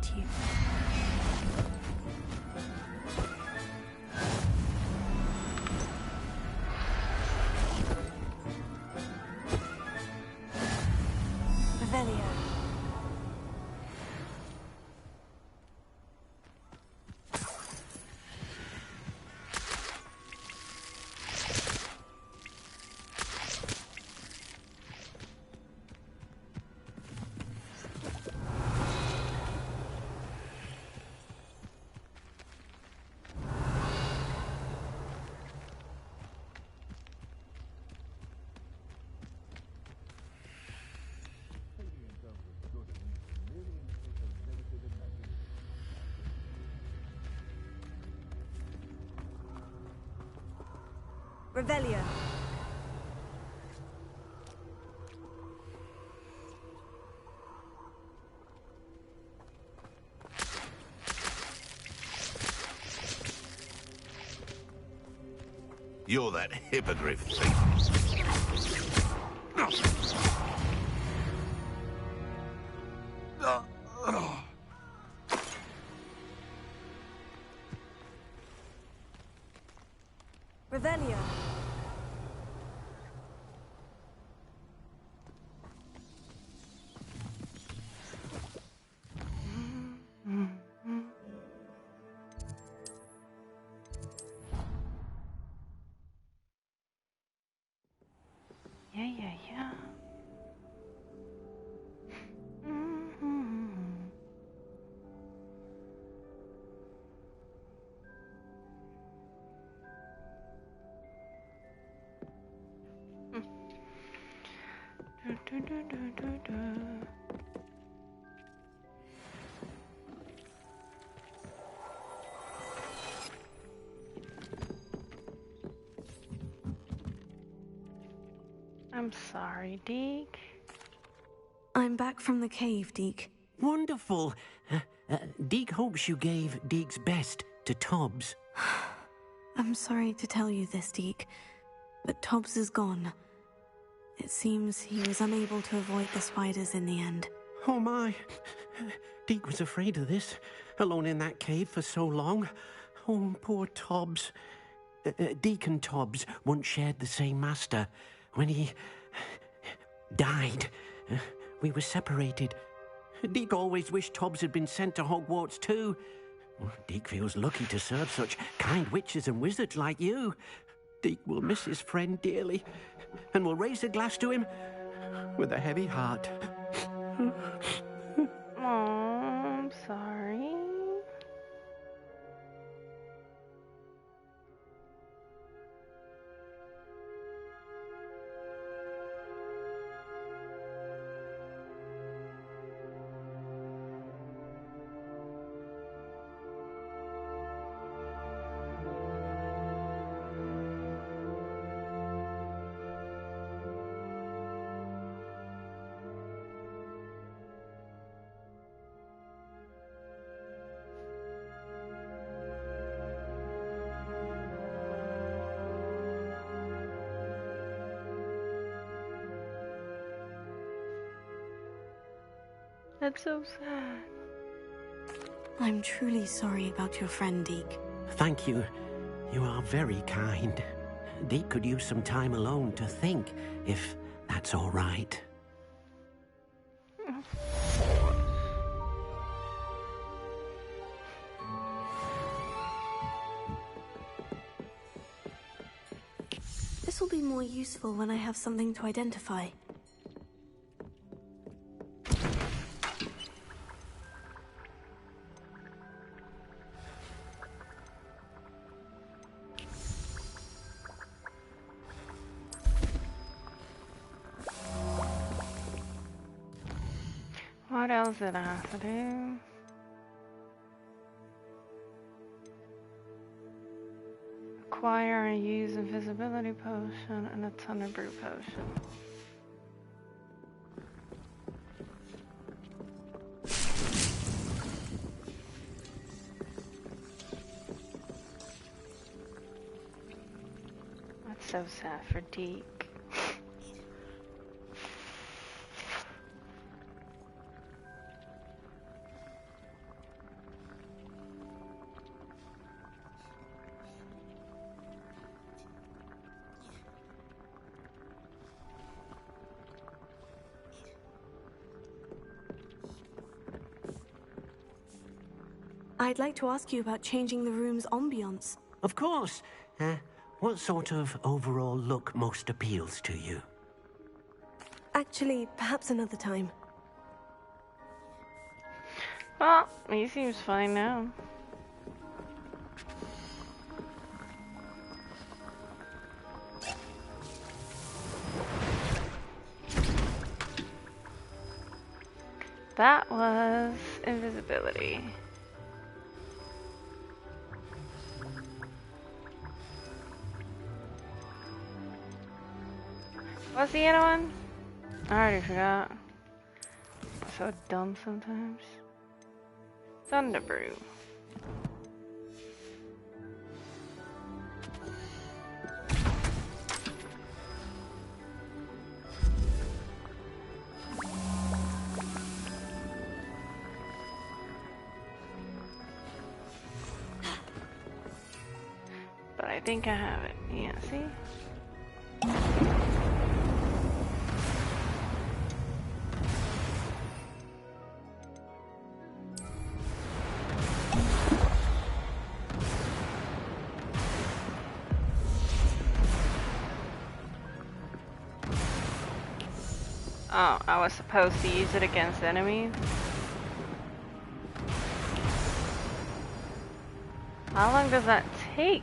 hurt you. Revelio. Revelio. You're that hippogriff thief. Revelio. Yeah. I'm sorry, Deke. I'm back from the cave, Deke. Wonderful. Deke hopes you gave Deke's best to Tobbs. I'm sorry to tell you this, Deke, but Tobbs is gone. It seems he was unable to avoid the spiders in the end. Oh my. Deke was afraid of this, alone in that cave for so long. Oh, poor Tobbs. Deke and Tobbs once shared the same master. When he died, we were separated. Deke always wished Tobbs had been sent to Hogwarts too. Deke feels lucky to serve such kind witches and wizards like you. Deke will miss his friend dearly, and will raise a glass to him with a heavy heart. Oh, I'm sorry. That's so sad. I'm truly sorry about your friend, Deke. Thank you. You are very kind. Deke could use some time alone to think, if that's all right. This will be more useful when I have something to identify. What else did I have to do? Acquire and use invisibility potion and a thunder brew potion. That's so sad for Deke. I'd like to ask you about changing the room's ambiance. Of course. What sort of overall look most appeals to you? Actually, perhaps another time. Well, he seems fine now. That was invisibility. What's the other one? I already forgot. I'm so dumb sometimes. Thunderbrew. But I think I have it. Yeah, see? Oh, I was supposed to use it against enemies? How long does that take?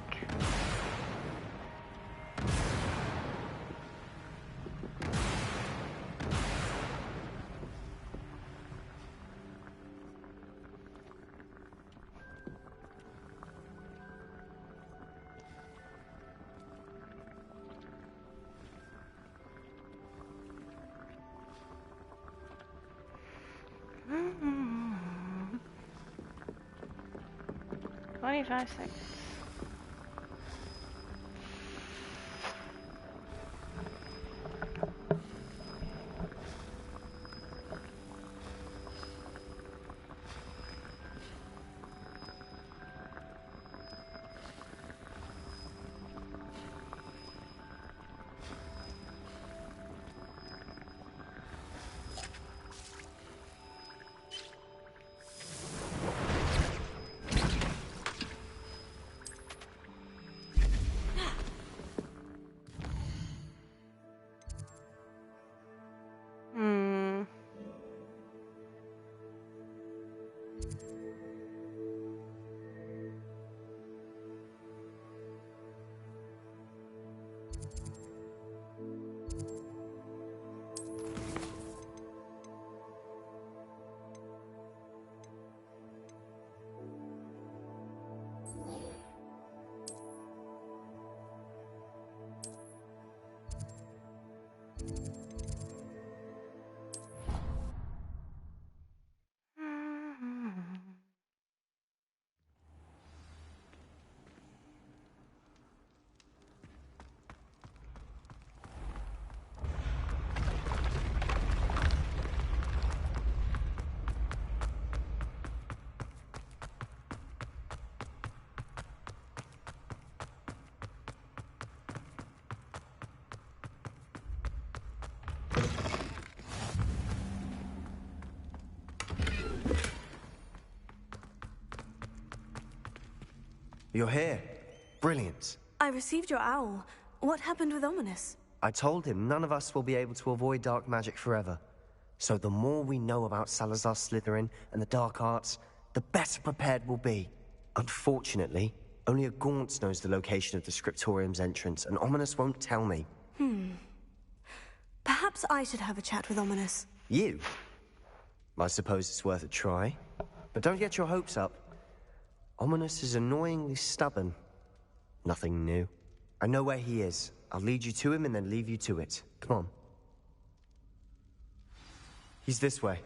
Mm-hmm. 25 seconds. You're here. Brilliant. I received your owl. What happened with Ominous? I told him none of us will be able to avoid dark magic forever. So the more we know about Salazar Slytherin and the dark arts, the better prepared we'll be. Unfortunately, only a Gaunt knows the location of the Scriptorium's entrance, and Ominous won't tell me. Perhaps I should have a chat with Ominous. You? I suppose it's worth a try. But don't get your hopes up. Ominous is annoyingly stubborn. Nothing new. I know where he is. I'll lead you to him and then leave you to it. Come on. He's this way.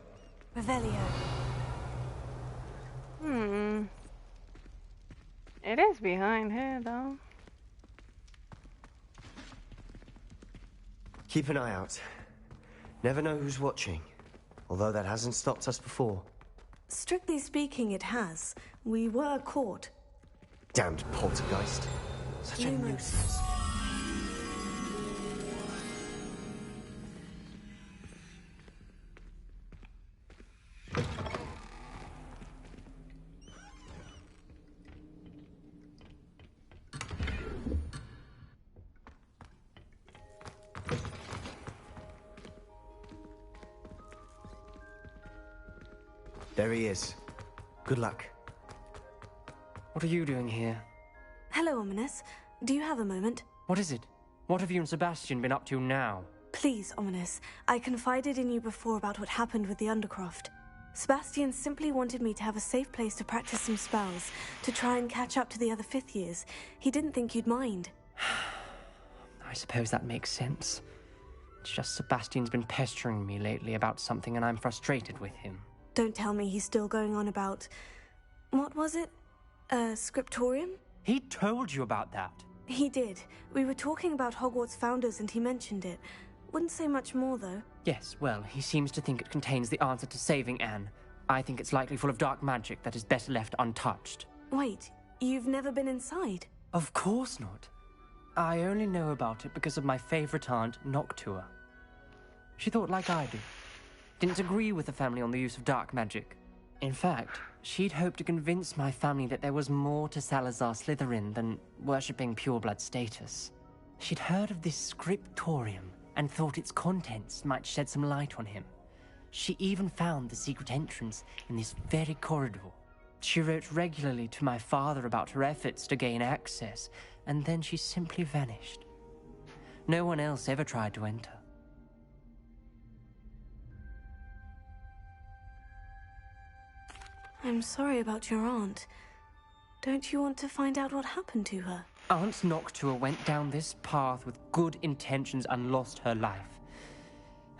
Revelio. It is behind here, though. Keep an eye out. Never know who's watching. Although that hasn't stopped us before. Strictly speaking, it has. We were caught. Damned poltergeist. Such a nuisance. There he is. Good luck. What are you doing here? Hello, Ominous. Do you have a moment? What is it? What have you and Sebastian been up to now? Please, Ominous. I confided in you before about what happened with the Undercroft. Sebastian simply wanted me to have a safe place to practice some spells, to try and catch up to the other fifth years. He didn't think you'd mind. I suppose that makes sense. It's just Sebastian's been pestering me lately about something and I'm frustrated with him. Don't tell me he's still going on about... What was it? Scriptorium? He told you about that? He did. We were talking about Hogwarts founders and he mentioned it. Wouldn't say much more, though. Yes, well, he seems to think it contains the answer to saving Anne. I think it's likely full of dark magic that is better left untouched. Wait, you've never been inside? Of course not. I only know about it because of my favorite aunt, Noctua. She thought like I do. Didn't agree with the family on the use of dark magic. In fact, she'd hoped to convince my family that there was more to Salazar Slytherin than worshipping pureblood status. She'd heard of this scriptorium and thought its contents might shed some light on him. She even found the secret entrance in this very corridor. She wrote regularly to my father about her efforts to gain access, and then she simply vanished. No one else ever tried to enter. I'm sorry about your aunt. Don't you want to find out what happened to her? Aunt Noctua went down this path with good intentions and lost her life.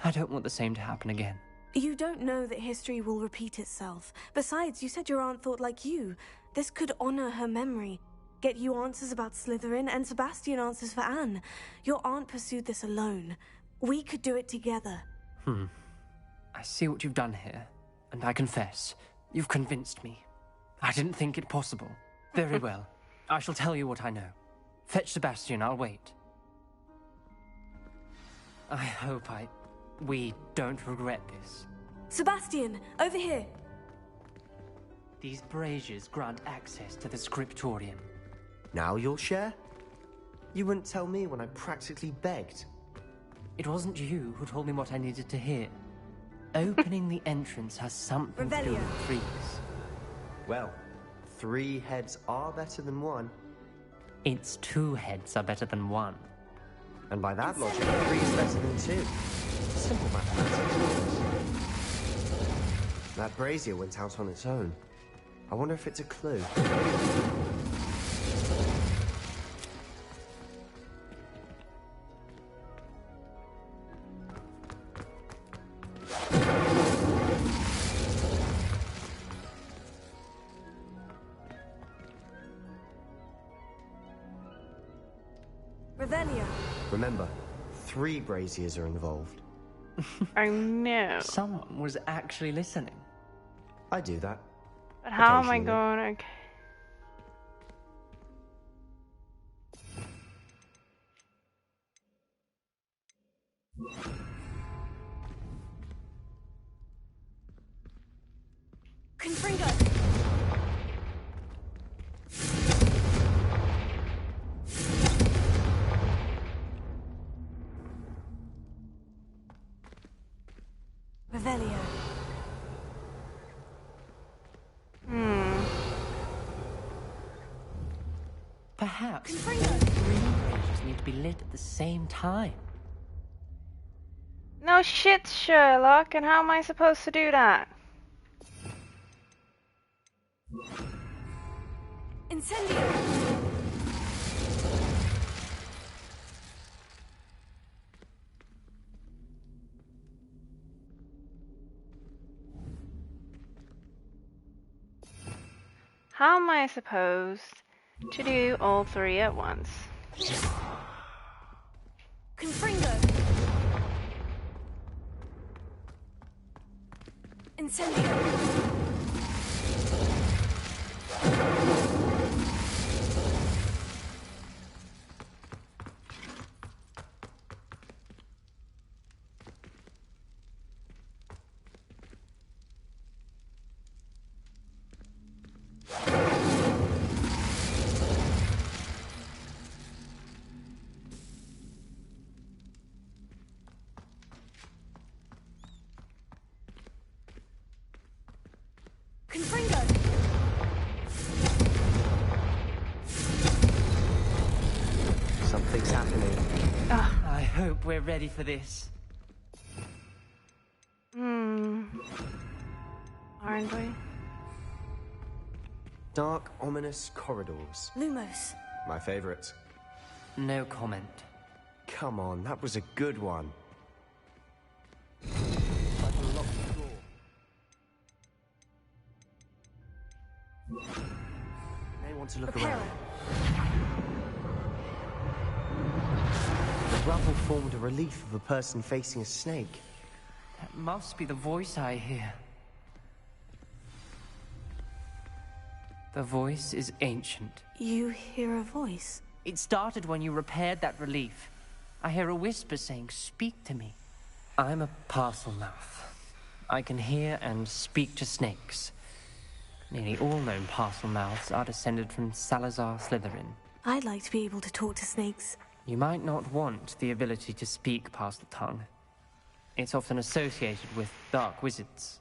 I don't want the same to happen again. You don't know that history will repeat itself. Besides, you said your aunt thought like you. This could honor her memory. Get you answers about Slytherin and Sebastian answers for Anne. Your aunt pursued this alone. We could do it together. I see what you've done here, and I confess, you've convinced me. I didn't think it possible. Very well. I shall tell you what I know. Fetch Sebastian, I'll wait. I hope we don't regret this. Sebastian, over here! These braziers grant access to the scriptorium. Now you'll share? You wouldn't tell me when I practically begged. It wasn't you who told me what I needed to hear. Opening the entrance has something to do with trees. Well, 3 heads are better than 1. It's 2 heads are better than 1. And by that logic, 3 is better than 2. Simple mathematics. That brazier went out on its own. I wonder if it's a clue. Remember, 3 braziers are involved. I know. Someone was actually listening. I do that. But how am I going to... Confringo! Revelio. Perhaps 3 braziers need to be lit at the same time. No shit, Sherlock, and how am I supposed to do that? Incendio! How am I supposed to do all 3 at once? Confringo! Incendio! happening? I hope we're ready for this. Aren't we? Dark, ominous corridors. Lumos. My favorite. No comment. Come on, that was a good one. Like a locked door. May want to look Prepare. around. The rubble formed a relief of a person facing a snake. That must be the voice I hear. The voice is ancient. You hear a voice? It started when you repaired that relief. I hear a whisper saying, "Speak to me." I'm a parcel mouth. I can hear and speak to snakes. Nearly all known parcel mouths are descended from Salazar Slytherin. I'd like to be able to talk to snakes. You might not want the ability to speak parcel tongue. It's often associated with dark wizards.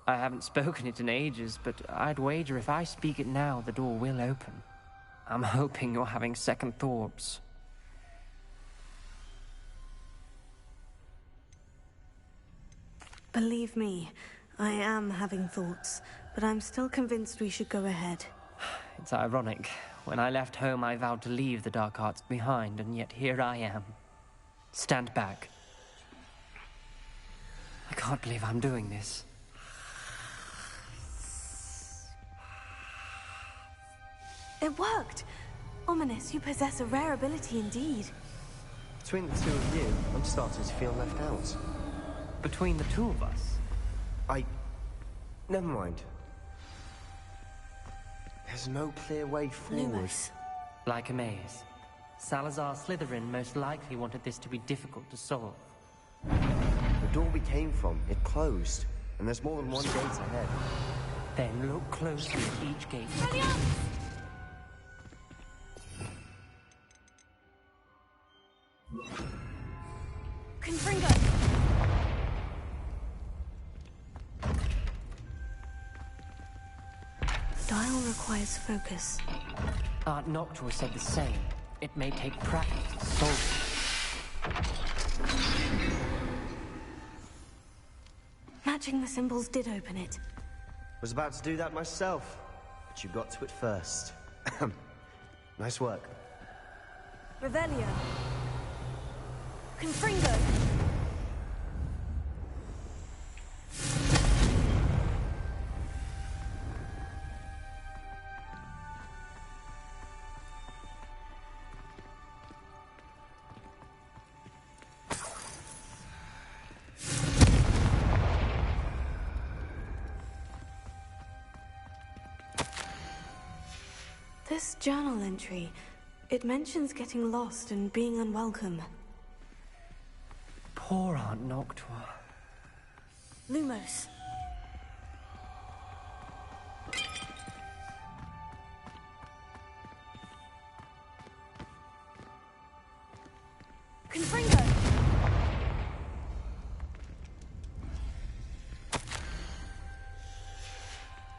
I haven't spoken it in ages, but I'd wager if I speak it now, the door will open. I'm hoping you're having second thoughts. Believe me, I am having thoughts, but I'm still convinced we should go ahead. It's ironic. When I left home, I vowed to leave the dark arts behind, and yet here I am. Stand back. I can't believe I'm doing this. It worked! Ominous, you possess a rare ability indeed. Between the two of you, I'm starting to feel left out. Between the two of us? Never mind. There's no clear way forward. Lumos. Like a maze. Salazar Slytherin most likely wanted this to be difficult to solve. The door we came from, it closed. And there's more than one gate ahead. Then look closely at each gate. Confringo! The dial requires focus. Aunt Noctua said the same. It may take practice to solve it. Matching the symbols did open it. Was about to do that myself, but you got to it first. Nice work. Revelio. Confringo! This journal entry, it mentions getting lost and being unwelcome. Poor Aunt Noctua. Lumos. Confringo!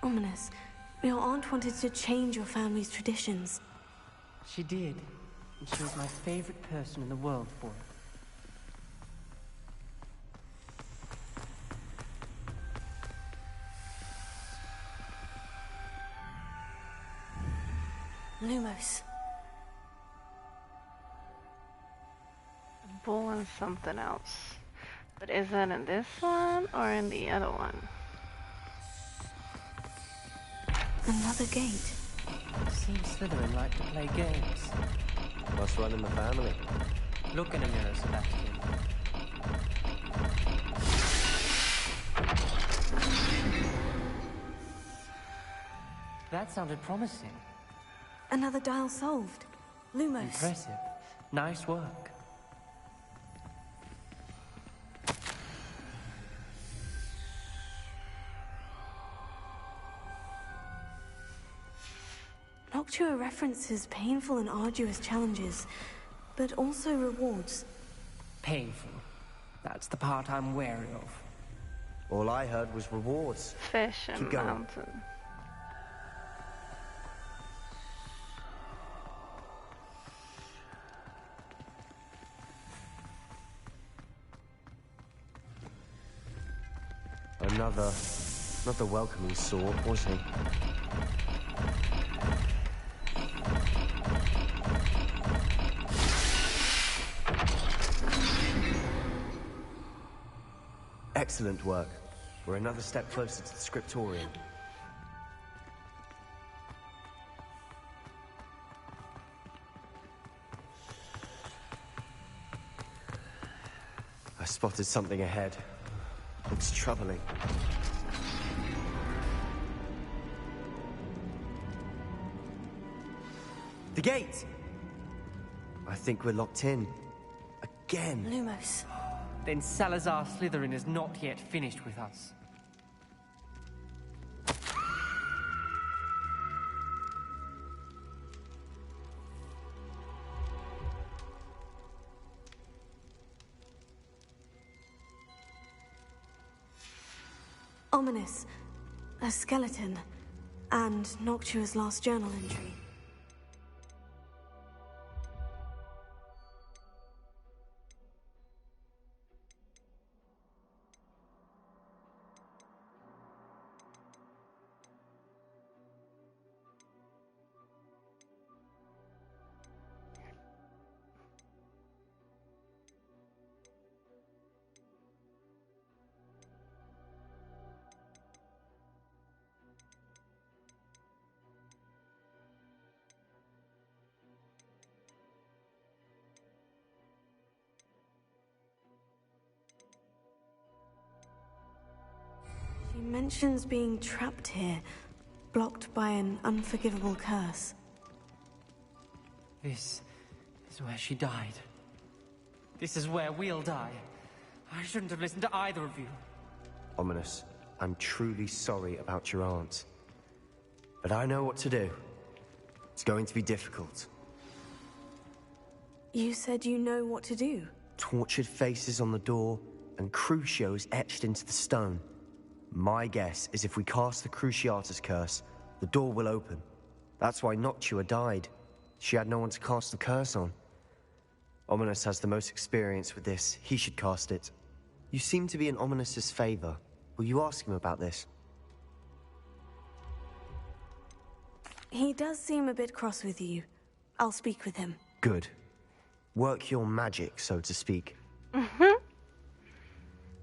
Ominous. Your aunt wanted to change your family's traditions. She did. And she was my favorite person in the world for it. Lumos. A bull and something else. But is that in this one or in the other one? Another gate. Seems Slytherin like to play games. Must run in the family. Look in a mirror, Sebastian. That sounded promising. Another dial solved. Lumos. Impressive. Nice work. Noctua references painful and arduous challenges, but also rewards. Painful. That's the part I'm wary of. All I heard was rewards. Fish and Keep going. mountain. Not the welcoming sort, was he? Excellent work. We're another step closer to the scriptorium. I spotted something ahead. Looks troubling. The gate! I think we're locked in. Again. Lumos. Then Salazar Slytherin is not yet finished with us. Ominous. A skeleton. And Noctua's last journal entry. She mentions being trapped here, blocked by an unforgivable curse. This is where she died. This is where we'll die. I shouldn't have listened to either of you. Ominous, I'm truly sorry about your aunt. But I know what to do. It's going to be difficult. You said you know what to do. Tortured faces on the door, and Crucios etched into the stone. My guess is if we cast the Cruciatus curse, the door will open. That's why Noctua died. She had no one to cast the curse on. Ominous has the most experience with this. He should cast it. You seem to be in Ominous's favor. Will you ask him about this? He does seem a bit cross with you. I'll speak with him. Good. Work your magic, so to speak.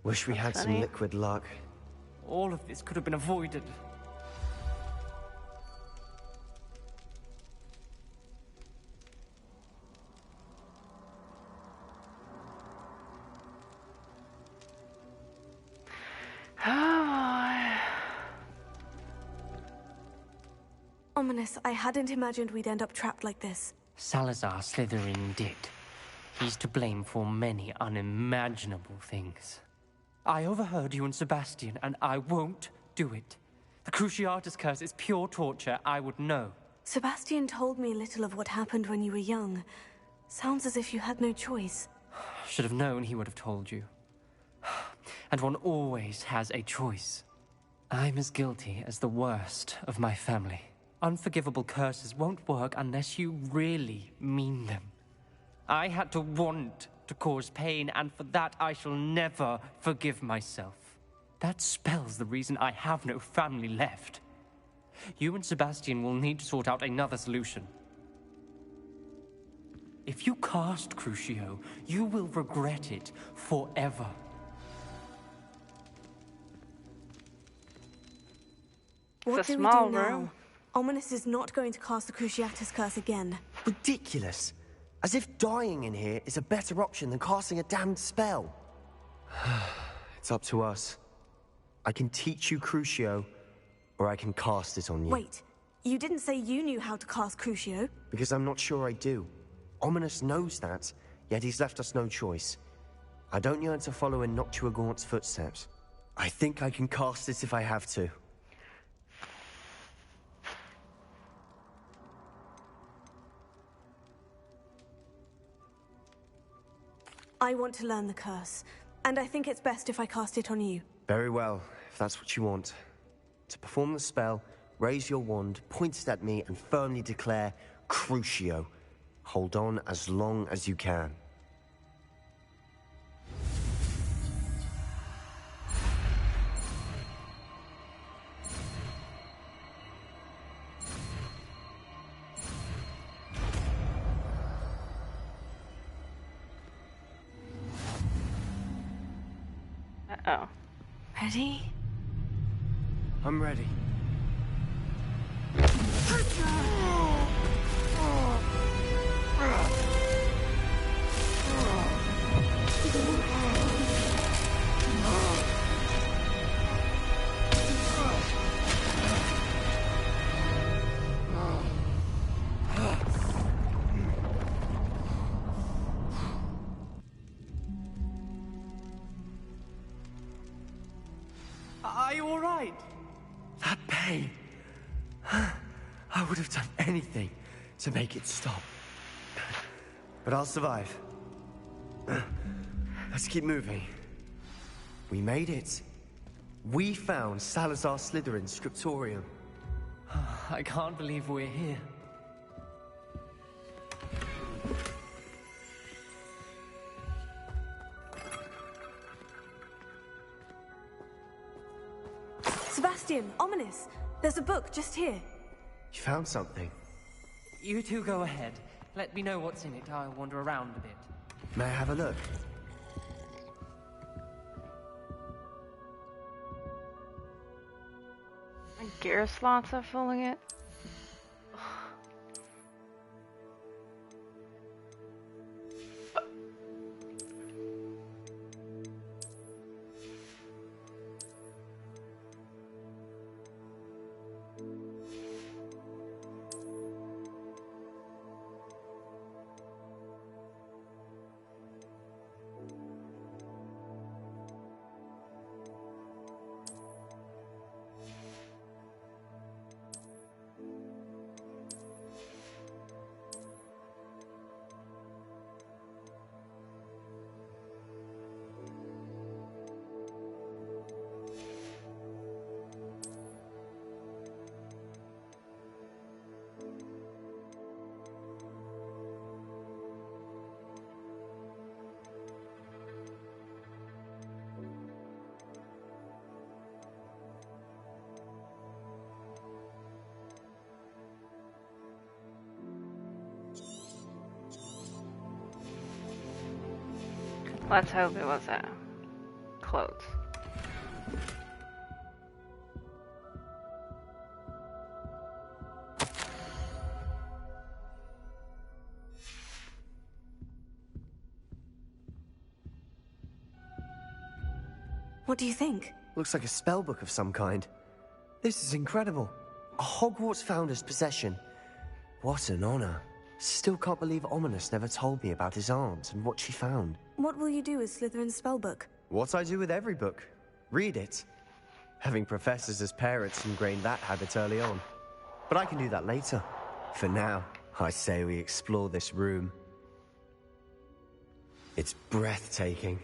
Wish we had some liquid luck. All of this could have been avoided. Ominous, I hadn't imagined we'd end up trapped like this. Salazar Slytherin did. He's to blame for many unimaginable things. I overheard you and Sebastian, and I won't do it. The Cruciatus curse is pure torture. I would know. Sebastian told me little of what happened when you were young. Sounds as if you had no choice. Should have known he would have told you. And one always has a choice. I'm as guilty as the worst of my family. Unforgivable curses won't work unless you really mean them. I had to want to cause pain, and for that I shall never forgive myself. That spells the reason I have no family left. You and Sebastian will need to sort out another solution. If you cast Crucio, you will regret it forever. What do we do now? Ominous is not going to cast the Cruciatus curse again. Ridiculous. As if dying in here is a better option than casting a damned spell. It's up to us. I can teach you Crucio, or I can cast it on you. Wait, you didn't say you knew how to cast Crucio? Because I'm not sure I do. Ominous knows that, yet he's left us no choice. I don't yearn to follow in Noctua Gaunt's footsteps. I think I can cast it if I have to. I want to learn the curse, and I think it's best if I cast it on you. Very well, if that's what you want. To perform the spell, raise your wand, point it at me, and firmly declare Crucio. Hold on as long as you can. Oh. Ready? I'm ready. Are you all right? That pain. I would have done anything to make it stop. But I'll survive. Let's keep moving. We made it. We found Salazar Slytherin's scriptorium. I can't believe we're here. Sebastian, ominous. There's a book just here. You found something. You two go ahead. Let me know what's in it. I'll wander around a bit. May I have a look? My gear slots are filling it. Let's hope it was clothes. What do you think? Looks like a spell book of some kind. This is incredible. A Hogwarts founder's possession. What an honor. Still can't believe Ominous never told me about his aunt and what she found. What will you do with Slytherin's spellbook? What I do with every book. Read it. Having professors as parents ingrained that habit early on. But I can do that later. For now, I say we explore this room. It's breathtaking.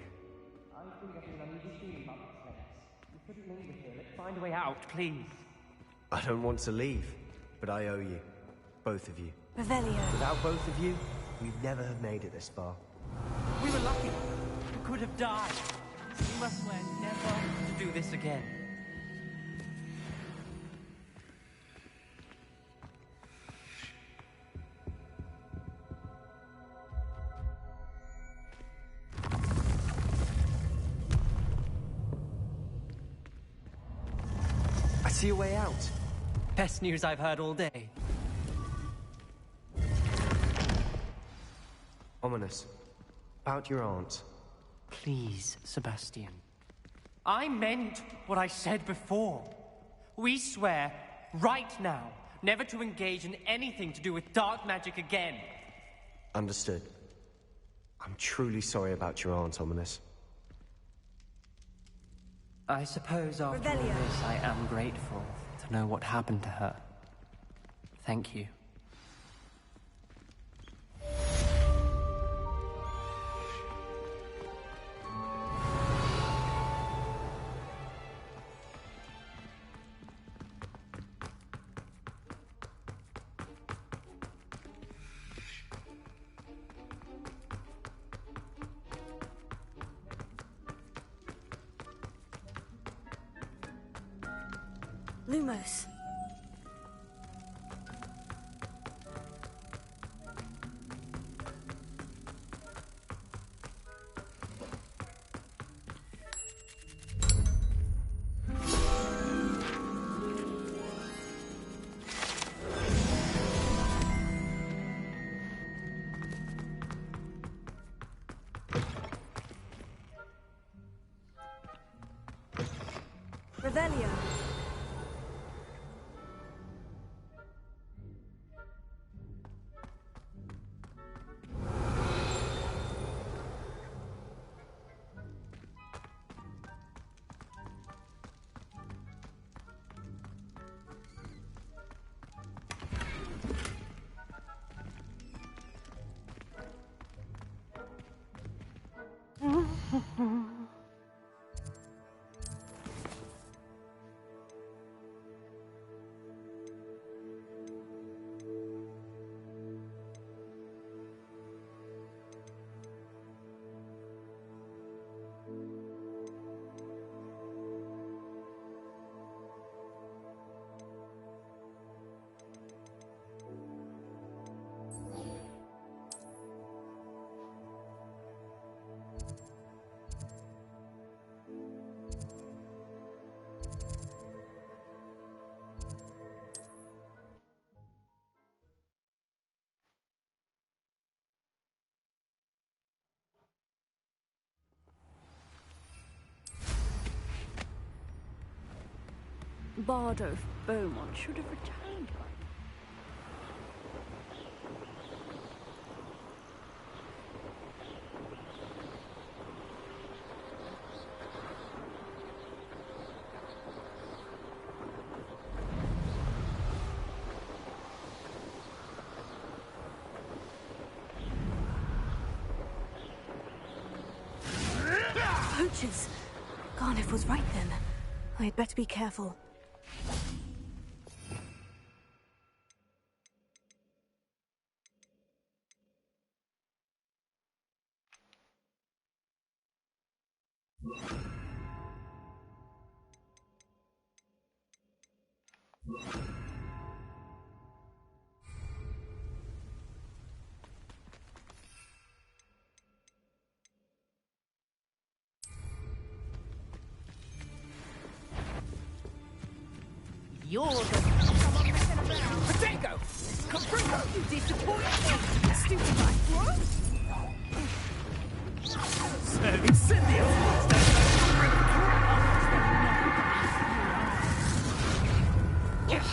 I think I feel uneasy feeling about this place. We couldn't linger here. Let's find a way out, please. I don't want to leave, but I owe you. Both of you. Revelio. Without both of you, we'd never have made it this far. We were lucky. We could have died. We must swear never to do this again. I see a way out. Best news I've heard all day. Ominous. About your aunt. Please, Sebastian. I meant what I said before. We swear, right now, never to engage in anything to do with dark magic again. Understood. I'm truly sorry about your aunt, Ominous. I suppose after all this, I am grateful to know what happened to her. Thank you. Lumos. Revelio. Bardo of Beaumont should have returned by Poachers! Garniff was right then. I'd better be careful. You're the someone messing around. Potato! Caprico! You disappoint me! Stupid like what? Serving Cynthia! Yes.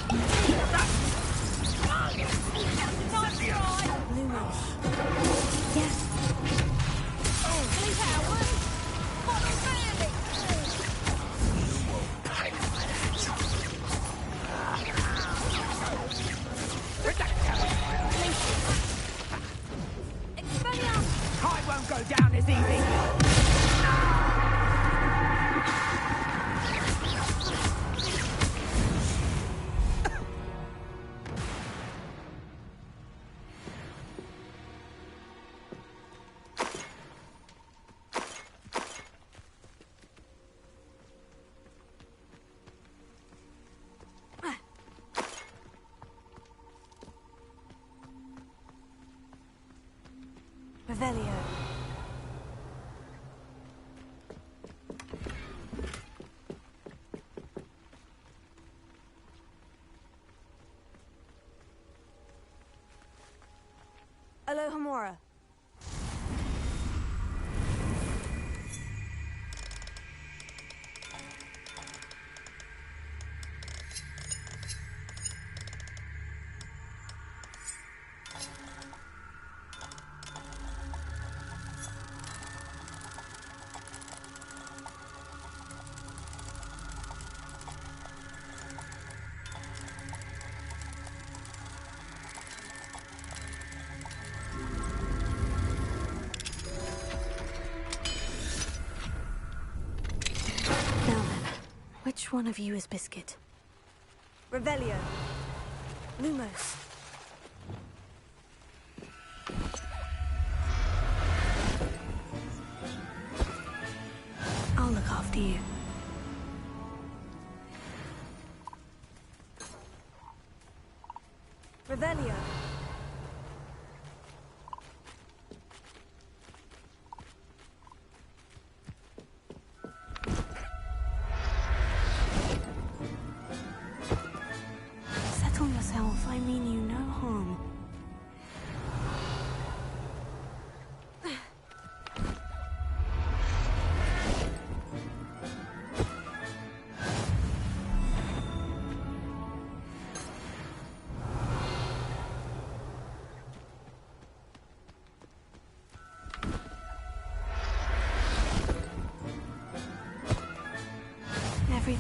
Please, Howard! Follow Mandy! I won't go down as easy. Revelio. Alohomora. Which one of you is Biscuit? Revelio. Lumos. I'll look after you. Revelio. Settle yourself. I mean you no harm.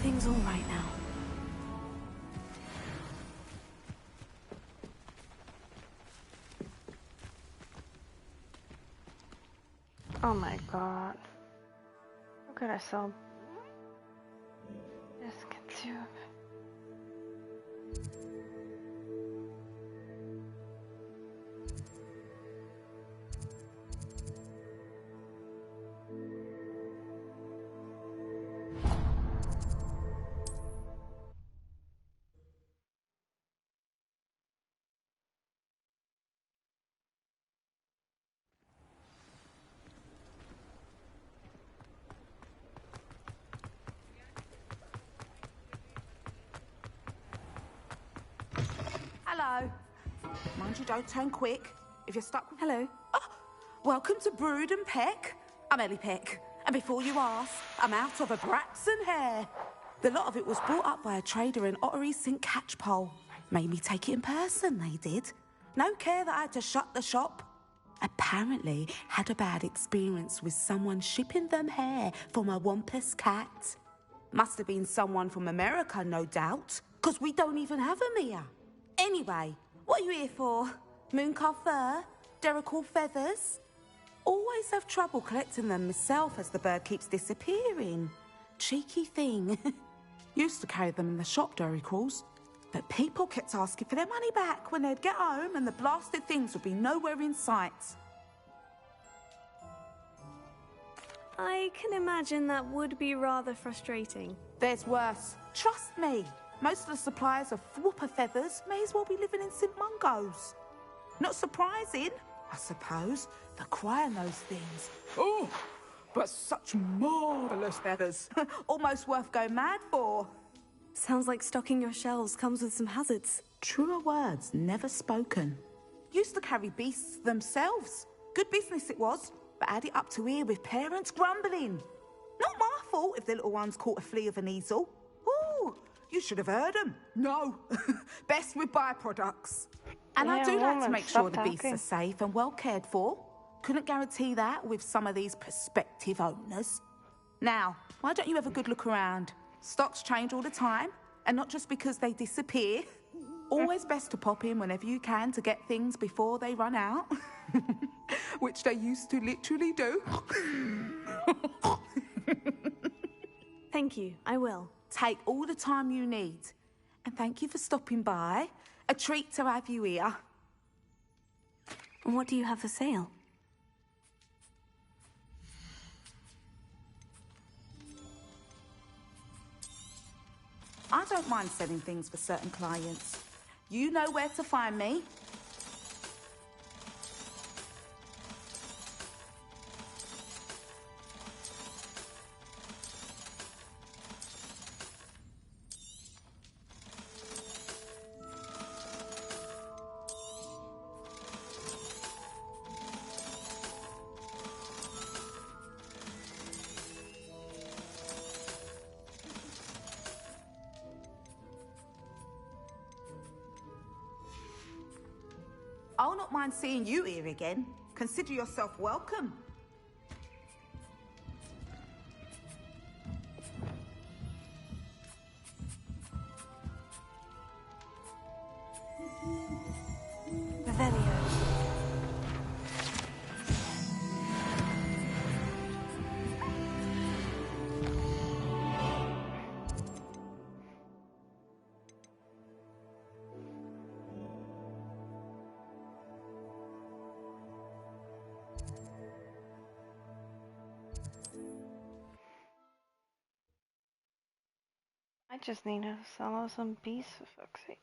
everything's all right now. Oh my god. How could I sell biscuit soup? Hello. Mind you don't turn quick. If you're stuck... Hello. Oh, welcome to Brood and Peck. I'm Ellie Peck. And before you ask, I'm out of a Braxton hair. The lot of it was brought up by a trader in Ottery St. Catchpole. Made me take it in person, they did. No care that I had to shut the shop. Apparently had a bad experience with someone shipping them hair from a Wampus cat. Must have been someone from America, no doubt, because we don't even have them here. Anyway, what are you here for? Mooncar fur? Derrickle feathers? Always have trouble collecting them myself as the bird keeps disappearing. Cheeky thing. Used to carry them in the shop, Derricles. But people kept asking for their money back when they'd get home and the blasted things would be nowhere in sight. I can imagine that would be rather frustrating. There's worse. Trust me. Most of the suppliers of whooper feathers may as well be living in St. Mungo's. Not surprising, I suppose. The cry on those things. Oh, but such marvellous feathers. Almost worth going mad for. Sounds like stocking your shelves comes with some hazards. Truer words never spoken. Used to carry beasts themselves. Good business it was, but add it up to here with parents grumbling. Not my fault if the little ones caught a flea of an easel. Ooh, you should have heard them. No, best with byproducts. And I do like to make sure the beasts are safe and well cared for. Couldn't guarantee that with some of these prospective owners. Now, why don't you have a good look around? Stocks change all the time, and not just because they disappear. Always best to pop in whenever you can to get things before they run out. Which they used to literally do. Thank you, I will. Take all the time you need. And thank you for stopping by. A treat to have you here. What do you have for sale? I don't mind selling things for certain clients. You know where to find me. I'll not mind seeing you here again. Consider yourself welcome. I just need to sell out some beasts for fuck's sake.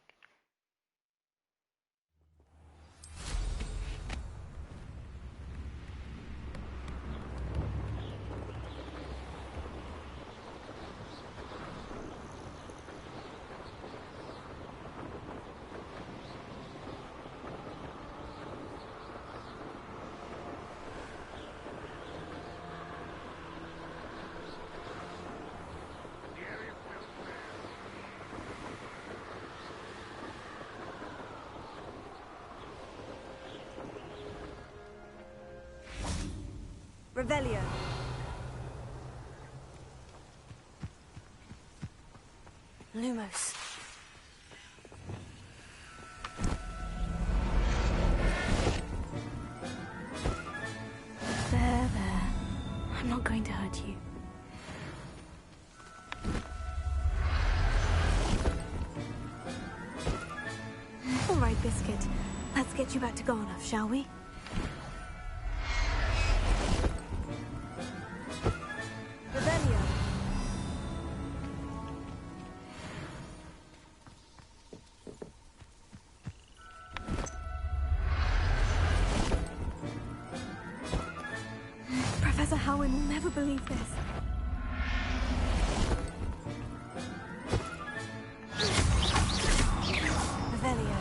Revelio. Lumos. There. I'm not going to hurt you. All right, Biscuit. Let's get you back to Garnoff, shall we? Revelio. Professor Howin will never believe this. Revelio.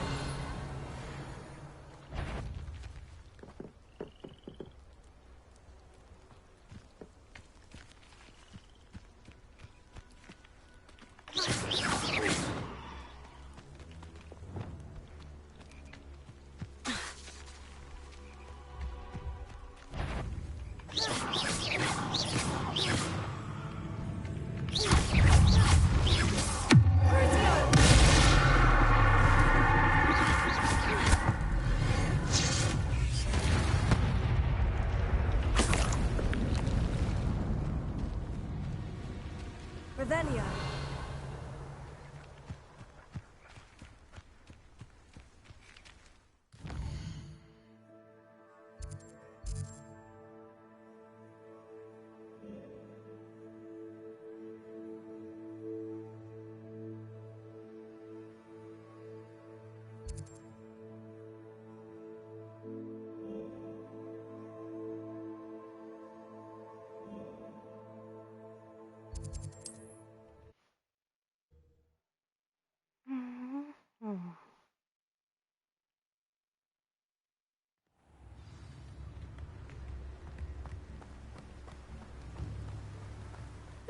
Revelio.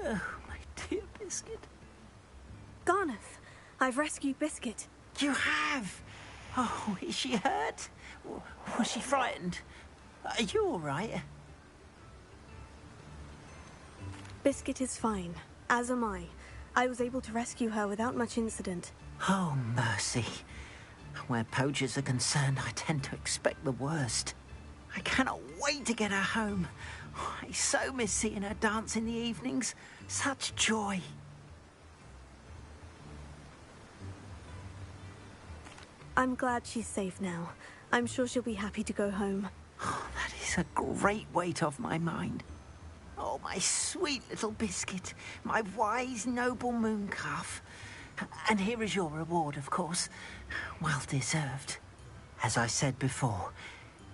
Oh, my dear Biscuit. Garnoff, I've rescued Biscuit. You have? Oh, is she hurt? Was she frightened? Are you all right? Biscuit is fine, as am I. I was able to rescue her without much incident. Oh, mercy. Where poachers are concerned, I tend to expect the worst. I cannot wait to get her home. I so miss seeing her dance in the evenings. Such joy. I'm glad she's safe now. I'm sure she'll be happy to go home. Oh, that is a great weight off my mind. Oh, my sweet little Biscuit. My wise, noble moon calf. And here is your reward, of course. Well deserved. As I said before,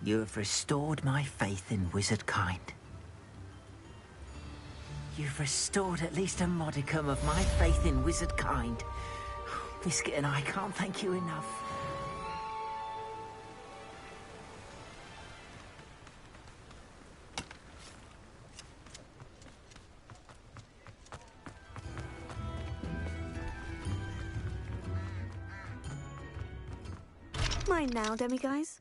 you have restored my faith in wizard kind. You've restored at least a modicum of my faith in wizard kind. Biscuit and I can't thank you enough. Mine now, demiguise.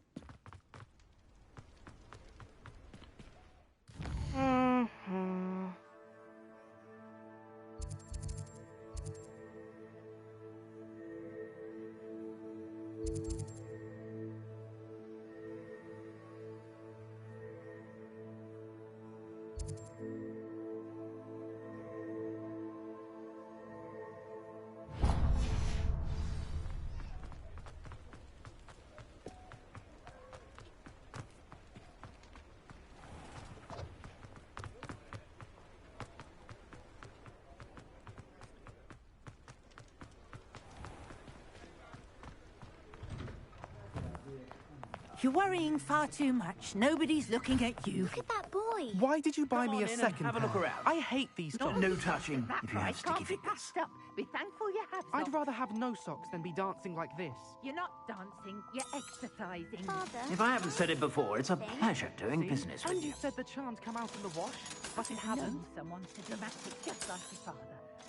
You're worrying far too much. Nobody's looking at you. Look at that boy. Why did you buy me a second have a look pair? around. I hate these socks. No touching if you have sticky fingers. Passed up. Be thankful you have I'd socks. rather have no socks than be dancing like this. You're not dancing, you're exercising. Father. If I haven't said it before, it's a pleasure doing See? business And with you you. said the charms come out in the wash, but it No, hasn't. someone's so dramatic, just like your father.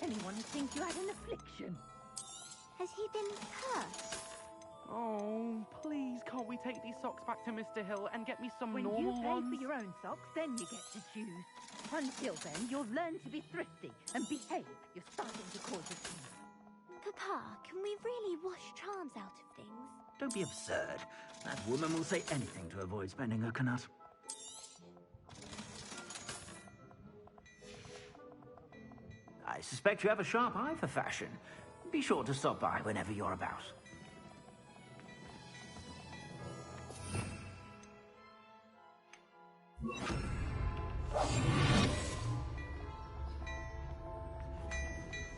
Anyone would think you had an affliction. Has he been cursed? Oh, please, can't we take these socks back to Mr. Hill and get me some When normal you pay ones? for your own socks, then you get to choose. Until then, you'll learn to be thrifty and behave. You're starting to cause a scene. Papa, can we really wash charms out of things? Don't be absurd. That woman will say anything to avoid spending her knut. I suspect you have a sharp eye for fashion. Be sure to stop by whenever you're about.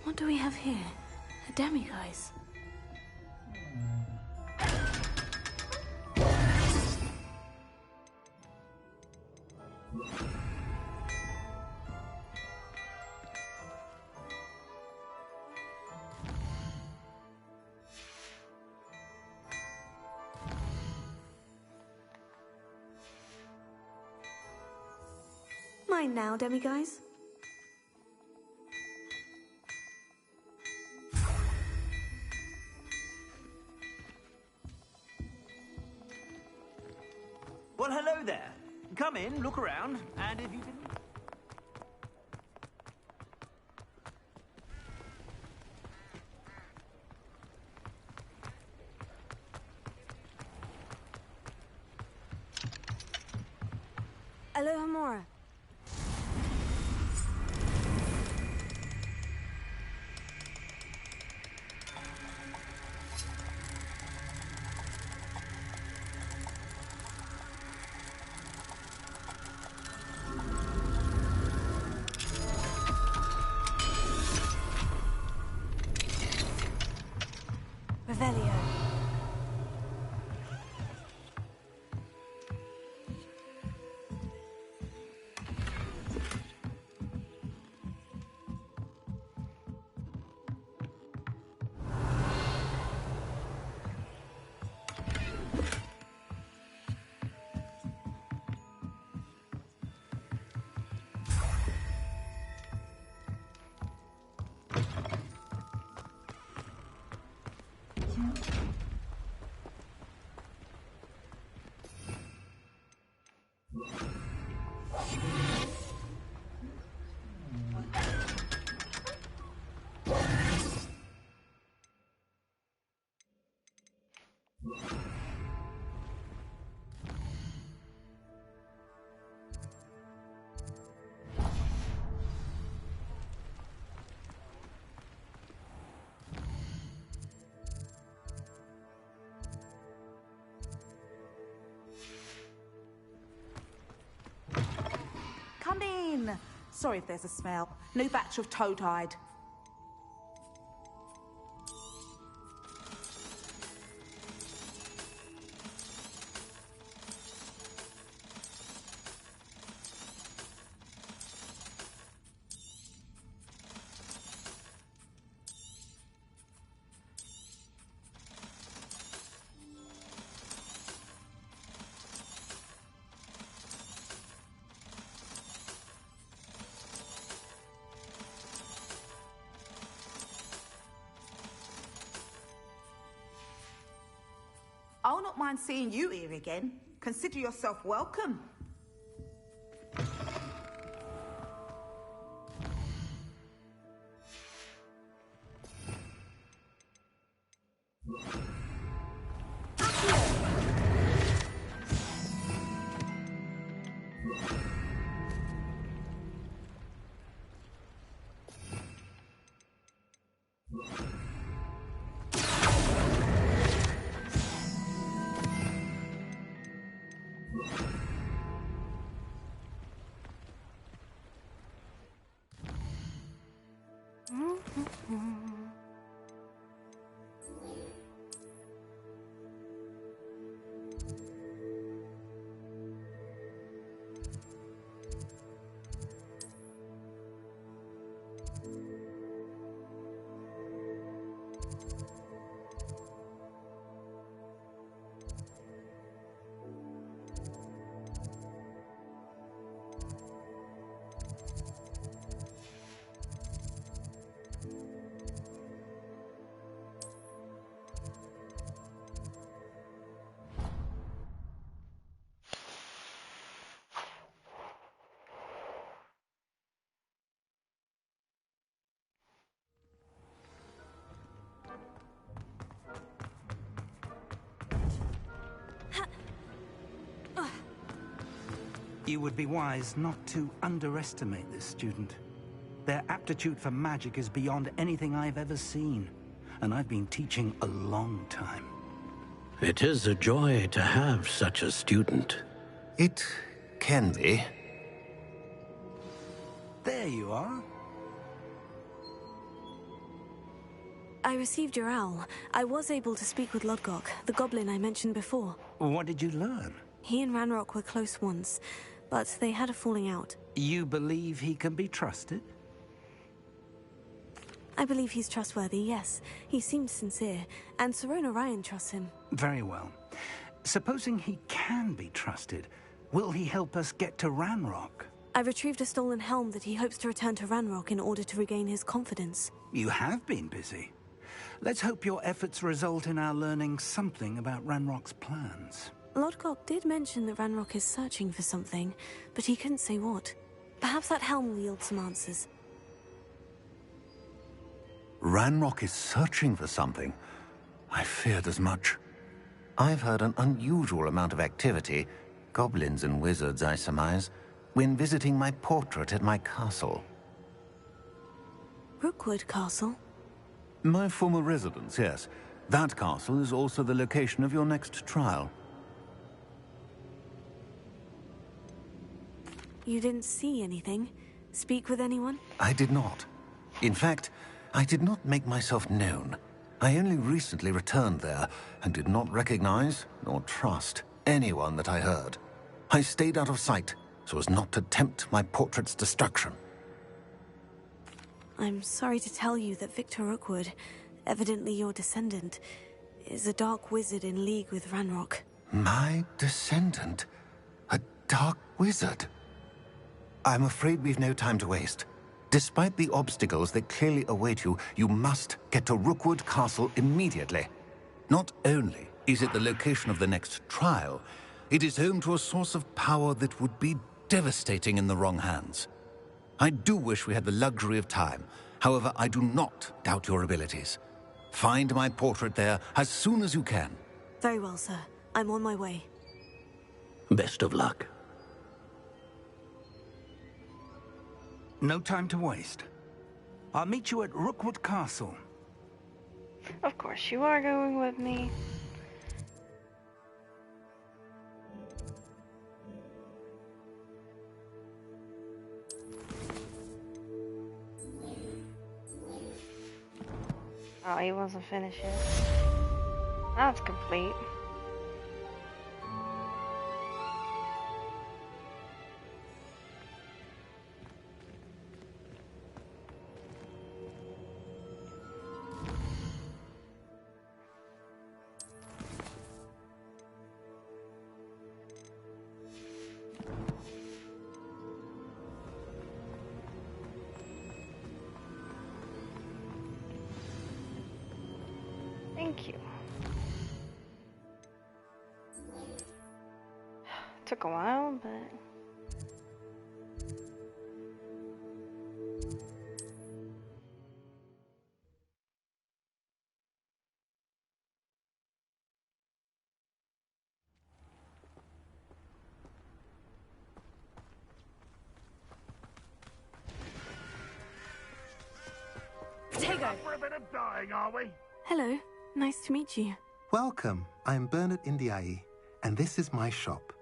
What do we have here? A demiguise. Mine now, demiguise. Well, hello there. Come in, look around, and if you didn't... Aloha Mora. Revelio. Come in. Sorry if there's a smell. New batch of toad-hide. I'll not mind seeing you here again. Consider yourself welcome. You would be wise not to underestimate this student. Their aptitude for magic is beyond anything I've ever seen, and I've been teaching a long time. It is a joy to have such a student. It can be. There you are. I received your owl. I was able to speak with Lodgok, the goblin I mentioned before. What did you learn? He and Ranrock were close once, but they had a falling out. You believe he can be trusted? I believe he's trustworthy, yes. He seems sincere, and Sirona Ryan trusts him. Very well. Supposing he can be trusted, will he help us get to Ranrock? I retrieved a stolen helm that he hopes to return to Ranrock in order to regain his confidence. You have been busy. Let's hope your efforts result in our learning something about Ranrock's plans. Lodgok did mention that Ranrock is searching for something, but he couldn't say what. Perhaps that helm will yield some answers. Ranrock is searching for something. I feared as much. I've heard an unusual amount of activity, goblins and wizards, I surmise, when visiting my portrait at my castle. Rookwood Castle? My former residence, yes. That castle is also the location of your next trial. You didn't see anything? Speak with anyone? I did not. In fact, I did not make myself known. I only recently returned there and did not recognize nor trust anyone that I heard. I stayed out of sight so as not to tempt my portrait's destruction. I'm sorry to tell you that Victor Rookwood, evidently your descendant, is a dark wizard in league with Ranrock. My descendant? A dark wizard? I'm afraid we've no time to waste. Despite the obstacles that clearly await you, you must get to Rookwood Castle immediately. Not only is it the location of the next trial, it is home to a source of power that would be devastating in the wrong hands. I do wish we had the luxury of time. However, I do not doubt your abilities. Find my portrait there as soon as you can. Very well, sir. I'm on my way. Best of luck. No time to waste. I'll meet you at Rookwood Castle. Of course you are going with me. Oh, he wasn't finished yet. Now it's complete. Thank you. Took a while, but... Potato! For a bit of dying, are we? Hello. Nice to meet you. Welcome. I'm Bernard Indiai, and this is my shop.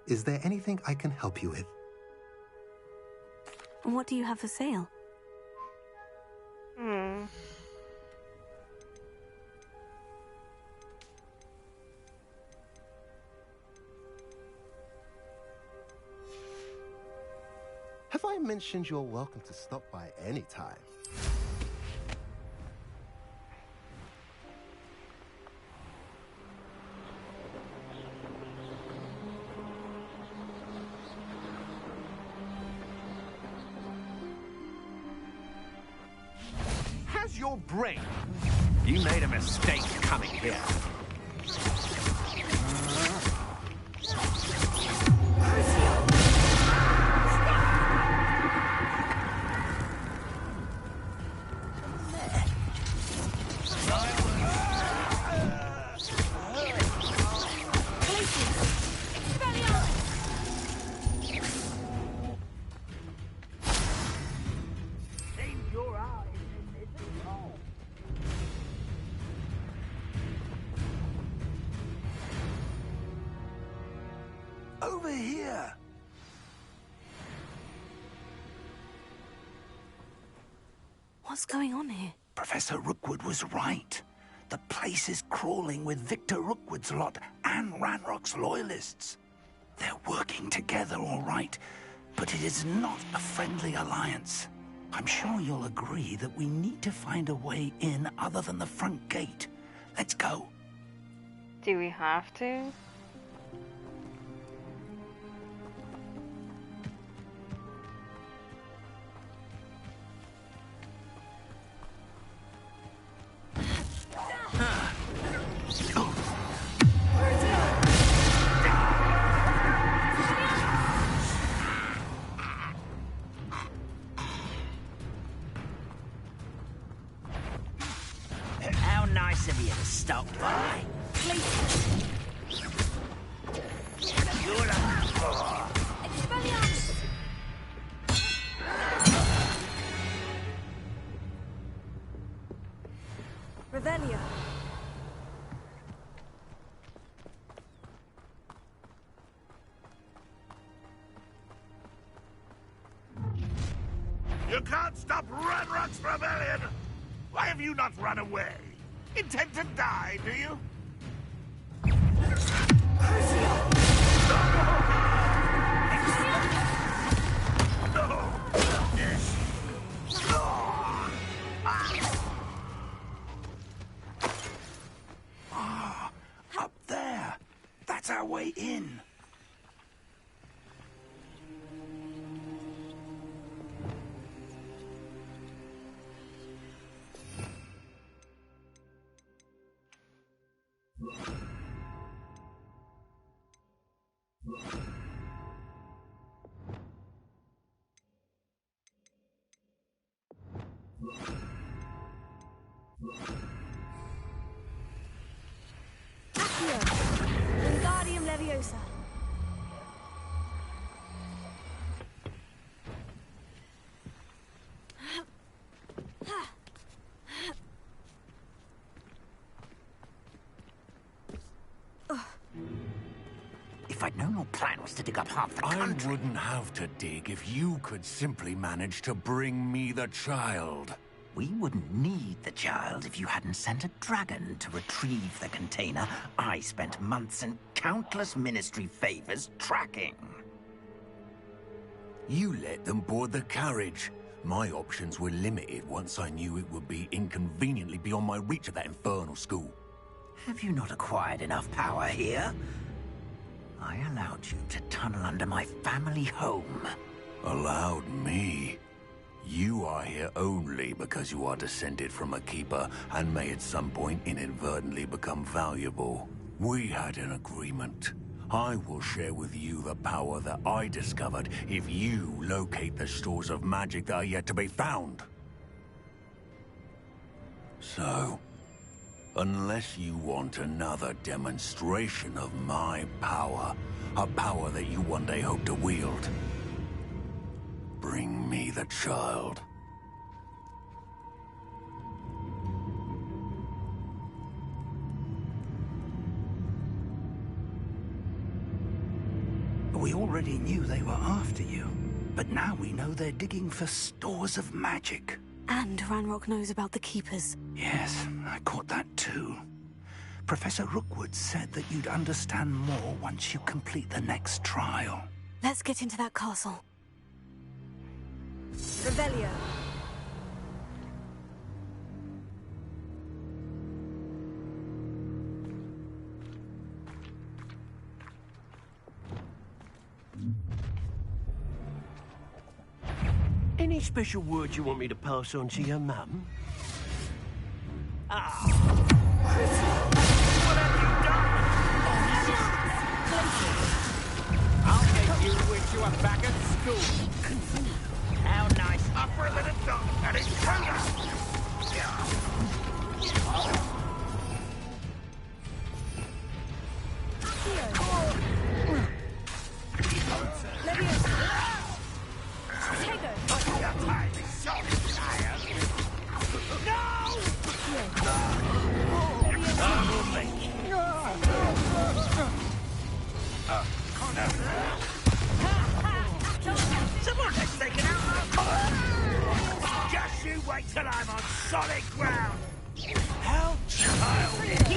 Is there anything I can help you with? What do you have for sale? Have I mentioned you're welcome to stop by any time? Has your brain? You made a mistake coming here. Over here! What's going on here? Professor Rookwood was right. The place is crawling with Victor Rookwood's lot and Ranrock's loyalists. They're working together, all right, but it is not a friendly alliance. I'm sure you'll agree that we need to find a way in other than the front gate. Let's go. Do we have to? How nice of you to stop by. Revelio. You can't stop Ranrock's rebellion! Why have you not run away? Intend to die, do you? Ah, up there. That's our way in. Accio. Wingardium Leviosa. If I'd known your plan was to dig up half the I country... wouldn't have to dig if you could simply manage to bring me the child. We wouldn't need the child if you hadn't sent a dragon to retrieve the container I spent months and countless ministry favors tracking. You let them board the carriage. My options were limited once I knew it would be inconveniently beyond my reach at that infernal school. Have you not acquired enough power here? I allowed you to tunnel under my family home. Allowed me? You are here only because you are descended from a keeper and may at some point inadvertently become valuable. We had an agreement. I will share with you the power that I discovered if you locate the stores of magic that are yet to be found. So, unless you want another demonstration of my power, a power that you one day hope to wield, bring me the child. We already knew they were after you, but now we know they're digging for stores of magic. And Ranrock knows about the Keepers. Yes, I caught that too. Professor Rookwood said that you'd understand more once you complete the next trial. Let's get into that castle. Revelio. Any special words you want me to pass on to your mum? Ah! What have you done? I'll make you wish you were back at school. How nice. Upper than a dog and a counter. Someone has taken out my... Just you wait till I'm on solid ground. How childish.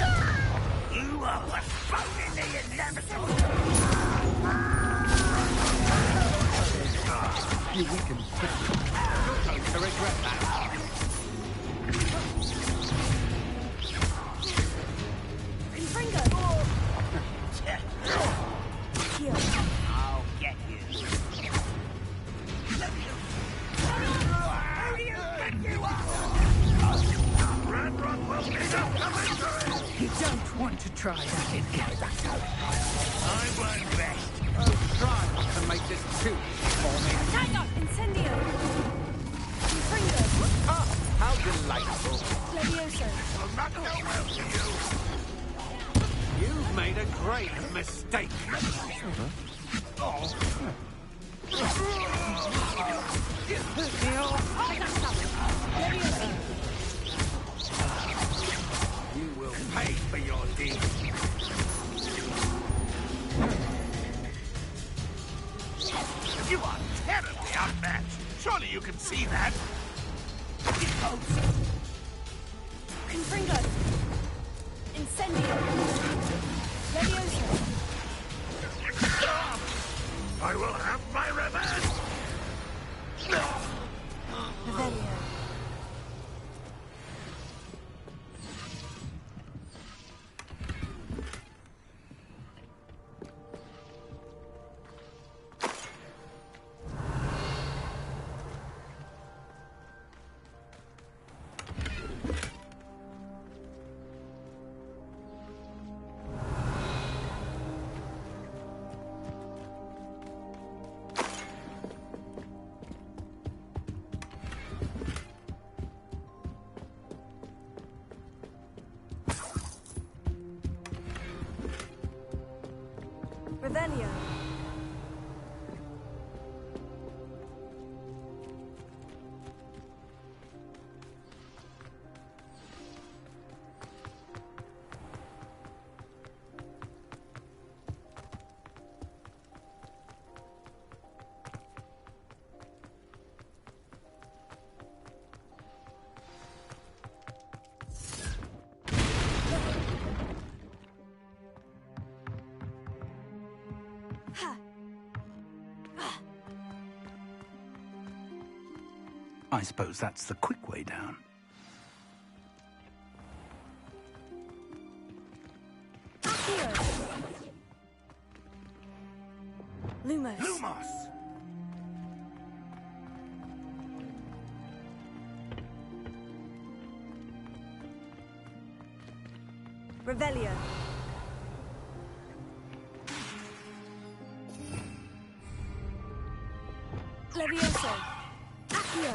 You are postponing the inevitable. You weaken quickly. You're going to regret that. I'll get you. How do you think you are? Ranrock will pick up the victory. You don't want to try that again. I won't rest. Oh, try not to make this too for me. Tiger! Incendio! Confringo! Ah, how delightful. Levioso! Will not go well for you. You've made a great mistake. You will pay for your deeds. You are terribly unmatched. Surely you can see that. Confringo! Incendio! Levioso! I will have my revenge. Revelio. Revelio. I suppose that's the quick way down. Lumos. Lumos! Revelio. Levioso. Accio.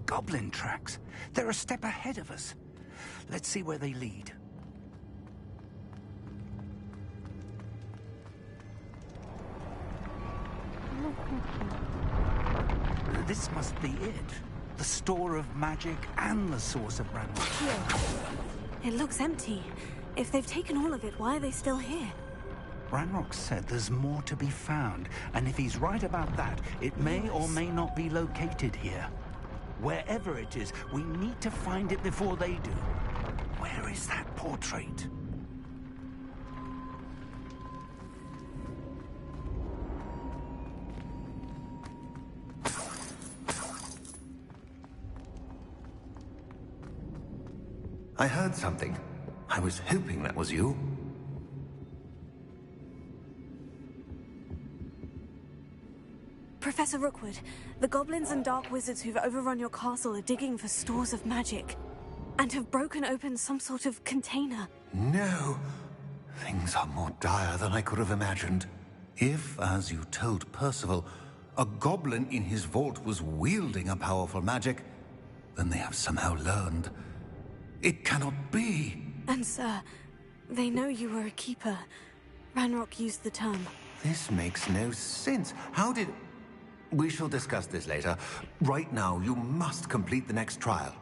Goblin tracks. They're a step ahead of us. Let's see where they lead. This must be it. The store of magic and the source of Ranrock. It looks empty. If they've taken all of it, why are they still here? Ranrock said there's more to be found, and if he's right about that, it may or may not be located here. Wherever it is, we need to find it before they do. Where is that portrait? I heard something. I was hoping that was you. Professor Rookwood, the goblins and dark wizards who've overrun your castle are digging for stores of magic and have broken open some sort of container. No. Things are more dire than I could have imagined. If, as you told Percival, a goblin in his vault was wielding a powerful magic, then they have somehow learned. It cannot be. And sir, they know you were a keeper. Ranrock used the term. This makes no sense. How did... We shall discuss this later. Right now, you must complete the next trial.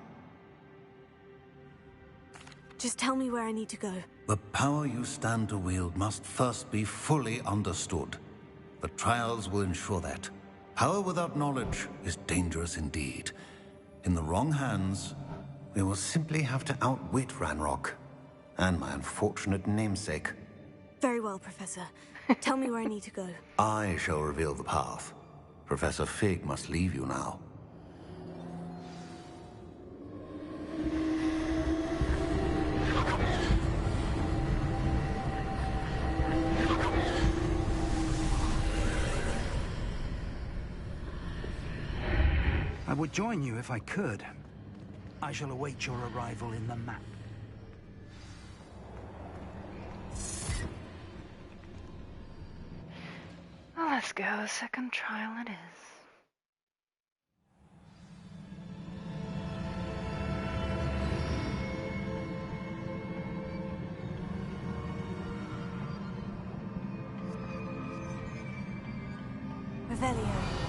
Just tell me where I need to go. The power you stand to wield must first be fully understood. The trials will ensure that. Power without knowledge is dangerous indeed. In the wrong hands, we will simply have to outwit Ranrock and my unfortunate namesake. Very well, Professor. Tell me where I need to go. I shall reveal the path. Professor Fig must leave you now. I would join you if I could. I shall await your arrival in the map. Well, let's go. Second trial it is. Revelio.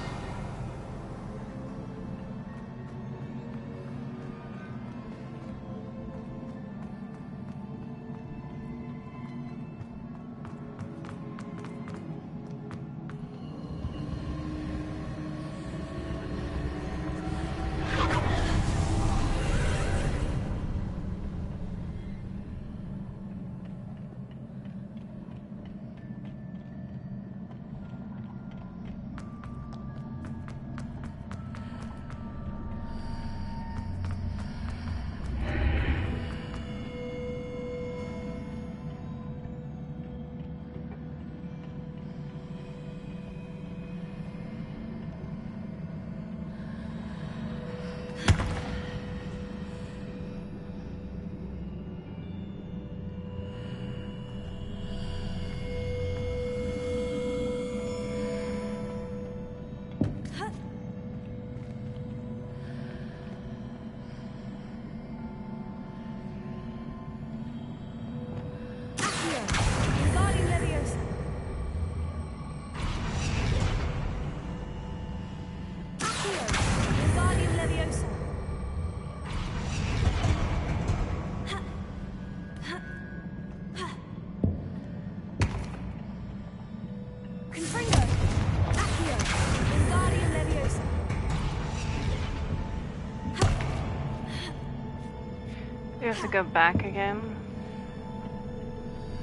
Do you have to go back again?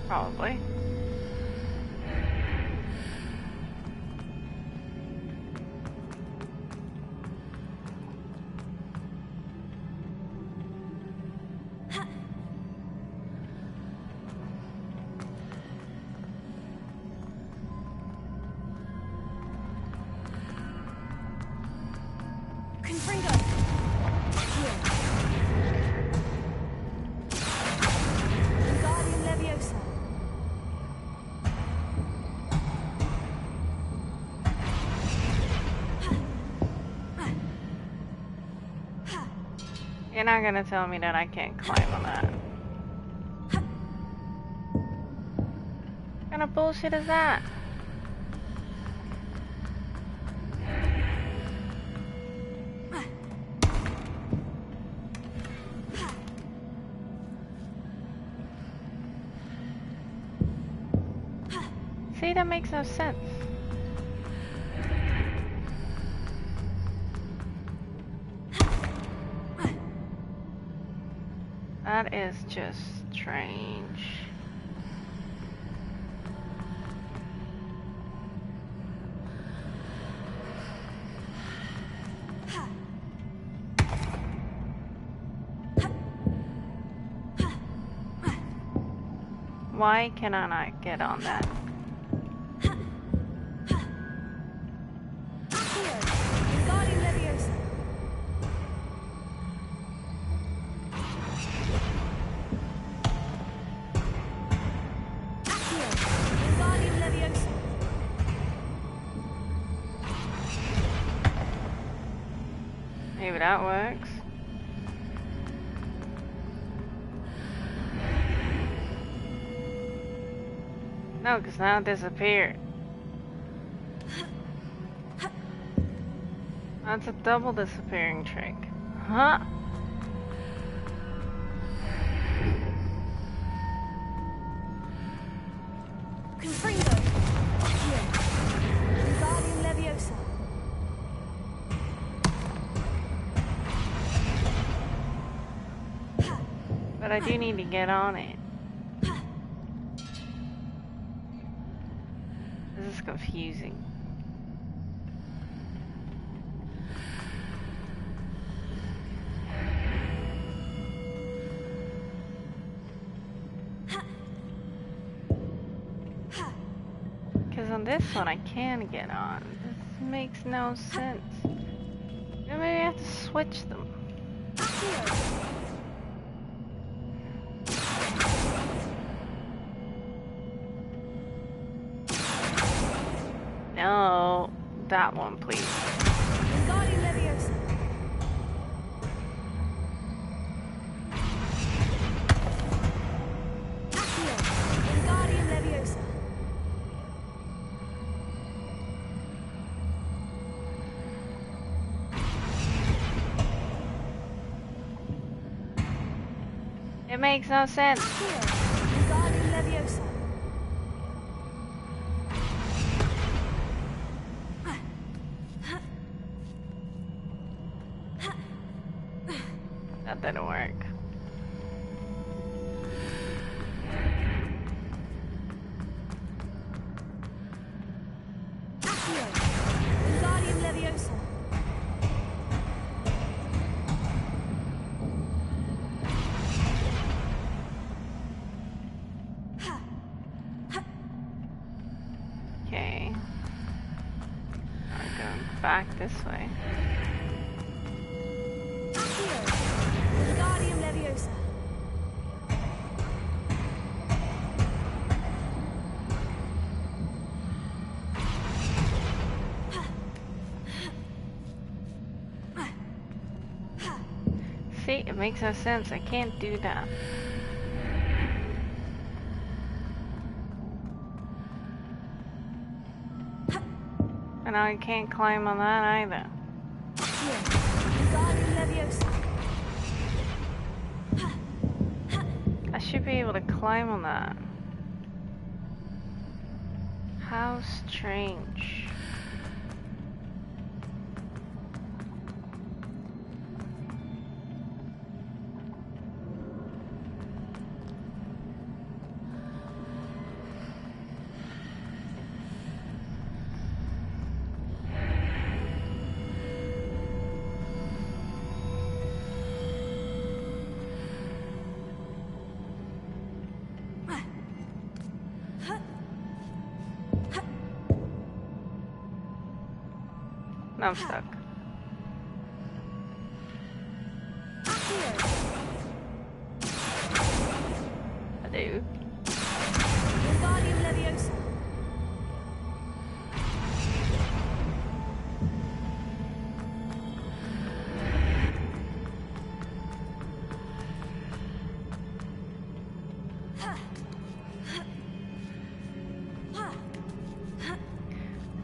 Probably. You're not gonna tell me that I can't climb on that. What kind of bullshit is that? See, that makes no sense. That is just strange. Why can I not get on that? Maybe that works. No, because now it disappeared. That's a double disappearing trick. Huh? Confringo! Accio! Wingardium Leviosa! But I do need to get on it. This is confusing. Because on this one I can get on. This makes no sense. Maybe I have to switch them. No, that one, please. Wingardium Leviosa! Accio! Wingardium Leviosa! It makes no sense. Wingardium Leviosa! That didn't work. Accio! Wingardium Leviosa! Okay. I'm going back this way. Accio! Wingardium Leviosa! See, it makes no sense. I can't do that. And I can't climb on that either. Wingardium Leviosa! I should be able to climb on that. How strange. I'm stuck. I do. Wingardium Leviosa!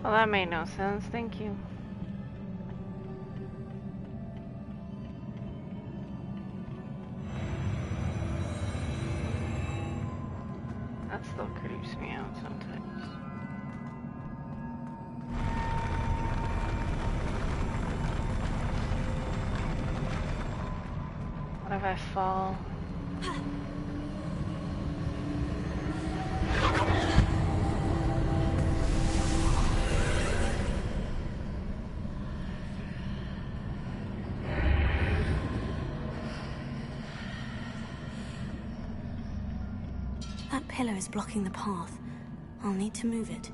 Well, that made no sense. Thank you. That still creeps me out sometimes. What if I fall? That pillar is blocking the path. I'll need to move it.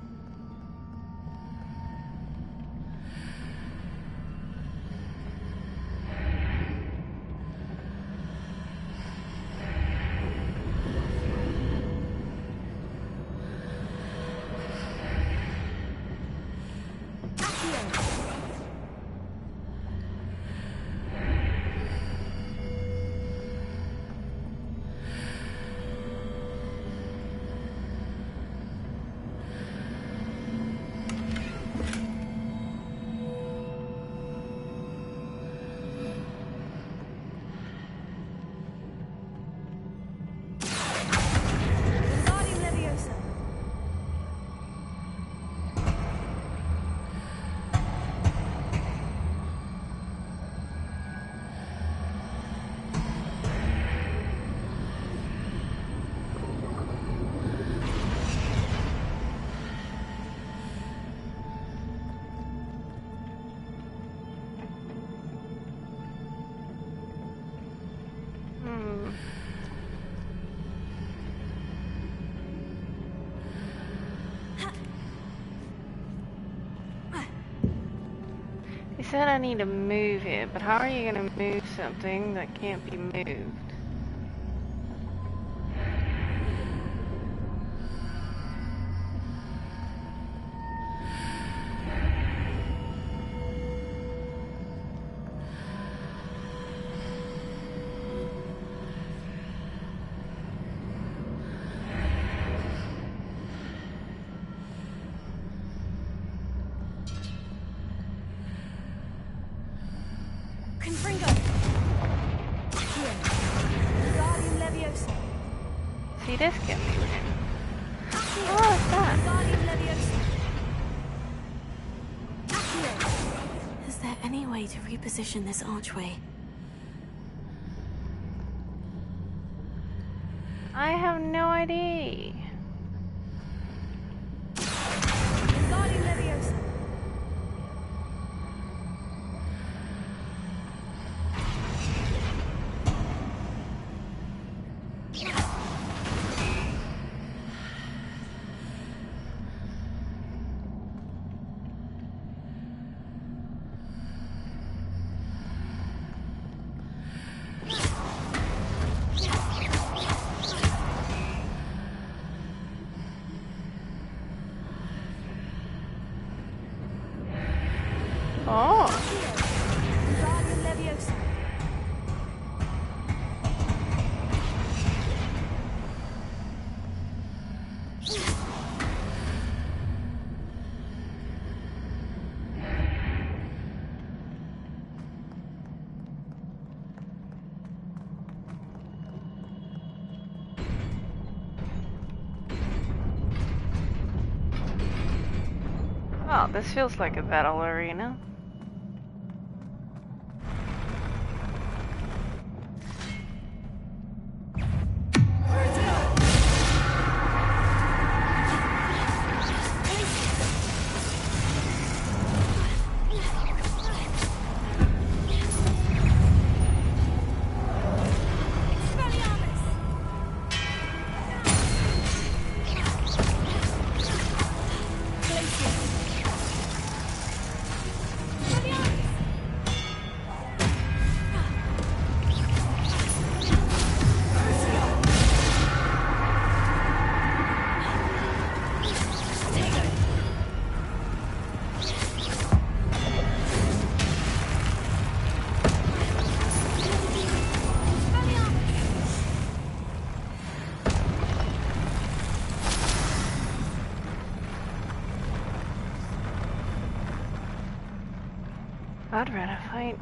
said I need to move it, but how are you gonna move something that can't be moved? See, this can be moved. Oh, what's that? Is there any way to reposition this archway? I have no idea. Oh. Oh, this feels like a battle arena. I'd rather fight.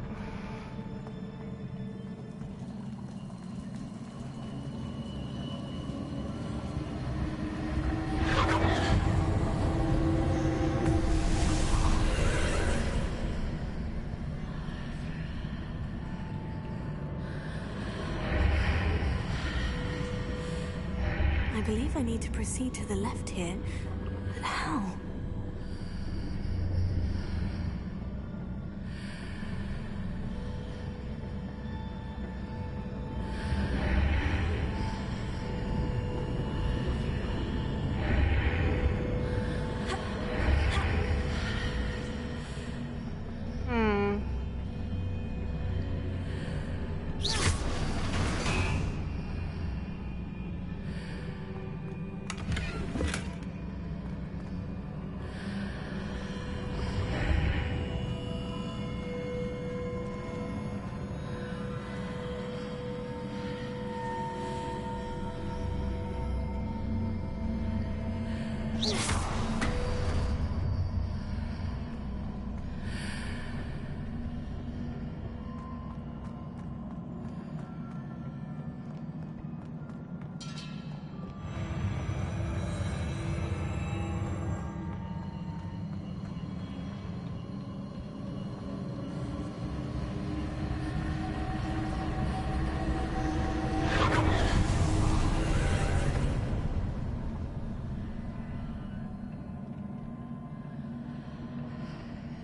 I believe I need to proceed to the left here, but how?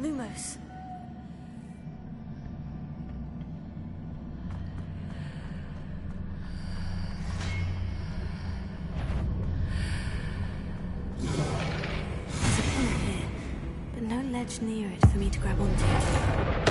Lumos. There's a pillar here, but no ledge near it for me to grab onto.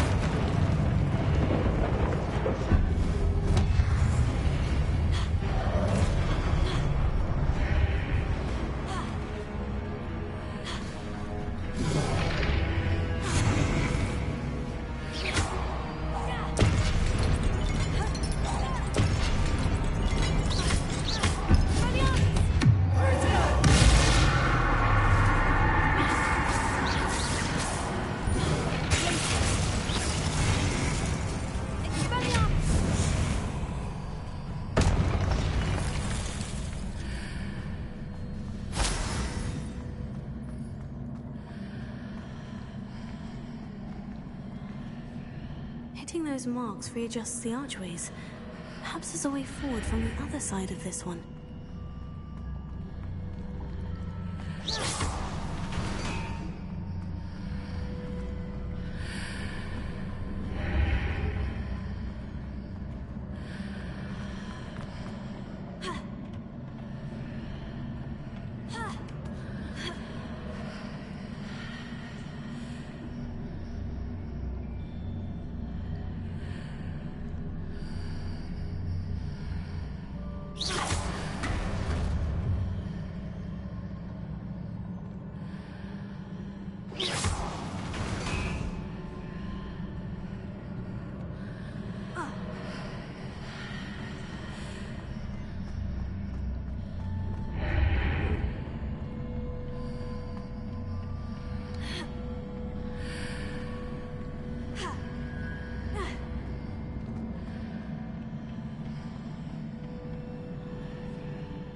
Hitting those marks readjusts the archways. Perhaps there's a way forward from the other side of this one.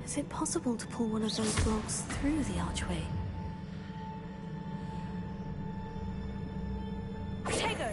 Is it possible to pull one of those blocks through the archway? Tego!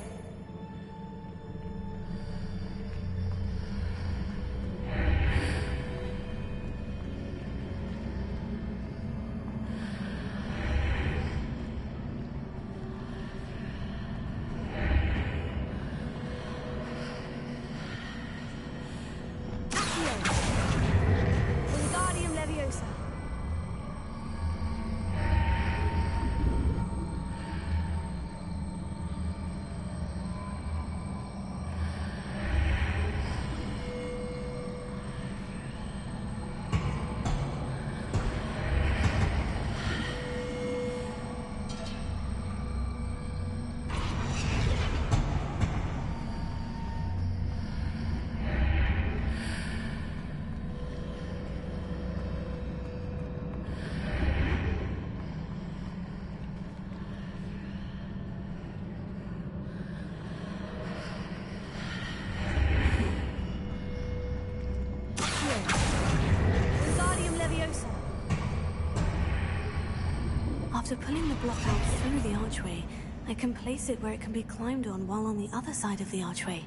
After pulling the block out through the archway, I can place it where it can be climbed on while on the other side of the archway.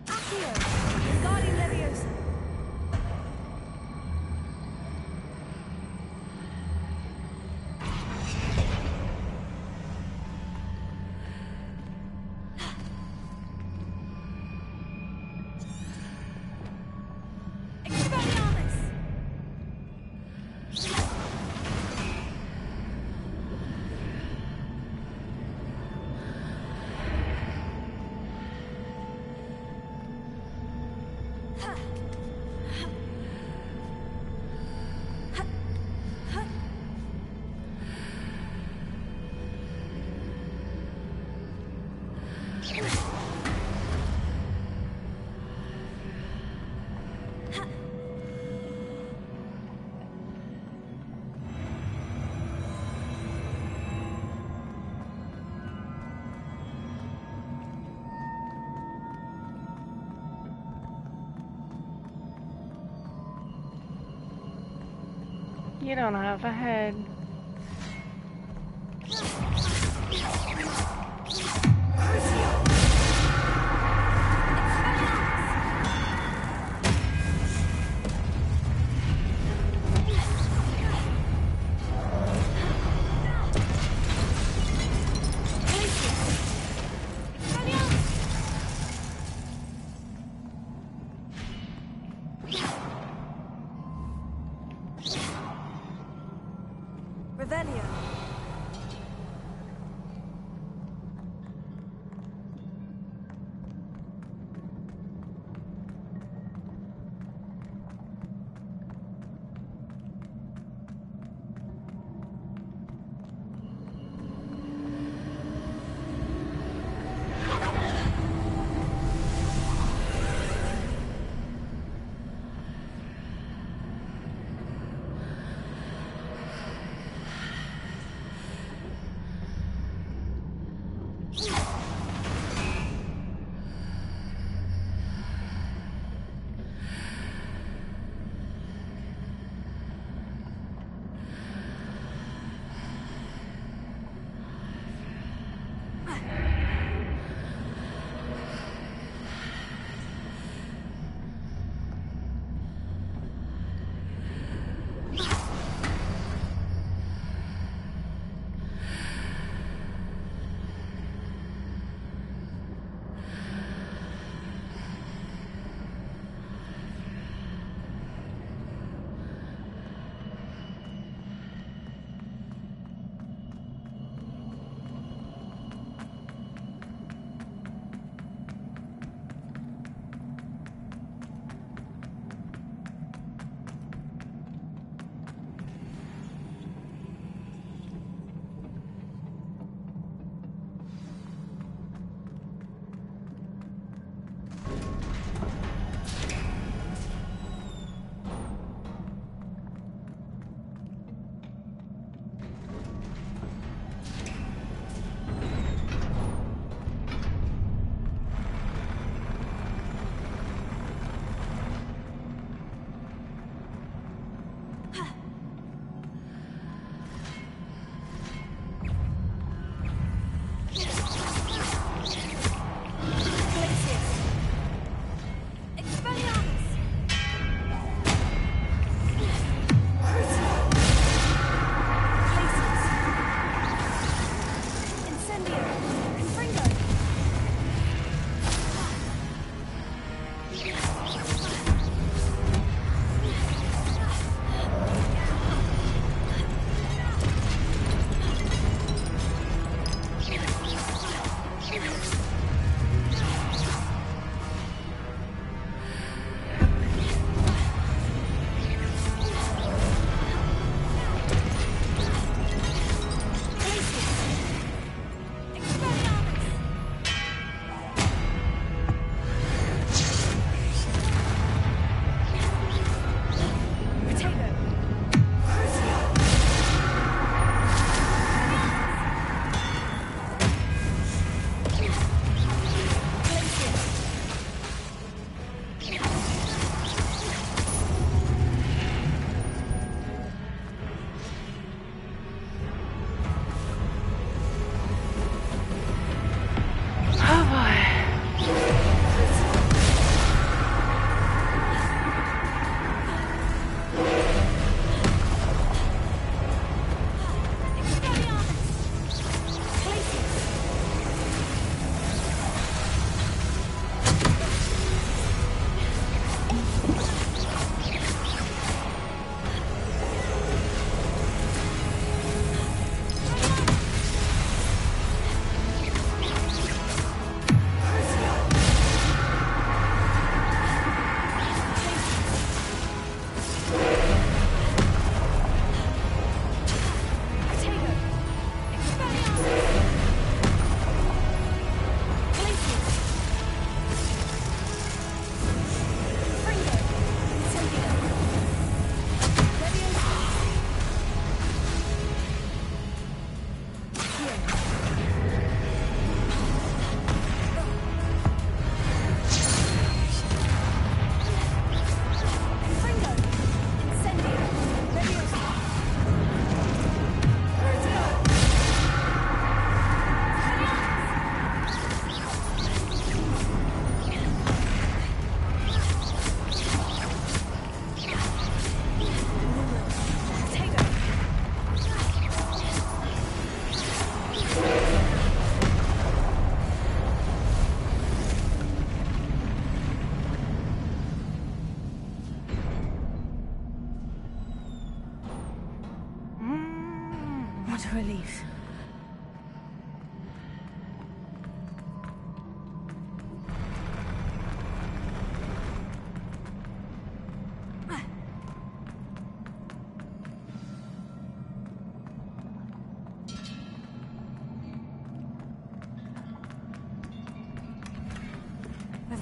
Accio! Wingardium Leviosa! You don't have a head.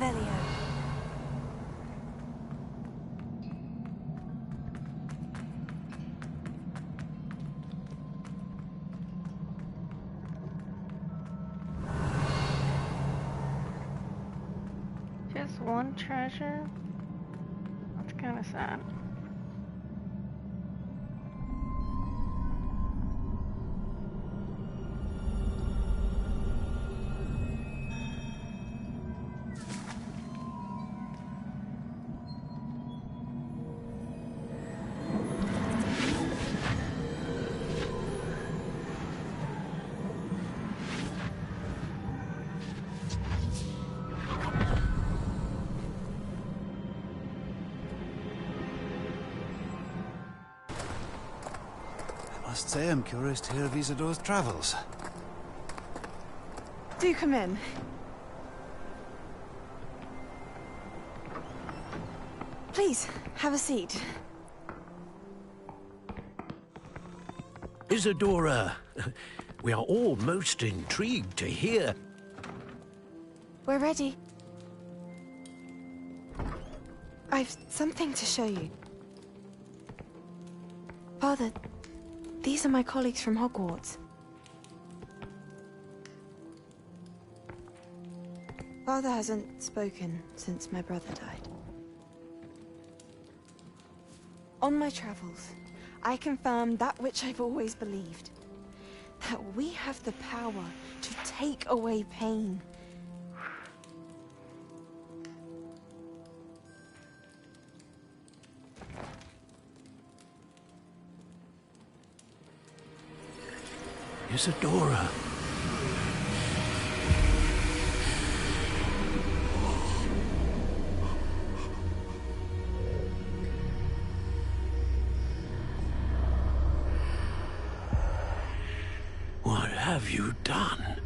Revelio. Just one treasure? That's kind of sad. I must say I'm curious to hear of Isidore's travels. Do come in. Please, have a seat. Isadora, we are all most intrigued to hear. We're ready. I've something to show you. Father, these are my colleagues from Hogwarts. Father hasn't spoken since my brother died. On my travels, I confirmed that which I've always believed. That we have the power to take away pain. Isadora. What have you done?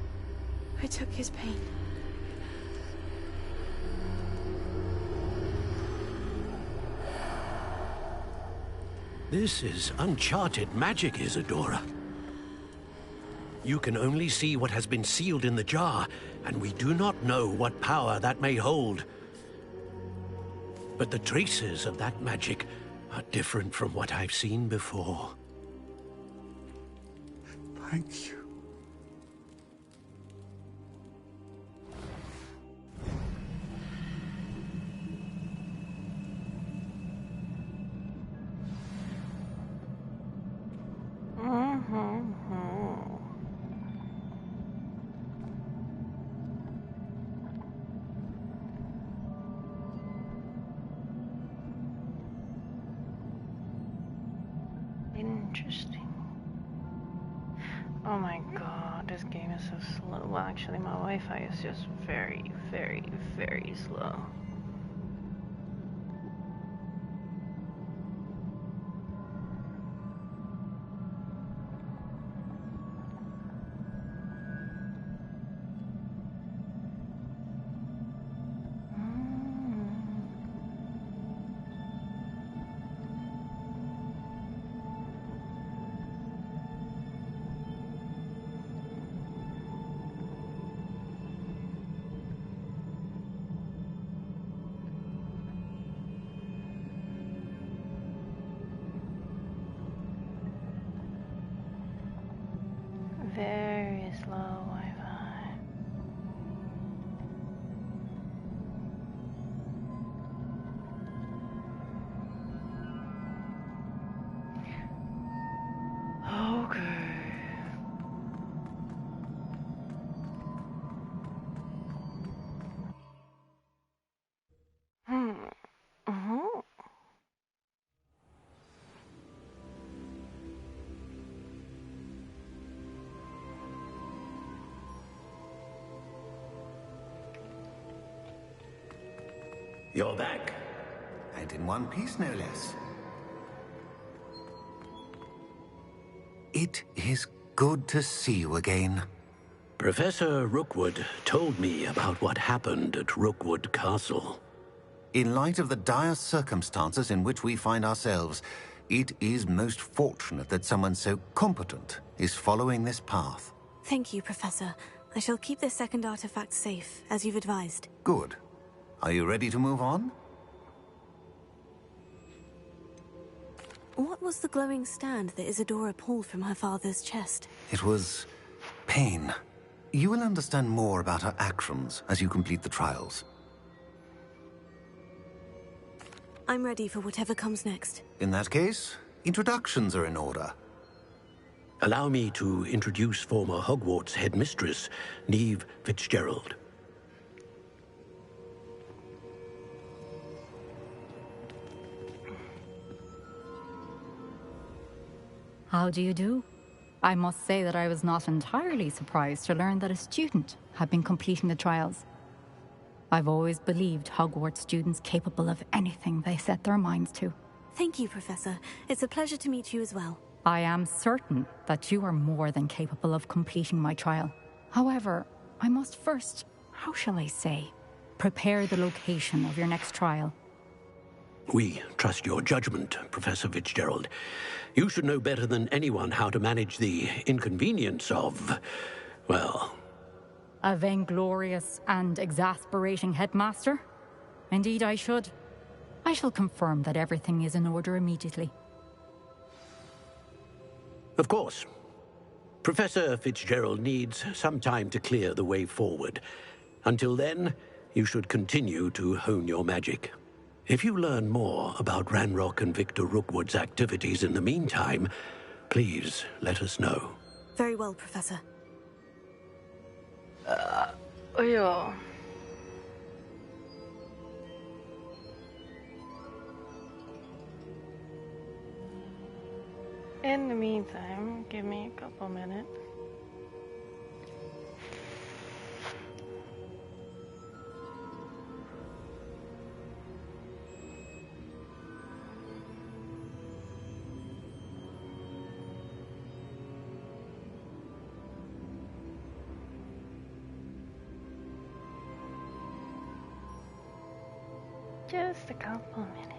I took his pain. This is uncharted magic, Isadora. You can only see what has been sealed in the jar, and we do not know what power that may hold. But the traces of that magic are different from what I've seen before. Thank you. Interesting. Oh my god, this game is so slow. Well, actually, my Wi-Fi is just very, very, very slow. Very slow Wi-Fi. Okay. You're back. And in one piece, no less. It is good to see you again. Professor Rookwood told me about what happened at Rookwood Castle. In light of the dire circumstances in which we find ourselves, it is most fortunate that someone so competent is following this path. Thank you, Professor. I shall keep this second artifact safe, as you've advised. Good. Are you ready to move on? What was the glowing stand that Isadora pulled from her father's chest? It was pain. You will understand more about her actions as you complete the trials. I'm ready for whatever comes next. In that case, introductions are in order. Allow me to introduce former Hogwarts headmistress, Neve Fitzgerald. How do you do? I must say that I was not entirely surprised to learn that a student had been completing the trials. I've always believed Hogwarts students capable of anything they set their minds to. Thank you, Professor. It's a pleasure to meet you as well. I am certain that you are more than capable of completing my trial. However, I must first, how shall I say, prepare the location of your next trial. We trust your judgment, Professor Fitzgerald. You should know better than anyone how to manage the inconvenience of, well... A vainglorious and exasperating headmaster? Indeed I should. I shall confirm that everything is in order immediately. Of course. Professor Fitzgerald needs some time to clear the way forward. Until then, you should continue to hone your magic. If you learn more about Ranrock and Victor Rookwood's activities in the meantime, please let us know. Very well, Professor. Yeah. In the meantime, give me a couple minutes. Just a couple minutes.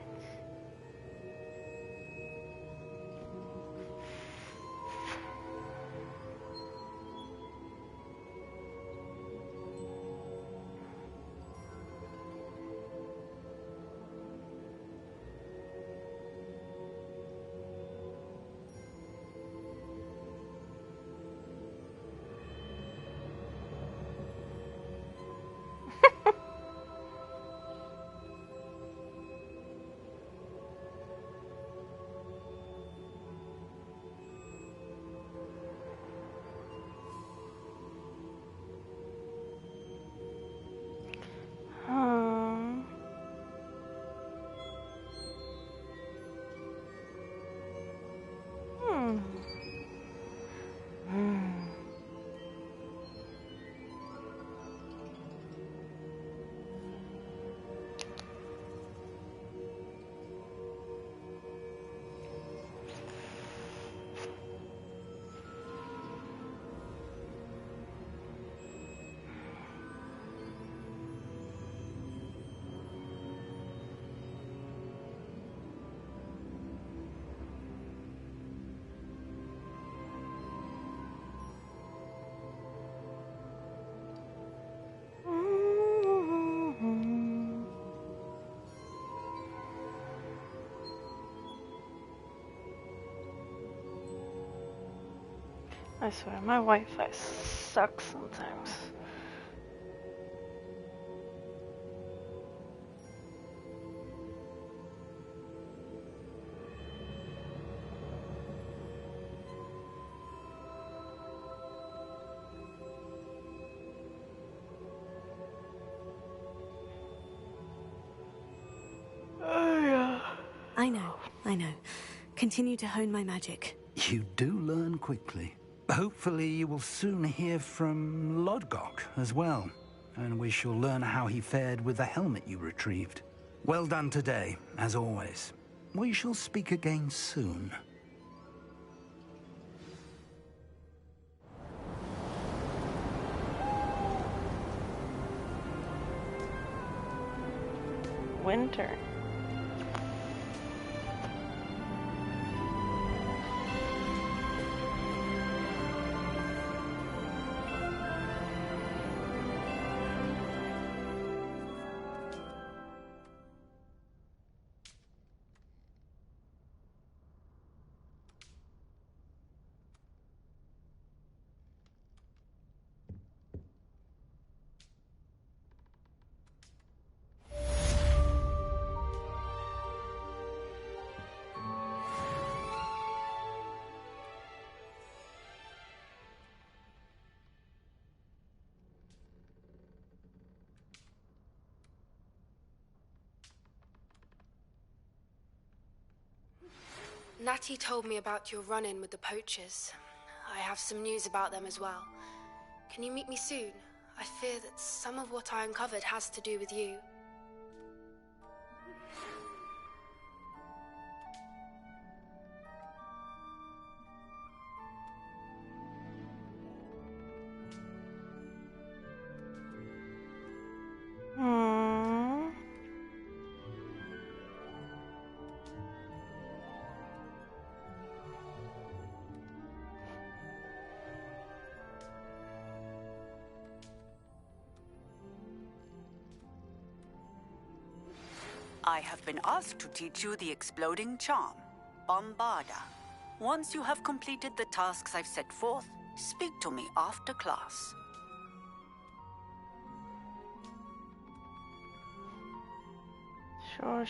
I swear, my Wi-Fi sucks sometimes. I know. Continue to hone my magic. You do learn quickly. Hopefully you will soon hear from Lodgok as well, and we shall learn how he fared with the helmet you retrieved. Well done today, as always. We shall speak again soon. Winter. Natty told me about your run-in with the poachers. I have some news about them as well. Can you meet me soon? I fear that some of what I uncovered has to do with you. I have been asked to teach you the exploding charm, Bombarda. Once you have completed the tasks I've set forth, speak to me after class. Sure.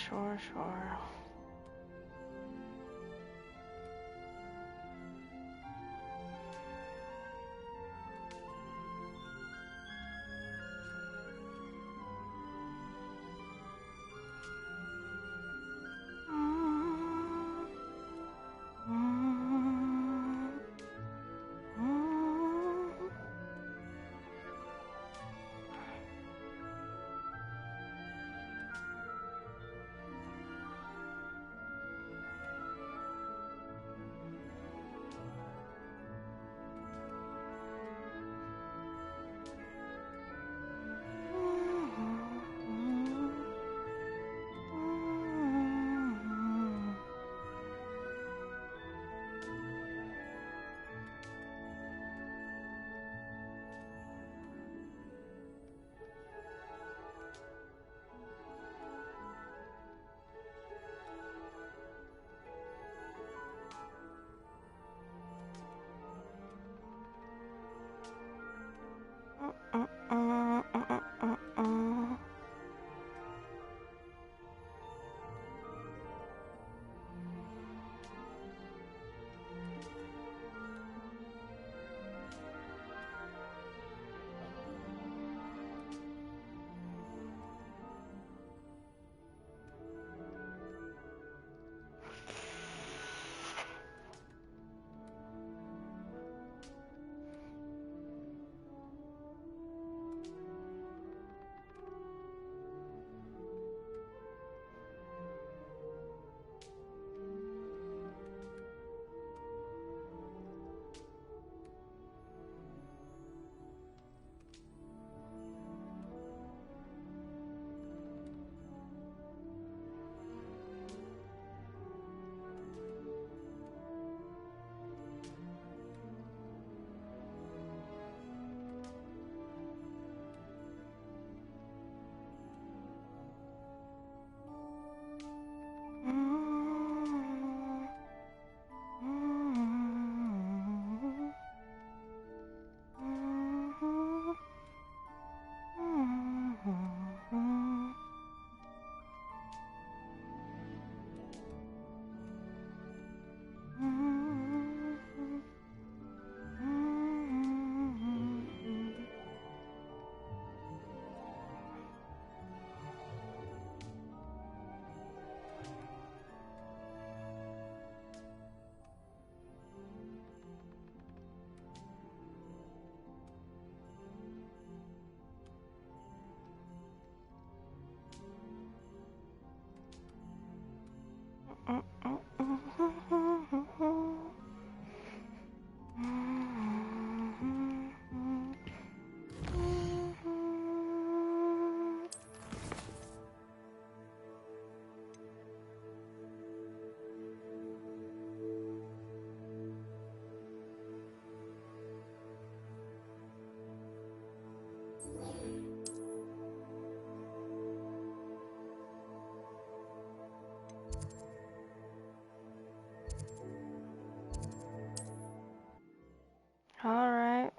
Alright.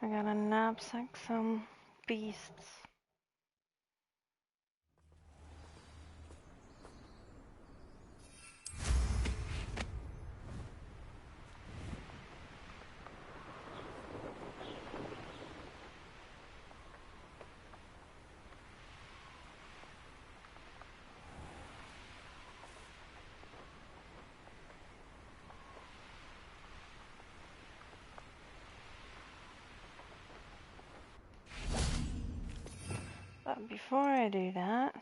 I got a knapsack, some beasts. But before I do that...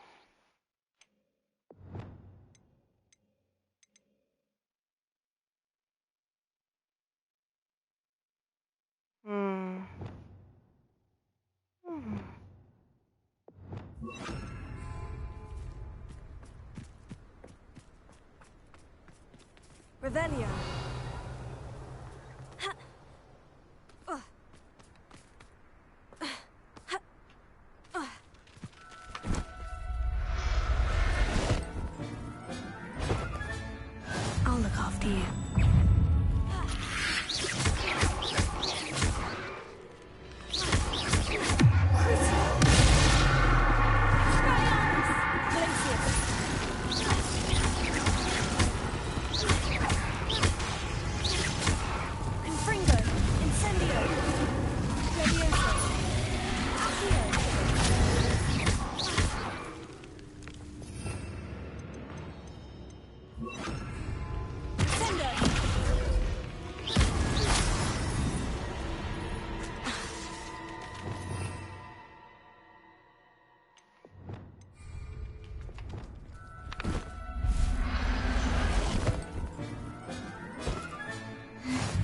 Revelio. I'll look after you.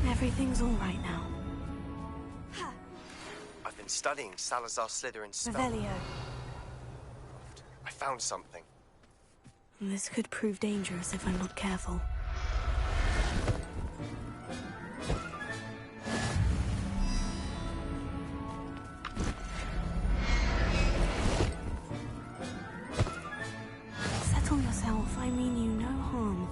Everything's all right now. I've been studying Salazar Slytherin's spell. Revelio. I found something. This could prove dangerous if I'm not careful. Settle yourself. I mean you no harm.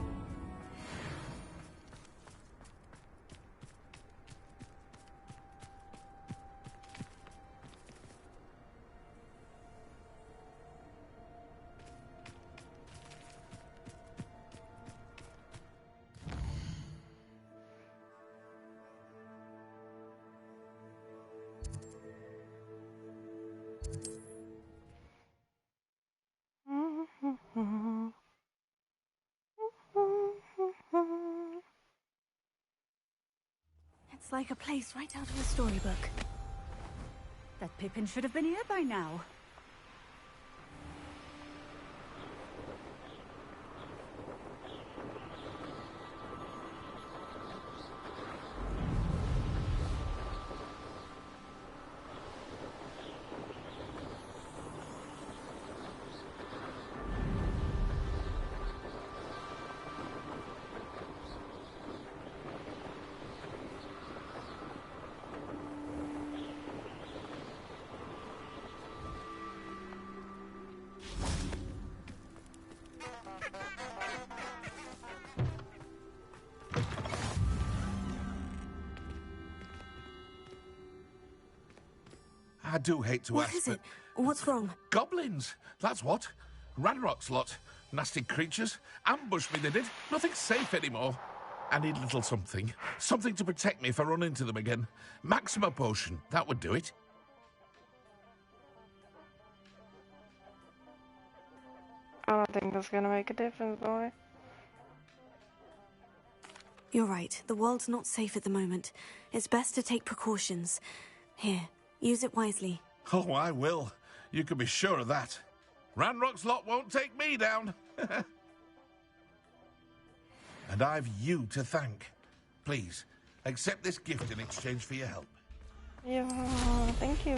It's like a place right out of a storybook. That Pippin should have been here by now. I do hate to What ask, is but it? What's wrong? goblins, that's what. Ranrock's lot. Nasty creatures. Ambushed me, they did. Nothing's safe anymore. I need a little something. Something to protect me if I run into them again. Maxima potion, that would do it. I don't think that's gonna make a difference, boy. You're right. The world's not safe at the moment. It's best to take precautions. Here, use it wisely. Oh, I will. You can be sure of that. Ranrock's lot won't take me down. And I've you to thank. Please, accept this gift in exchange for your help. Yeah, thank you.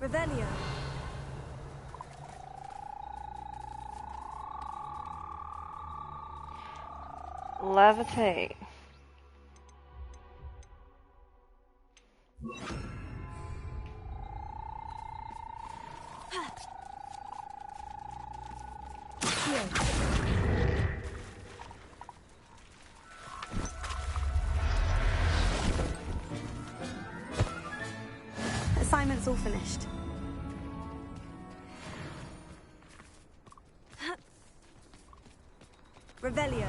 Revelio. Levitate. Assignment's all finished. Revelio.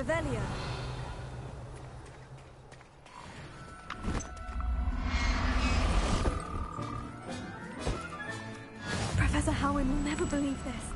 Revelio. Professor Howin will never believe this.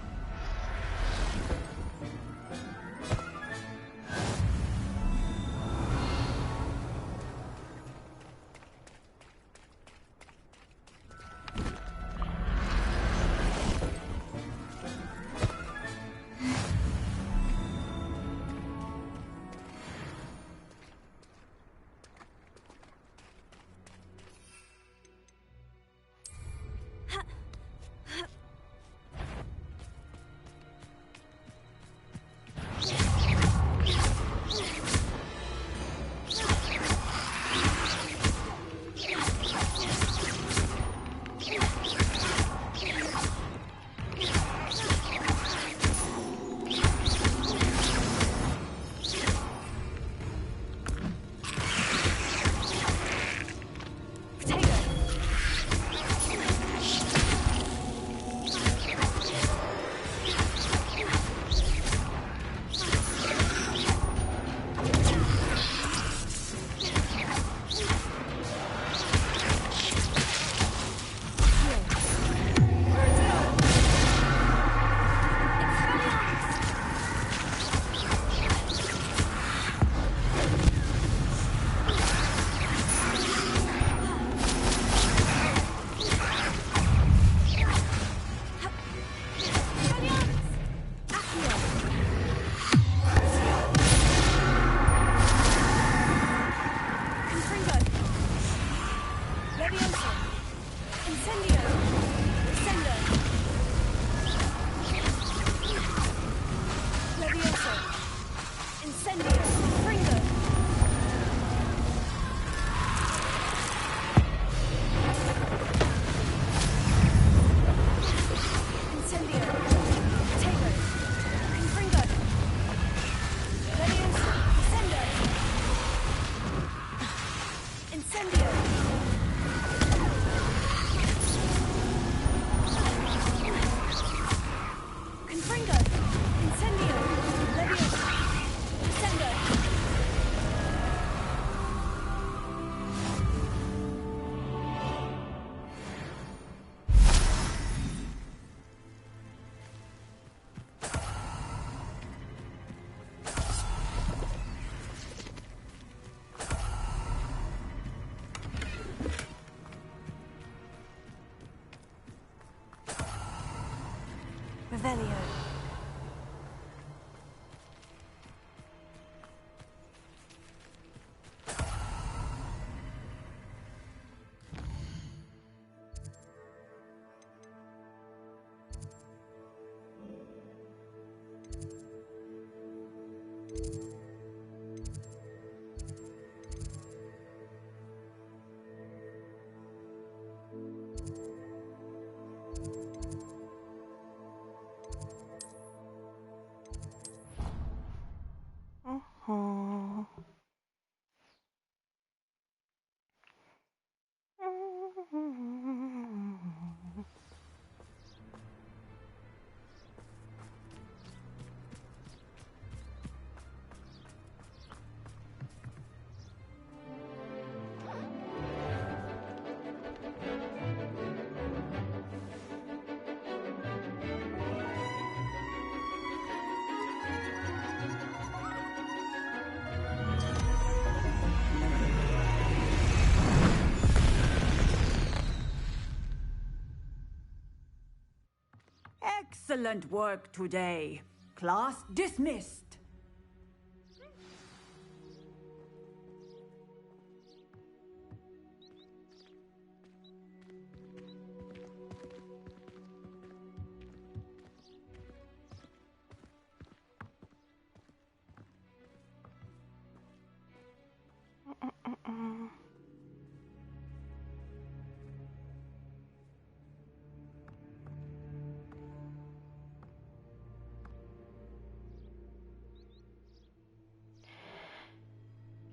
Revelio. Excellent work today. Class dismissed.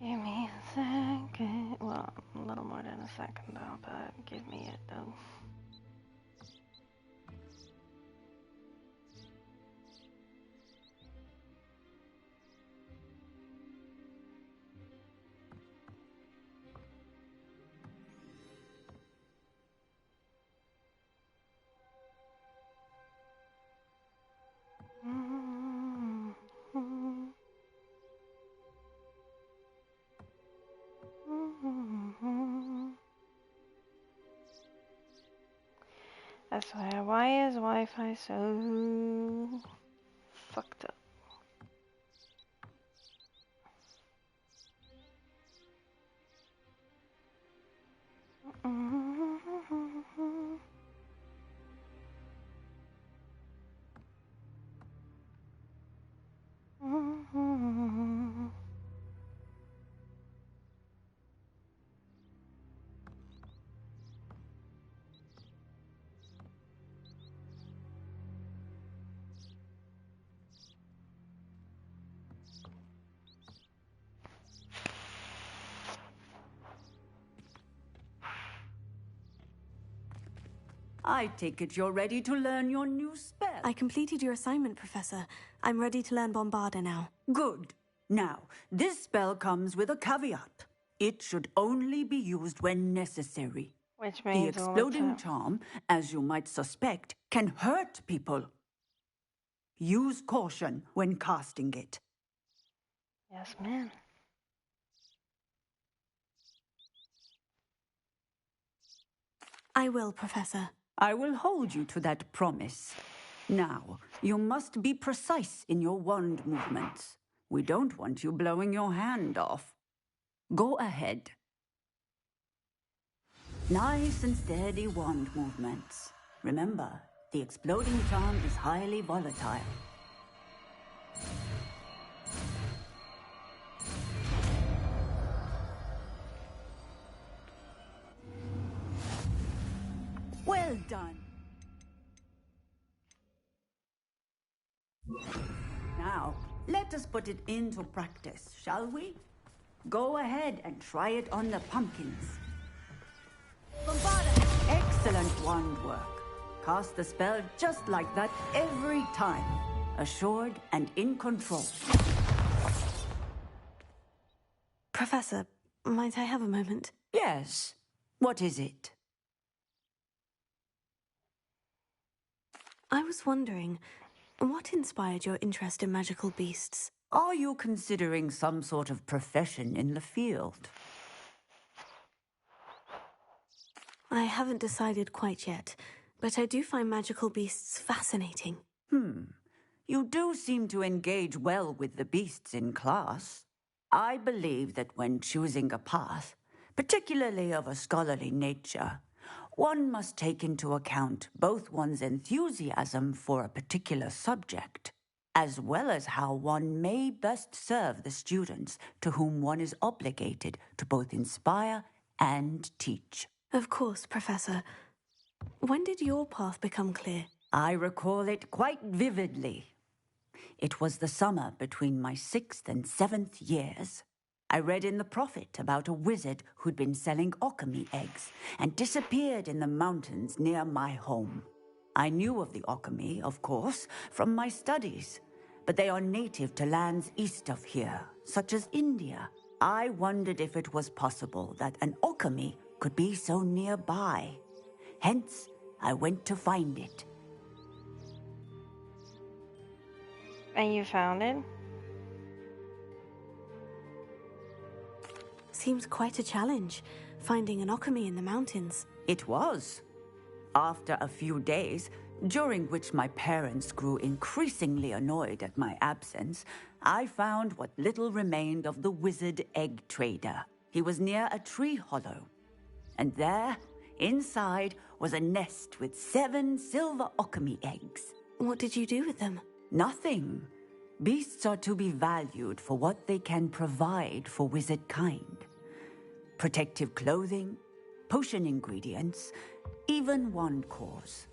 Give me a second. Well, a little more than a second though, but give me it though. I swear, why is Wi-Fi so fucked up? I take it you're ready to learn your new spell. I completed your assignment, Professor. I'm ready to learn Bombarda now. Good. Now, this spell comes with a caveat. It should only be used when necessary. Which The means all the exploding time. charm, as you might suspect, can hurt people. Use caution when casting it. Yes, ma'am. I will, Professor. I will hold you to that promise. Now, you must be precise in your wand movements. We don't want you blowing your hand off. Go ahead. Nice and steady wand movements. Remember, the exploding charm is highly volatile. Well done. Now, let us put it into practice, shall we? Go ahead and try it on the pumpkins. Bombarda! Excellent wand work. Cast the spell just like that every time. Assured and in control. Professor, might I have a moment? Yes. What is it? I was wondering, what inspired your interest in magical beasts? Are you considering some sort of profession in the field? I haven't decided quite yet, but I do find magical beasts fascinating. You do seem to engage well with the beasts in class. I believe that when choosing a path, particularly of a scholarly nature, one must take into account both one's enthusiasm for a particular subject, as well as how one may best serve the students to whom one is obligated to both inspire and teach. Of course, Professor. When did your path become clear? I recall it quite vividly. It was the summer between my 6th and 7th years. I read in the Prophet about a wizard who'd been selling alchemy eggs and disappeared in the mountains near my home. I knew of the alchemy, of course, from my studies, but they are native to lands east of here, such as India. I wondered if it was possible that an alchemy could be so nearby. Hence, I went to find it. And you found it? Seems quite a challenge, finding an alchemy in the mountains. It was. After a few days, during which my parents grew increasingly annoyed at my absence, I found what little remained of the wizard egg trader. He was near a tree hollow. And there, inside, was a nest with 7 silver alchemy eggs. What did you do with them? Nothing. Beasts are to be valued for what they can provide for wizard kind. Protective clothing, potion ingredients, even wand cores.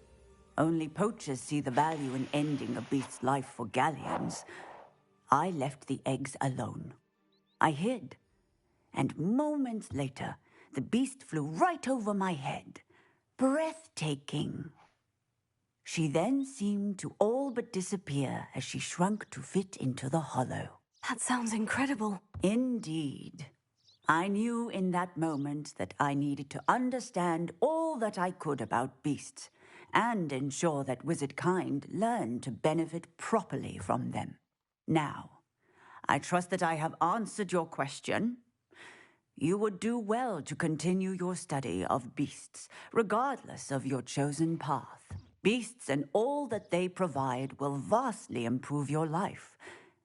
Only poachers see the value in ending a beast's life for galleons. I left the eggs alone. I hid. And moments later, the beast flew right over my head. Breathtaking. She then seemed to all but disappear as she shrunk to fit into the hollow. That sounds incredible. Indeed. I knew in that moment that I needed to understand all that I could about beasts and ensure that wizard kind learned to benefit properly from them. Now, I trust that I have answered your question. You would do well to continue your study of beasts, regardless of your chosen path. Beasts and all that they provide will vastly improve your life,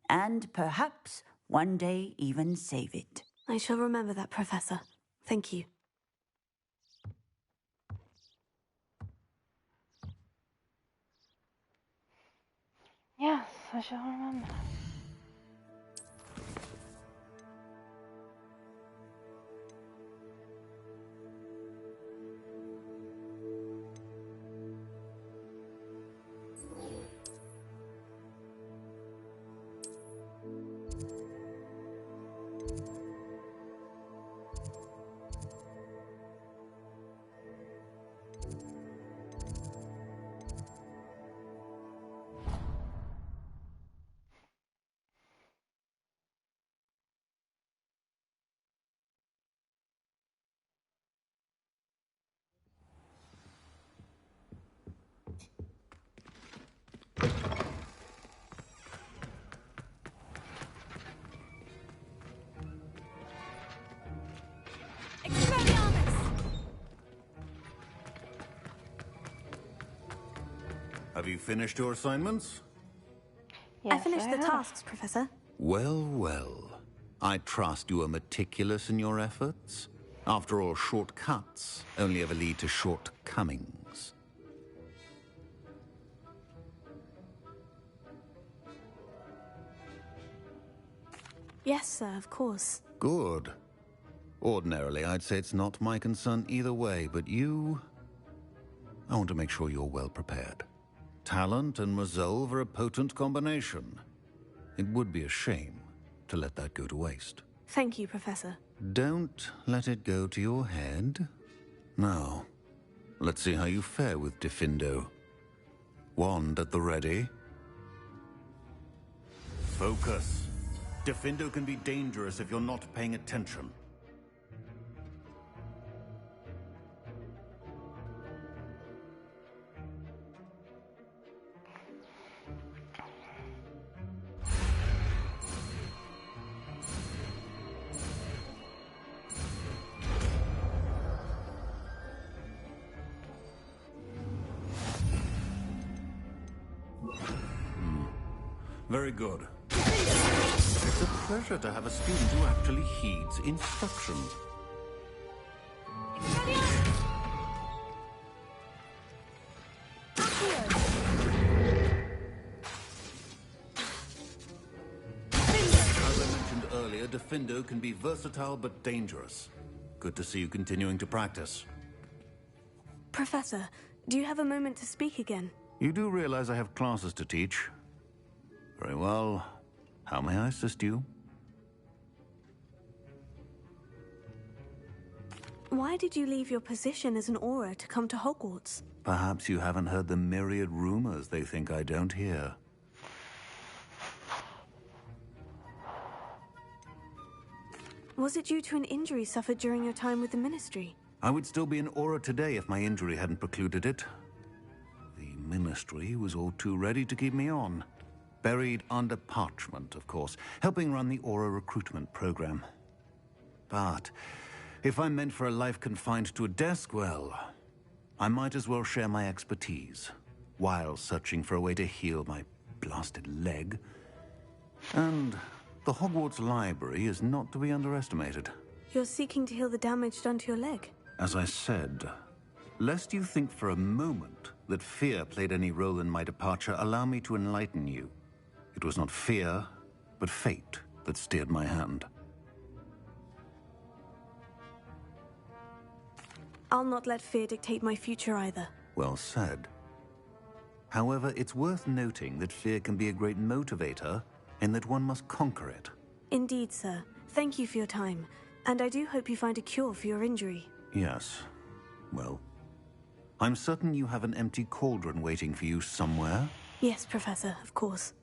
and perhaps one day even save it. I shall remember that, Professor. Thank you. Yes, I shall remember. Have you finished your assignments? Yes, I finished the tasks, Professor. Well, well. I trust you are meticulous in your efforts. After all, shortcuts only ever lead to shortcomings. Yes, sir, of course. Good. Ordinarily, I'd say it's not my concern either way, but you... I want to make sure you're well prepared. Talent and resolve are a potent combination. It would be a shame to let that go to waste. Thank you, Professor. Don't let it go to your head. Now, let's see how you fare with Diffindo. Wand at the ready. Focus. Diffindo can be dangerous if you're not paying attention. Very good. It's a pleasure to have a student who actually heeds instructions. As I mentioned earlier, Diffindo can be versatile but dangerous. Good to see you continuing to practice. Professor, do you have a moment to speak again? You do realize I have classes to teach. Very well. How may I assist you? Why did you leave your position as an Auror to come to Hogwarts? Perhaps you haven't heard the myriad rumors they think I don't hear. Was it due to an injury suffered during your time with the Ministry? I would still be an Auror today if my injury hadn't precluded it. The Ministry was all too ready to keep me on. Buried under parchment, of course, helping run the Auror recruitment program. But if I'm meant for a life confined to a desk, well, I might as well share my expertise while searching for a way to heal my blasted leg. And the Hogwarts library is not to be underestimated. You're seeking to heal the damage done to your leg? As I said, lest you think for a moment that fear played any role in my departure, allow me to enlighten you. It was not fear, but fate that steered my hand. I'll not let fear dictate my future either. Well said. However, it's worth noting that fear can be a great motivator, and that one must conquer it. Indeed, sir. Thank you for your time, and I do hope you find a cure for your injury. Yes. Well, I'm certain you have an empty cauldron waiting for you somewhere. Yes, Professor, of course.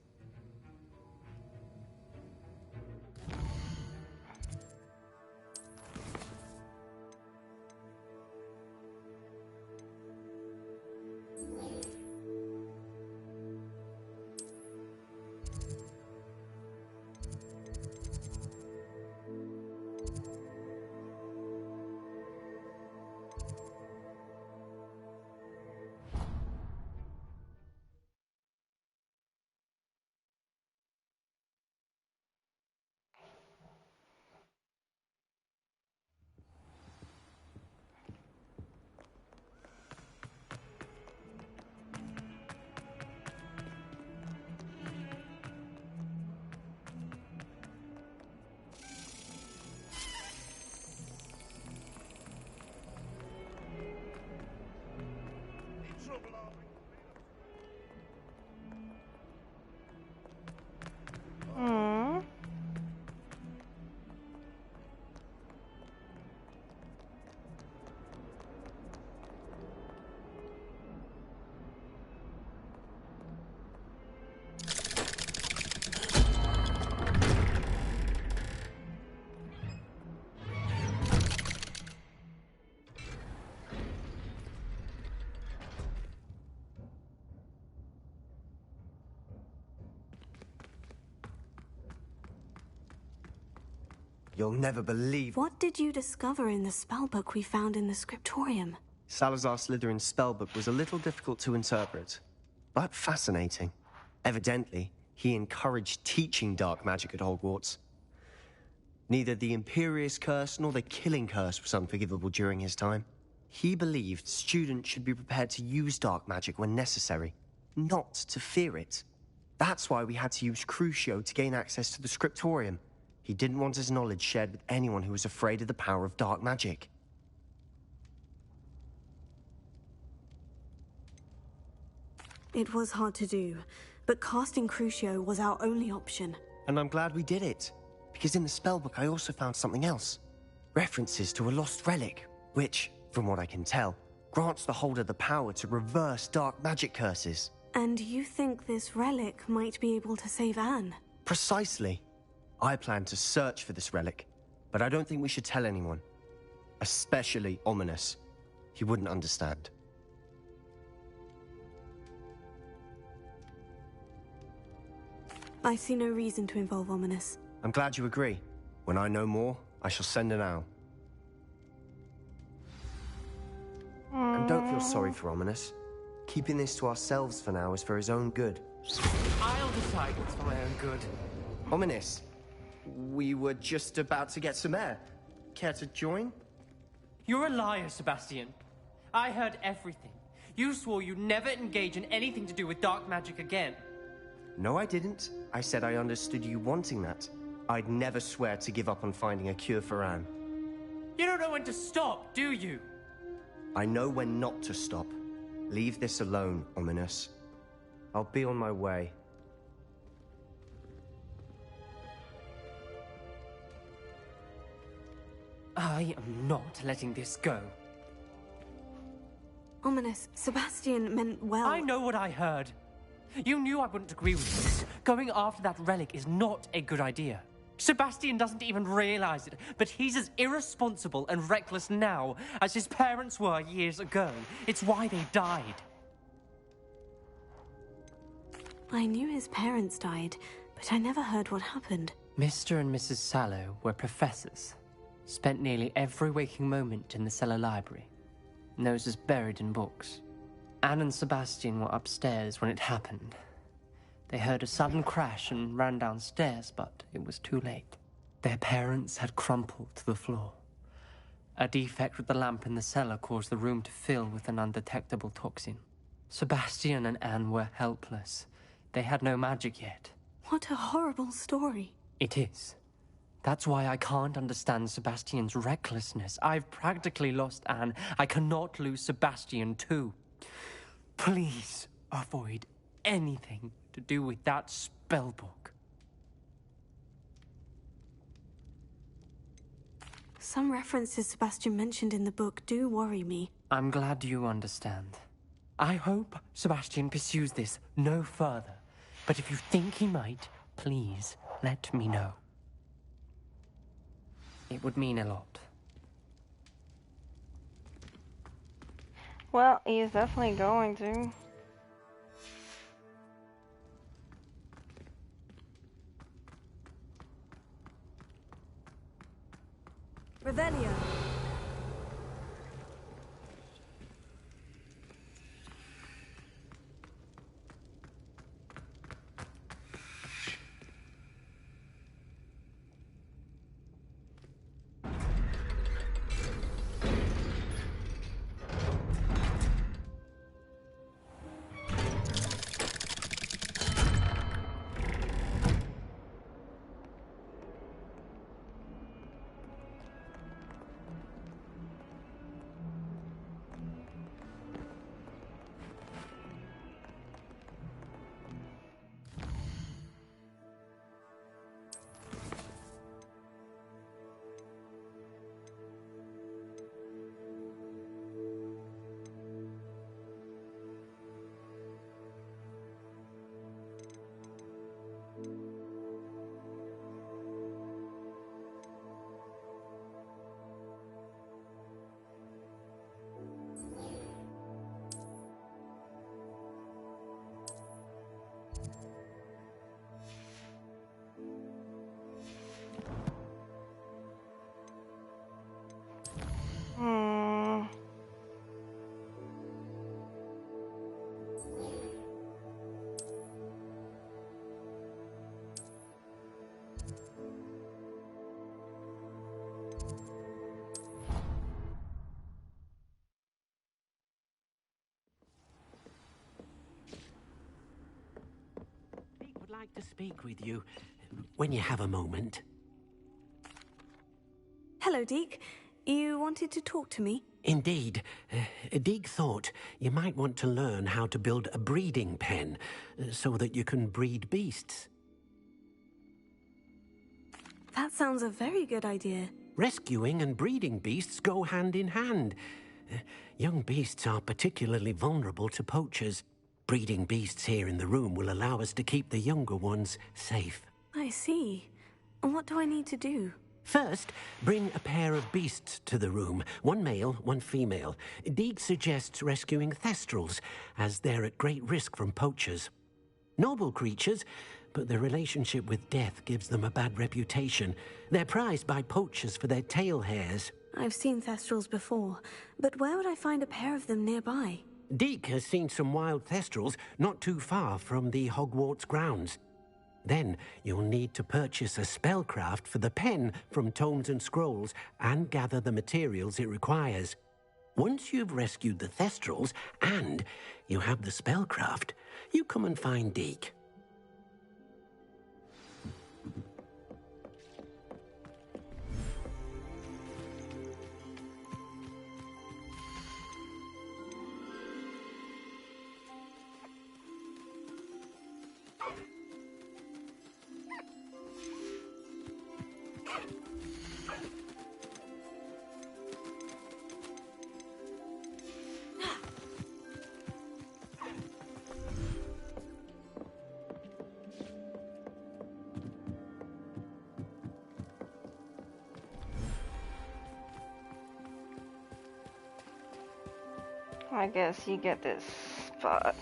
Hmm. You'll never believe... What did you discover in the spellbook we found in the scriptorium? Salazar Slytherin's spellbook was a little difficult to interpret, but fascinating. Evidently, he encouraged teaching dark magic at Hogwarts. Neither the Imperious Curse nor the Killing Curse was unforgivable during his time. He believed students should be prepared to use dark magic when necessary, not to fear it. That's why we had to use Crucio to gain access to the scriptorium. He didn't want his knowledge shared with anyone who was afraid of the power of dark magic. It was hard to do, but casting Crucio was our only option. And I'm glad we did it, because in the spellbook I also found something else. References to a lost relic, which, from what I can tell, grants the holder the power to reverse dark magic curses. And you think this relic might be able to save Anne? Precisely. I plan to search for this relic, but I don't think we should tell anyone. Especially Ominous. He wouldn't understand. I see no reason to involve Ominous. I'm glad you agree. When I know more, I shall send an owl. And don't feel sorry for Ominous. Keeping this to ourselves for now is for his own good. I'll decide what's for my own good. Ominous, we were just about to get some air. Care to join? You're a liar, Sebastian. I heard everything. You swore you'd never engage in anything to do with dark magic again. No, I didn't. I said I understood you wanting that. I'd never swear to give up on finding a cure for Anne. You don't know when to stop, do you? I know when not to stop. Leave this alone, Ominous. I'll be on my way. I am not letting this go. Ominous, Sebastian meant well. I know what I heard. You knew I wouldn't agree with this. Going after that relic is not a good idea. Sebastian doesn't even realize it, but he's as irresponsible and reckless now as his parents were years ago. It's why they died. I knew his parents died, but I never heard what happened. Mr. and Mrs. Sallow were professors. Spent nearly every waking moment in the cellar library. Noses buried in books. Anne and Sebastian were upstairs when it happened. They heard a sudden crash and ran downstairs, but it was too late. Their parents had crumpled to the floor. A defect with the lamp in the cellar caused the room to fill with an undetectable toxin. Sebastian and Anne were helpless. They had no magic yet. What a horrible story. It is. That's why I can't understand Sebastian's recklessness. I've practically lost Anne. I cannot lose Sebastian too. Please avoid anything to do with that spellbook. Some references Sebastian mentioned in the book do worry me. I'm glad you understand. I hope Sebastian pursues this no further. But if you think he might, please let me know. It would mean a lot. Well, he's definitely going to. Revelio. I'd like to speak with you when you have a moment. Hello, Deke. You wanted to talk to me? Indeed. Deek thought you might want to learn how to build a breeding pen so that you can breed beasts. That sounds a very good idea. Rescuing and breeding beasts go hand in hand. Young beasts are particularly vulnerable to poachers. Breeding beasts here in the room will allow us to keep the younger ones safe. I see. And what do I need to do? First, bring a pair of beasts to the room. One male, one female. Deek suggests rescuing thestrals, as they're at great risk from poachers. Noble creatures, but their relationship with death gives them a bad reputation. They're prized by poachers for their tail hairs. I've seen thestrals before, but where would I find a pair of them nearby? Deek has seen some wild thestrals not too far from the Hogwarts grounds. Then you'll need to purchase a spellcraft for the pen from Tomes and Scrolls and gather the materials it requires. Once you've rescued the thestrals and you have the spellcraft, you come and find Deek. I guess you get this spot.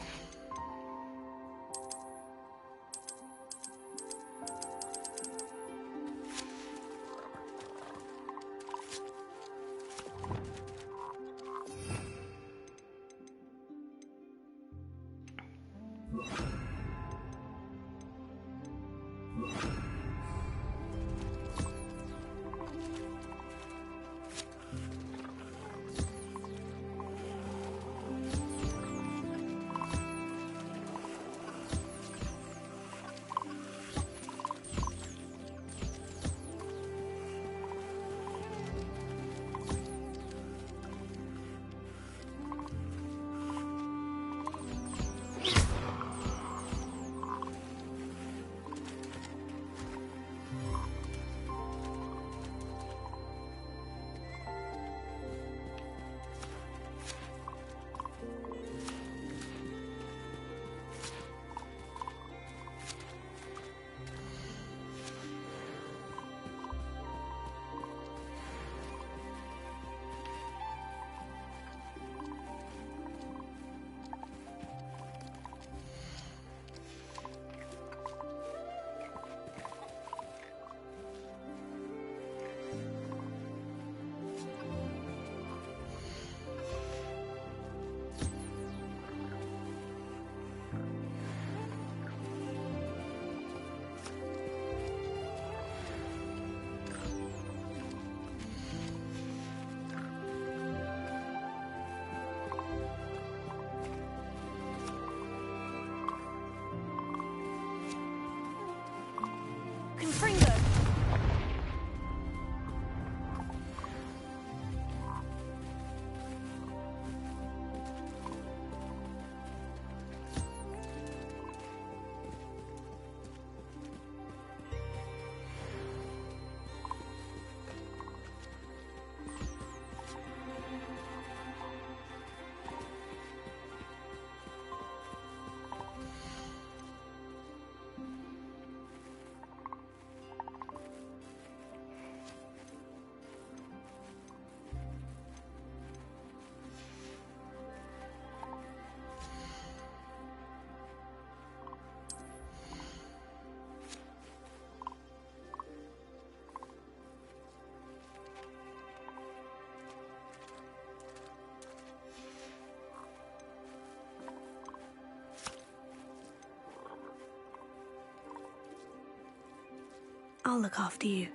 I'll look after you.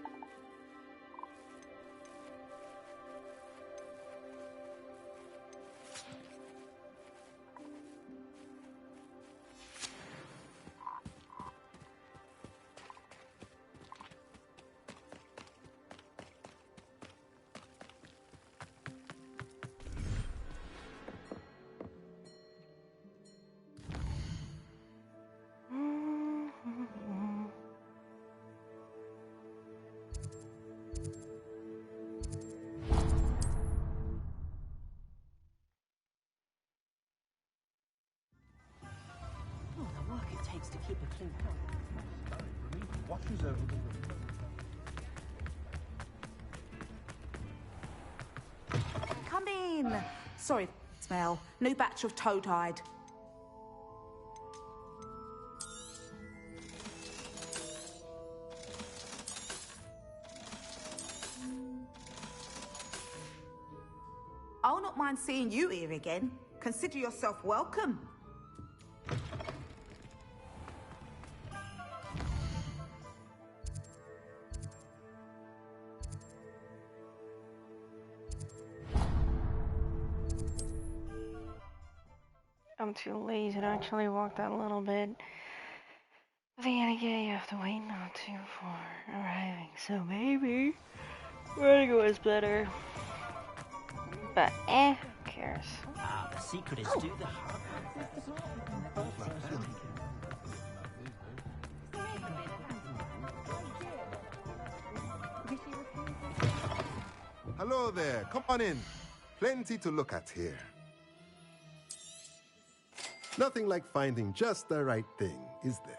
To keep a clean house. Washes over the Come in. Sorry, smell. New batch of toad-hide. I'll not mind seeing you here again. Consider yourself welcome. I'm too lazy to actually walk that little bit. But then again, you have to wait not too for arriving, so maybe running was better. But who cares? Ah, the secret is do the hard Hello there, come on in. Plenty to look at here. Nothing like finding just the right thing, is there?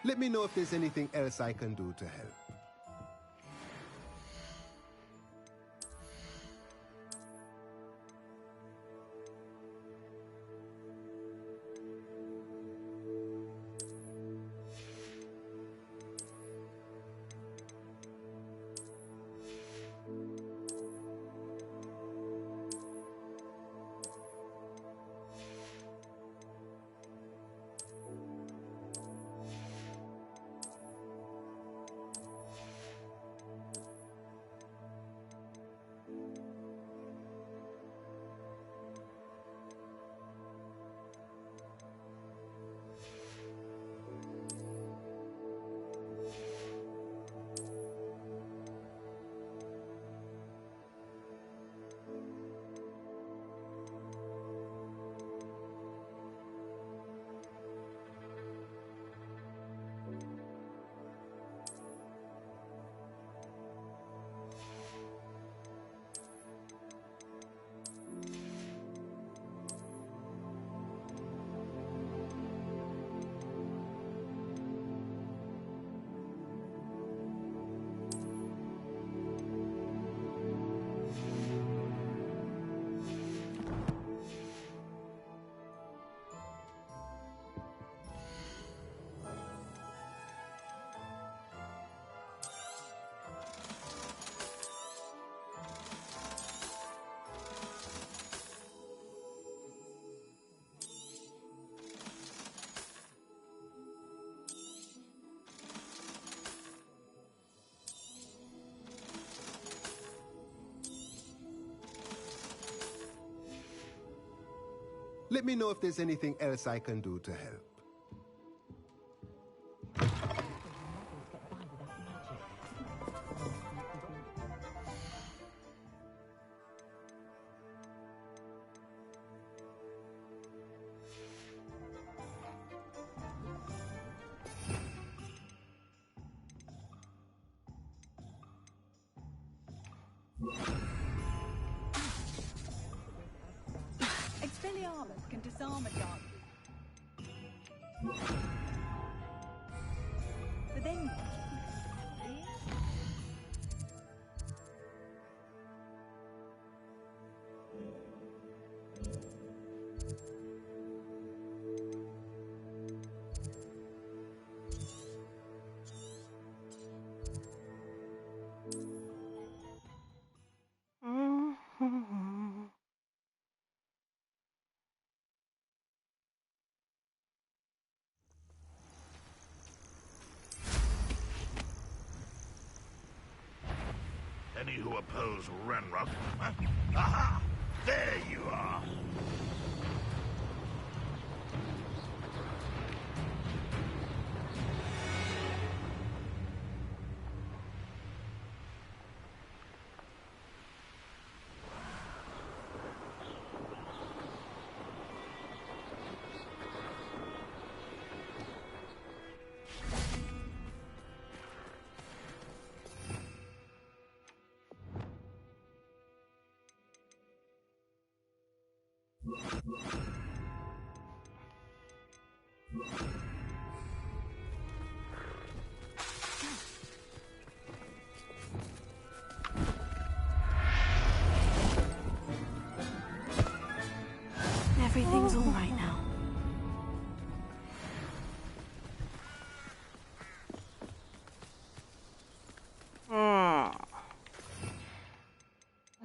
Let me know if there's anything else I can do to help. Let me know if there's anything else I can do to help. Expelliarmus can disarm a dark. But then Any who oppose Ranrock? Huh? Aha! There you are! Everything's all right now.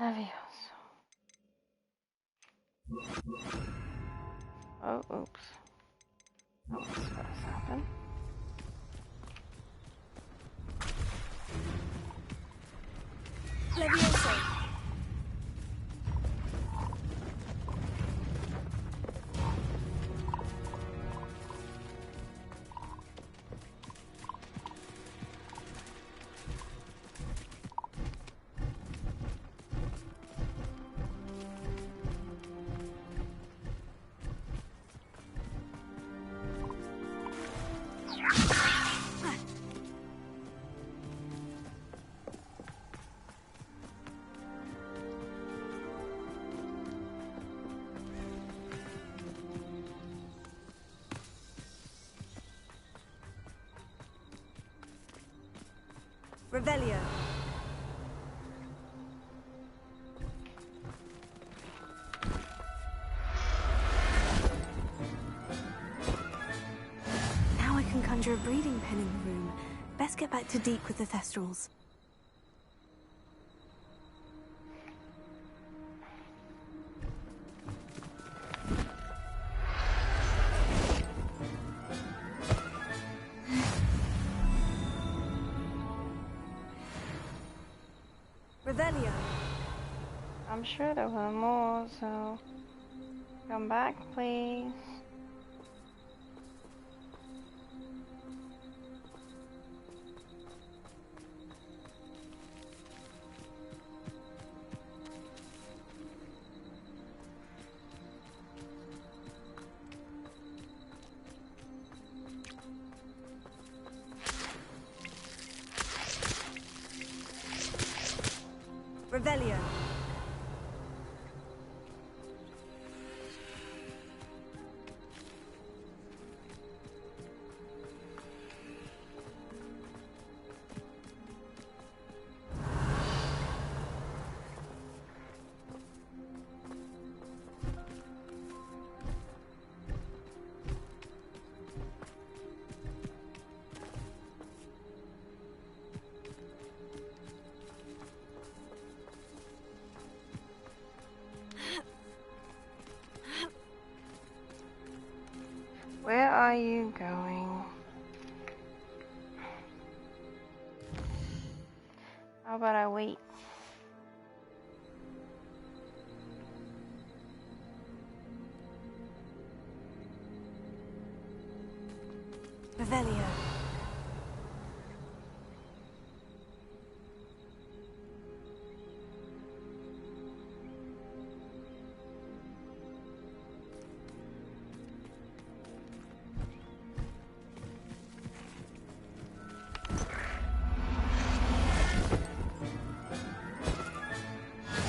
Levioso. Oh, oops. Oh, that's what has happened. Levioso. Revelio. Now I can conjure a breeding pen in the room. Best get back to Deke with the Thestrals. Revelio. I'm sure there were more, so come back, please. Revelio. Where are you going? How about I wait? Revelio.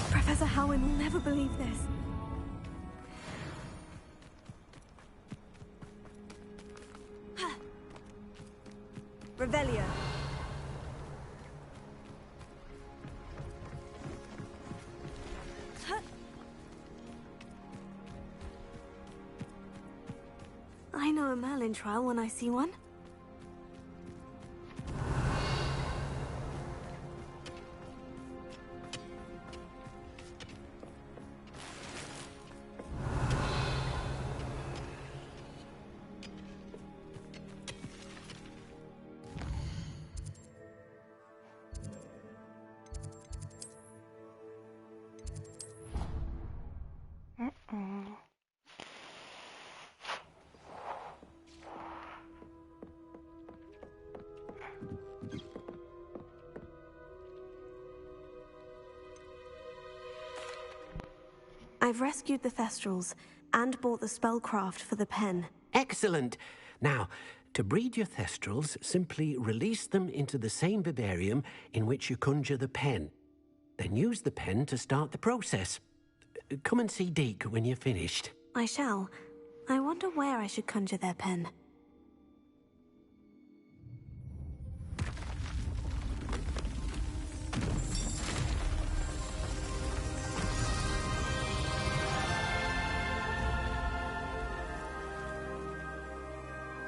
Professor Howin will never believe this. Revelio. I know a Merlin trial when I see one. I've rescued the Thestrals and bought the spellcraft for the pen. Excellent. Now, to breed your Thestrals, simply release them into the same vivarium in which you conjure the pen. Then use the pen to start the process. Come and see Deke when you're finished. I shall. I wonder where I should conjure their pen.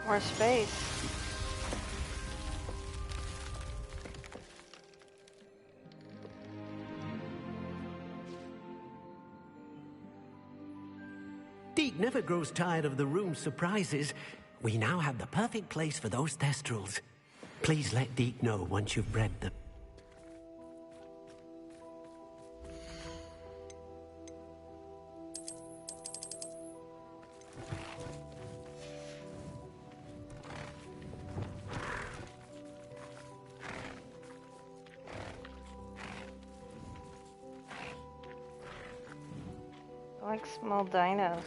More space. Deke never grows tired of the room's surprises. We now have the perfect place for those Thestrals. Please let Deke know once you've bred them. Like small dinos.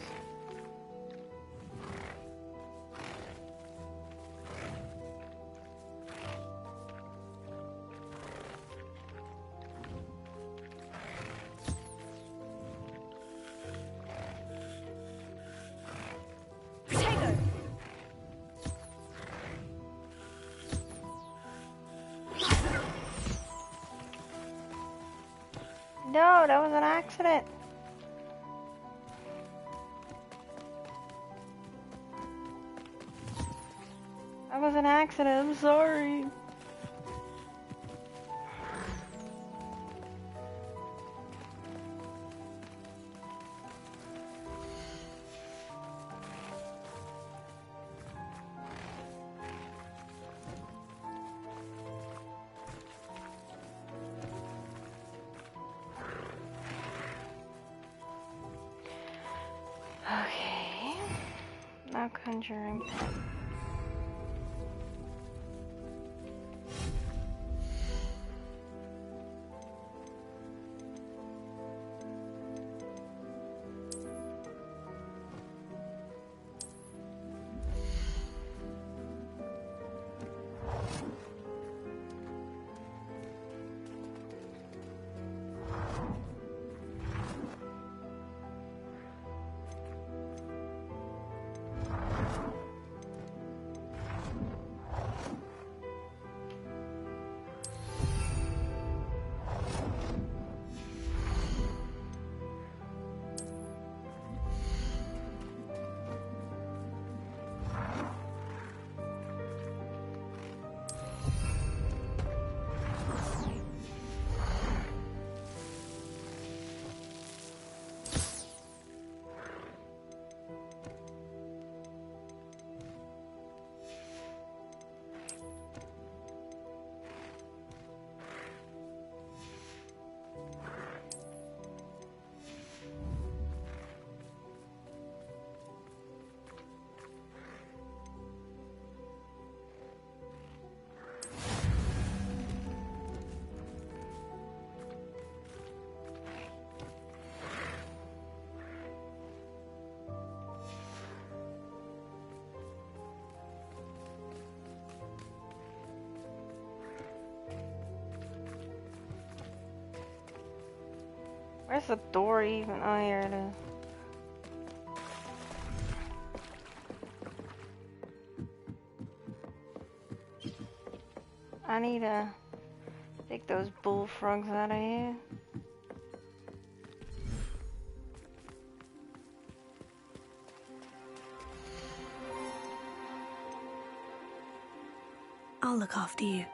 No, that was an accident. That was an accident, I'm sorry. Okay, now conjuring pen. Where's the door even? Oh, here it is. I need to take those bullfrogs out of here. I'll look after you.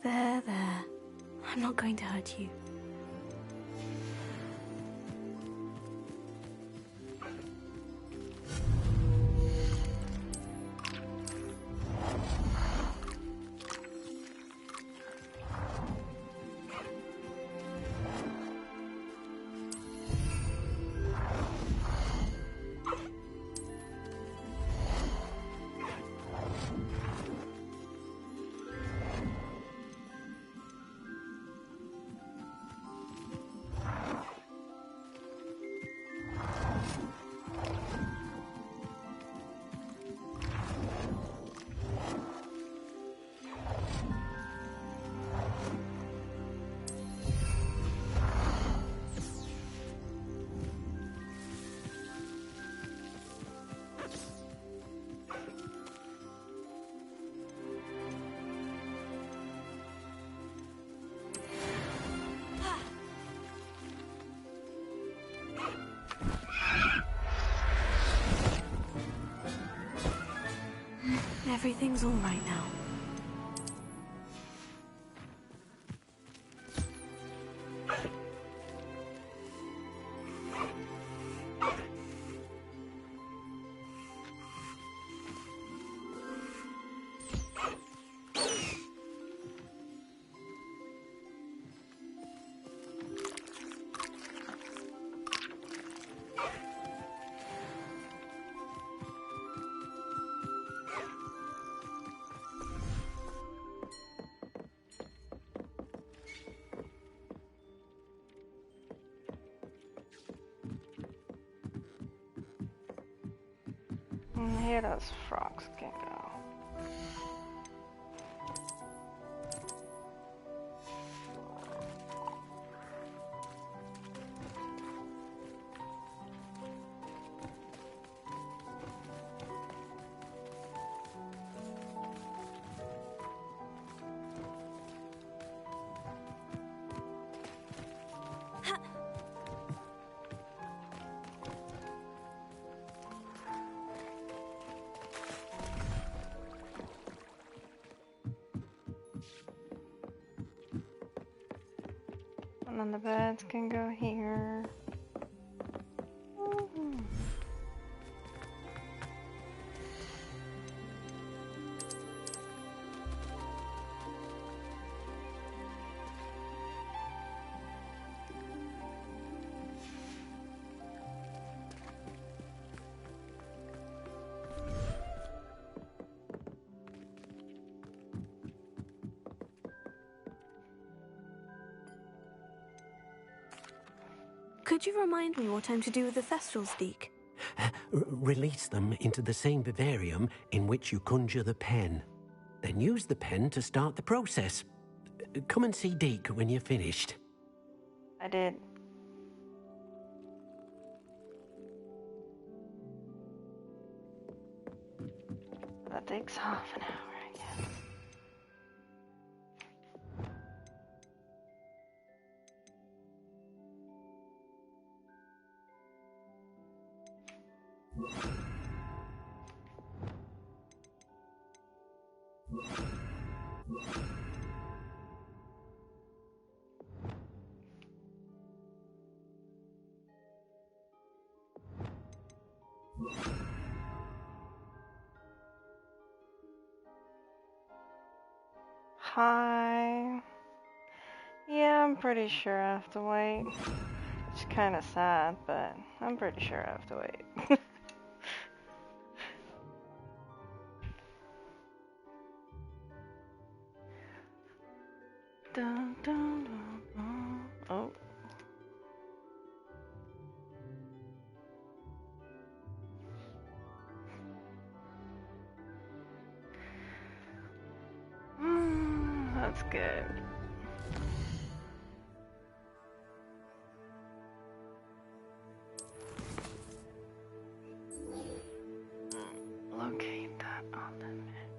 There. I'm not going to hurt you. Everything's all right now. Here those frogs can go. And then the beds can go here. Woohoo. Could you remind me what I'm to do with the Thestrals, Deke? Release them into the same vivarium in which you conjure the pen. Then use the pen to start the process. Come and see Deke when you're finished. I did. That takes half an hour, I guess. Hi. Yeah, I'm pretty sure I have to wait. It's kind of sad, but I'm pretty sure I have to wait. Dun, dun, dun, dun. Oh. That's good. Locate that on the map.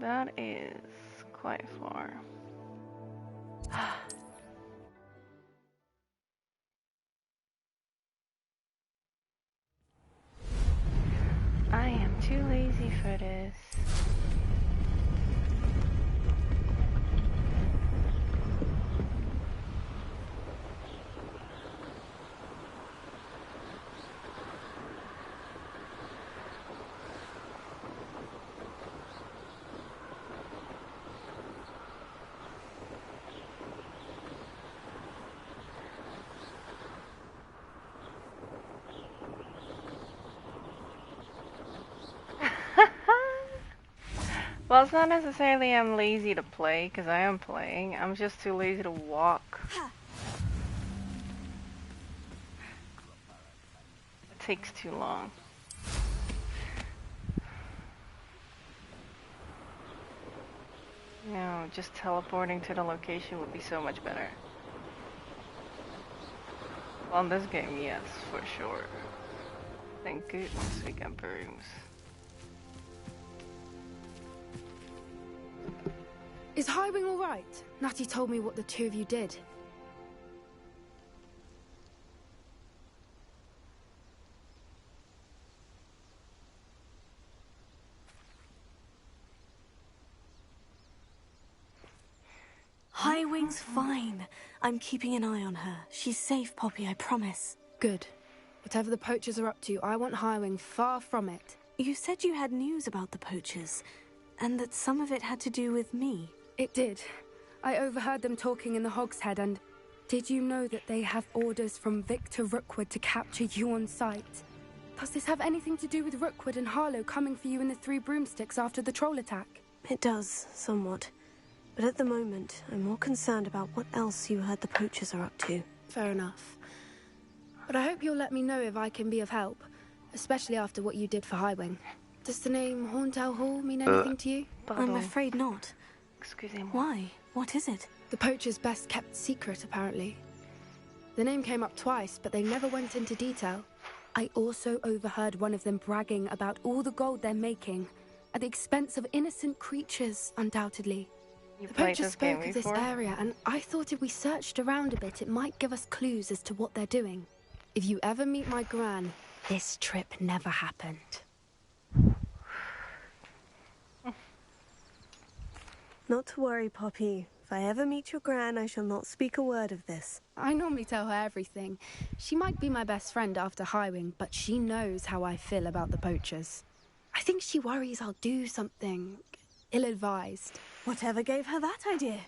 That is quite far. I am too lazy for this. Well, it's not necessarily I'm lazy to play, because I am playing. I'm just too lazy to walk. It takes too long. No, just teleporting to the location would be so much better. Well, in this game, yes, for sure. Thank goodness we got brooms. Is Highwing all right? Natty told me what the two of you did. Highwing's fine. I'm keeping an eye on her. She's safe, Poppy, I promise. Good. Whatever the poachers are up to, I want Highwing far from it. You said you had news about the poachers, and that some of it had to do with me. It did. I overheard them talking in the Hogshead, and did you know that they have orders from Victor Rookwood to capture you on sight? Does this have anything to do with Rookwood and Harlow coming for you in the Three Broomsticks after the troll attack? It does, somewhat. But at the moment, I'm more concerned about what else you heard the poachers are up to. Fair enough. But I hope you'll let me know if I can be of help, especially after what you did for Highwing. Does the name Horntail Hall mean anything to you? I'm afraid not. Excusez-moi. Why? What is it? The poacher's best kept secret, apparently. The name came up twice, but they never went into detail. I also overheard one of them bragging about all the gold they're making, at the expense of innocent creatures, undoubtedly. You the played poacher this spoke game of this before? area, and I thought if we searched around a bit, it might give us clues as to what they're doing. If you ever meet my gran, this trip never happened. Not to worry, Poppy. If I ever meet your gran, I shall not speak a word of this. I normally tell her everything. She might be my best friend after Highwing, but she knows how I feel about the poachers. I think she worries I'll do something ill-advised. Whatever gave her that idea?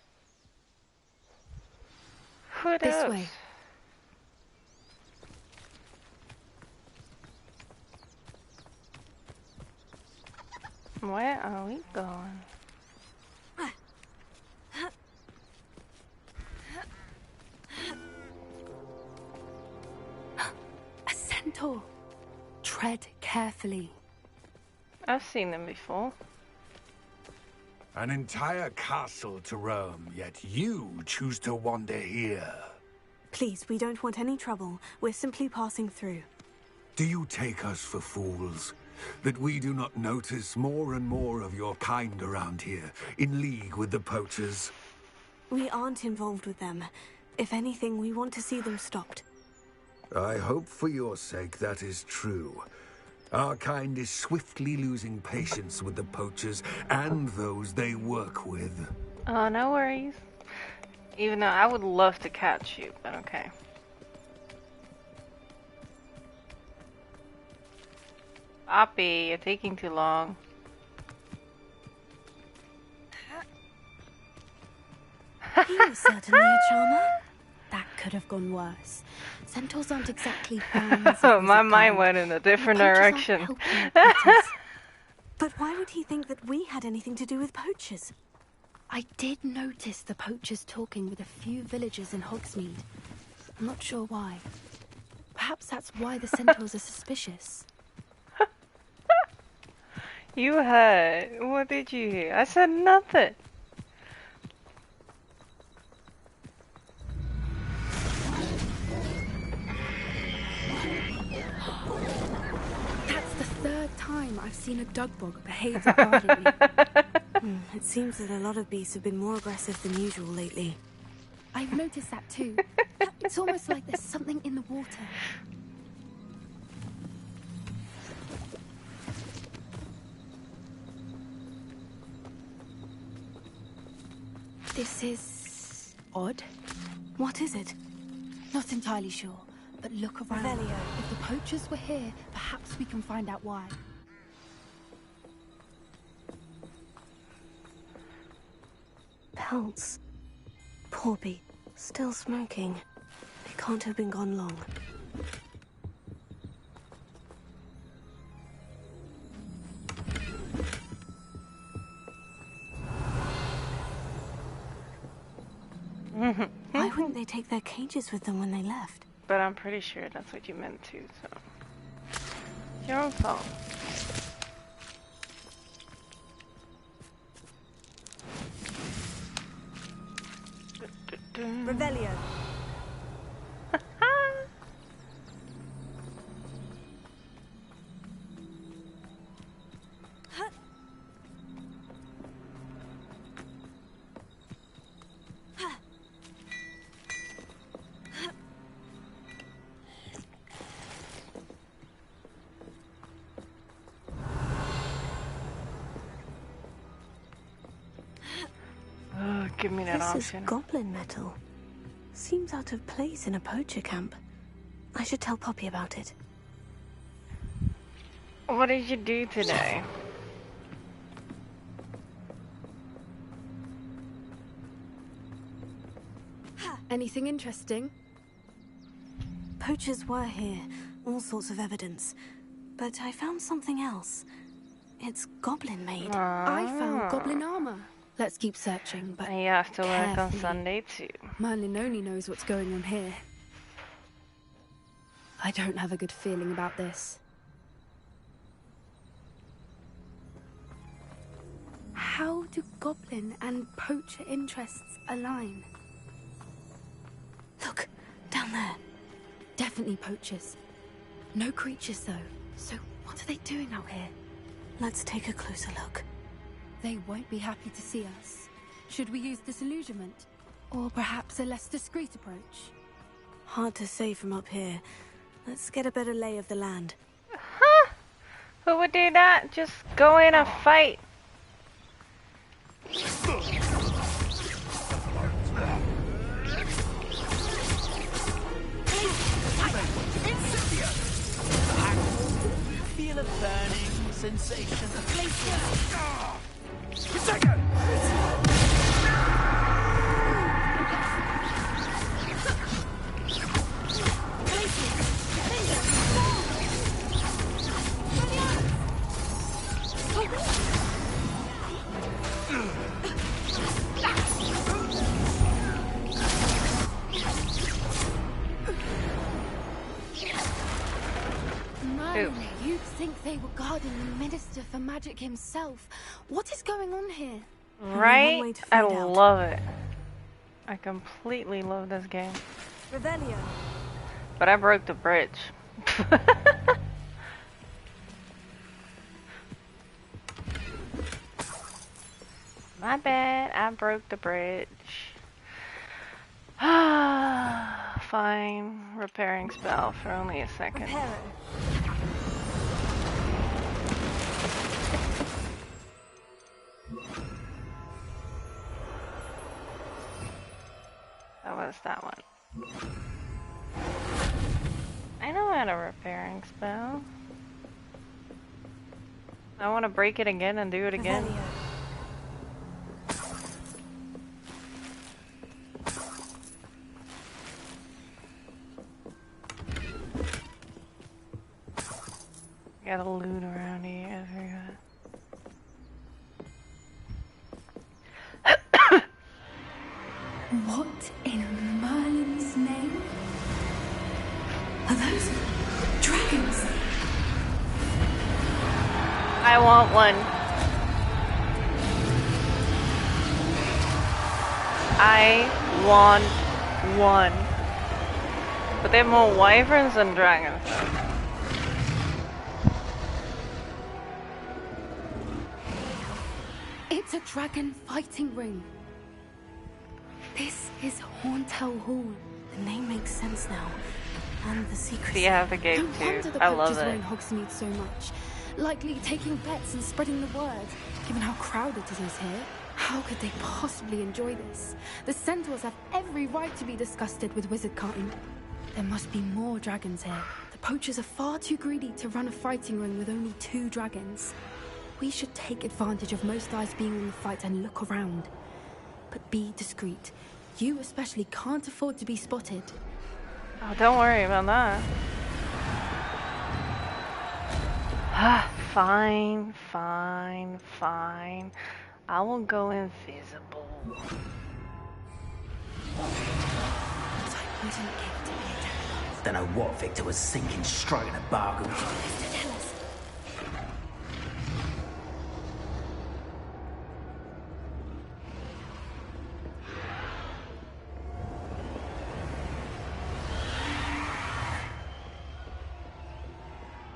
Who This knows? way. Where are we going? A centaur. Tread carefully. I've seen them before. An entire castle to roam, yet you choose to wander here. Please, we don't want any trouble. We're simply passing through. Do you take us for fools? That we do not notice more and more of your kind around here, in league with the poachers? We aren't involved with them. If anything, we want to see them stopped. I hope for your sake that is true. Our kind is swiftly losing patience with the poachers and those they work with. Oh, no worries. Even though I would love to catch you, but okay. Oppie, you're taking too long. He was certainly a charmer. That could have gone worse. Centaurs aren't exactly fans of My mind went in a different direction. But why would he think that we had anything to do with poachers? I did notice the poachers talking with a few villagers in Hogsmeade. I'm not sure why. Perhaps that's why the centaurs are suspicious. You heard. What did you hear? I said nothing. That's the third time I've seen a dugbog behave violently. It seems that a lot of beasts have been more aggressive than usual lately. I've noticed that too. It's almost like there's something in the water. This is odd. What is it? Not entirely sure, but look around. Revelio. If the poachers were here, perhaps we can find out why. Pelts. Poor beast. Still smoking. It can't have been gone long. Why wouldn't they take their cages with them when they left? But I'm pretty sure that's what you meant to, so... It's your own fault. Revelio. Give me that This option. is goblin metal. Seems out of place in a poacher camp. I should tell Poppy about it. What did you do today? Anything interesting? Poachers were here, all sorts of evidence. But I found something else. It's goblin made. I found goblin armor. Let's keep searching, but you have to work on carefully. Sunday too. Merlin only knows what's going on here. I don't have a good feeling about this. How do goblin and poacher interests align? Look, down there. Definitely poachers. No creatures though. So what are they doing out here? Let's take a closer look. They won't be happy to see us. Should we use disillusionment? Or perhaps a less discreet approach? Hard to say from up here. Let's get a better lay of the land. Huh? Who would do that? Just go in and fight. Feel a burning sensation. Man, you'd think they were guarding the Minister for Magic himself. What is going on here? Right? I love it. I completely love this game. Revelio. But I broke the bridge. My bad, I broke the bridge. Fine. Repairing spell for only a second. That was that one. I know how to repairing spell. I want to break it again and do it again. Gotta loot around here everywhere. What in Merlin's name? Are those dragons? I want one. I want one. But they have more wyverns than dragons. It's a dragon fighting ring. This is Hauntel Hall. The name makes sense now. And the secret. See, I have the game too. I love it. Hogsmeade so much. Likely taking bets and spreading the word. Given how crowded it is here, how could they possibly enjoy this? The centaurs have every right to be disgusted with wizard kind. There must be more dragons here. The poachers are far too greedy to run a fighting ring with only 2 dragons. We should take advantage of most eyes being on the fight and look around. But be discreet. You especially can't afford to be spotted. Oh, don't worry about that. Fine, fine, fine. I will go invisible. Don't know what Victor was thinking, striking a bargain.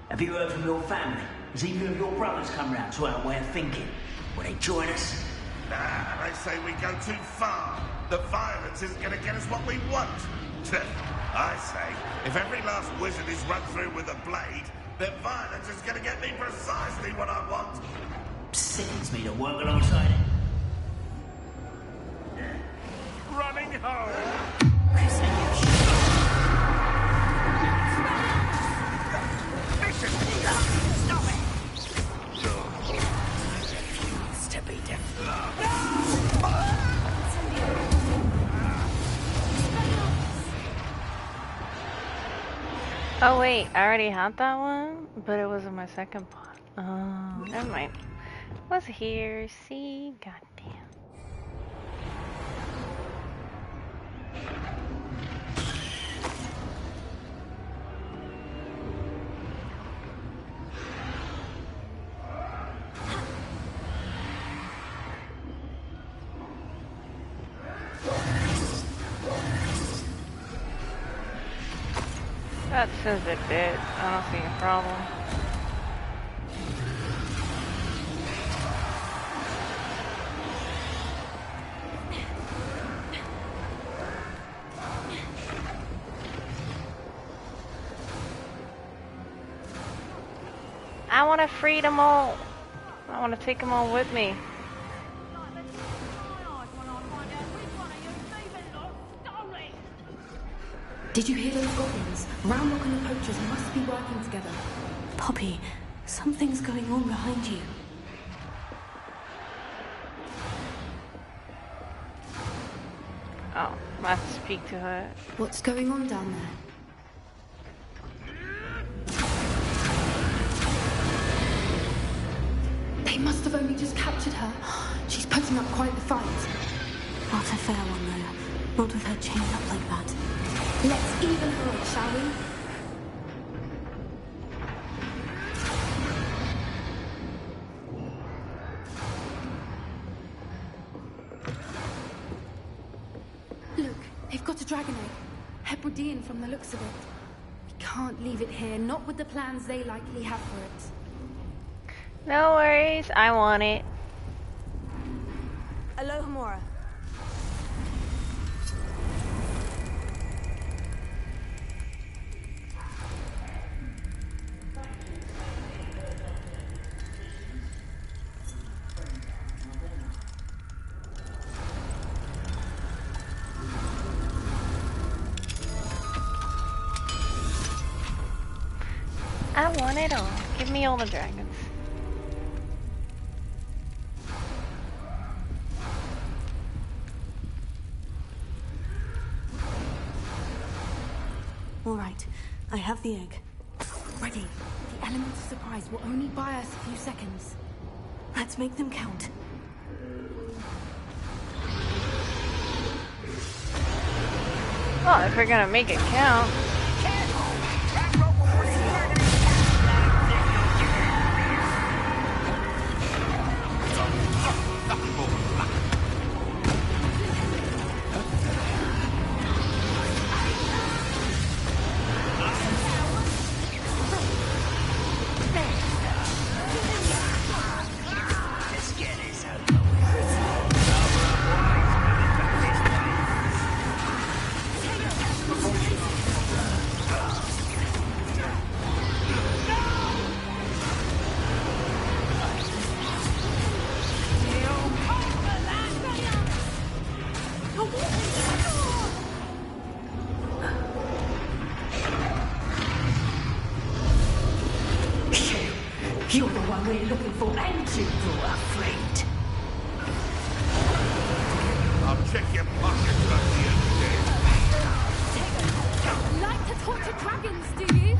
Have you heard from your family? Has either of your brothers come round to our way of thinking? Will they join us? Nah, they say we go too far. The violence isn't going to get us what we want. I say, if every last wizard is run through with a blade, then violence is going to get me precisely what I want. Sickens me to work alongside it. Running home. Stop it! Refuse to be defeated. Oh wait, I already had that one, but it was in my second pot. Oh, never mind. Was here, see? Goddamn. That seems a bit. I don't see a problem. I want to free them all. I want to take them all with me. Did you hear those goblins? Roundlock and the poachers must be working together. Poppy, something's going on behind you. Oh, I have to speak to her. What's going on down there? They must have only just captured her. She's putting up quite the fight. Not a fair one, though. Not with her chained up like that. Let's even her up, shall we? Look, they've got a dragon egg. Hebridean from the looks of it. We can't leave it here, not with the plans they likely have for it. No worries, I want it. Alohomora. I want it all. Give me all the dragons. All right, I have the egg. Ready. The element of surprise will only buy us a few seconds. Let's make them count. Well, if we're gonna make it count. You're the one we're looking for, ain't you, afraid? I'll check your pockets at the end of the day. Like to torture dragons, do you?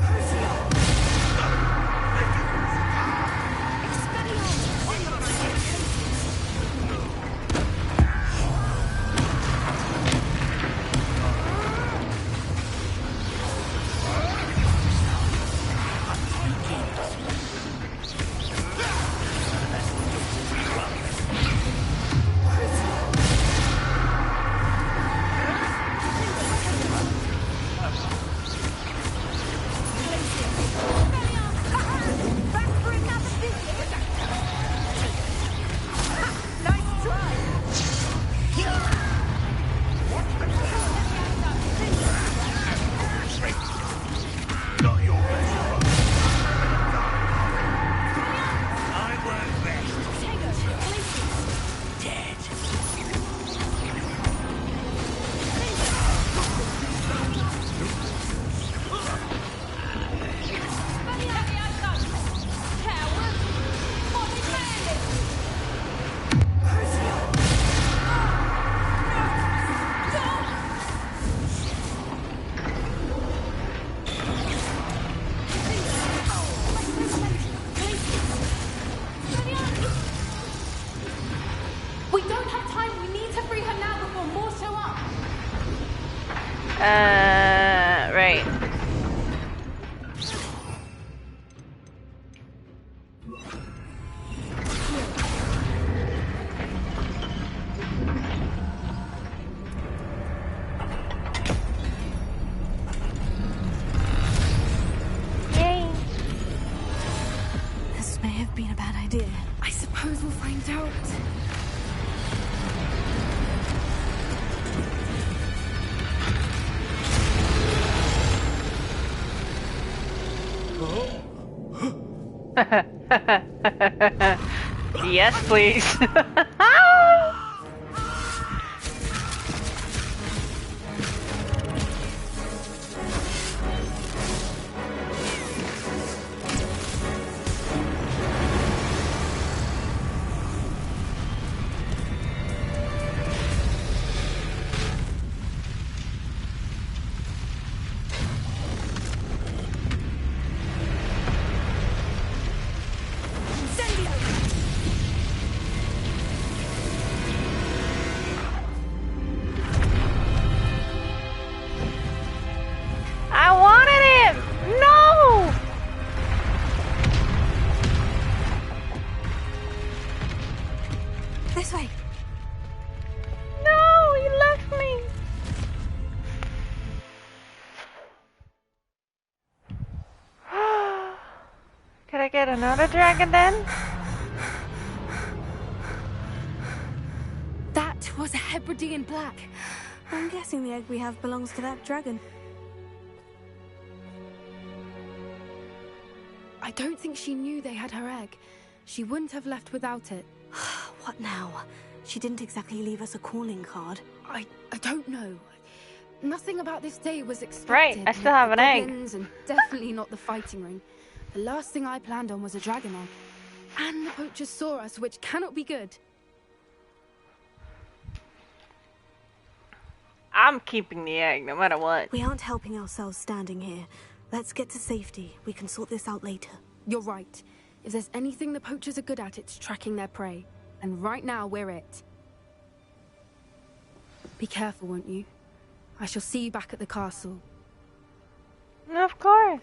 Right. Yay. This may have been a bad idea. I suppose we'll find out. Yes, please. This way. No, you left me. Could I get another dragon then? That was a Hebridean black. I'm guessing the egg we have belongs to that dragon. I don't think she knew they had her egg. She wouldn't have left without it. What now? She didn't exactly leave us a calling card. I don't know. Nothing about this day was expected. Right, I still have an egg. And definitely not the fighting ring. The last thing I planned on was a dragon egg. And the poachers saw us, which cannot be good. I'm keeping the egg, no matter what. We aren't helping ourselves standing here. Let's get to safety. We can sort this out later. You're right. If there's anything the poachers are good at, it's tracking their prey. And right now, we're it. Be careful, won't you? I shall see you back at the castle. Of course.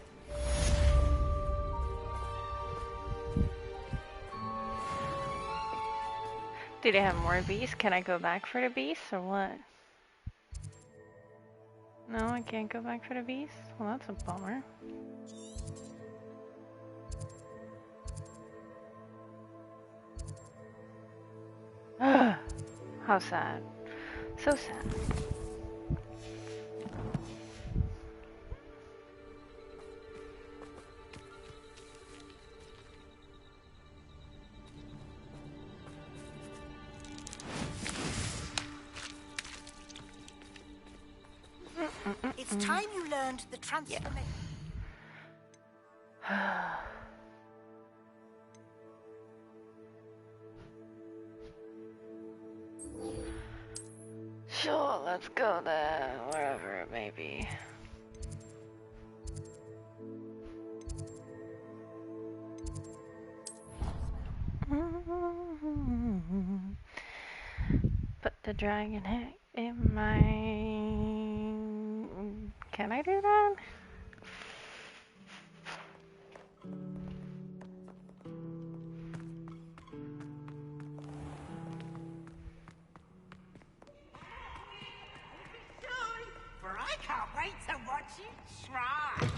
Do they have more beasts? Can I go back for the beasts or what? No, I can't go back for the beasts? Well, that's a bummer. How sad. So sad. It's time you learned the transformation. Sure, let's go there, wherever it may be. Put the dragon head in my... Can I do that? For I can't wait to watch you try.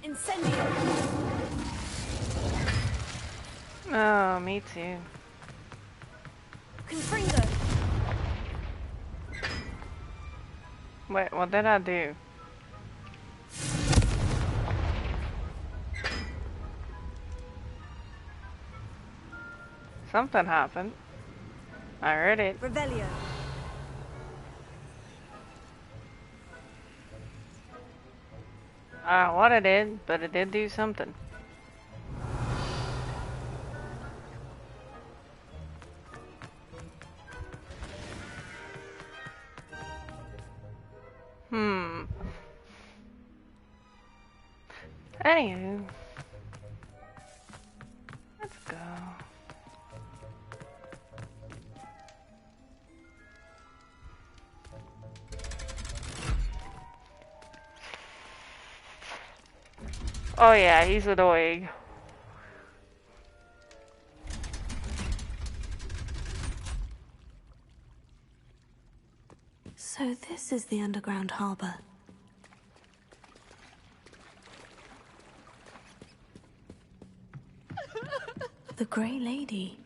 Incendio. Oh, me too. Confringo. Wait, what did I do? Something happened. I heard it. Revelio. I don't know what it did, but it did do something. Anywho. Let's go. Oh yeah, he's annoying. So this is the underground harbor. The Grey Lady.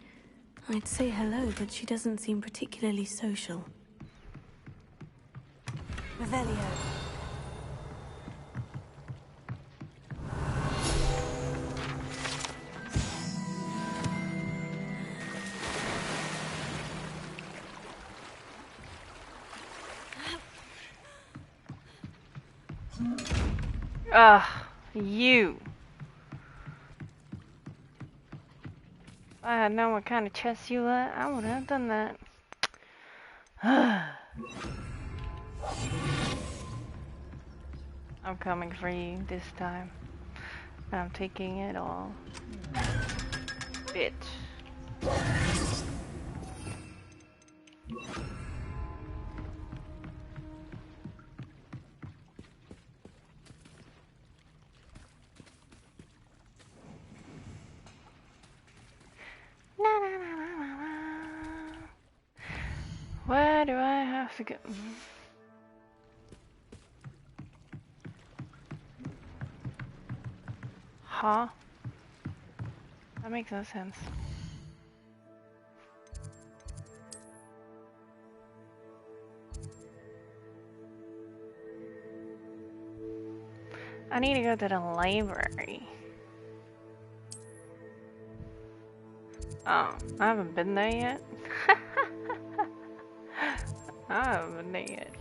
I'd say hello, but she doesn't seem particularly social. Revelio. Ugh, you. If I had known what kind of chest you had, I wouldn't have done that. I'm coming for you this time. I'm taking it all. Bitch. Where do I have to go? Huh? That makes no sense. I need to go to the library. Oh, I haven't been there yet. I haven't been there yet.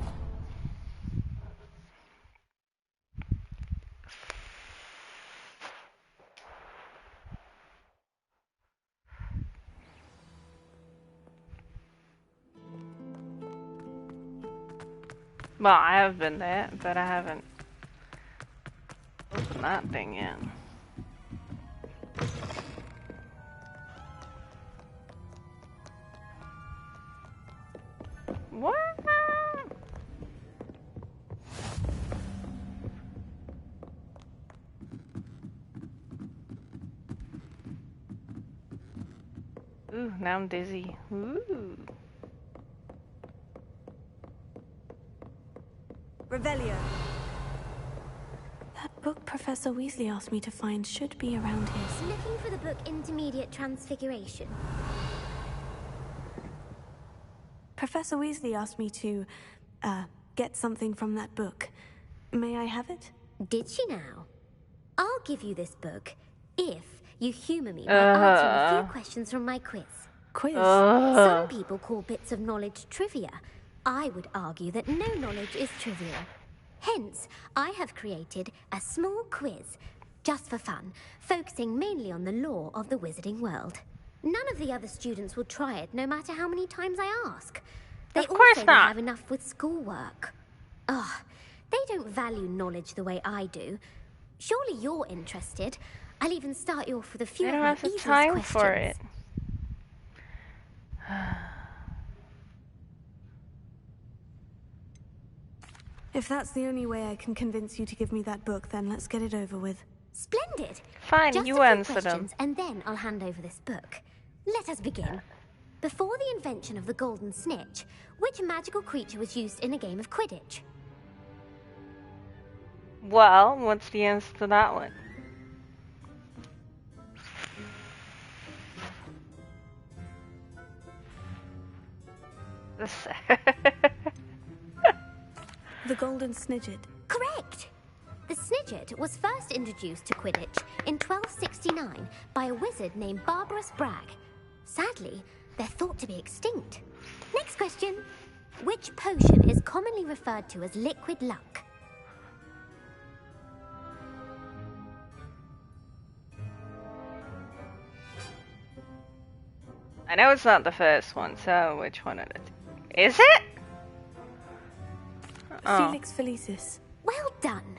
Well, I have been there, but I haven't opened that thing yet. What? Ooh, now I'm dizzy. Ooh. Revelio. That book Professor Weasley asked me to find should be around here. Looking for the book Intermediate Transfiguration. Professor Weasley asked me to, get something from that book. May I have it? Did she now? I'll give you this book if you humor me by answering a few questions from my quiz. Quiz? Some people call bits of knowledge trivia. I would argue that no knowledge is trivial. Hence, I have created a small quiz, just for fun, focusing mainly on the lore of the wizarding world. None of the other students will try it, no matter how many times I ask. They of course also not. don't have enough with schoolwork. Ugh, they don't value knowledge the way I do. Surely you're interested. I'll even start you off with a few I of don't my have the easiest time questions. for it. If that's the only way I can convince you to give me that book, then let's get it over with. Splendid! Fine, Just you a few answer them. questions, and then I'll hand over this book. Let us begin. Before the invention of the golden snitch, which magical creature was used in a game of Quidditch? Well, what's the answer to that one? The golden snidget. Correct! The snidget was first introduced to Quidditch in 1269 by a wizard named Barbarous Bragg. Sadly, they're thought to be extinct. Next question. Which potion is commonly referred to as liquid luck? I know it's not the first one, so which one is it? Oh. Felix Felicis. Well done.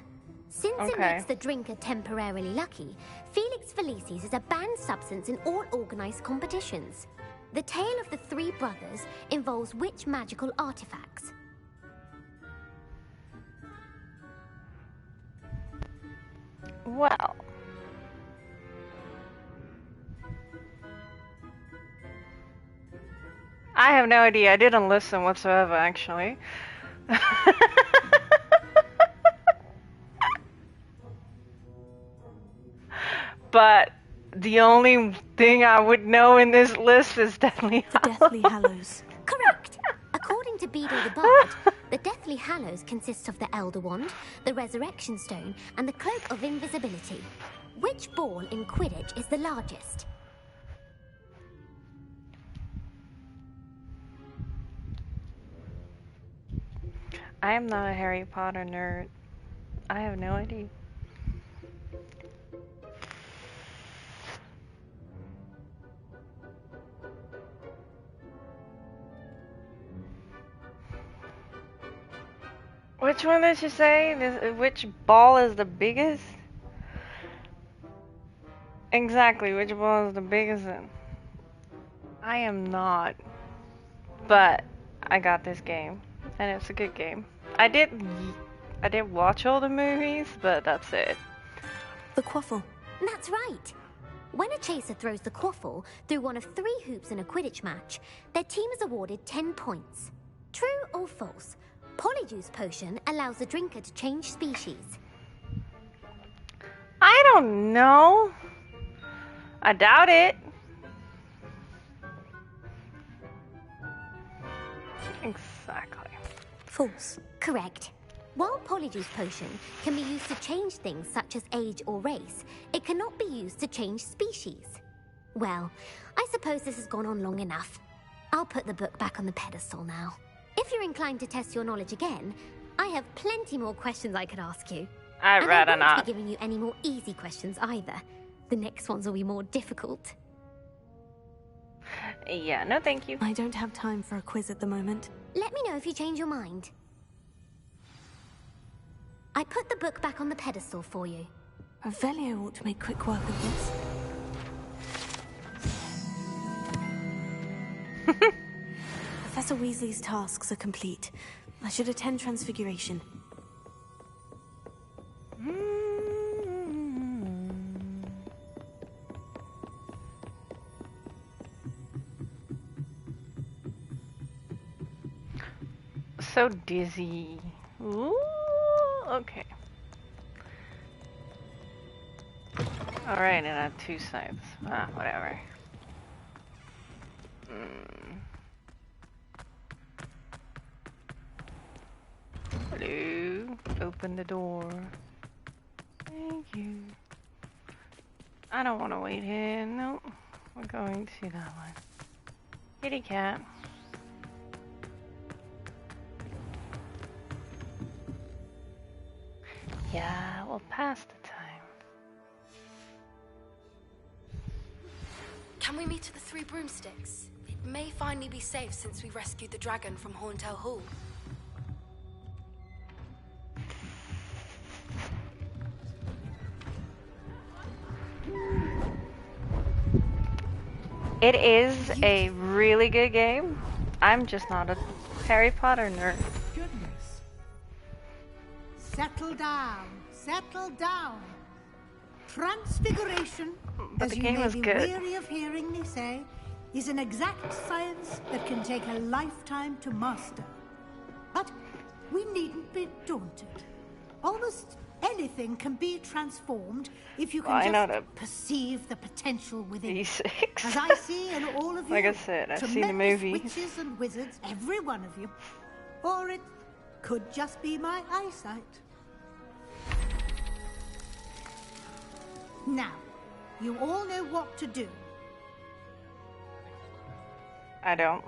Since it Okay. makes the drinker temporarily lucky, Felix Felicis is a banned substance in all organized competitions. The tale of the three brothers involves which magical artifacts? Well. I have no idea. I didn't listen whatsoever, actually. But the only thing I would know in this list is Deathly Hallows. Deathly Hallows. Correct. According to Beedle the Bard, the Deathly Hallows consists of the Elder Wand, the Resurrection Stone, and the Cloak of Invisibility. Which ball in Quidditch is the largest? I am not a Harry Potter nerd. I have no idea. Which one did you say? Which ball is the biggest? Exactly, which ball is the biggest? I am not. But I got this game, and it's a good game. I did watch all the movies, but that's it. The Quaffle. That's right. When a chaser throws the quaffle through one of 3 hoops in a Quidditch match, their team is awarded 10 points. True or false? Polyjuice potion allows the drinker to change species. I don't know. I doubt it. Exactly. False. Correct. While Polyjuice potion can be used to change things such as age or race, it cannot be used to change species. Well, I suppose this has gone on long enough. I'll put the book back on the pedestal now. If you're inclined to test your knowledge again, I have plenty more questions I could ask you. I'd rather I won't not be giving you any more easy questions either. The next ones will be more difficult. Yeah, no thank you. I don't have time for a quiz at the moment. Let me know if you change your mind. I put the book back on the pedestal for you. Revelio ought to make quick work of this. Professor Weasley's tasks are complete. I should attend Transfiguration. So dizzy. Ooh, okay. Alright, and I have 2 sides. Ah, whatever. Hello? Open the door. Thank you. I don't want to wait here. Nope. We're going to that one. Kitty cat. Yeah, we'll pass the time. Can we meet at the 3 Broomsticks? It may finally be safe since we rescued the dragon from Horntail Hall. It is a really good game. I'm just not a Harry Potter nerd. Goodness. Settle down. Settle down. Transfiguration, But as the you game may was be good. weary of hearing me say, is an exact science that can take a lifetime to master. But we needn't be daunted. Almost anything can be transformed if you can Well, I know just perceive the potential within it. D6. As I see in all of you, Like I said, I've seen the tremendous movies. witches and wizards, every one of you. Or it could just be my eyesight. Now, you all know what to do. I don't.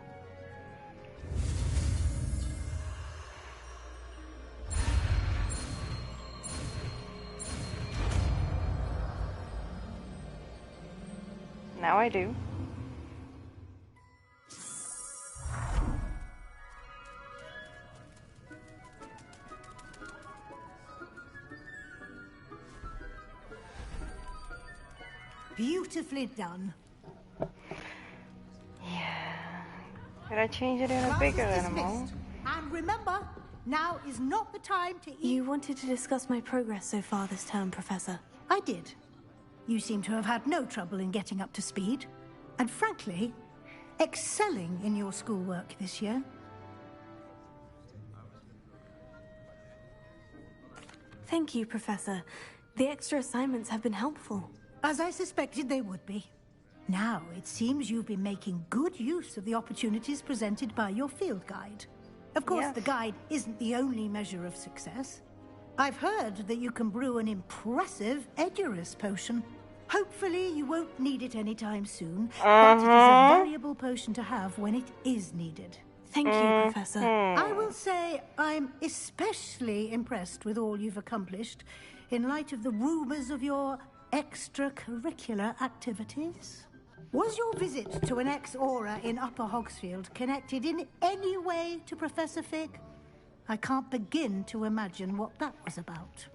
Now I do. Beautifully done. Could I change it in a Class bigger is animal? dismissed. And remember, now is not the time to eat. You wanted to discuss my progress so far this term, Professor. I did. You seem to have had no trouble in getting up to speed. And frankly, excelling in your schoolwork this year. Thank you, Professor. The extra assignments have been helpful. As I suspected they would be. Now, it seems you've been making good use of the opportunities presented by your field guide. Of course, the guide isn't the only measure of success. I've heard that you can brew an impressive Edurus potion. Hopefully, you won't need it anytime soon, but it is a valuable potion to have when it is needed. Thank you, Professor. I will say I'm especially impressed with all you've accomplished in light of the rumors of your extracurricular activities. Was your visit to an ex-aura in Upper Hogsfield connected in any way to Professor Fig? I can't begin to imagine what that was about.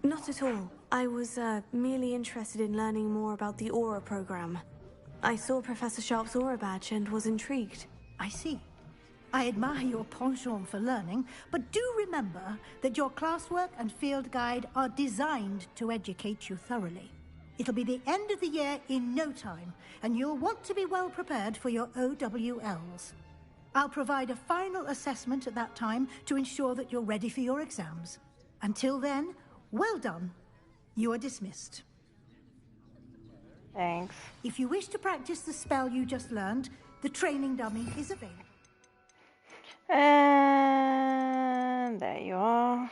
Not at all. I was merely interested in learning more about the Aura program. I saw Professor Sharp's Aura badge and was intrigued. I see. I admire your penchant for learning, but do remember that your classwork and field guide are designed to educate you thoroughly. It'll be the end of the year in no time, and you'll want to be well prepared for your OWLs. I'll provide a final assessment at that time to ensure that you're ready for your exams. Until then, well done. You are dismissed. Thanks. If you wish to practice the spell you just learned, the training dummy is available. And there you are.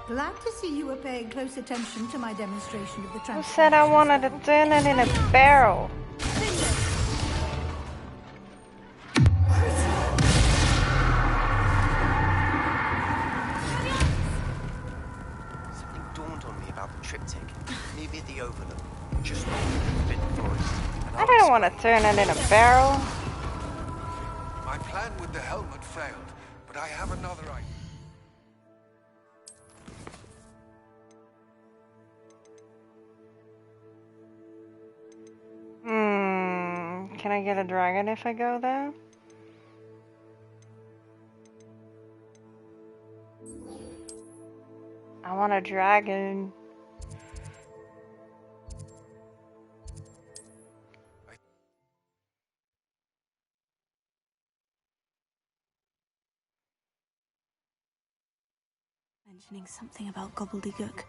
Glad to see you were paying close attention to my demonstration of the Who said I wanted to turn it in a barrel? Something dawned on me about the triptych. Maybe the overlook. Just north of the Forbidden Forest. I didn't want to turn it in a barrel. My plan with the helmet failed, but I have another idea. Can I get a dragon if I go there? I want a dragon. Mentioning something about gobbledygook.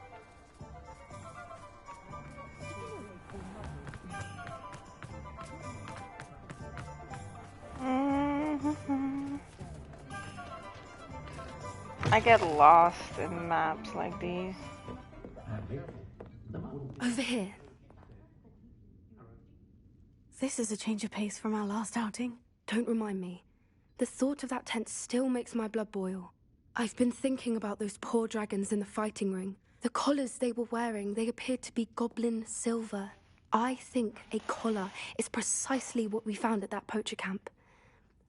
I get lost in maps like these. Over here. This is a change of pace from our last outing. Don't remind me. The thought of that tent still makes my blood boil. I've been thinking about those poor dragons in the fighting ring. The collars they were wearing, they appeared to be goblin silver. I think a collar is precisely what we found at that poacher camp.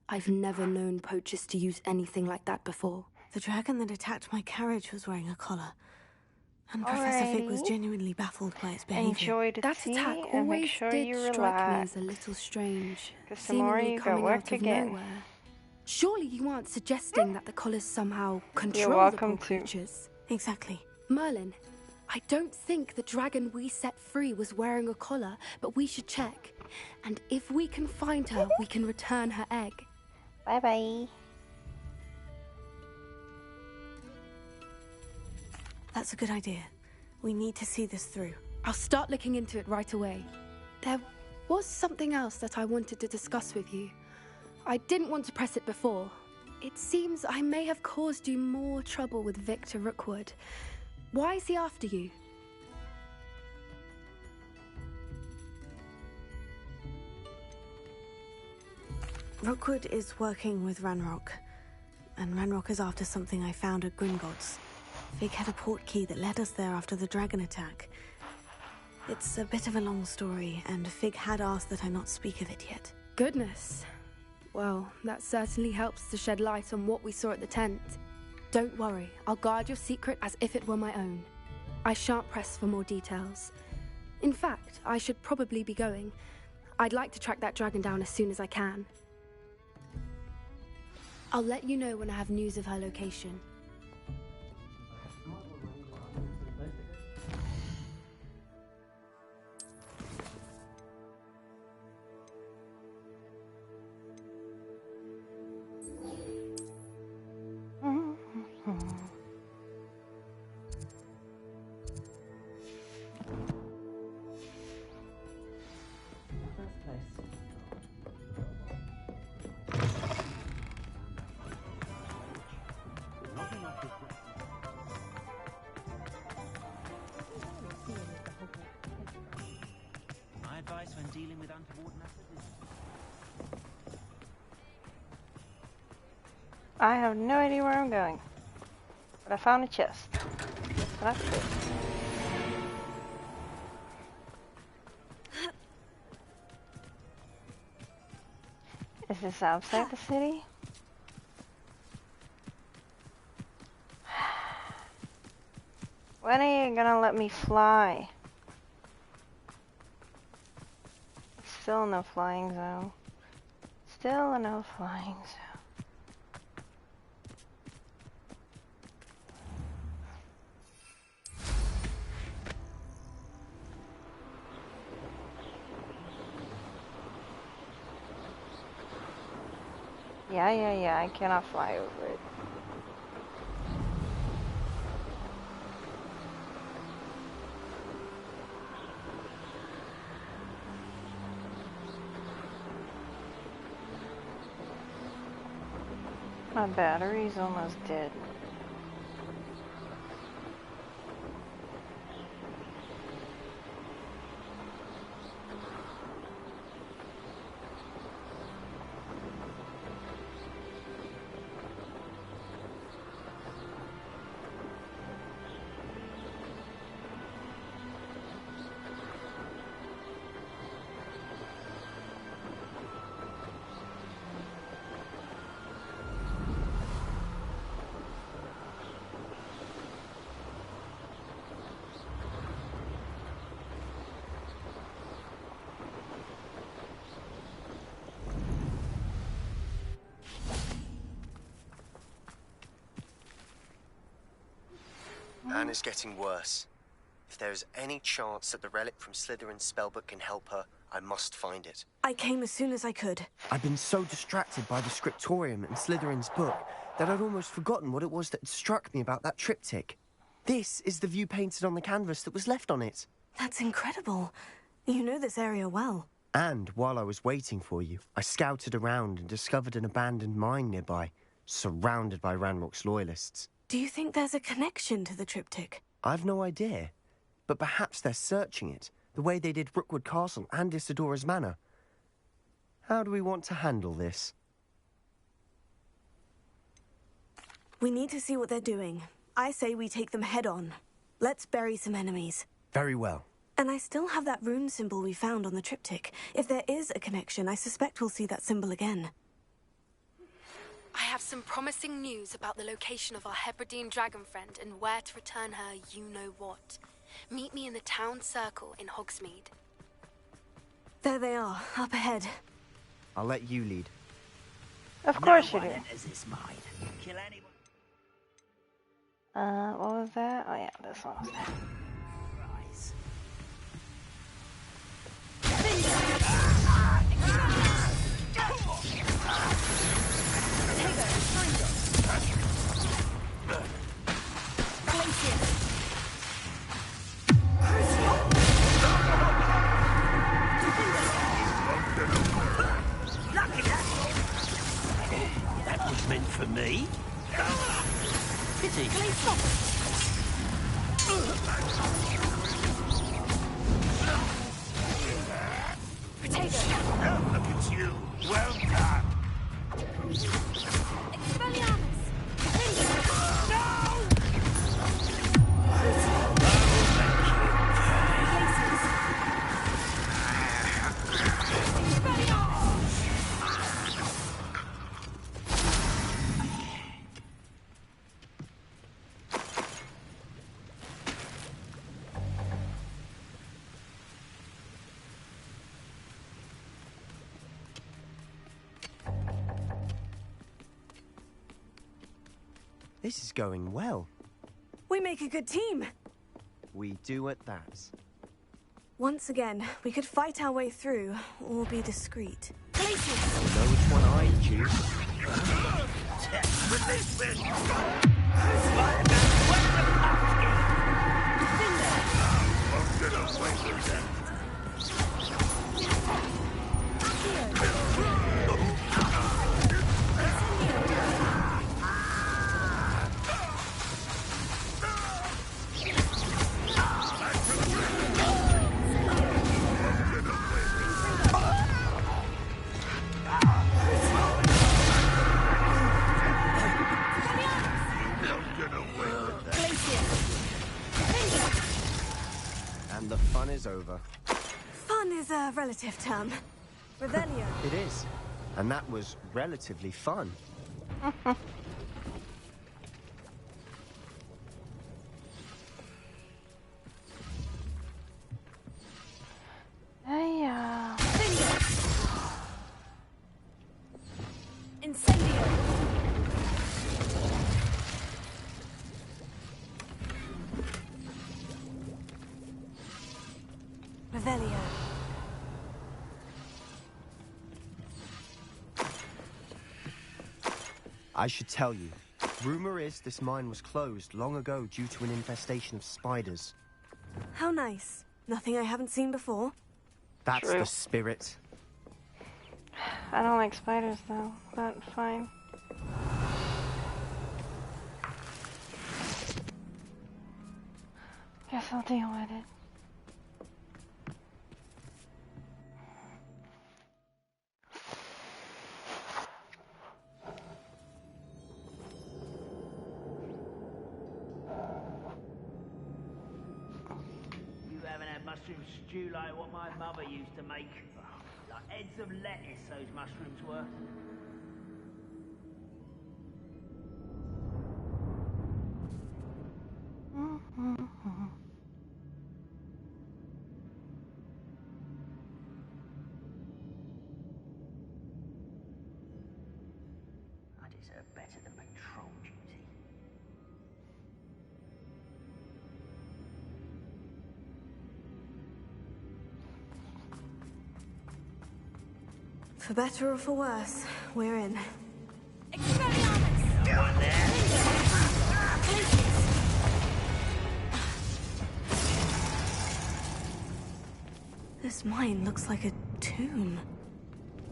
I've never known poachers to use anything like that before. The dragon that attacked my carriage was wearing a collar. And Professor Fig was genuinely baffled by its behavior. Enjoy the That tea attack and make always sure did you strike me relax. as a little strange. Because tomorrow seemingly you go coming work out of again. nowhere. Surely you aren't suggesting that the collars somehow control You're welcome the poor creatures? Exactly. Merlin, I don't think the dragon we set free was wearing a collar, but we should check. And if we can find her, we can return her egg. Bye-bye. That's a good idea. We need to see this through. I'll start looking into it right away. There was something else that I wanted to discuss with you. I didn't want to press it before. It seems I may have caused you more trouble with Victor Rookwood. Why is he after you? Rookwood is working with Ranrock, and Ranrock is after something I found at Gringotts. Fig had a port key that led us there after the dragon attack. It's a bit of a long story, and Fig had asked that I not speak of it yet. Goodness. Well, that certainly helps to shed light on what we saw at the tent. Don't worry, I'll guard your secret as if it were my own. I shan't press for more details. In fact, I should probably be going. I'd like to track that dragon down as soon as I can. I'll let you know when I have news of her location. My advice when dealing with untoward matters is... I have no idea where I'm going. But I found a chest. So that's good. Is this outside the city? When are you gonna let me fly? It's Still no flying zone. Still no flying zone. Yeah, I cannot fly over it. My battery's almost dead. Anna's getting worse. If there is any chance that the relic from Slytherin's spellbook can help her, I must find it. I came as soon as I could. I've been so distracted by the scriptorium and Slytherin's book that I'd almost forgotten what it was that had struck me about that triptych. This is the view painted on the canvas that was left on it. That's incredible. You know this area well. And while I was waiting for you, I scouted around and discovered an abandoned mine nearby, surrounded by Ranrock's loyalists. Do you think there's a connection to the triptych? I've no idea, but perhaps they're searching it, the way they did Rookwood Castle and Isidora's Manor. How do we want to handle this? We need to see what they're doing. I say we take them head on. Let's bury some enemies. Very well. And I still have that rune symbol we found on the triptych. If there is a connection, I suspect we'll see that symbol again. I have some promising news about the location of our Hebridean dragon friend and where to return her you-know-what. Meet me in the town circle in Hogsmeade. There they are, up ahead. I'll let you lead. Of course you do. This mine. Kill anyone. What was that? Oh yeah, this one was that. Rise. That was meant for me. Pity. Oh, look at you. Well done. This is going well. We make a good team. We do at that. Once again, we could fight our way through, or be discreet. You know which one I choose. With this fish. And the fun is over. Fun is a relative term. Revelio. It is. And that was relatively fun. Hey, Revelio. I should tell you. Rumor is this mine was closed long ago due to an infestation of spiders. How nice. Nothing I haven't seen before. That's True. the spirit. I don't like spiders though, but fine. Guess I'll deal with it. You haven't had mushroom stew like what my mother used to make. Like heads of lettuce, those mushrooms were. I deserve better than patrol duty. For better or for worse, we're in. This mine looks like a tomb.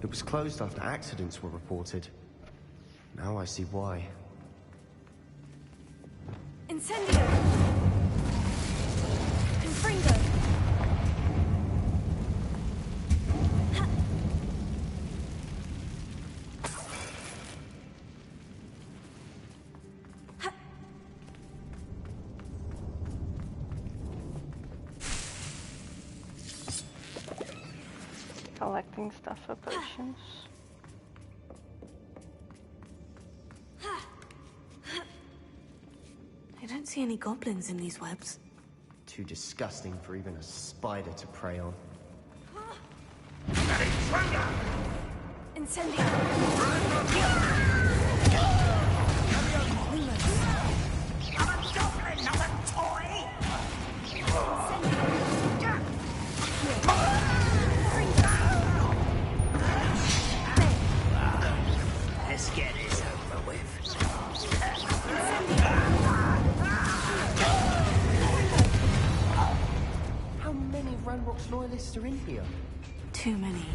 It was closed after accidents were reported. Now I see why. Incendio! Confringo! Collecting stuff for potions. I don't see any goblins in these webs. Too disgusting for even a spider to prey on. Incendio! Let's get this over with. How many Ranrock's loyalists are in here? Too many.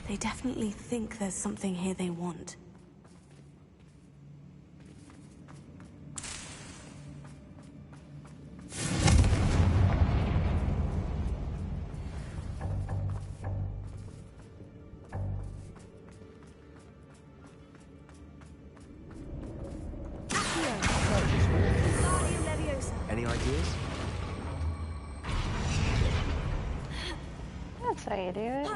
They definitely think there's something here they want. Any ideas? That's how you do it.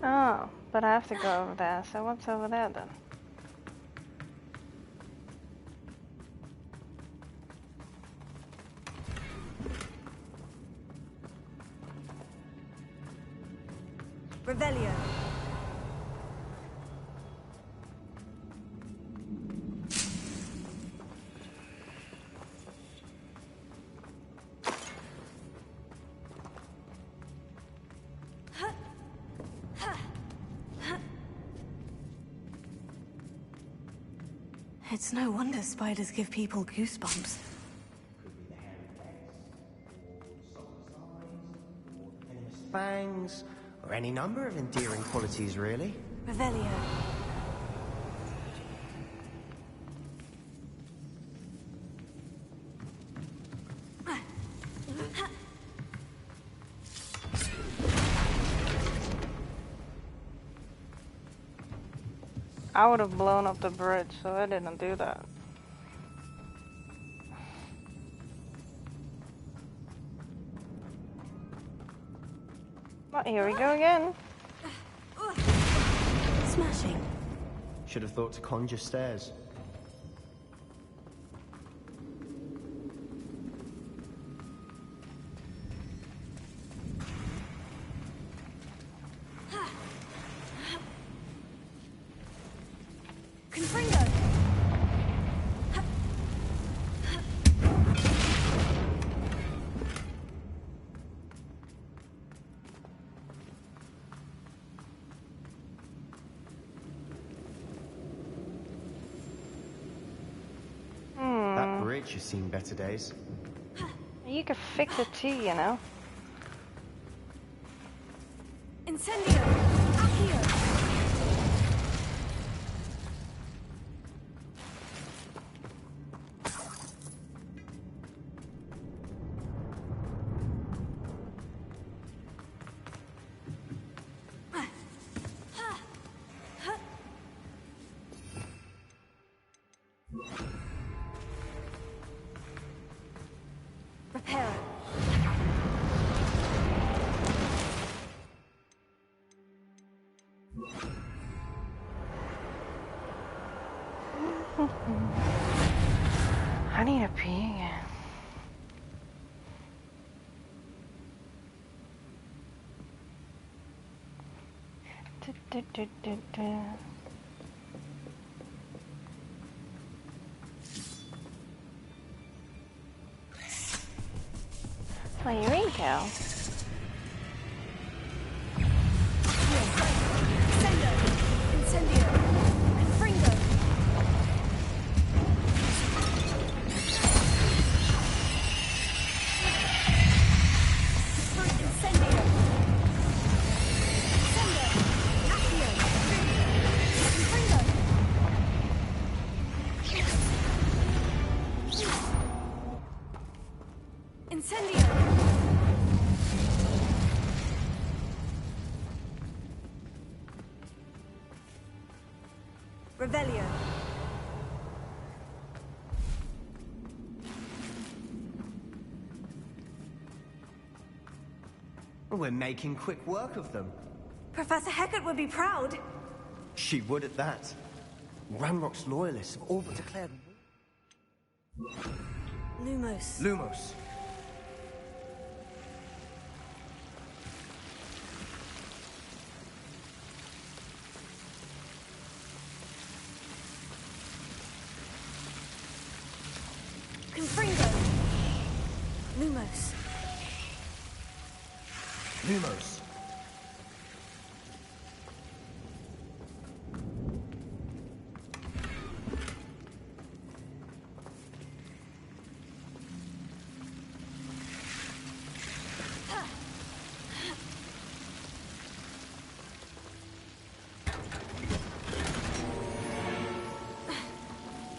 Oh, but I have to go over there, so what's over there then? Revelio. It's no wonder spiders give people goosebumps. Fangs, or any number of endearing qualities, really. Revelio. I would have blown up the bridge, so I didn't do that. Well, here we go again. Smashing. Should have thought to conjure stairs. creature's seen better days. You could fix it too, you know. Incendio! Accio! I need a pee again. Well, Eureka. Revelio. We're making quick work of them. Professor Hecat would be proud. She would at that. Ranrock's loyalists have all but declared... Lumos. Lumos. Confringo. Lumos. Lumos.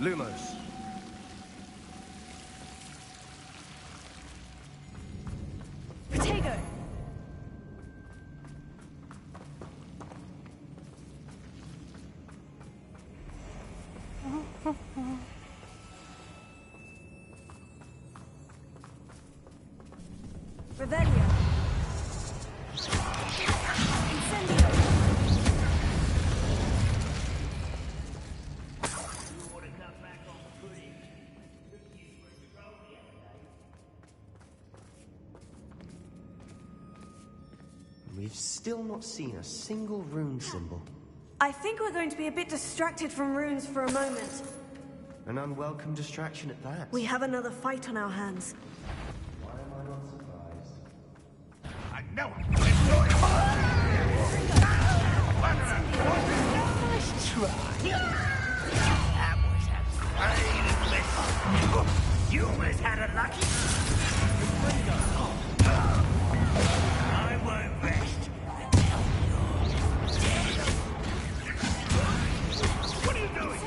Lumos. Protego. Revelio. Incendio. We've still not seen a single rune symbol. I think we're going to be a bit distracted from runes for a moment. An unwelcome distraction at that. We have another fight on our hands. Why am I not surprised? I know it! Nice try. That was a great whistle. You almost had a lucky... I won't rest until you're dead. What are you doing?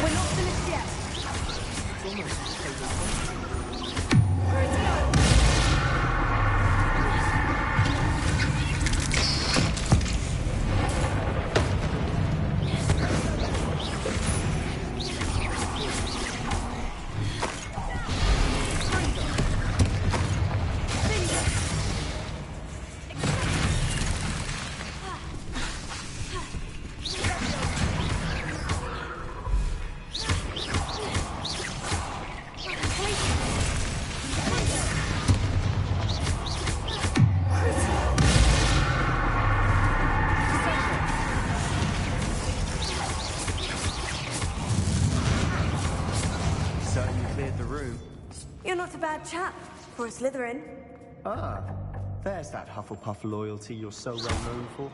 We're not finished yet. cleared the room. You're not a bad chap for a Slytherin. Ah, there's that Hufflepuff loyalty you're so well known for.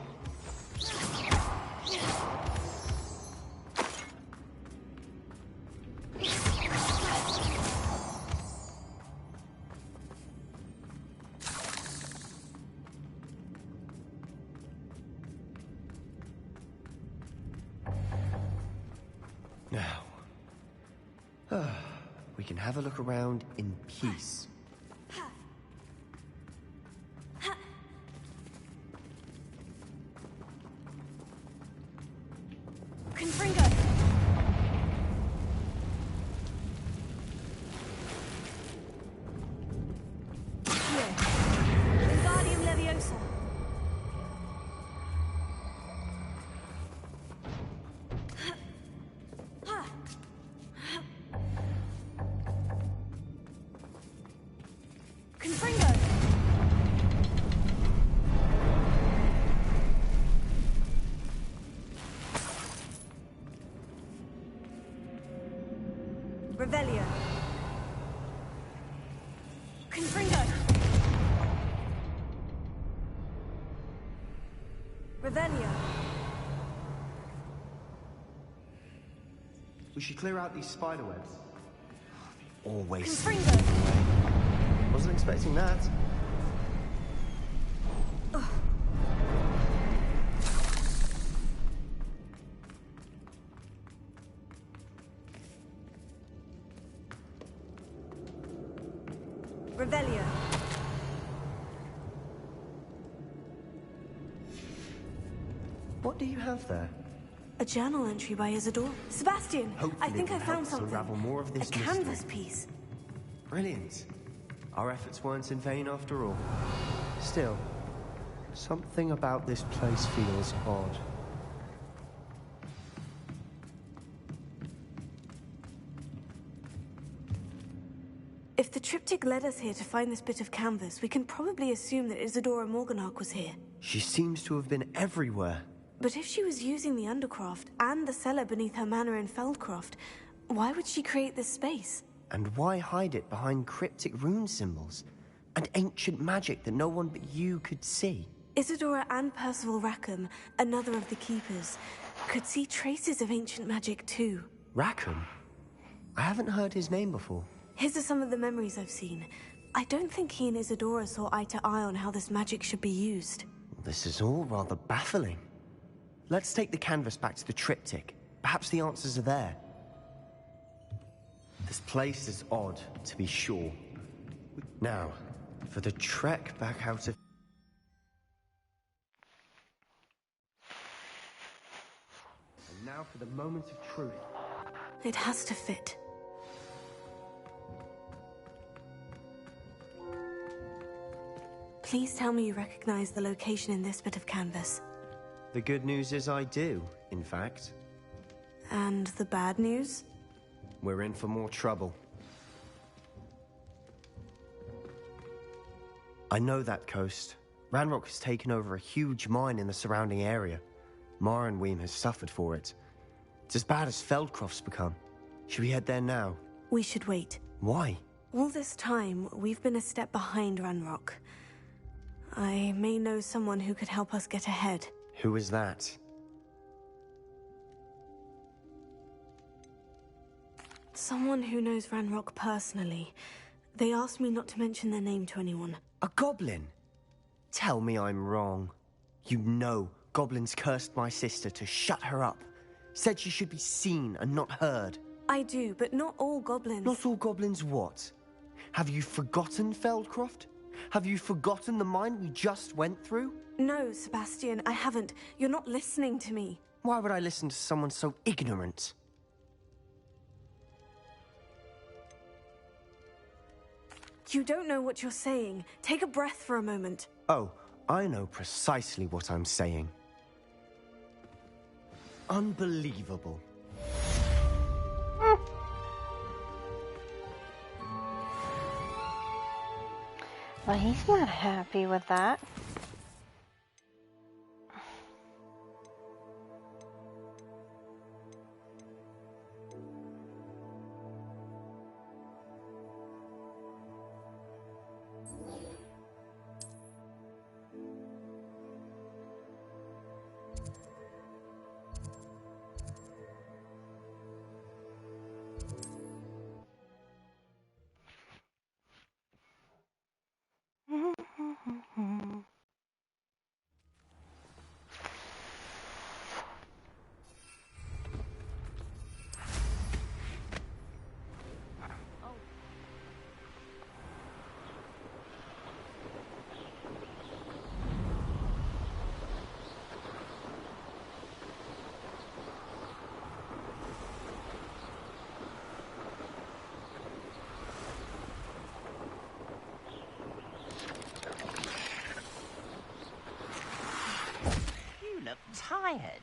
Now, we can have a look around in peace. Confringo! Here. Wingardium Leviosa. Confringo! Revelio. Confringo. Revelio. We should clear out these spiderwebs. Always. Confringo. Wasn't expecting that. Revelio. What do you have there? A journal entry by Isidore. Sebastian, Hopefully I think it I will found help us something. unravel more of this A canvas mystery. piece. Brilliant. Our efforts weren't in vain after all. Still, something about this place feels odd. If the triptych led us here to find this bit of canvas, we can probably assume that Isadora Morganach was here. She seems to have been everywhere. But if she was using the Undercroft and the cellar beneath her manor in Feldcroft, why would she create this space? And why hide it behind cryptic rune symbols? And ancient magic that no one but you could see? Isadora and Percival Rackham, another of the Keepers, could see traces of ancient magic too. Rackham? I haven't heard his name before. His are some of the memories I've seen. I don't think he and Isadora saw eye to eye on how this magic should be used. This is all rather baffling. Let's take the canvas back to the triptych. Perhaps the answers are there. This place is odd, to be sure. Now, for the trek back out of... And now for the moment of truth. It has to fit. Please tell me you recognize the location in this bit of canvas. The good news is I do, in fact. And the bad news? We're in for more trouble. I know that coast. Ranrock has taken over a huge mine in the surrounding area. Mornweem has suffered for it. It's as bad as Feldcroft's become. Should we head there now? We should wait. Why? All this time, we've been a step behind Ranrock. I may know someone who could help us get ahead. Who is that? Someone who knows Ranrock personally. They asked me not to mention their name to anyone. A goblin? Tell me I'm wrong. You know goblins cursed my sister to shut her up. Said she should be seen and not heard. I do, but not all goblins. Not all goblins what? Have you forgotten Feldcroft? Have you forgotten the mine we just went through? No, Sebastian, I haven't. You're not listening to me. Why would I listen to someone so ignorant? You don't know what you're saying. Take a breath for a moment. Oh, I know precisely what I'm saying. Unbelievable. Well, he's not happy with that. Look tired.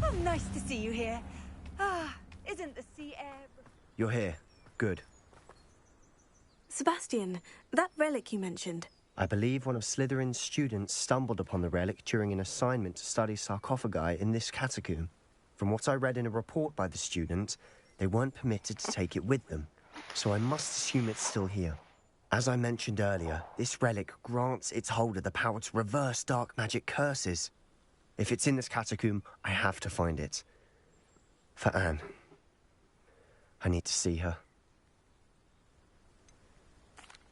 Oh, nice to see you here. Ah, isn't the sea air... You're here. Good. Sebastian, that relic you mentioned. I believe one of Slytherin's students stumbled upon the relic during an assignment to study sarcophagi in this catacomb. From what I read in a report by the student, they weren't permitted to take it with them, so I must assume it's still here. As I mentioned earlier, this relic grants its holder the power to reverse dark magic curses. If it's in this catacomb, I have to find it. For Anne. I need to see her.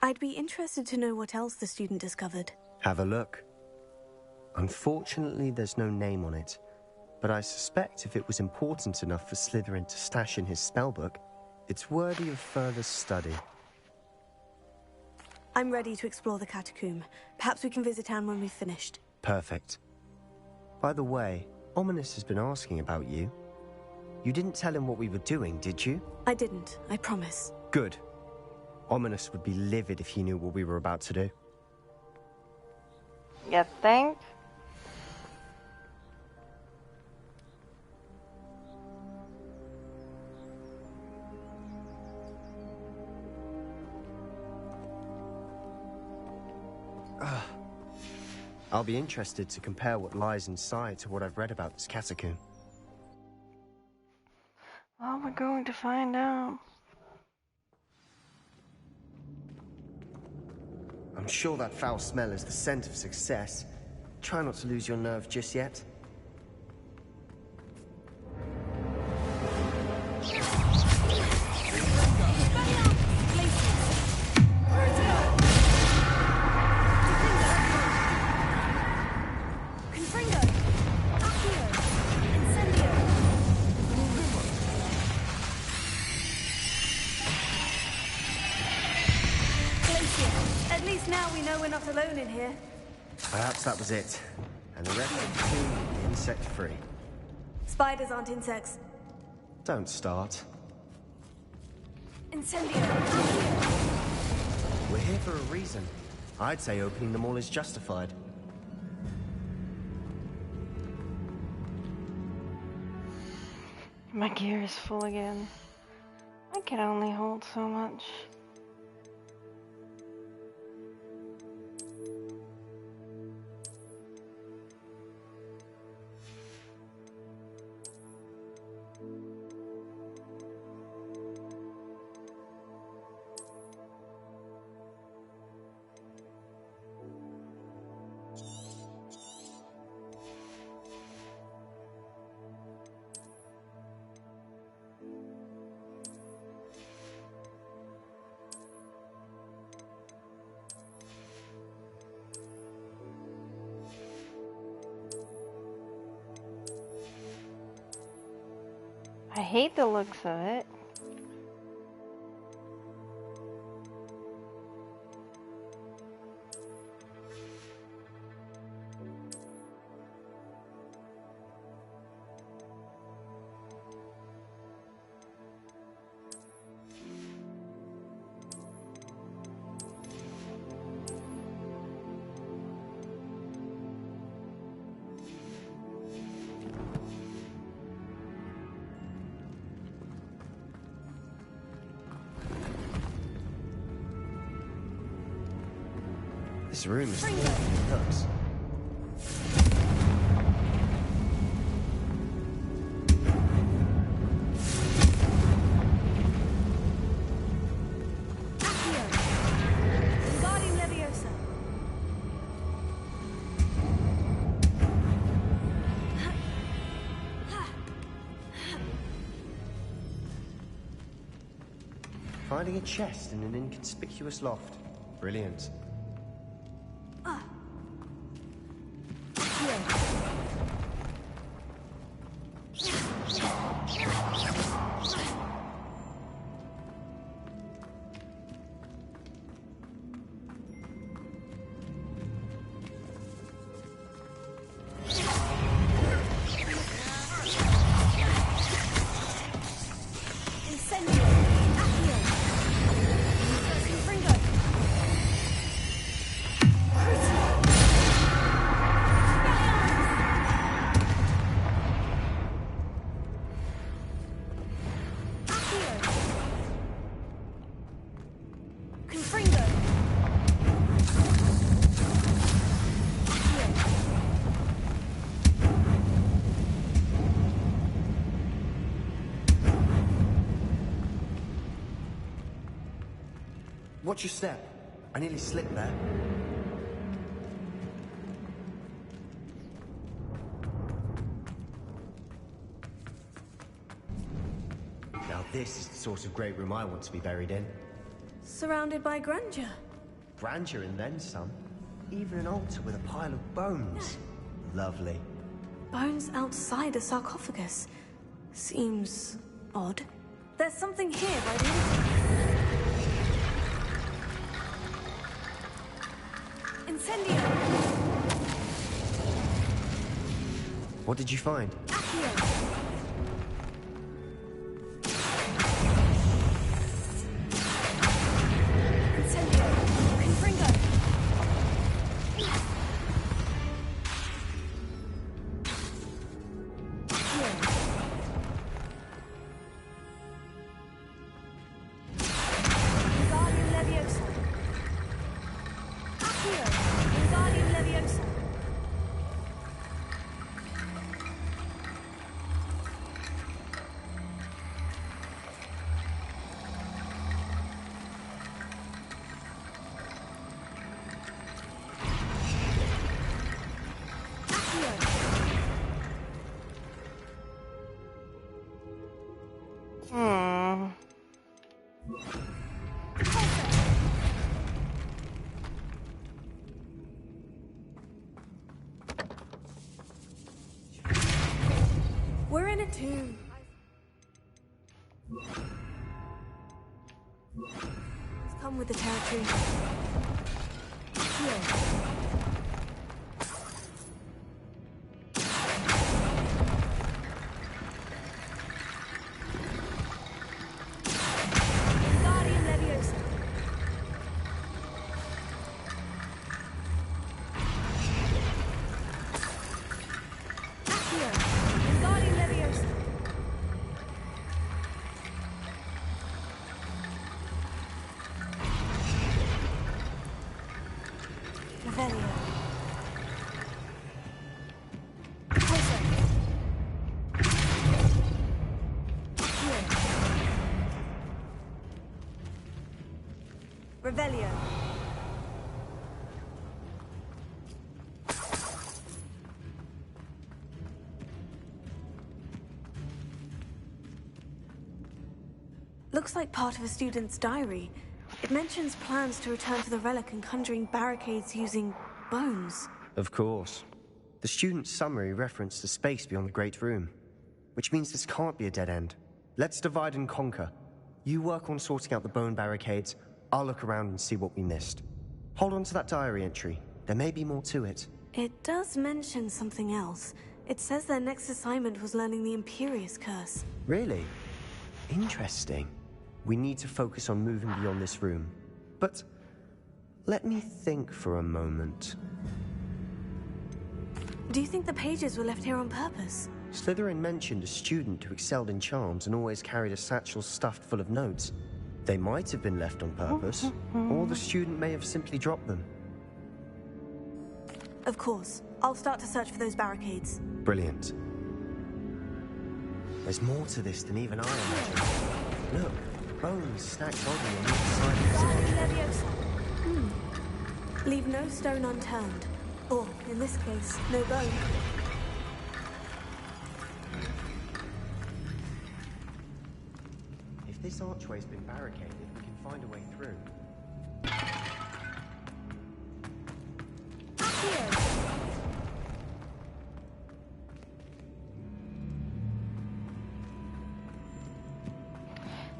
I'd be interested to know what else the student discovered. Have a look. Unfortunately, there's no name on it, but I suspect if it was important enough for Slytherin to stash in his spellbook, it's worthy of further study. I'm ready to explore the catacomb. Perhaps we can visit Anne when we've finished. Perfect. By the way, Ominous has been asking about you. You didn't tell him what we were doing, did you? I didn't, I promise. Good. Ominous would be livid if he knew what we were about to do. You think? I'll be interested to compare what lies inside to what I've read about this catacomb. Well, we're going to find out. I'm sure that foul smell is the scent of success. Try not to lose your nerve just yet. Alone in here. Perhaps that was it. And the rest of the team will be insect-free. Spiders aren't insects. Don't start. Incendio. We're here for a reason. I'd say opening them all is justified. My gear is full again. I can only hold so much. I hate the looks of it. This room is full of hooks. Finding a chest in an inconspicuous loft. Brilliant. Watch your step. I nearly slipped there. Now this is the sort of great room I want to be buried in. Surrounded by grandeur. Grandeur and then some. Even an altar with a pile of bones. Lovely. Bones outside a sarcophagus. Seems odd. There's something here by the altar. Incendio! What did you find? Accio! Incendio! Confringo! Wingardium Leviosa! Accio! Wingardium Leviosa! We're in a tomb. It's come with the territory. Here. Wingardium Leviosa. Accio. Wingardium Leviosa. Revelio. Closer. Here. Revelio. Looks like part of a student's diary. It mentions plans to return to the relic and conjuring barricades using bones. Of course. The student's summary referenced the space beyond the Great Room, which means this can't be a dead end. Let's divide and conquer. You work on sorting out the bone barricades, I'll look around and see what we missed. Hold on to that diary entry. There may be more to it. It does mention something else. It says their next assignment was learning the Imperious Curse. Really? Interesting. We need to focus on moving beyond this room. But let me think for a moment. Do you think the pages were left here on purpose? Slytherin mentioned a student who excelled in charms and always carried a satchel stuffed full of notes. They might have been left on purpose, or the student may have simply dropped them. Of course. I'll start to search for those barricades. Brilliant. There's more to this than even I imagined. Look, bones stacked oddly on each side of the Wingardium Leviosa. Leave no stone unturned. Or, in this case, no bone. If this archway's been barricaded, we can find a way through.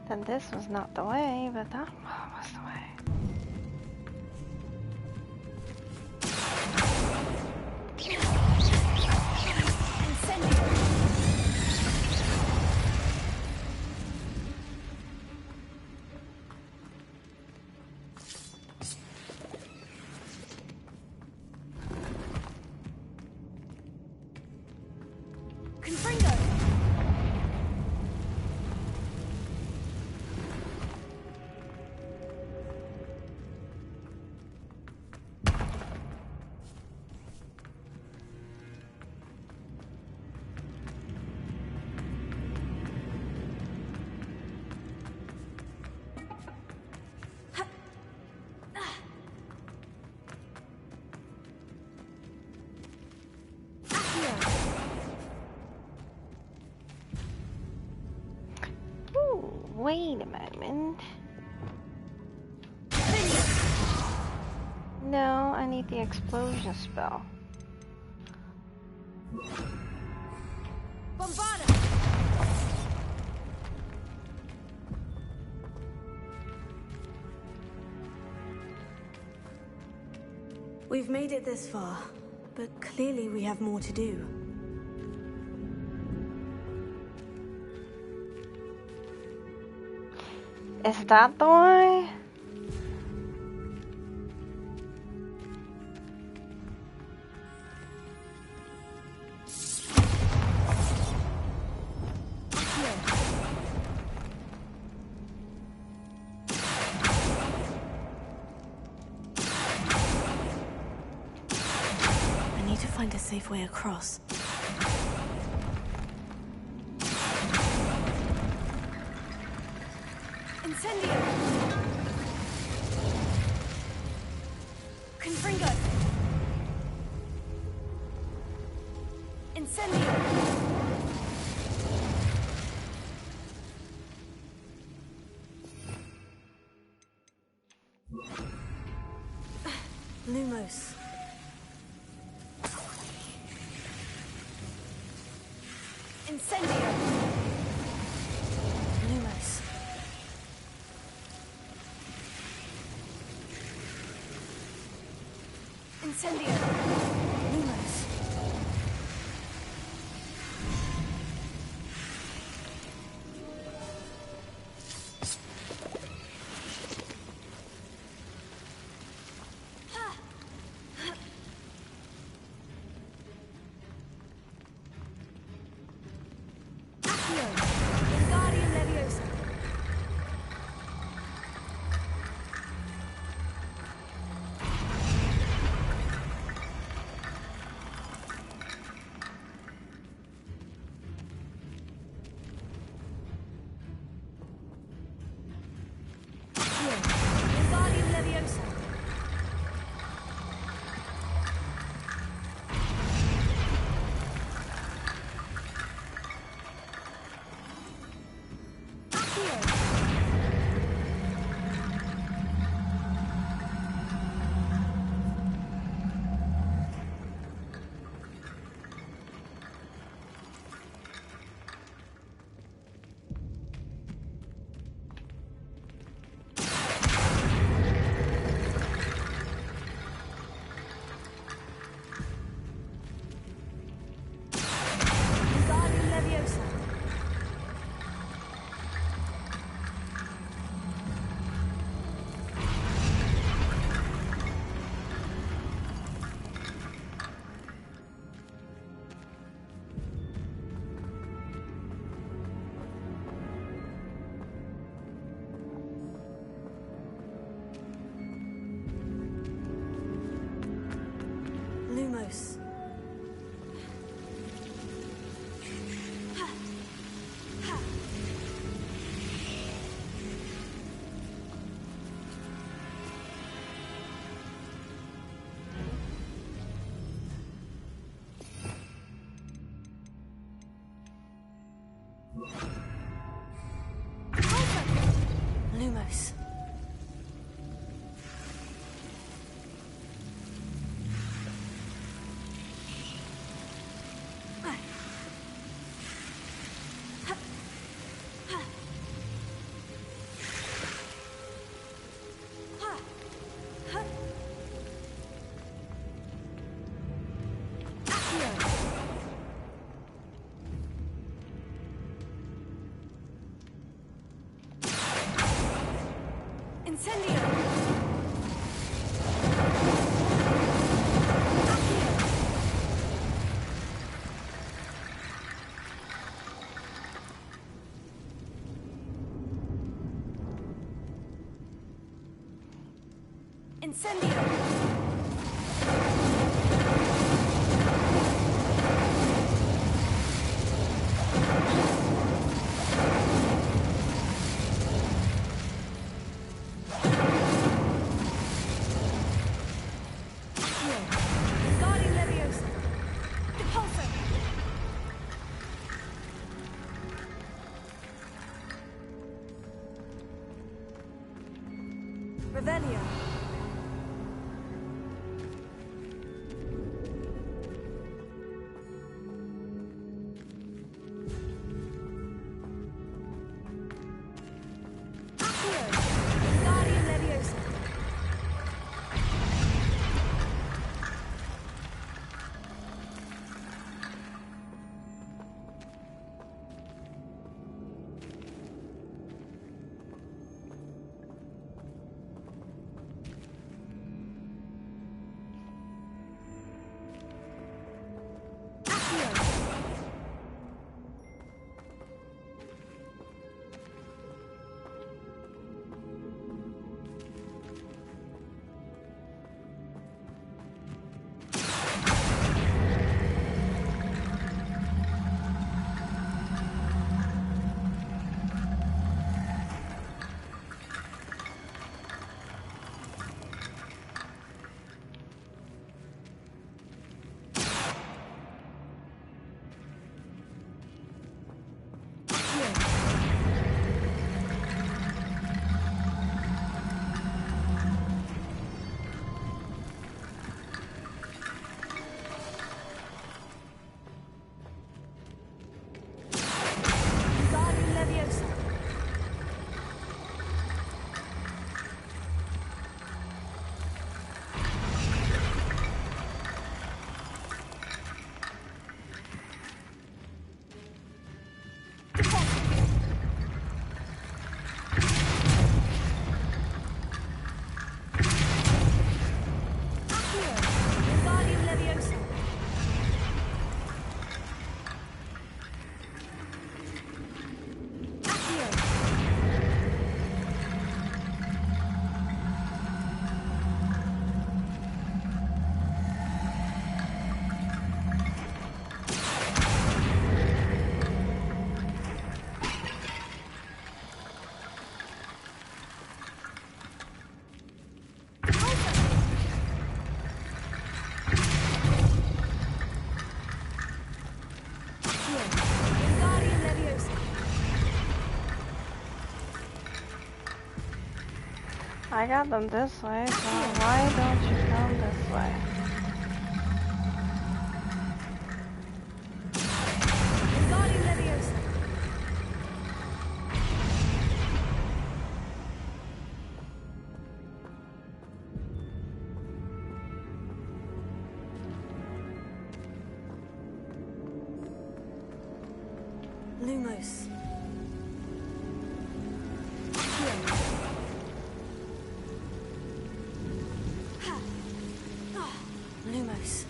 Then this was not the way, but that was the way. Wait a moment. No, I need the explosion spell. Bombarda! We've made it this far, but clearly we have more to do. Is that the way? I need to find a safe way across. Incendio! Confringo! Incendio! Lumos. Incendio! Lumos. Incendio! Lumos. Accio! Wingardium Leviosa! Wingardium Leviosa! Wingardium Leviosa! Lumos. Lumos. Incendio! Revelio. I got them this way, so why don't you come this way? Lumos. Lumos.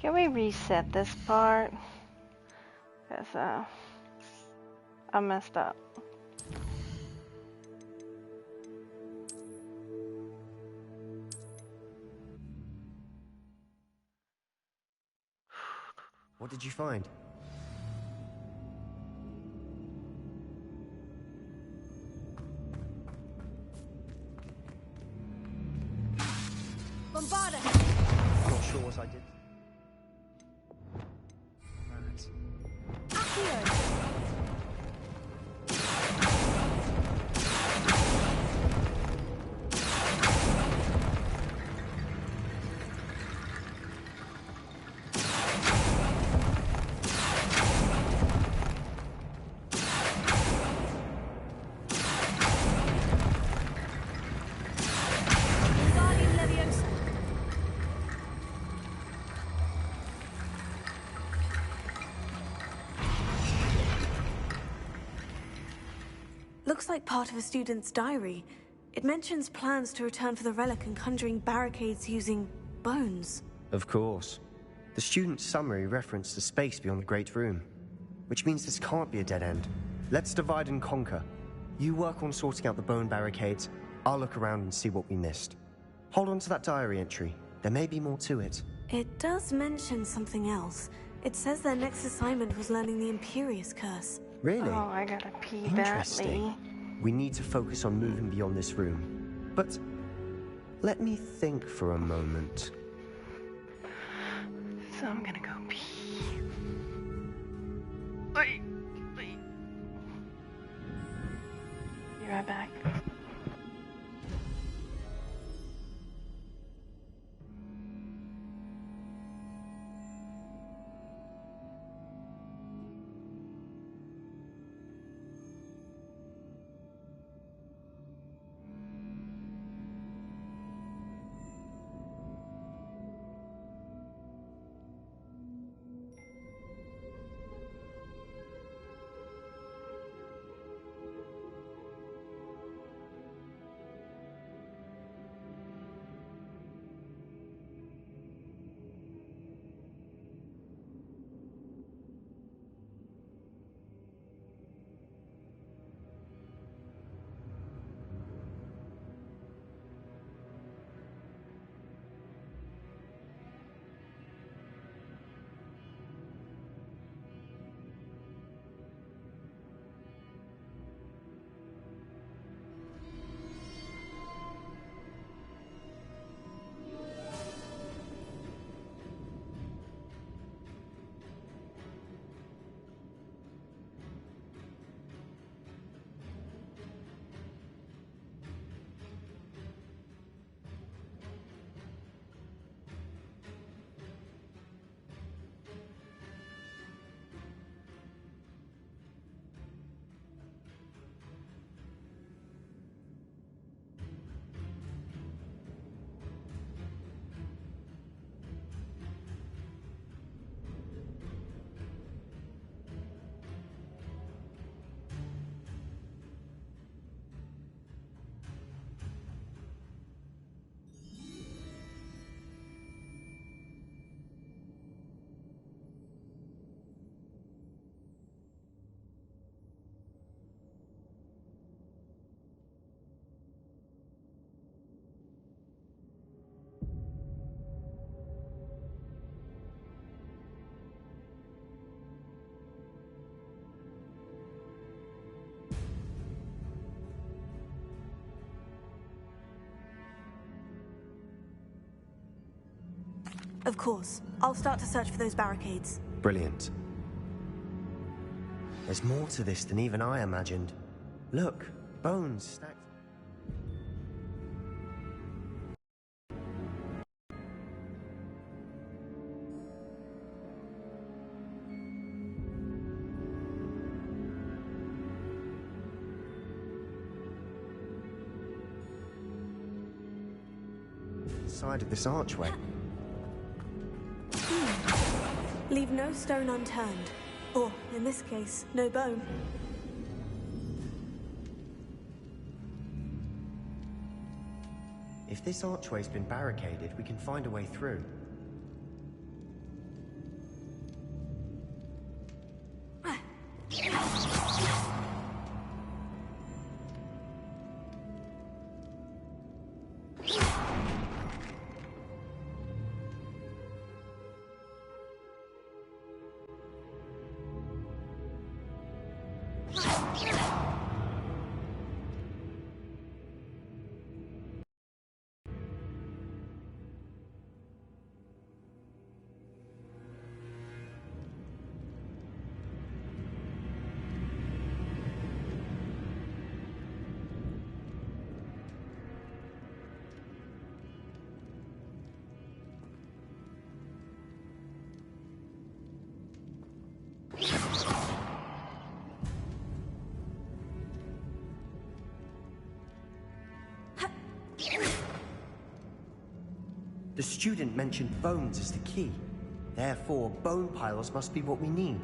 Can we reset this part? Because, I messed up. What did you find? Bombarda! chores I did. Looks like part of a student's diary. It mentions plans to return for the relic and conjuring barricades using bones. Of course. The student's summary referenced a space beyond the Great Room, which means this can't be a dead end. Let's divide and conquer. You work on sorting out the bone barricades. I'll look around and see what we missed. Hold on to that diary entry. There may be more to it. It does mention something else. It says their next assignment was learning the Imperious Curse. Really? Oh, I gotta pee Interesting. badly. We need to focus on moving beyond this room. But let me think for a moment. So I'm gonna go pee. Wait. Be right back. Of course. I'll start to search for those barricades. Brilliant. There's more to this than even I imagined. Look, bones stacked. Side of this archway. Leave no stone unturned. Or, in this case, no bone. If this archway's been barricaded, we can find a way through. The student mentioned bones as the key. Therefore, bone piles must be what we need.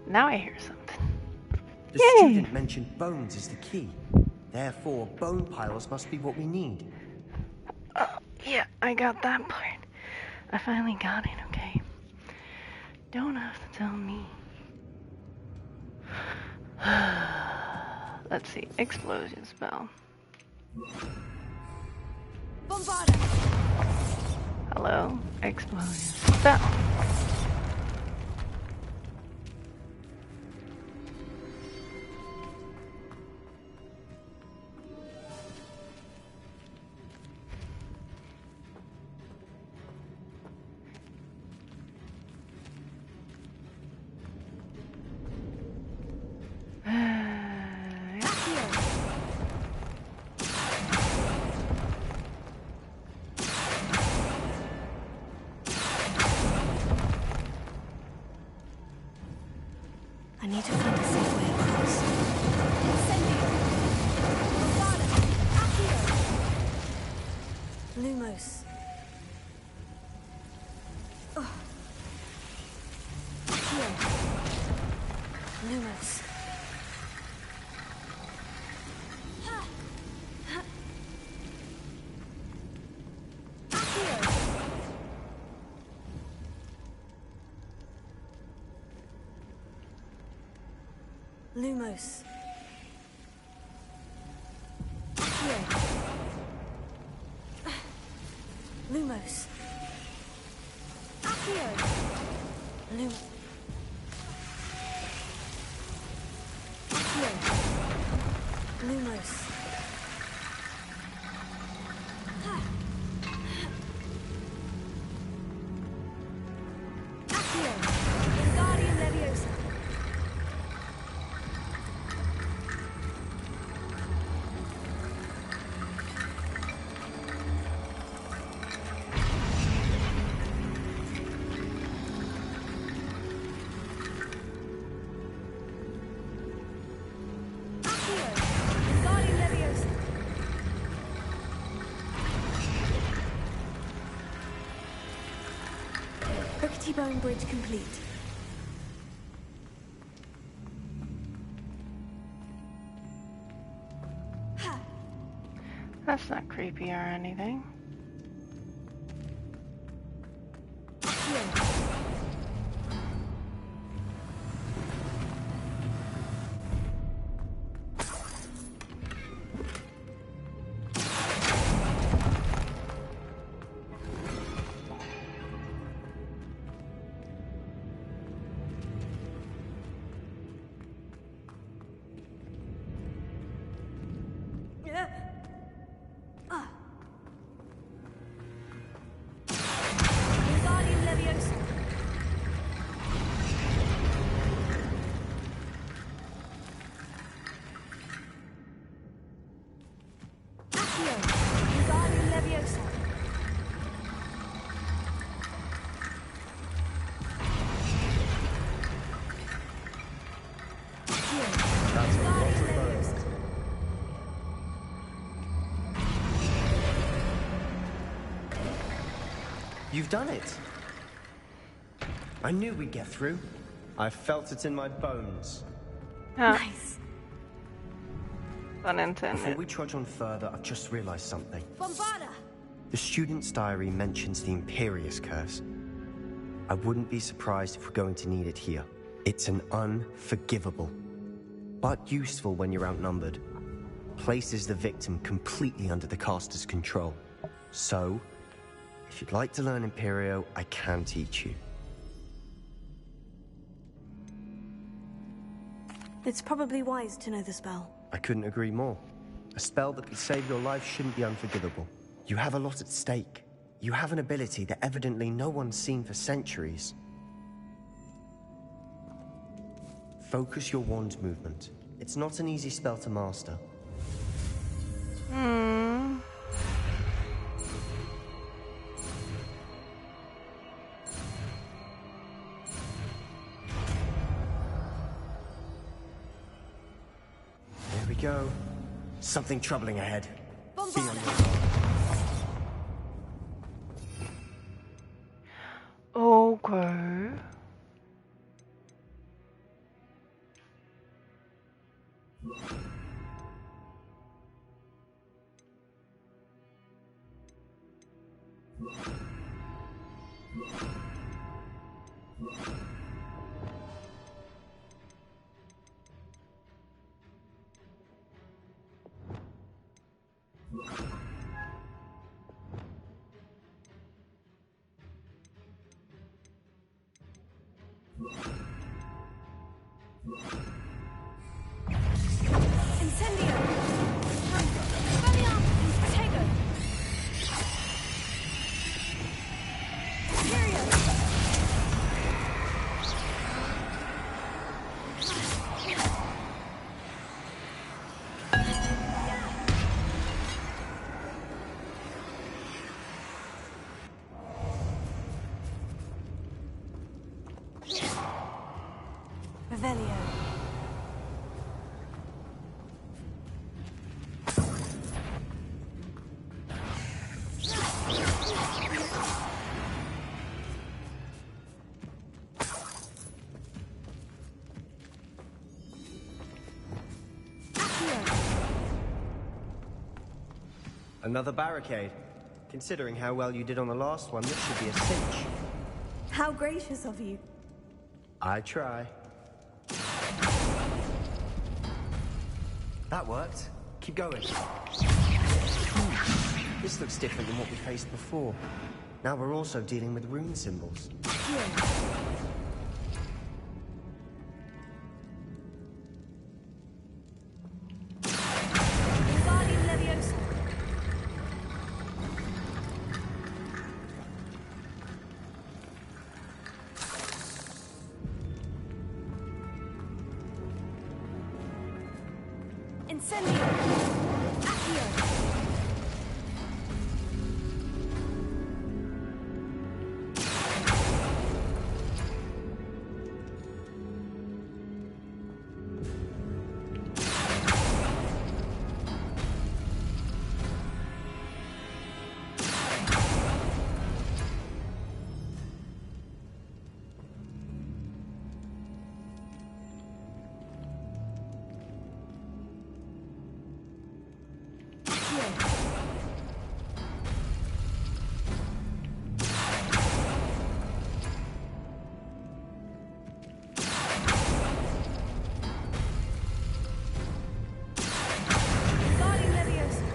Now I hear something. The student mentioned bones as the key. Therefore, bone piles must be what we need. Oh, yeah, I got that part. I finally got it, okay? Don't have to tell me. Let's see, explosion spell. Bombarda! Hello, explosion spell. I need to find a safe way across. Lumos. Oh. Accio. Lumos. Lumos. Accio. Lumos. Accio. Lumos. Accio. Lumos. Accio. Wingardium Leviosa. Rickety Bone Bridge complete. That's not creepy or anything. Wingardium Leviosa. Accio. Wingardium Leviosa. Accio. That's a lot of bones. You've done it. I knew we'd get through. I felt it in my bones. Nice. Unintended. Before we trudge on further, I've just realized something. Bombarda. The student's diary mentions the Imperious Curse. I wouldn't be surprised if we're going to need it here. It's an unforgivable, but useful when you're outnumbered. Places the victim completely under the caster's control. So, if you'd like to learn Imperio, I can teach you. It's probably wise to know the spell. I couldn't agree more. A spell that could save your life shouldn't be unforgivable. You have a lot at stake. You have an ability that evidently no one's seen for centuries. Focus your wand movement. It's not an easy spell to master. There we go. Something troubling ahead. Be on your guard. Okay. Incendio! Valiant! Protego! Imperio! Revelio. Another barricade. Considering how well you did on the last one, this should be a cinch. How gracious of you. I try. That worked. Keep going. This looks different than what we faced before. Now we're also dealing with rune symbols. Wingardium Leviosa. Incendio. Accio. Wingardium Leviosa.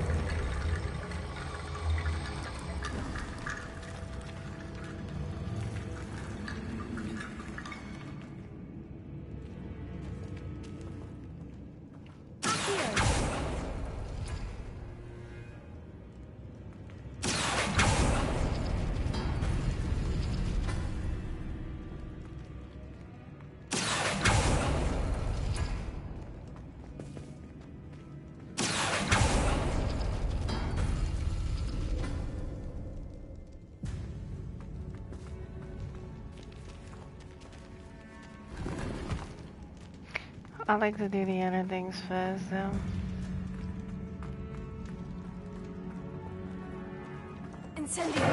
I like to do the inner things first, though. Incendio.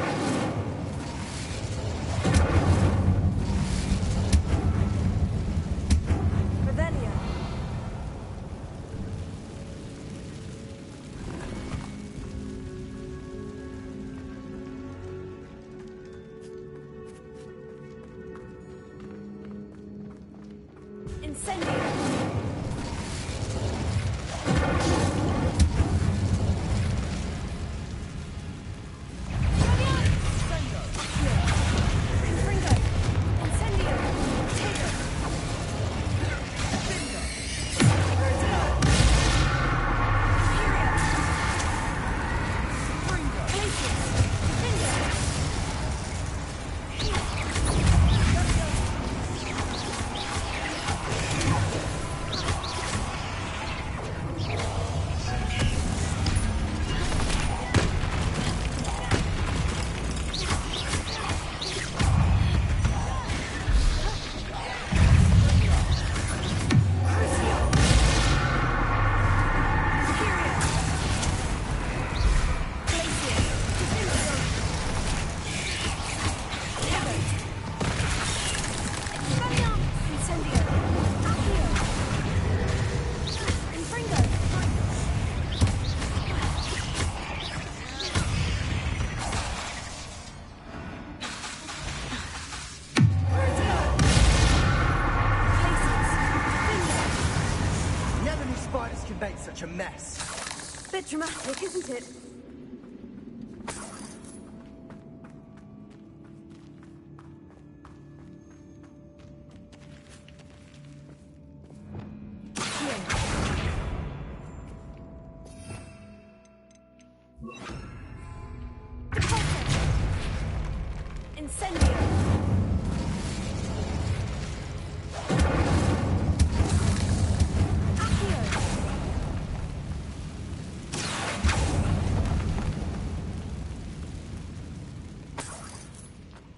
Revelio. Such a mess. Bit dramatic, isn't it?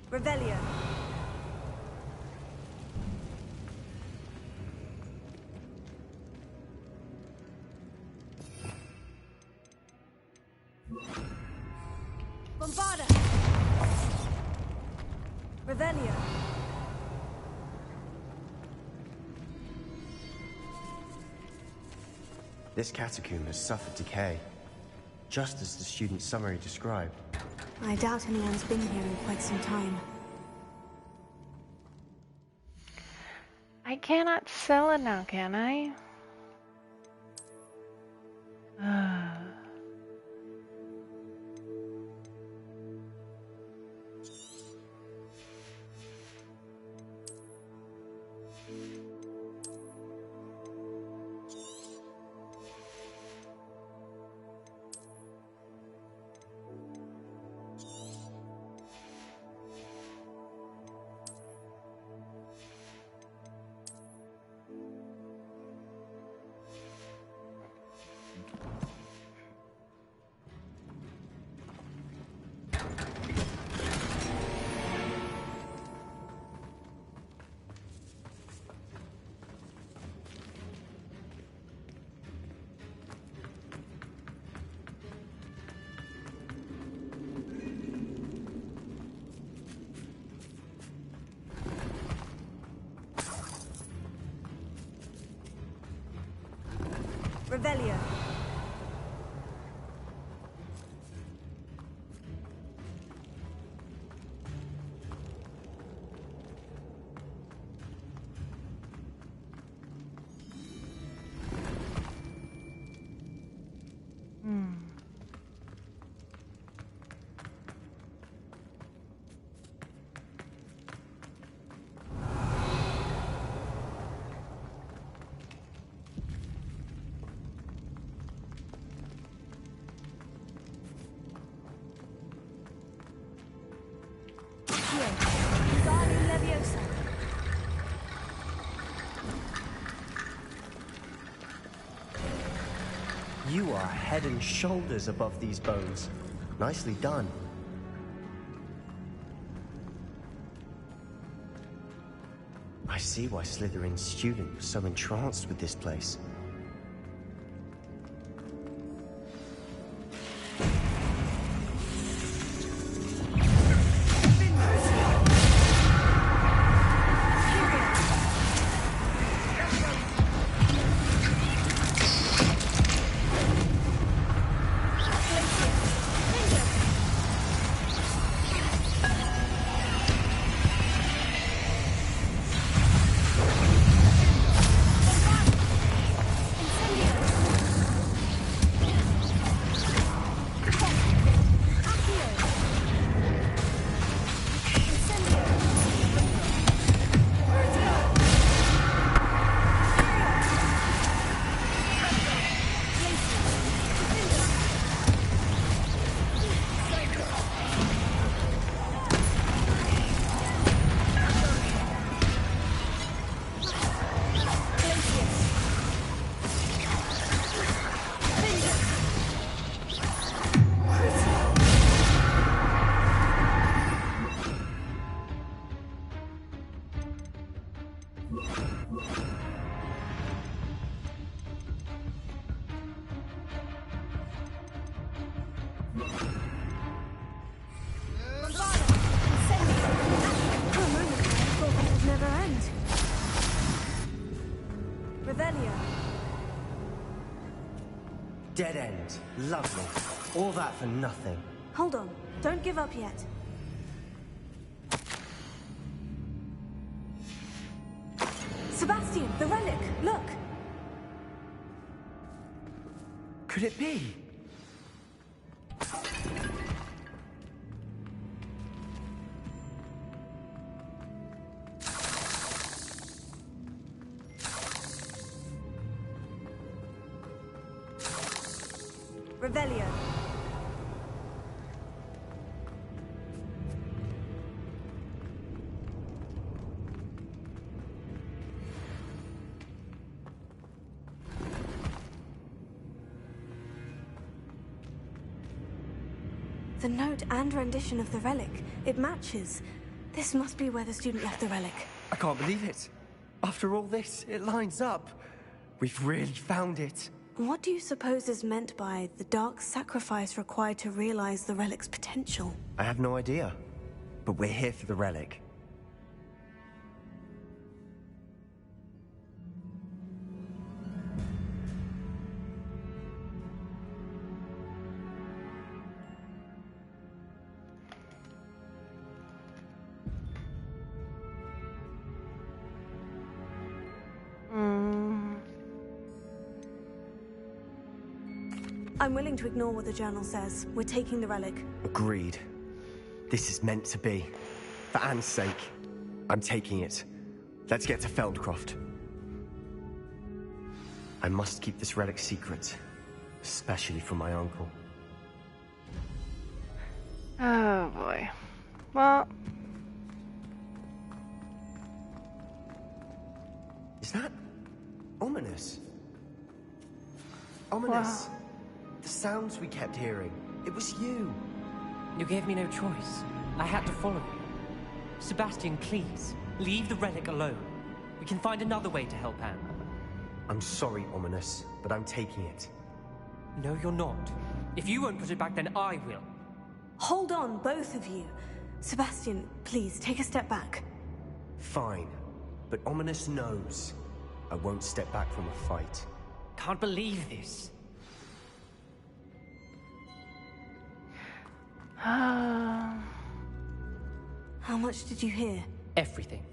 Revelio. Bombarda. Revelio. This catacomb has suffered decay, just as the student's summary described. I doubt anyone's been here in quite some time. I cannot sell it now, can I? Revelio. You are head and shoulders above these bones. Nicely done. I see why Slytherin's student was so entranced with this place. Dead end. Lovely. All that for nothing. Hold on. Don't give up yet. Sebastian, the relic! Look! Could it be? Revelio. The note and rendition of the relic. It matches. This must be where the student left the relic. I can't believe it. After all this, it lines up. We've really found it. What do you suppose is meant by the dark sacrifice required to realize the relic's potential? I have no idea. But we're here for the relic. I'm willing to ignore what the journal says. We're taking the relic. Agreed. This is meant to be. For Anne's sake, I'm taking it. Let's get to Feldcroft. I must keep this relic secret, especially from my uncle. Oh boy. Well... Is that ominous? Ominous. Wow. The sounds we kept hearing. It was you. You gave me no choice. I had to follow you. Sebastian, please, leave the relic alone. We can find another way to help Anne. I'm sorry, Ominous, but I'm taking it. No, you're not. If you won't put it back, then I will. Hold on, both of you. Sebastian, please, take a step back. Fine. But Ominous knows. I won't step back from a fight. Can't believe this. How much did you hear? Everything.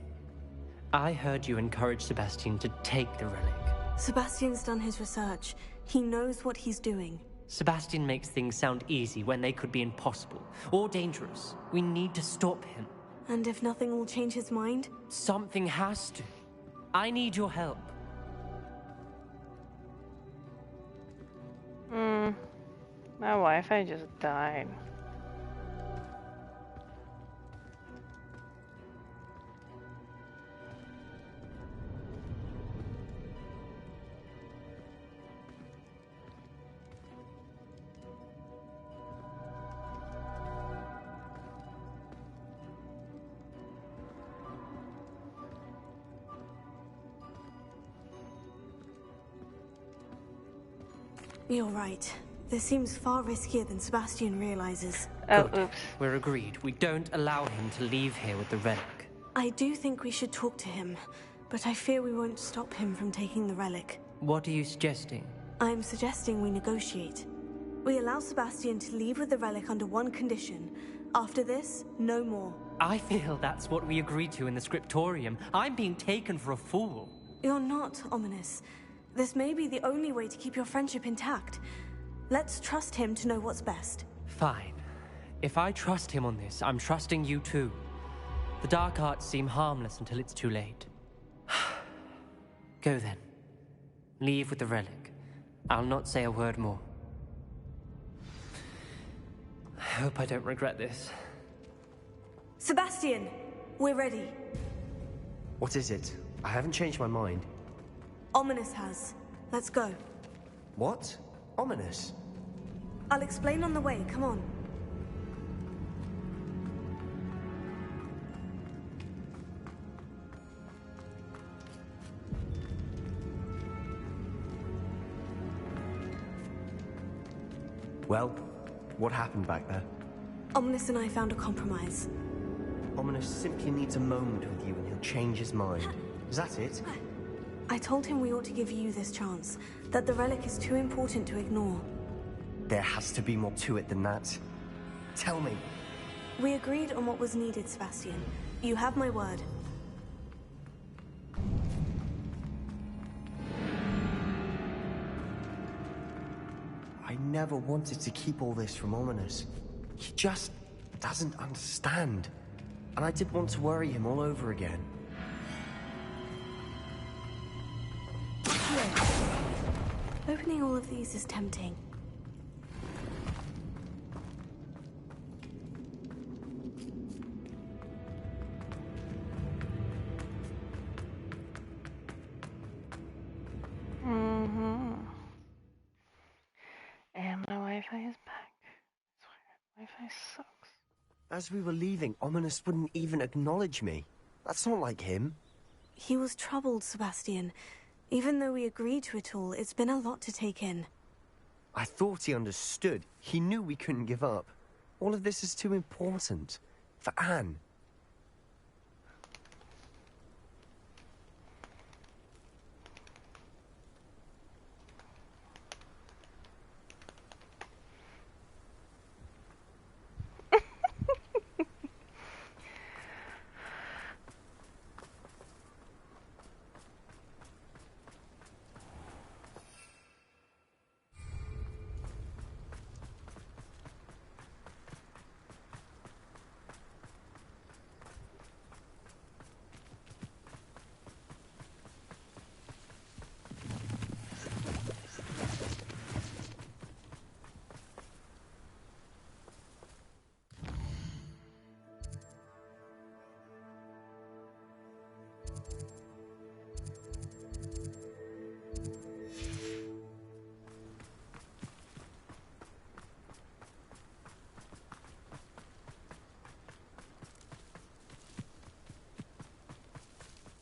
I heard you encourage Sebastian to take the relic. Sebastian's done his research. He knows what he's doing. Sebastian makes things sound easy when they could be impossible or dangerous. We need to stop him. And if nothing will change his mind? Something has to. I need your help. My Wi-Fi just died. You're right. This seems far riskier than Sebastian realizes. Oh, Good. oops. We're agreed. We don't allow him to leave here with the relic. I do think we should talk to him, but I fear we won't stop him from taking the relic. What are you suggesting? I'm suggesting we negotiate. We allow Sebastian to leave with the relic under one condition. After this, no more. I feel that's what we agreed to in the scriptorium. I'm being taken for a fool. You're not, Ominous. This may be the only way to keep your friendship intact. Let's trust him to know what's best. Fine. If I trust him on this, I'm trusting you too. The dark arts seem harmless until it's too late. Go then. Leave with the relic. I'll not say a word more. I hope I don't regret this. Sebastian! We're ready. What is it? I haven't changed my mind. Ominous has. Let's go. What? Ominous? I'll explain on the way. Come on. Well, what happened back there? Ominous and I found a compromise. Ominous simply needs a moment with you and he'll change his mind. Is that it? I told him we ought to give you this chance, that the relic is too important to ignore. There has to be more to it than that. Tell me. We agreed on what was needed, Sebastian. You have my word. I never wanted to keep all this from Ominous. He just doesn't understand. And I didn't want to worry him all over again. Opening all of these is tempting. And my Wi-Fi is back. I swear, Wi-Fi sucks. As we were leaving, Ominous wouldn't even acknowledge me. That's not like him. He was troubled, Sebastian. Even though we agreed to it all, it's been a lot to take in. I thought he understood. He knew we couldn't give up. All of this is too important. For Anne.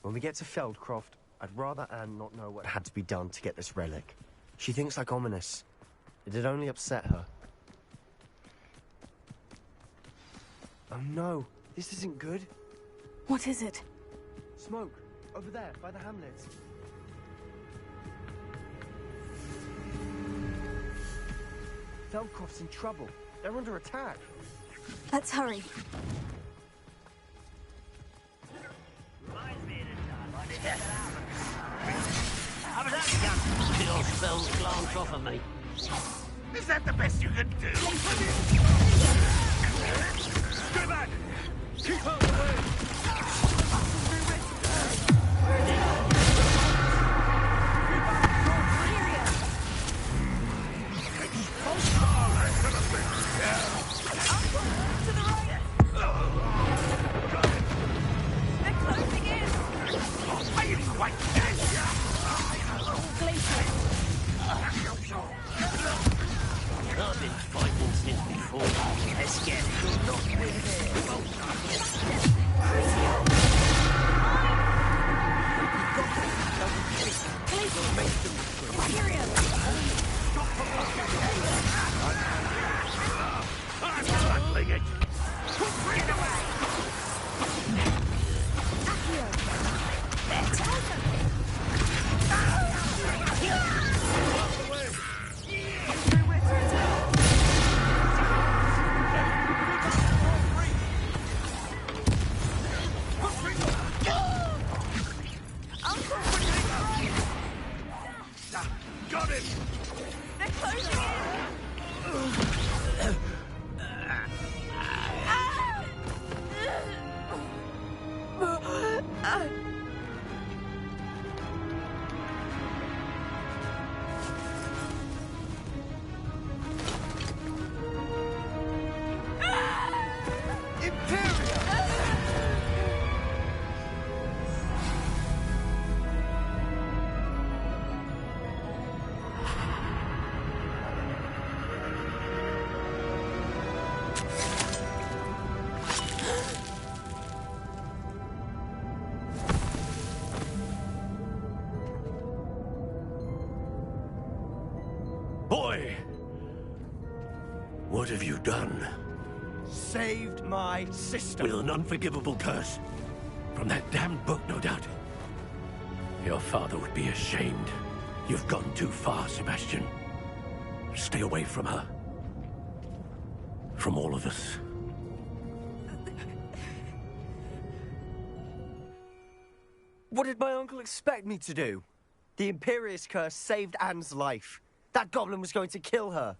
When we get to Feldcroft, I'd rather Anne not know what had to be done to get this relic. She thinks like Ominous. It'd only upset her. Oh no, this isn't good. What is it? Smoke, over there, by the hamlet. Feldcroft's in trouble. They're under attack. Let's hurry. How was that young kill spells glance off of me? Is that the best you can do? Stay back! Keep out of the way! I've been fighting since before. Let's get it. Not I'm handling it. Get away. Got it! They're closing Boy! What have you done? Saved my sister. With an unforgivable curse. From that damned book, no doubt. Your father would be ashamed. You've gone too far, Sebastian. Stay away from her. from all of us. What did my uncle expect me to do? The Imperious curse saved Anne's life. That goblin was going to kill her.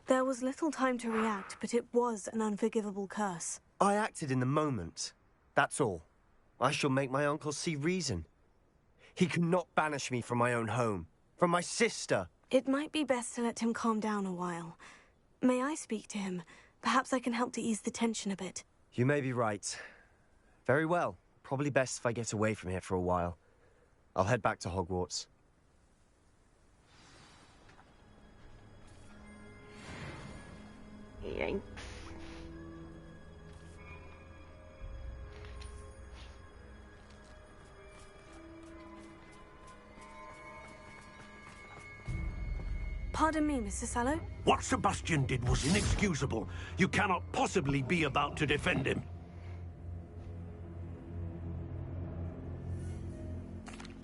There was little time to react, but it was an unforgivable curse. I acted in the moment. That's all. I shall make my uncle see reason. He cannot banish me from my own home, from my sister. It might be best to let him calm down a while. May I speak to him? Perhaps I can help to ease the tension a bit. You may be right. Very well. Probably best if I get away from here for a while. I'll head back to Hogwarts. Yikes. Pardon me, Mr. Sallow? What Sebastian did was inexcusable. You cannot possibly be about to defend him.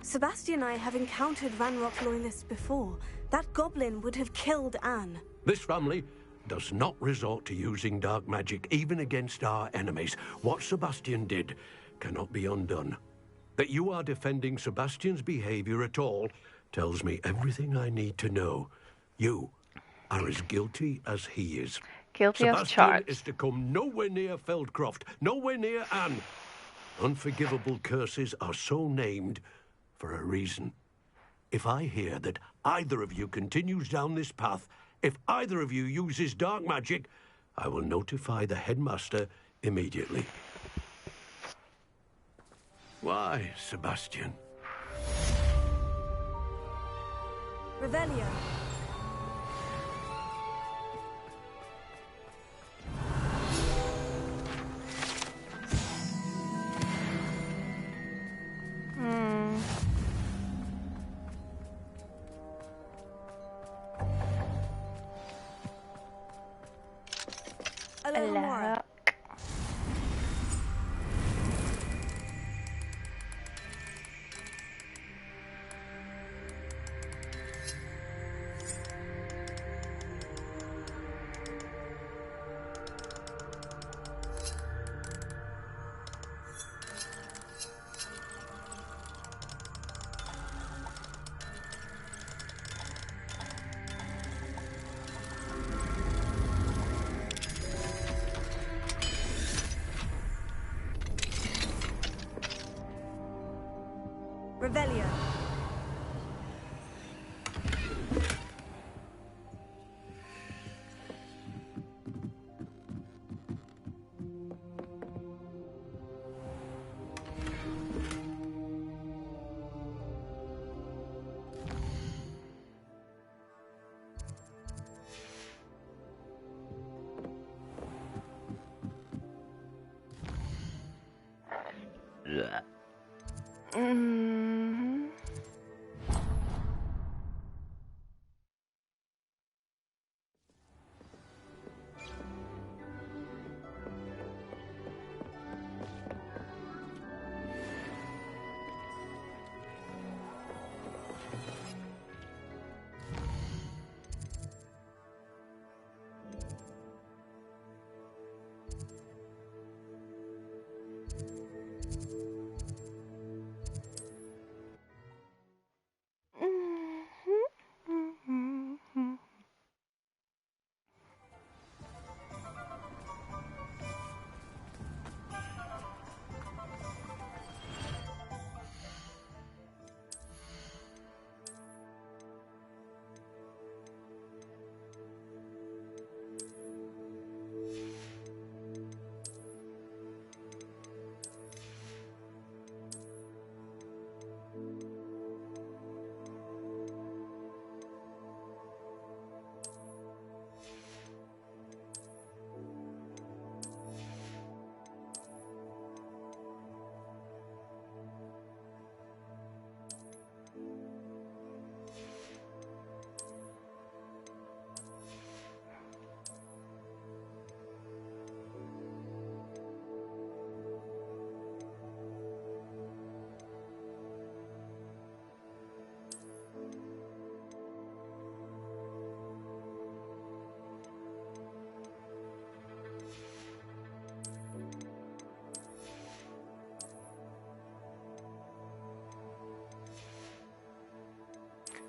Sebastian and I have encountered Ranrock loyalists before. That goblin would have killed Anne. This family does not resort to using dark magic even against our enemies. What Sebastian did cannot be undone. That you are defending Sebastian's behavior at all tells me everything I need to know. You are as guilty as he is. Guilty as Sebastian charged. is to come nowhere near Feldcroft, nowhere near Anne. Unforgivable curses are so named for a reason. If I hear that either of you continues down this path, if either of you uses dark magic, I will notify the headmaster immediately. Why, Sebastian? Revelio. Hello. Revelio.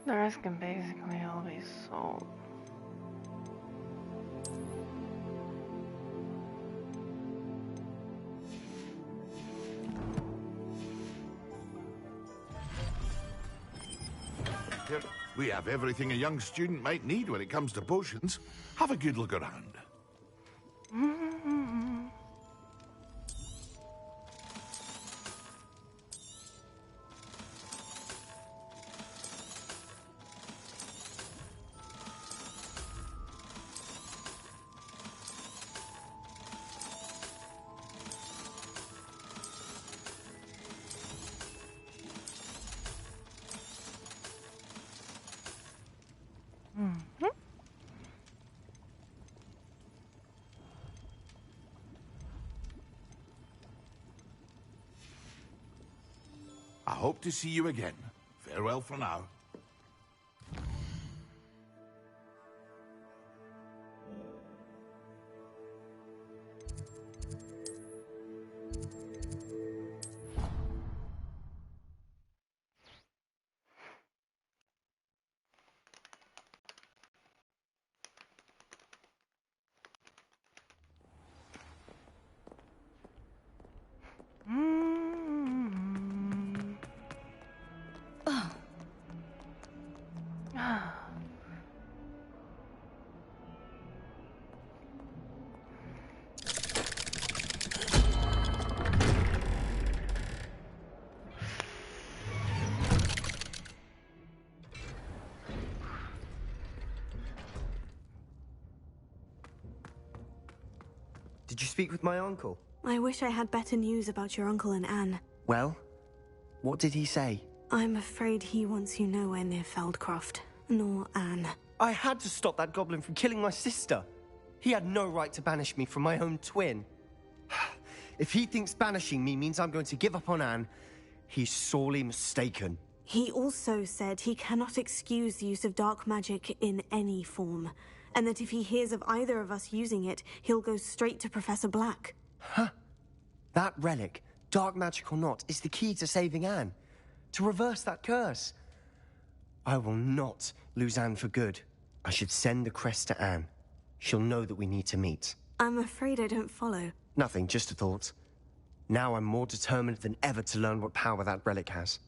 The rest can basically all be sold. Yep. We have everything a young student might need when it comes to potions. Have a good look around. I hope to see you again. Farewell for now. Did you speak with my uncle? I wish I had better news about your uncle and Anne. Well, what did he say? I'm afraid he wants you nowhere near Feldcroft, nor Anne. I had to stop that goblin from killing my sister. He had no right to banish me from my own twin. If he thinks banishing me means I'm going to give up on Anne, he's sorely mistaken. He also said he cannot excuse the use of dark magic in any form, and that if he hears of either of us using it, he'll go straight to Professor Black. Huh? That relic, dark magic or not, is the key to saving Anne. To reverse that curse. I will not lose Anne for good. I should send the crest to Anne. She'll know that we need to meet. I'm afraid I don't follow. Nothing, just a thought. Now I'm more determined than ever to learn what power that relic has.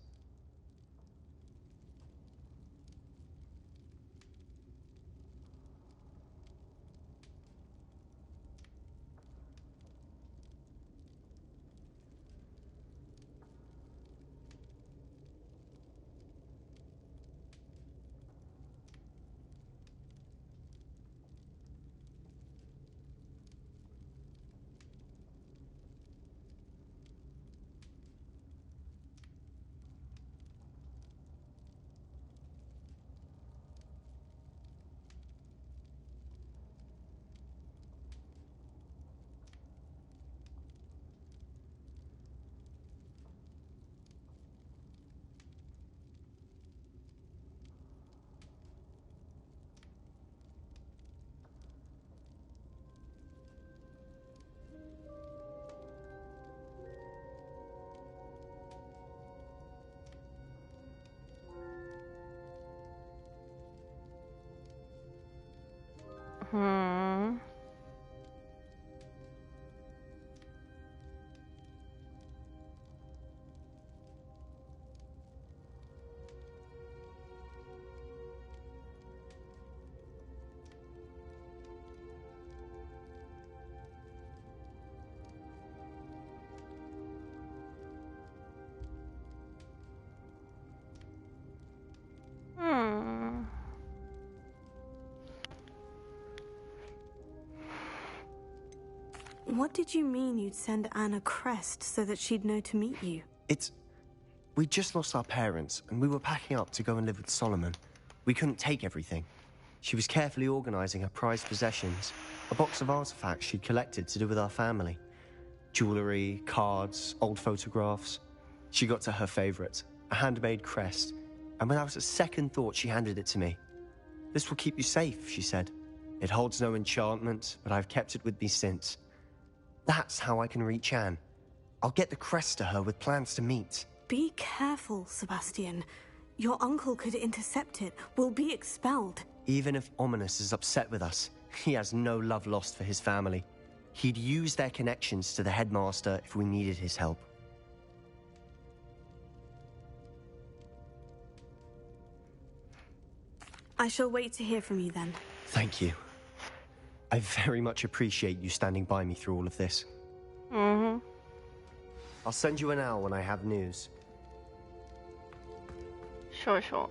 What did you mean you'd send Anne a crest so that she'd know to meet you? We just lost our parents, and we were packing up to go and live with Solomon. We couldn't take everything. She was carefully organizing her prized possessions, a box of artifacts she'd collected to do with our family. Jewelry, cards, old photographs. She got to her favorite, a handmade crest, and without a second thought, she handed it to me. "This will keep you safe," she said. "It holds no enchantment, but I've kept it with me since. That's how I can reach Anne. I'll get the crest to her with plans to meet." Be careful, Sebastian. Your uncle could intercept it. We'll be expelled. Even if Ominous is upset with us, he has no love lost for his family. He'd use their connections to the headmaster if we needed his help. I shall wait to hear from you then. Thank you. I very much appreciate you standing by me through all of this. Mm-hmm. I'll send you an owl when I have news. Sure, sure.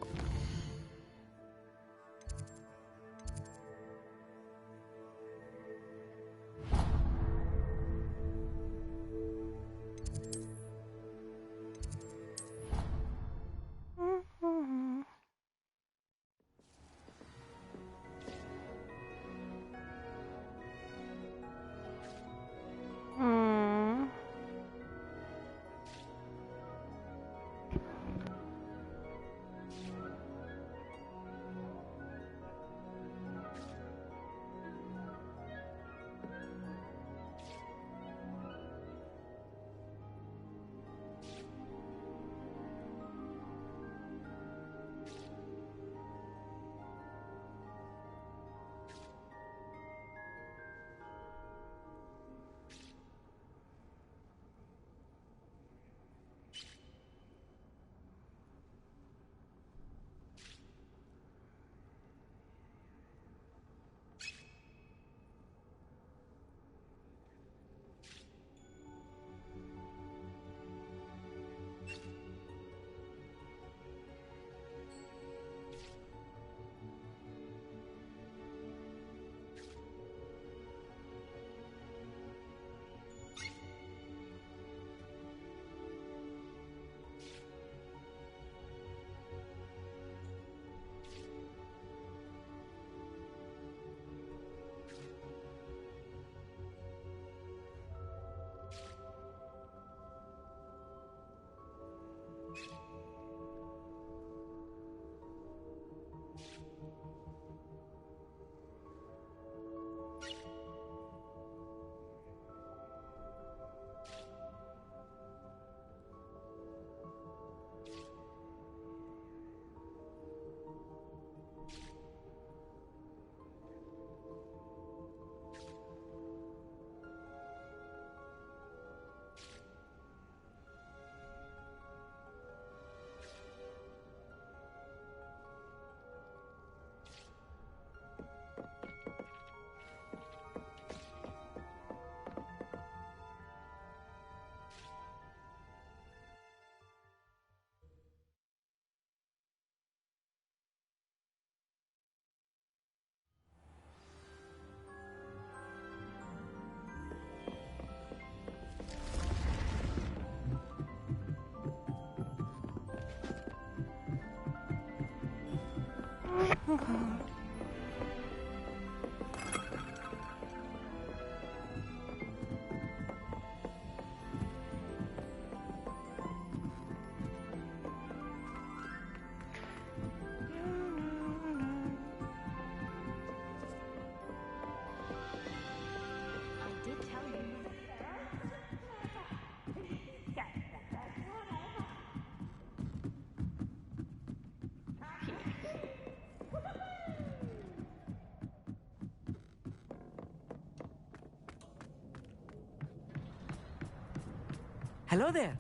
Hello there.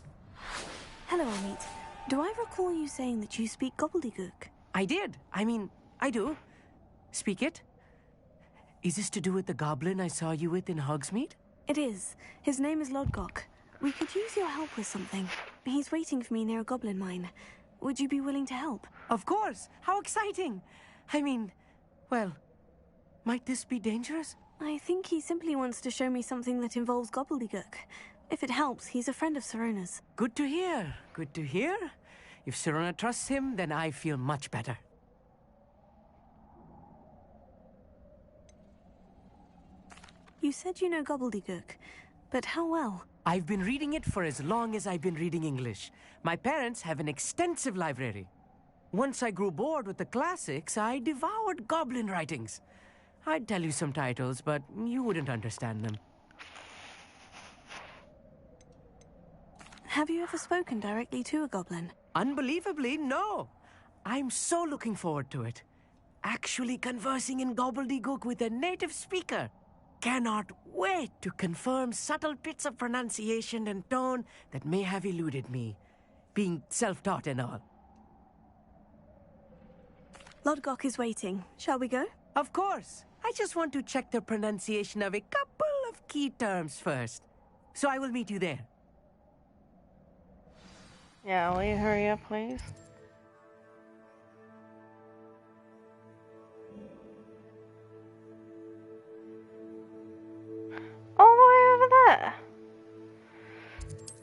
Hello, Amit. Do I recall you saying that you speak gobbledygook? I did. I do. Speak it. Is this to do with the goblin I saw you with in Hogsmeade? It is. His name is Lodgok. We could use your help with something. He's waiting for me near a goblin mine. Would you be willing to help? Of course. How exciting. Well, might this be dangerous? I think he simply wants to show me something that involves gobbledygook. If it helps, he's a friend of Sirona's. Good to hear. Good to hear. If Sirona trusts him, then I feel much better. You said you know gobbledygook, but how well? I've been reading it for as long as I've been reading English. My parents have an extensive library. Once I grew bored with the classics, I devoured goblin writings. I'd tell you some titles, but you wouldn't understand them. Have you ever spoken directly to a goblin? Unbelievably, no. I'm so looking forward to it. Actually conversing in gobbledygook with a native speaker. Cannot wait to confirm subtle bits of pronunciation and tone that may have eluded me, being self-taught and all. Lodgok is waiting. Shall we go? Of course. I just want to check the pronunciation of a couple of key terms first. So I will meet you there. Yeah, will you hurry up, please? All the way over there.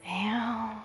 Damn.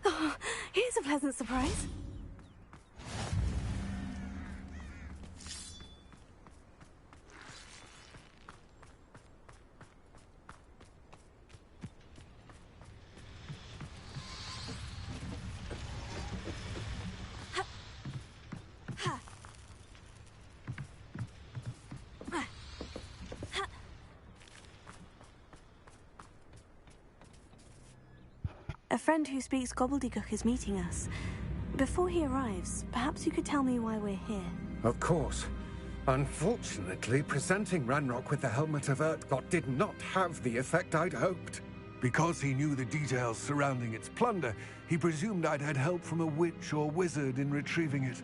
Oh, here's a pleasant surprise. A friend who speaks gobbledygook is meeting us. Before he arrives, perhaps you could tell me why we're here. Of course. Unfortunately, presenting Ranrock with the Helmet of Urtkot did not have the effect I'd hoped. Because he knew the details surrounding its plunder, he presumed I'd had help from a witch or wizard in retrieving it.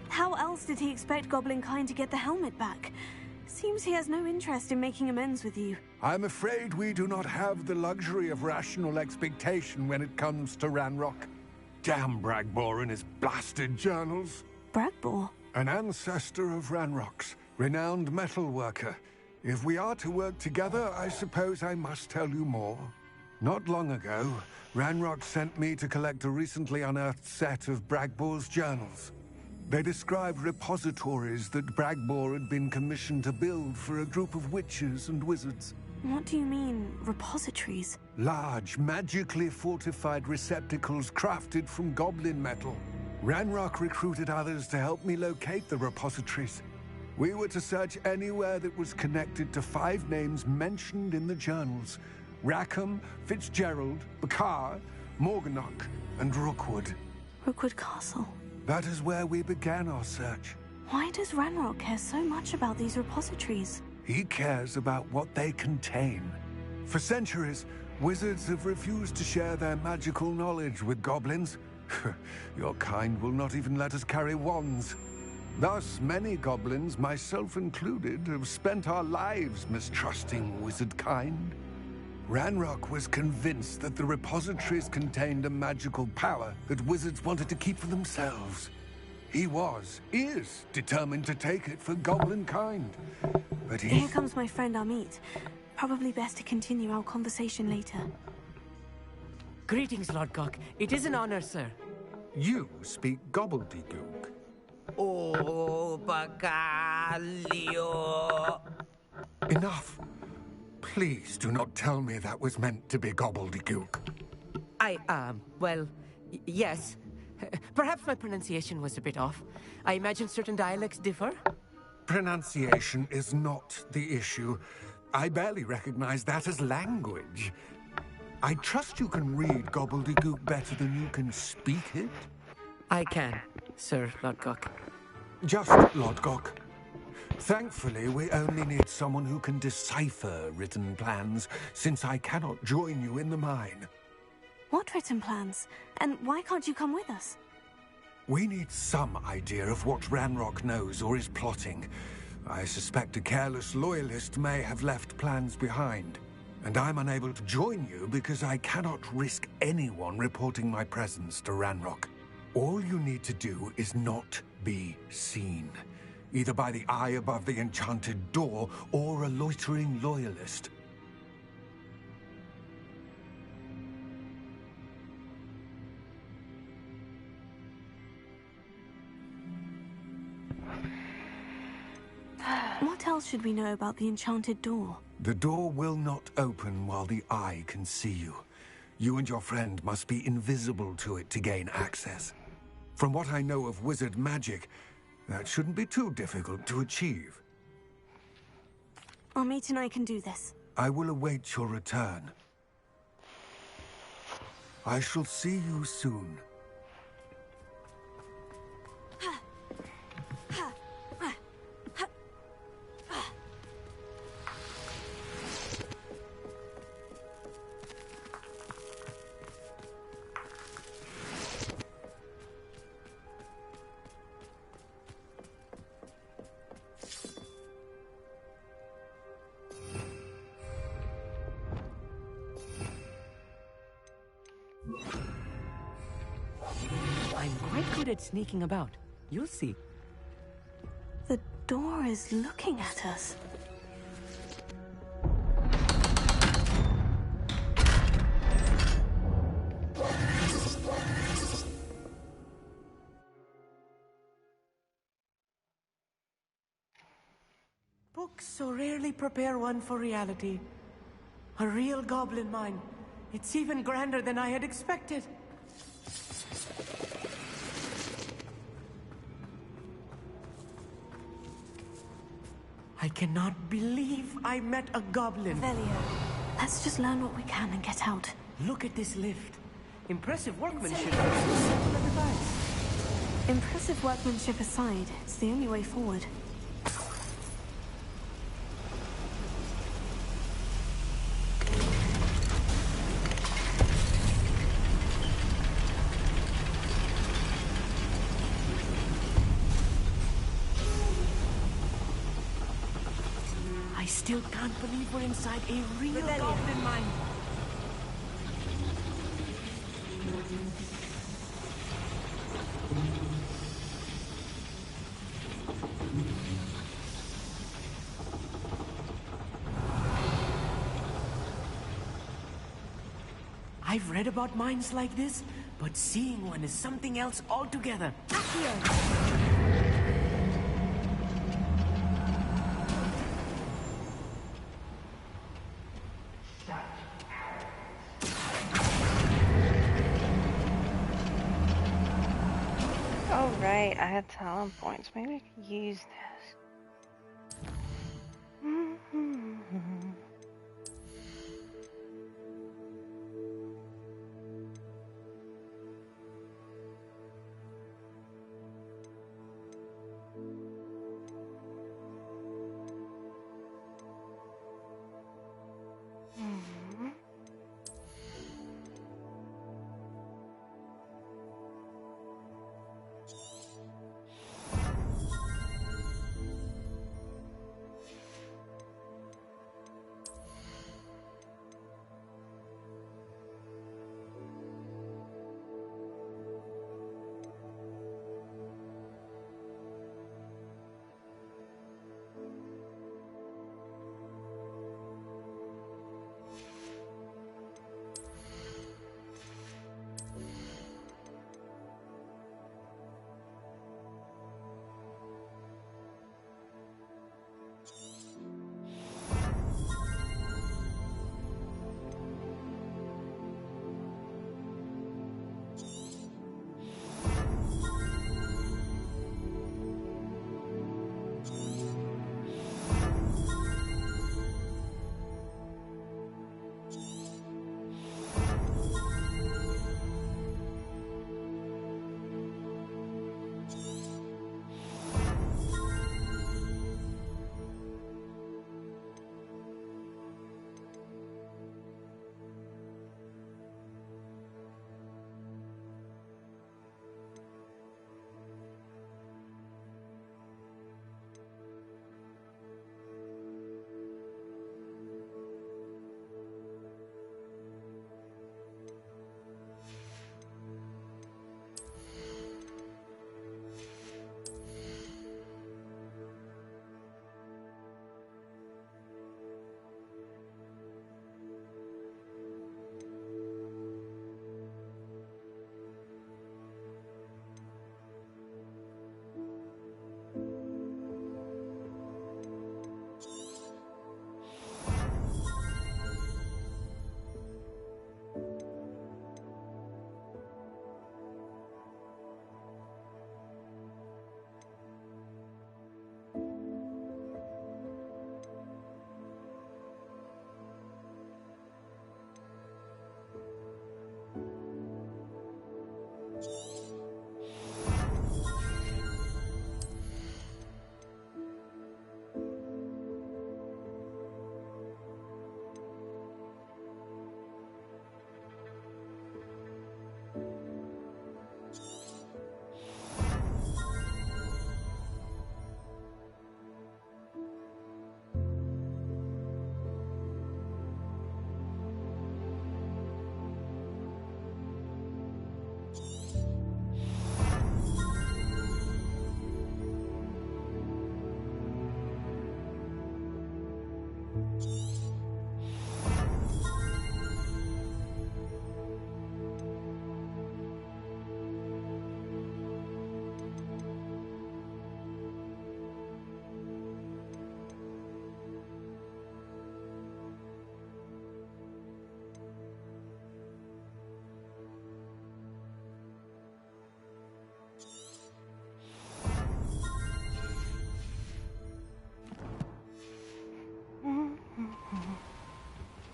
How else did he expect Goblinkind to get the helmet back? Seems he has no interest in making amends with you. I'm afraid we do not have the luxury of rational expectation when it comes to Ranrock. Damn Bragbor and his blasted journals. Bragbor? An ancestor of Ranrock's, renowned metalworker. If we are to work together, I suppose I must tell you more. Not long ago, Ranrock sent me to collect a recently unearthed set of Bragbor's journals. They described repositories that Bragbor had been commissioned to build for a group of witches and wizards. What do you mean, repositories? Large, magically fortified receptacles crafted from goblin metal. Ranrock recruited others to help me locate the repositories. We were to search anywhere that was connected to 5 names mentioned in the journals: Rackham, Fitzgerald, Bakar, Morganach, and Rookwood. Rookwood Castle. That is where we began our search. Why does Ranrock care so much about these repositories? He cares about what they contain. For centuries, wizards have refused to share their magical knowledge with goblins. Your kind will not even let us carry wands. Thus, many goblins, myself included, have spent our lives mistrusting wizard kind. Ranrock was convinced that the repositories contained a magical power that wizards wanted to keep for themselves. He is determined to take it for goblin kind. But Here comes my friend Amit. Probably best to continue our conversation later. Greetings, Lodgok. It is an honor, sir. You speak gobbledygook. Oh, Bagalio. Enough. Please do not tell me that was meant to be gobbledygook. Yes. Perhaps my pronunciation was a bit off. I imagine certain dialects differ. Pronunciation is not the issue. I barely recognize that as language. I trust you can read gobbledygook better than you can speak it? I can, Sir Lodgok. Just Lodgok. Thankfully, we only need someone who can decipher written plans, since I cannot join you in the mine. What written plans? And why can't you come with us? We need some idea of what Ranrock knows or is plotting. I suspect a careless loyalist may have left plans behind. And I'm unable to join you because I cannot risk anyone reporting my presence to Ranrock. All you need to do is not be seen, either by the eye above the enchanted door or a loitering loyalist. What else should we know about the enchanted door? The door will not open while the eye can see you. You and your friend must be invisible to it to gain access. From what I know of wizard magic, that shouldn't be too difficult to achieve. Amit and I can do this. I will await your return. I shall see you soon. I'm quite good at sneaking about. You'll see. The door is looking at us. Books so rarely prepare one for reality. A real goblin mine. It's even grander than I had expected. I cannot believe I met a goblin. Velio, let's just learn what we can and get out. Look at this lift. Impressive workmanship for so simple a device. Impressive workmanship aside, it's the only way forward. I still can't believe we're inside a real goblin mine. I've read about mines like this, but seeing one is something else altogether. Oh right, I had talent points. Maybe I could use this.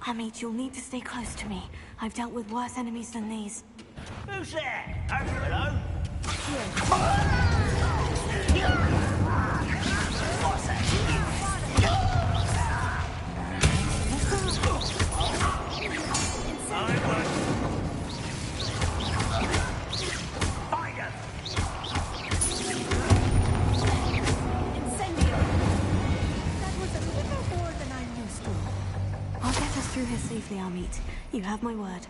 Amit, you'll need to stay close to me. I've dealt with worse enemies than these. Who's there? Oh, hello. What's that? Find him! Incendio! That was a little more than I'm used to. I'll get us through here safely, Amit. You have my word.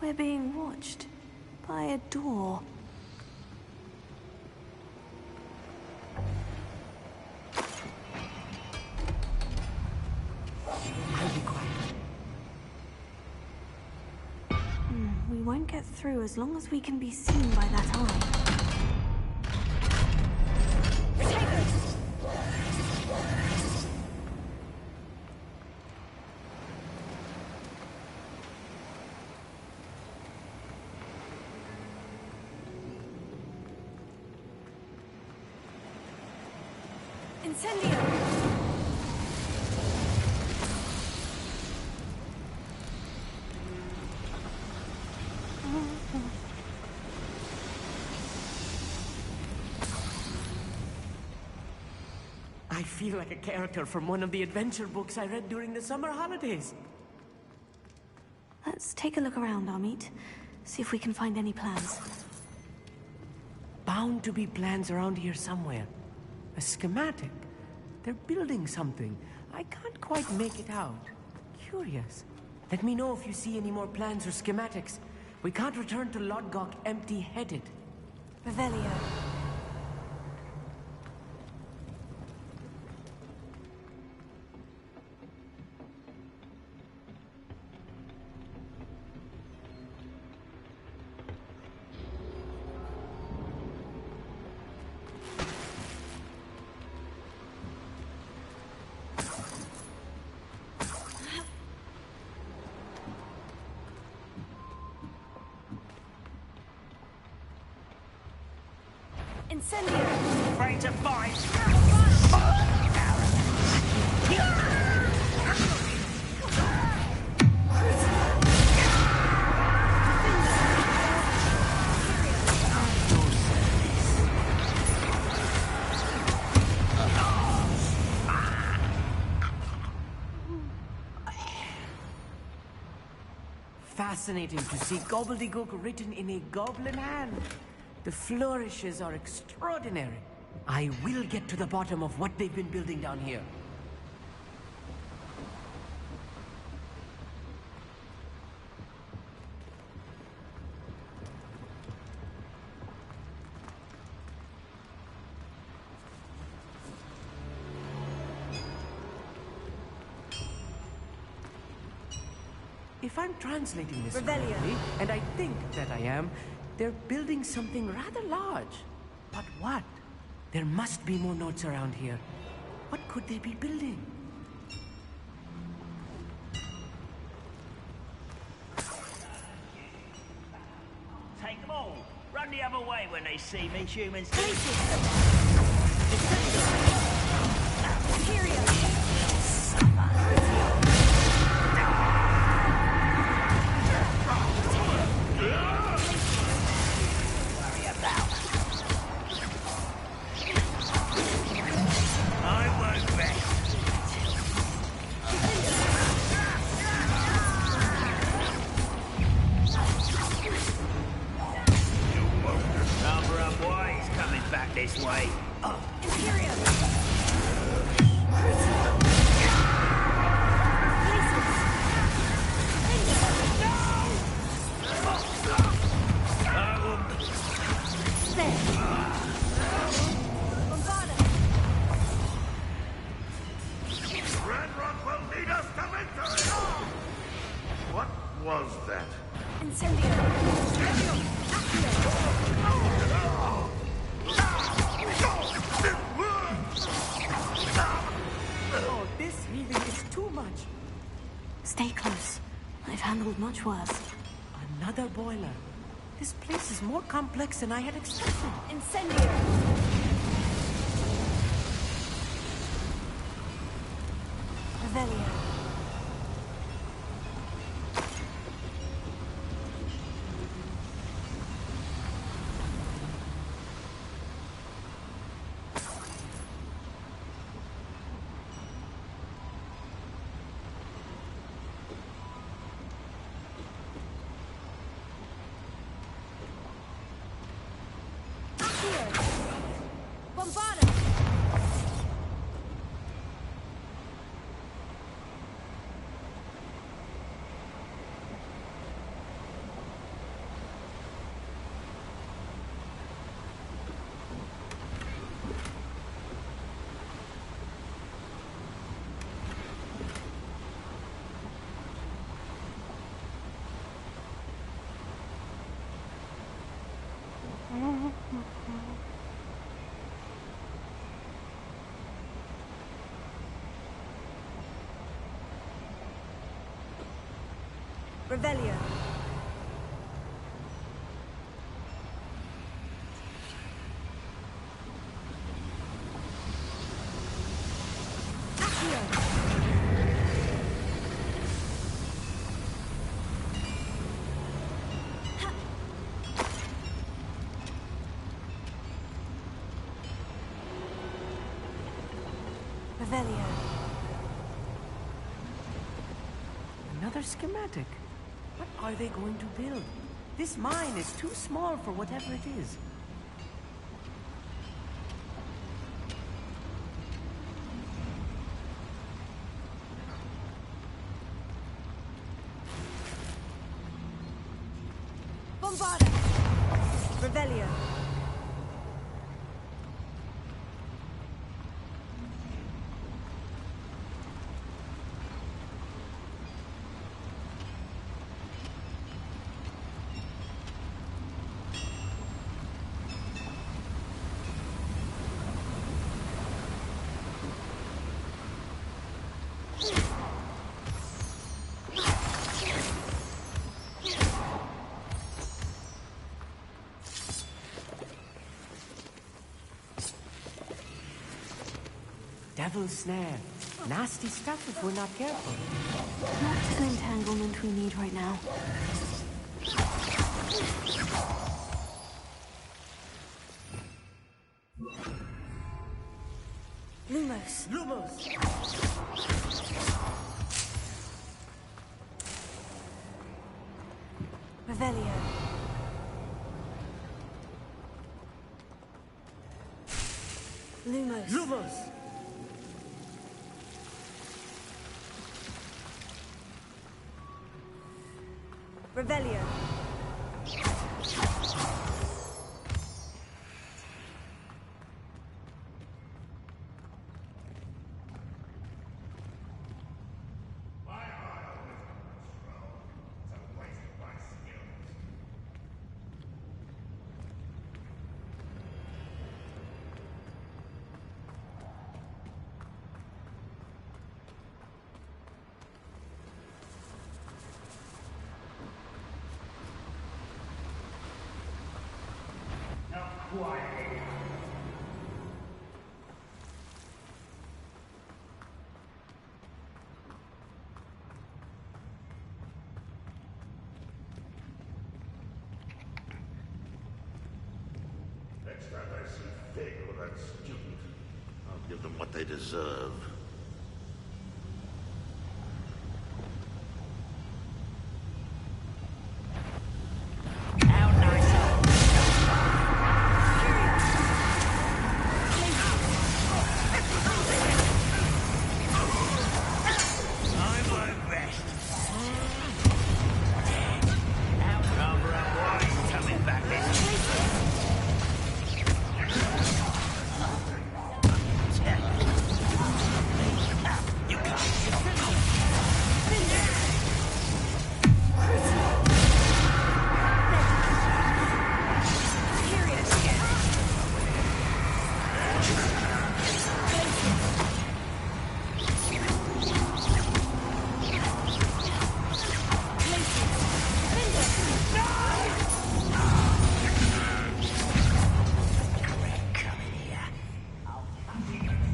We're being watched by a door. I'll be quiet. We won't get through as long as we can be seen by that eye. Incendio! I feel like a character from one of the adventure books I read during the summer holidays. Let's take a look around, Amit. See if we can find any plans. Bound to be plans around here somewhere. A schematic. They're building something. I can't quite make it out. Curious. Let me know if you see any more plans or schematics. We can't return to Lodgok empty-headed. Revelio. Incendio! Afraid to fight! Fascinating to see gobbledygook written in a goblin hand. The flourishes are extraordinary. I will get to the bottom of what they've been building down here. If I'm translating this correctly, and I think that I am, they're building something rather large. But what? There must be more notes around here. What could they be building? Take them all. Run the other way when they see me, humans. This way. Ranrock will lead us to victory! What was that? Incendio! Oh, this healing is too much. Stay close. I've handled much worse. Another boiler. This place is more complex than I had expected. Incendio! Revelio. Revelio. Revelio. Another schematic. What are they going to build? This mine is too small for whatever it is. Bombarda! Revelio. Devil's snare. Nasty stuff if we're not careful. Not an entanglement we need right now. Lumos. Lumos! Revelio. Lumos. Lumos! Revelio. Next time I see Fig or that student, I'll give them what they deserve.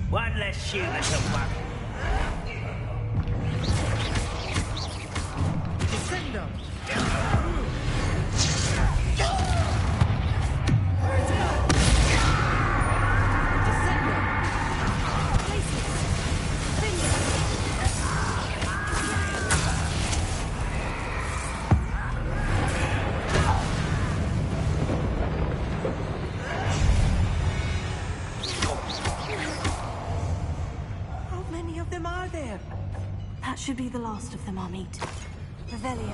One less human to worry. Descendo! How many of them are there? That should be the last of them, Amit. Revelio.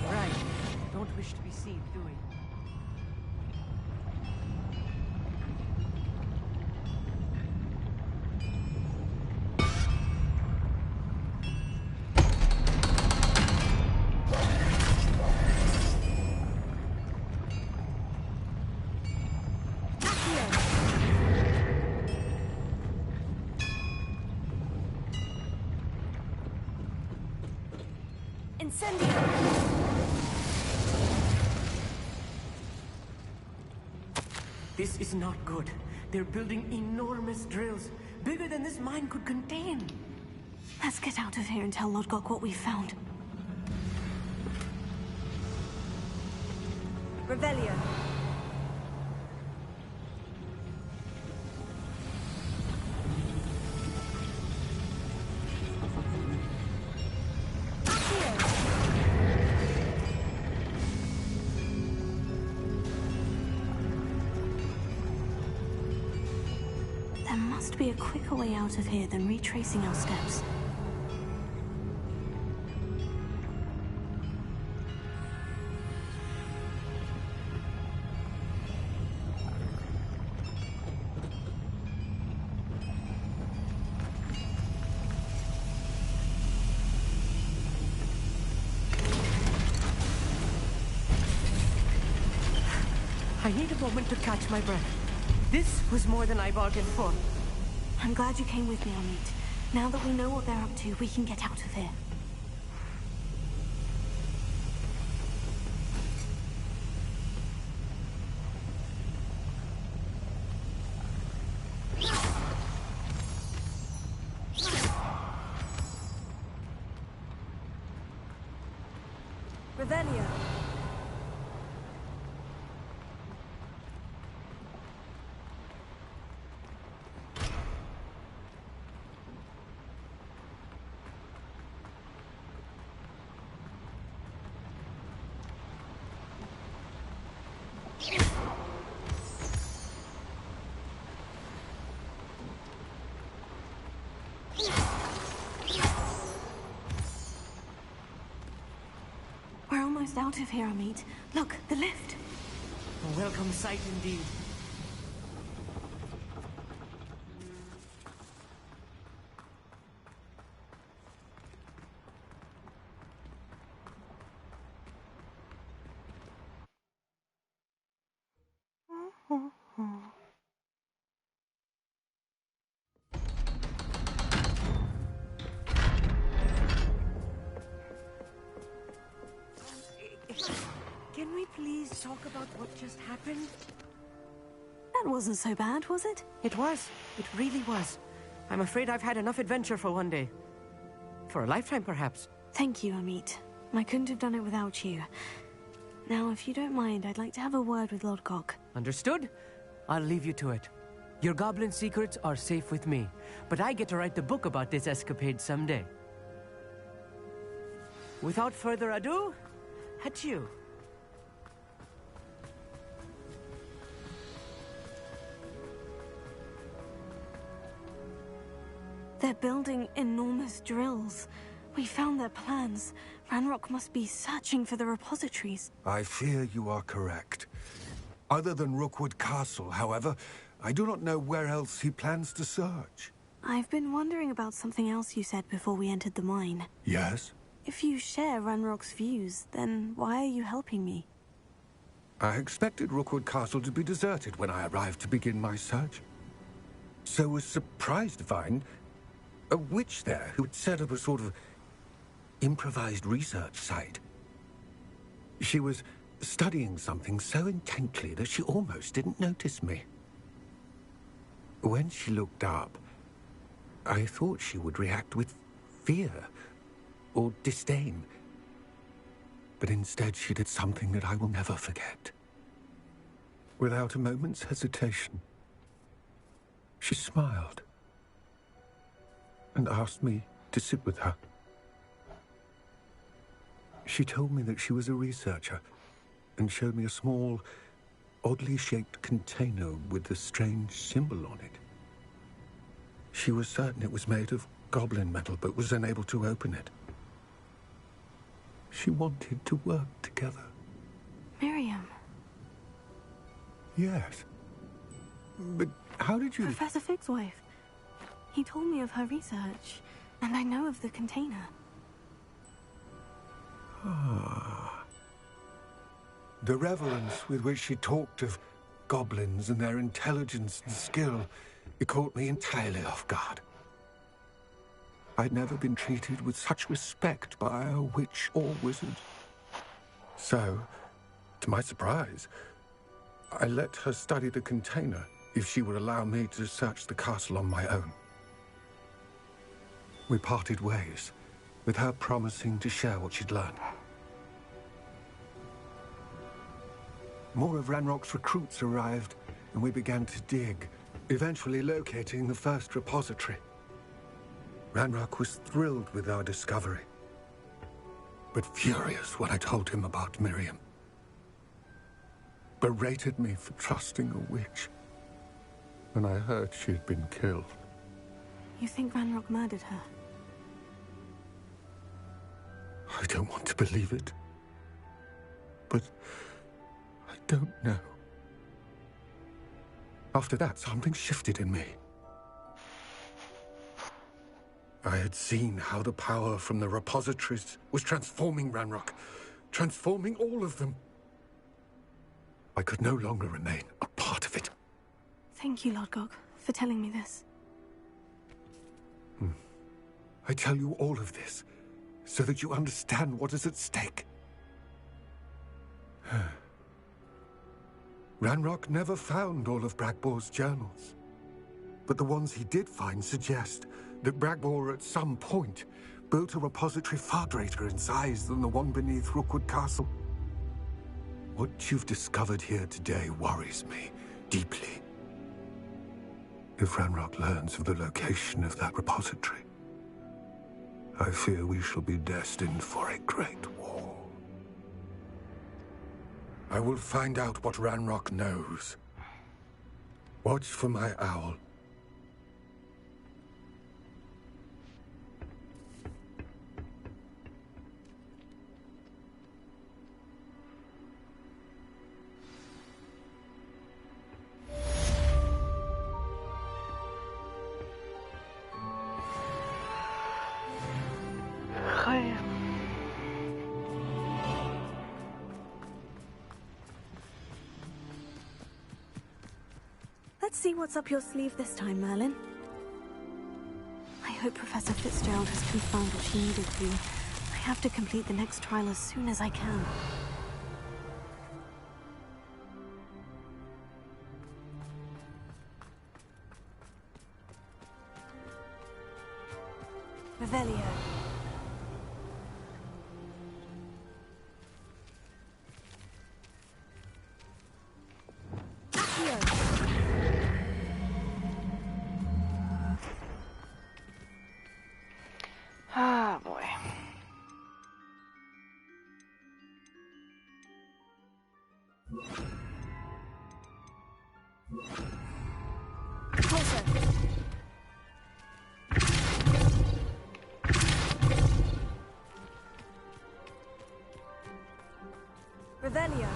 Right. Don't wish to be seen, do we? This is not good. They're building enormous drills, bigger than this mine could contain. Let's get out of here and tell Lodgok what we found. Revelio. There must be a quicker way out of here than retracing our steps. I need a moment to catch my breath. This was more than I bargained for. I'm glad you came with me, Amit. Now that we know what they're up to, we can get out of here. Revelio. We're almost out of here, Amit. Look, the lift. A welcome sight indeed. Can we please talk about what just happened? That wasn't so bad, was it? It was. It really was. I'm afraid I've had enough adventure for one day. For a lifetime, perhaps. Thank you, Amit. I couldn't have done it without you. Now, if you don't mind, I'd like to have a word with Lodgok. Understood? I'll leave you to it. Your goblin secrets are safe with me, but I get to write the book about this escapade someday. Without further ado, adieu. They're building enormous drills. We found their plans. Ranrock must be searching for the repositories. I fear you are correct. Other than Rookwood Castle, however, I do not know where else he plans to search. I've been wondering about something else you said before we entered the mine. Yes? If you share Ranrock's views, then why are you helping me? I expected Rookwood Castle to be deserted when I arrived to begin my search. So was surprised to find a witch there who had set up a sort of improvised research site. She was studying something so intently that she almost didn't notice me. When she looked up, I thought she would react with fear or disdain. But instead she did something that I will never forget. Without a moment's hesitation, she smiled and asked me to sit with her. She told me that she was a researcher and showed me a small, oddly shaped container with a strange symbol on it. She was certain it was made of goblin metal, but was unable to open it. She wanted to work together. Miriam. Yes. But how did you... Professor Fig's wife. He told me of her research, and I know of the container. Ah. The reverence with which she talked of goblins and their intelligence and skill, it caught me entirely off guard. I'd never been treated with such respect by a witch or wizard. So, to my surprise, I let her study the container if she would allow me to search the castle on my own. We parted ways, with her promising to share what she'd learned. More of Ranrock's recruits arrived, and we began to dig, eventually locating the first repository. Ranrock was thrilled with our discovery, but furious when I told him about Miriam. Berated me for trusting a witch when I heard she had been killed. You think Ranrock murdered her? I don't want to believe it, but I don't know. After that, something shifted in me. I had seen how the power from the repositories was transforming Ranrock, transforming all of them. I could no longer remain a part of it. Thank you, Lodgok, for telling me this. I tell you all of this so that you understand what is at stake. Ranrock never found all of Bragbor's journals, but the ones he did find suggest that Bragbor at some point built a repository far greater in size than the one beneath Rookwood Castle. What you've discovered here today worries me deeply. If Ranrock learns of the location of that repository, I fear we shall be destined for a great war. I will find out what Ranrock knows. Watch for my owl. Let's see what's up your sleeve this time, Merlin. I hope Professor Fitzgerald has confirmed what she needed to. I have to complete the next trial as soon as I can. Revelio. Repulsor. Revelio.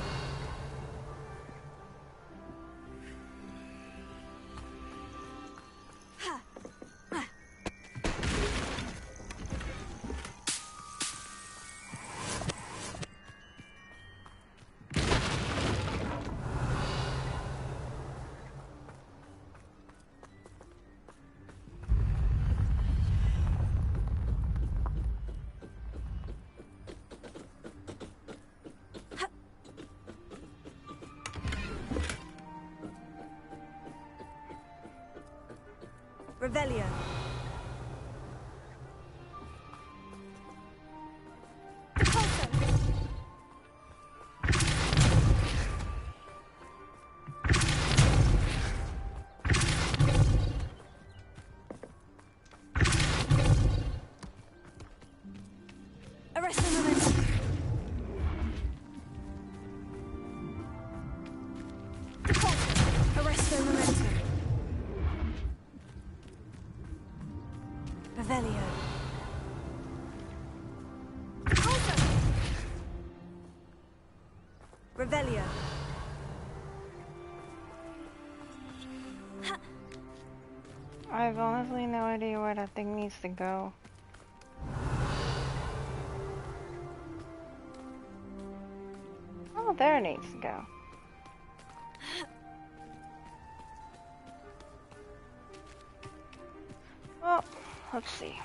Revelio. Arresto momentum. Arresto momentum. Revelio. Revelio. I have honestly no idea where that thing needs to go. Oh, there it needs to go. Well, let's see.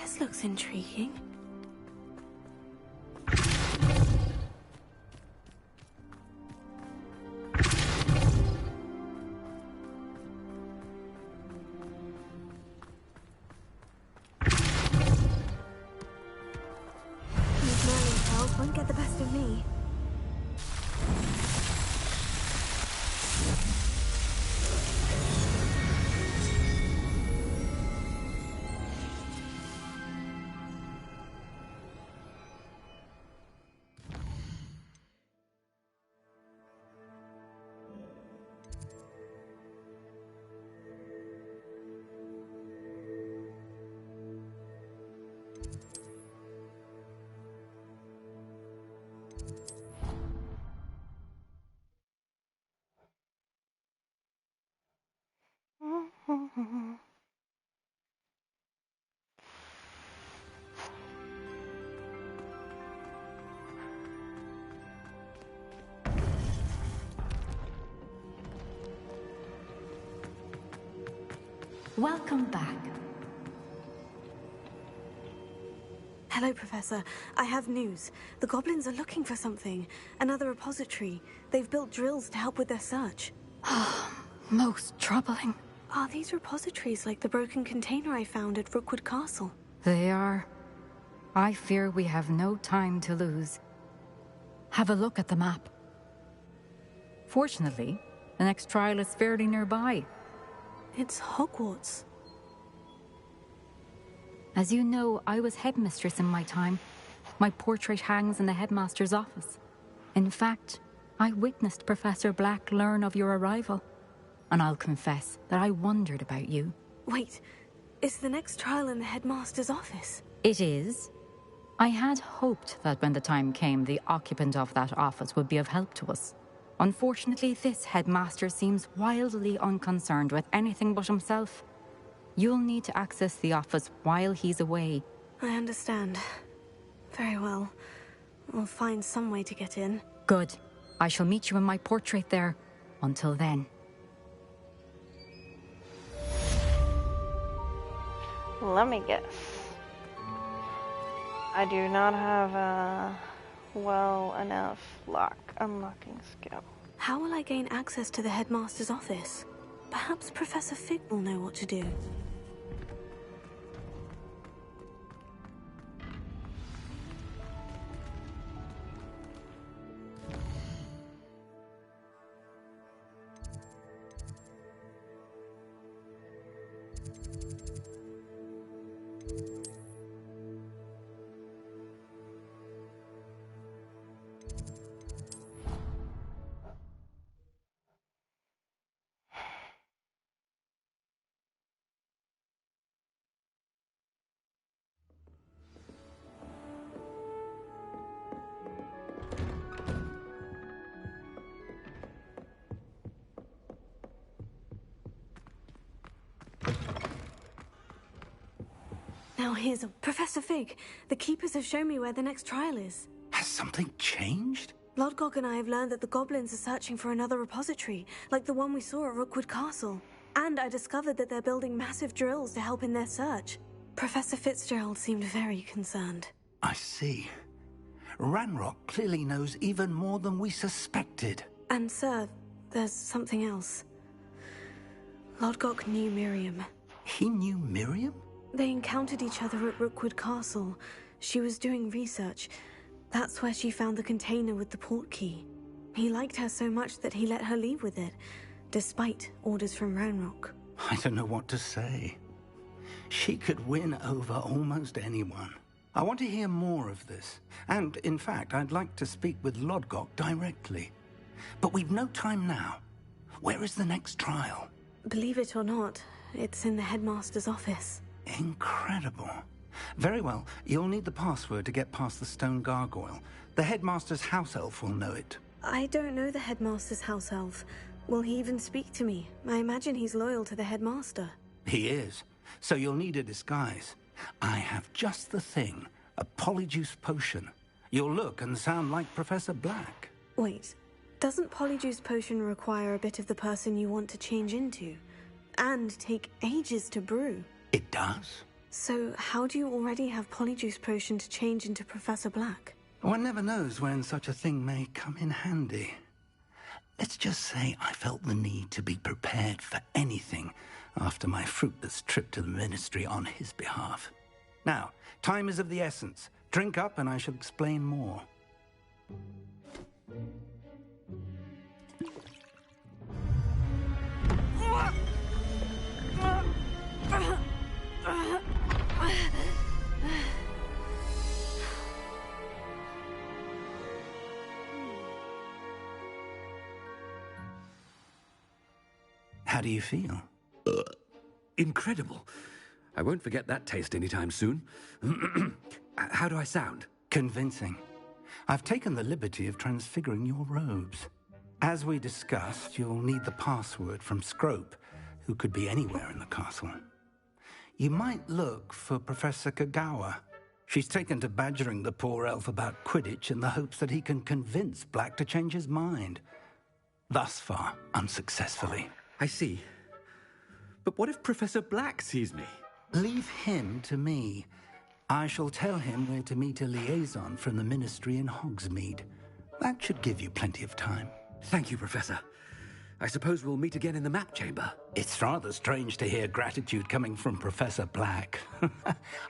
This looks intriguing. These Merlin cells won't get the best of me. Welcome back. Hello, Professor. I have news. The goblins are looking for something. Another repository. They've built drills to help with their search. Most troubling. Are these repositories like the broken container I found at Rookwood Castle? They are. I fear we have no time to lose. Have a look at the map. Fortunately, the next trial is fairly nearby. It's Hogwarts. As you know, I was headmistress in my time. My portrait hangs in the headmaster's office. In fact, I witnessed Professor Black learn of your arrival. And I'll confess that I wondered about you. Wait, is the next trial in the headmaster's office? It is. I had hoped that when the time came, the occupant of that office would be of help to us. Unfortunately, this headmaster seems wildly unconcerned with anything but himself. You'll need to access the office while he's away. I understand. Very well. We'll find some way to get in. Good. I shall meet you in my portrait there. Until then. Let me guess. I do not have a well enough unlocking skill. How will I gain access to the headmaster's office? Perhaps Professor Fig will know what to do. Now here's a... Professor Fig, the Keepers have shown me where the next trial is. Has something changed? Lodgok and I have learned that the goblins are searching for another repository, like the one we saw at Rookwood Castle. And I discovered that they're building massive drills to help in their search. Professor Fitzgerald seemed very concerned. I see. Ranrock clearly knows even more than we suspected. And sir, there's something else. Lodgok knew Miriam. He knew Miriam? They encountered each other at Rookwood Castle. She was doing research. That's where she found the container with the port key. He liked her so much that he let her leave with it, despite orders from Ranrock. I don't know what to say. She could win over almost anyone. I want to hear more of this. And, in fact, I'd like to speak with Lodgok directly. But we've no time now. Where is the next trial? Believe it or not, it's in the headmaster's office. Incredible. Very well. You'll need the password to get past the stone gargoyle. The headmaster's house elf will know it. I don't know the headmaster's house elf. Will he even speak to me? I imagine he's loyal to the headmaster. He is. So you'll need a disguise. I have just the thing. A polyjuice potion. You'll look and sound like Professor Black. Wait. Doesn't polyjuice potion require a bit of the person you want to change into? And take ages to brew? It does. So how do you already have polyjuice potion to change into Professor Black? One never knows when such a thing may come in handy. Let's just say I felt the need to be prepared for anything after my fruitless trip to the Ministry on his behalf. Now, time is of the essence. Drink up and I shall explain more. How do you feel? Incredible. I won't forget that taste anytime soon. How do I sound? Convincing. I've taken the liberty of transfiguring your robes. As we discussed, you'll need the password from Scrope, who could be anywhere in the castle. You might look for Professor Kagawa. She's taken to badgering the poor elf about Quidditch in the hopes that he can convince Black to change his mind. Thus far, unsuccessfully. I see. But what if Professor Black sees me? Leave him to me. I shall tell him where to meet a liaison from the Ministry in Hogsmeade. That should give you plenty of time. Thank you, Professor. I suppose we'll meet again in the map chamber. It's rather strange to hear gratitude coming from Professor Black.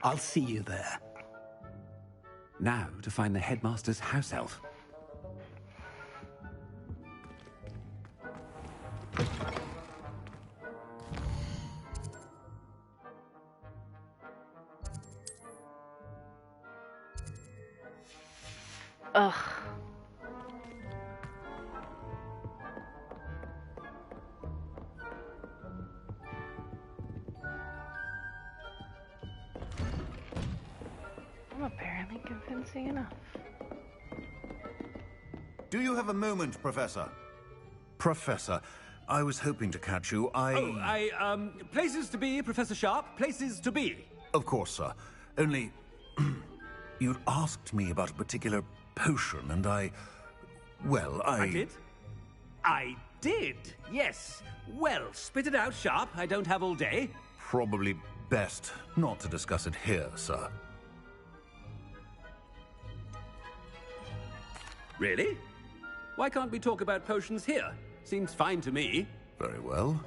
I'll see you there. Now to find the headmaster's house elf. Ugh. I'm apparently convincing enough. Do you have a moment, Professor? Professor, I was hoping to catch you. Places to be, Professor Sharp. Places to be. Of course, sir. Only... you'd asked me about a particular potion, and I did? I did, yes. Well, spit it out, Sharp. I don't have all day. Probably best not to discuss it here, sir. Really? Why can't we talk about potions here? Seems fine to me. Very well.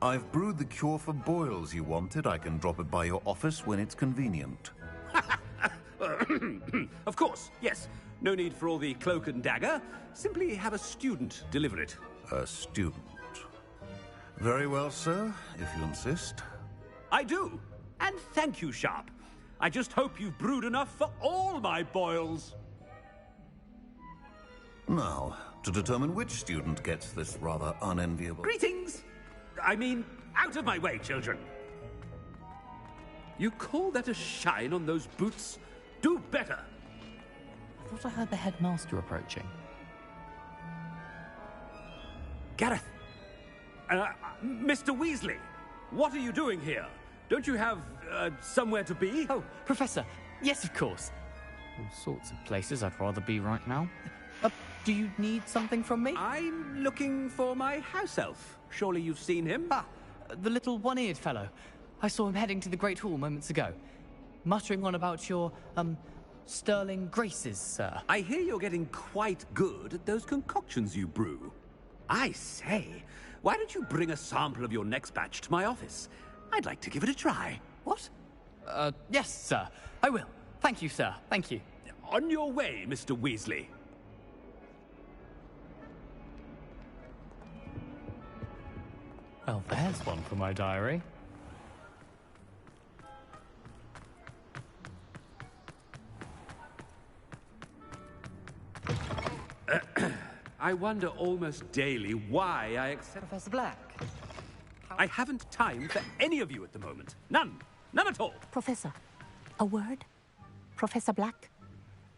I've brewed the cure for boils you wanted. I can drop it by your office when it's convenient. Of course, yes. No need for all the cloak and dagger. Simply have a student deliver it. A student? Very well, sir, if you insist. I do. And thank you, Sharp. I just hope you've brewed enough for all my boils. Now, to determine which student gets this rather unenviable... Greetings! I mean, out of my way, children. You call that a shine on those boots? Do better! I thought I heard the headmaster approaching. Gareth! Mr. Weasley! What are you doing here? Don't you have, somewhere to be? Oh, Professor! Yes, of course. All sorts of places I'd rather be right now. Do you need something from me? I'm looking for my house elf. Surely you've seen him? Ah, the little one-eared fellow. I saw him heading to the Great Hall moments ago. Muttering on about your, sterling graces, sir. I hear you're getting quite good at those concoctions you brew. I say, why don't you bring a sample of your next batch to my office? I'd like to give it a try. What? Yes, sir. I will. Thank you, sir. Thank you. On your way, Mr. Weasley. Well, there's one for my diary. I wonder almost daily why I accept... Professor Black. I haven't time for any of you at the moment. None. None at all. Professor, a word? Professor Black?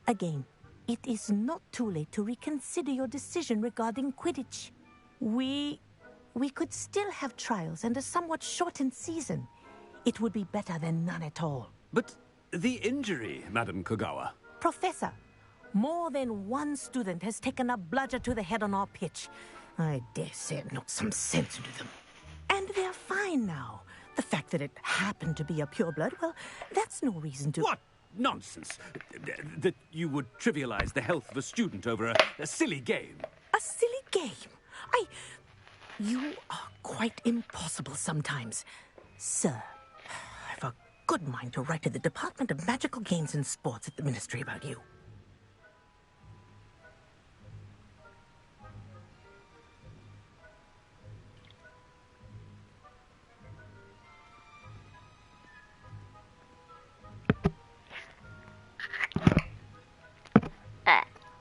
Again, it is not too late to reconsider your decision regarding Quidditch. We could still have trials and a somewhat shortened season. It would be better than none at all. But the injury, Madam Kogawa. Professor, more than one student has taken a bludger to the head on our pitch. I dare say it knocked some sense into them. And they're fine now. The fact that it happened to be a pureblood, well, that's no reason to... What nonsense! That you would trivialize the health of a student over a silly game. A silly game? You are quite impossible sometimes. Sir, I've a good mind to write to the Department of Magical Games and Sports at the Ministry about you.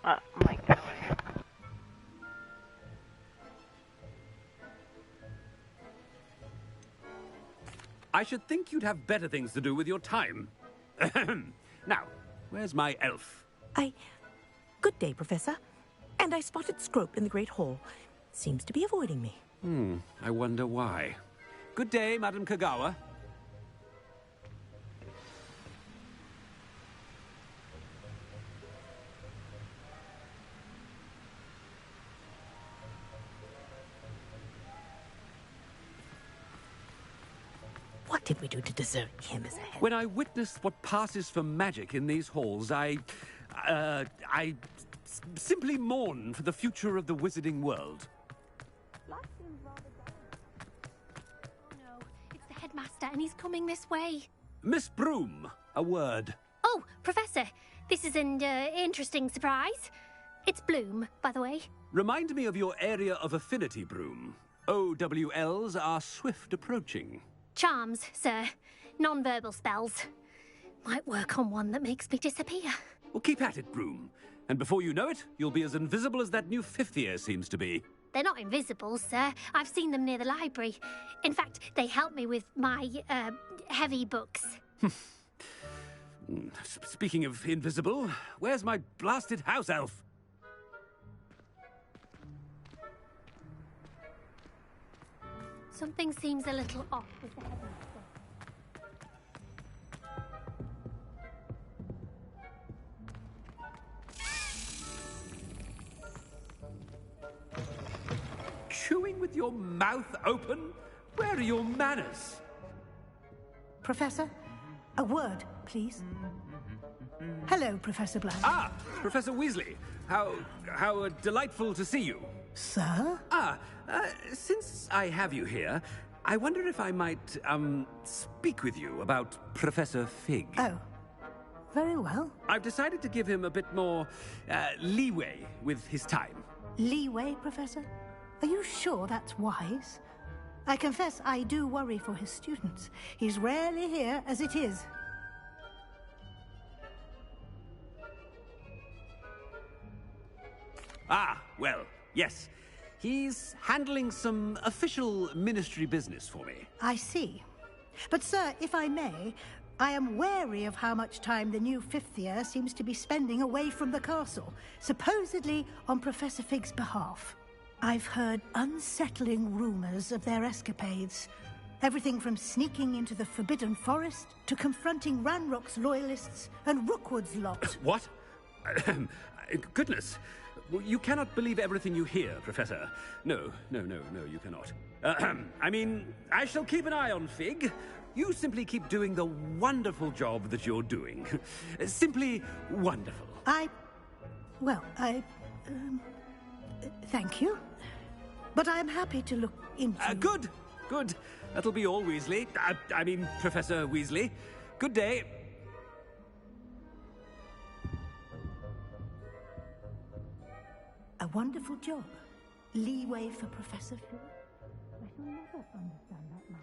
Oh my God. I should think you'd have better things to do with your time. Now, where's my elf? Good day, Professor. And I spotted Scrope in the Great Hall. Seems to be avoiding me. I wonder why. Good day, Madam Kogawa. What did we do to deserve him as a head? When I witness what passes for magic in these halls, I simply mourn for the future of the wizarding world. Oh no, it's the headmaster and he's coming this way. Miss Broom, a word. Oh, Professor, this is an interesting surprise. It's Bloom, by the way. Remind me of your area of affinity, Broom. OWLs are swift approaching. Charms, sir. Non-verbal spells. Might work on one that makes me disappear. Well, keep at it, Broom. And before you know it, you'll be as invisible as that new fifth year seems to be. They're not invisible, sir. I've seen them near the library. In fact, they help me with my, heavy books. Speaking of invisible, where's my blasted house elf? Something seems a little off with the headmaster. Chewing with your mouth open? Where are your manners? Professor, a word, please. Hello, Professor Black. Ah, Professor Weasley. How delightful to see you. Sir? Since I have you here, I wonder if I might, speak with you about Professor Fig. Oh, very well. I've decided to give him a bit more, leeway with his time. Leeway, Professor? Are you sure that's wise? I confess I do worry for his students. He's rarely here as it is. Ah, well, yes. He's handling some official ministry business for me. I see. But, sir, if I may, I am wary of how much time the new fifth year seems to be spending away from the castle, supposedly on Professor Fig's behalf. I've heard unsettling rumors of their escapades. Everything from sneaking into the Forbidden Forest to confronting Ranrock's loyalists and Rookwood's lot. What? Goodness. You cannot believe everything you hear, Professor. No, you cannot. I mean, I shall keep an eye on Fig. You simply keep doing the wonderful job that you're doing. Simply wonderful. Thank you. But I'm happy to look into... Good. That'll be all, Weasley. I mean, Professor Weasley. Good day. A wonderful job. Leeway for Professor Fig. I shall never understand that man.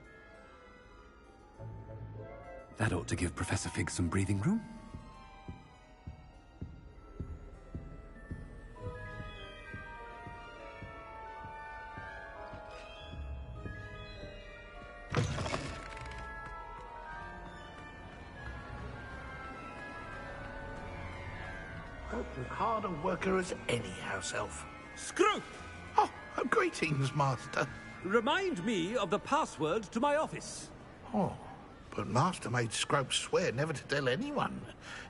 That ought to give Professor Fig some breathing room. Hard a worker as any house elf. Scrope! Oh, greetings, Master. Remind me of the password to my office. Oh, but Master made Scrope swear never to tell anyone,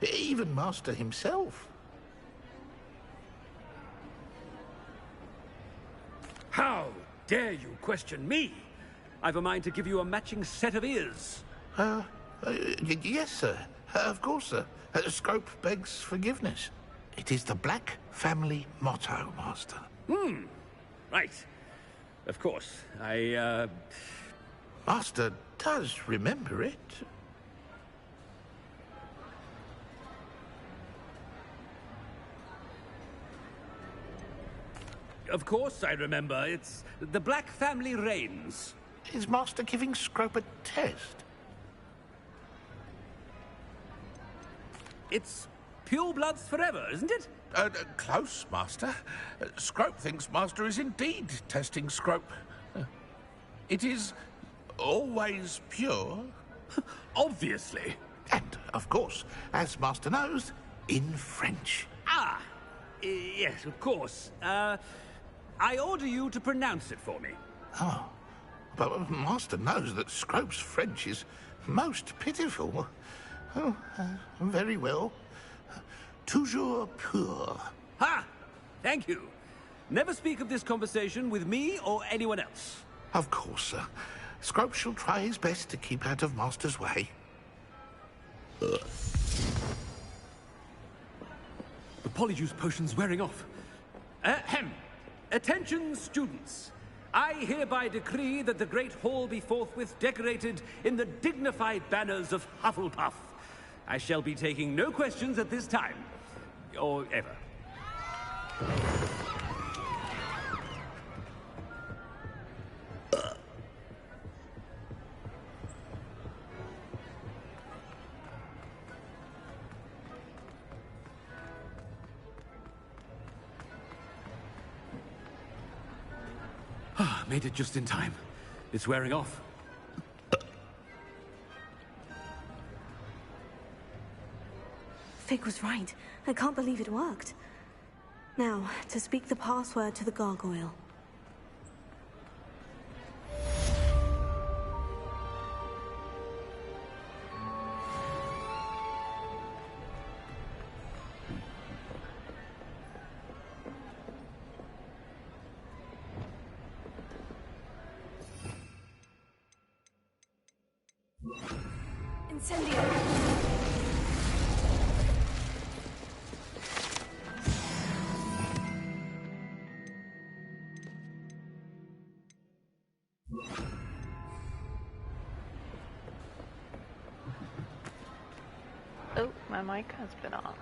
even Master himself. How dare you question me? I've a mind to give you a matching set of ears. Yes, sir. Of course, sir. Scrope begs forgiveness. It is the Black family motto, Master. Right. Of course. Master does remember it. Of course I remember. It's the Black family reigns. Is Master giving Scrope a test? It's pure bloods forever, isn't it? Close, Master. Scrope thinks Master is indeed testing Scrope. It is always pure. Obviously. And, of course, as Master knows, in French. Yes, of course. I order you to pronounce it for me. Oh, but Master knows that Scrope's French is most pitiful. Oh, very well. Toujours pur. Ha! Thank you. Never speak of this conversation with me or anyone else. Of course, sir. Scrope shall try his best to keep out of Master's way. The Polyjuice potion's wearing off. Ahem. Attention, students. I hereby decree that the Great Hall be forthwith decorated in the dignified banners of Huffelpuff. I shall be taking no questions at this time. Or ever. Made it just in time. It's wearing off. Fig was right. I can't believe it worked. Now, to speak the password to the gargoyle. Incendio! Oh, my mic has been off.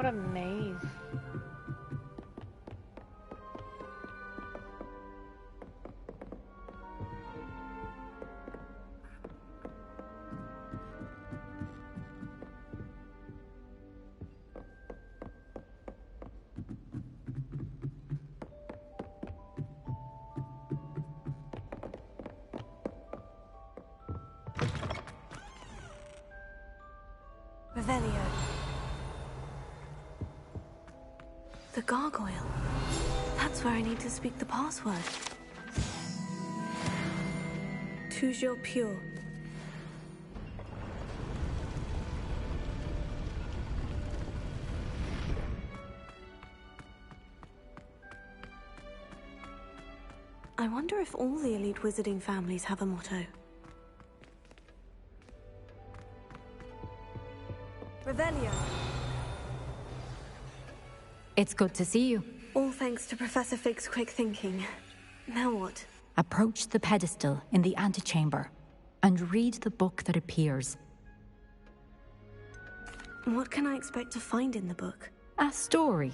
What a maze. Revelio. The gargoyle. That's where I need to speak the password. Toujours pure. I wonder if all the elite wizarding families have a motto. Revelio. It's good to see you. All thanks to Professor Fig's quick thinking. Now what? Approach the pedestal in the antechamber and read the book that appears. What can I expect to find in the book? A story.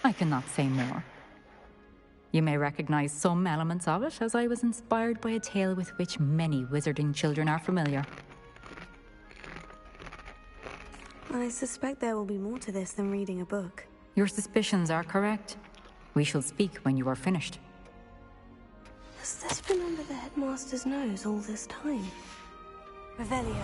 I cannot say more. You may recognize some elements of it, as I was inspired by a tale with which many wizarding children are familiar. I suspect there will be more to this than reading a book. Your suspicions are correct. We shall speak when you are finished. Has this been under the headmaster's nose all this time? Revelio.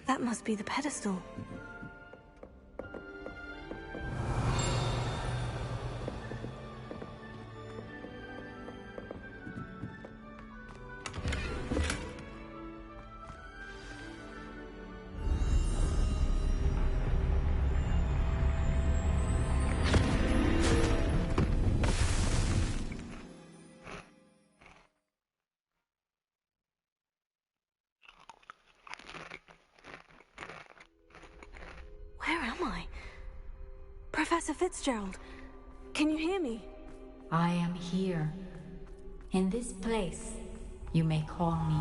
That must be the pedestal. Where am I? Professor Fitzgerald, can you hear me? I am here. In this place, you may call me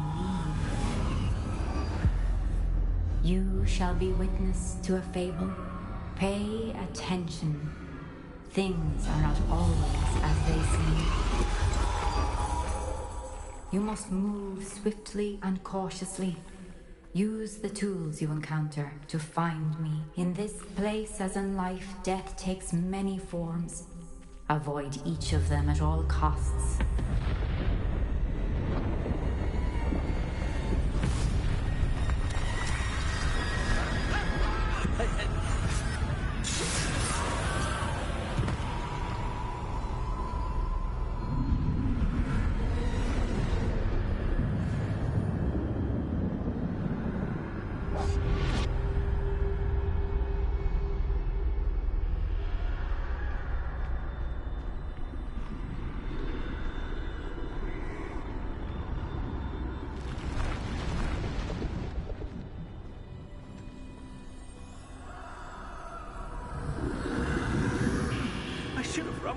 Neve. You shall be witness to a fable. Pay attention. Things are not always as they seem. You must move swiftly and cautiously. Use the tools you encounter to find me. In this place, as in life, death takes many forms. Avoid each of them at all costs.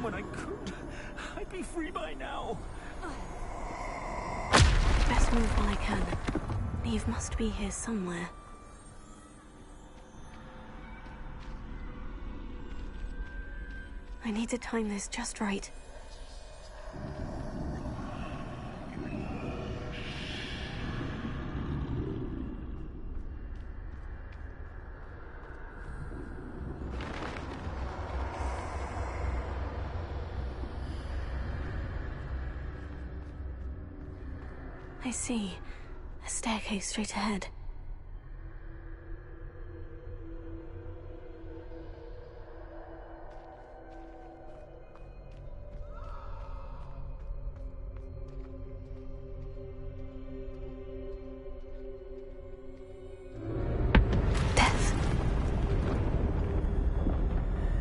When I could, I'd be free by now. Best move while I can. Neve must be here somewhere. I need to time this just right. I see. A staircase straight ahead. Death.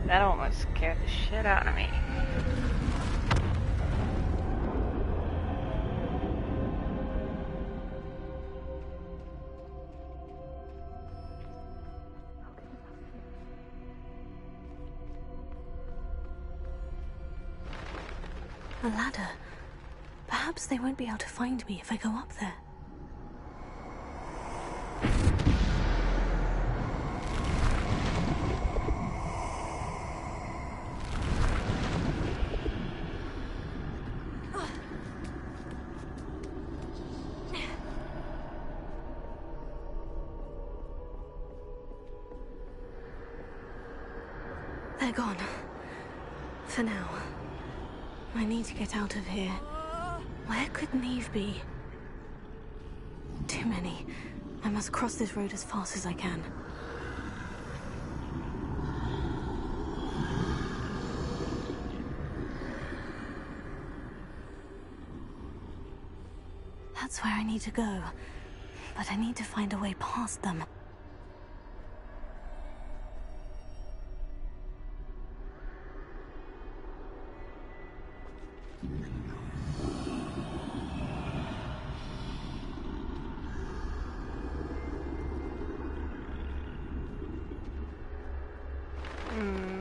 That almost scared the shit out of me. A ladder. Perhaps they won't be able to find me if I go up there. They're gone. For now. I need to get out of here. Where could Neve be? Too many. I must cross this road as fast as I can. That's where I need to go. But I need to find a way past them.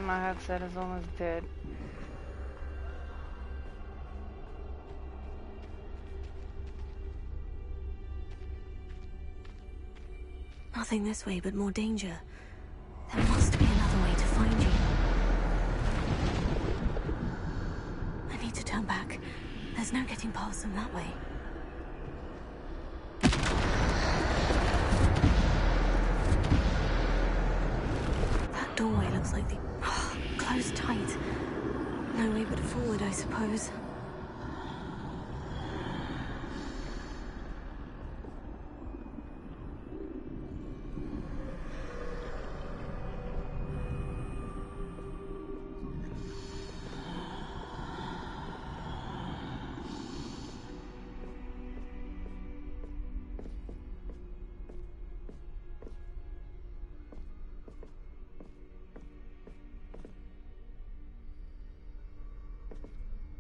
My headset is almost dead. Nothing this way but more danger. There must be another way to find you. I need to turn back. There's no getting past them that way. That doorway looks like the... closed tight. No way but forward, I suppose.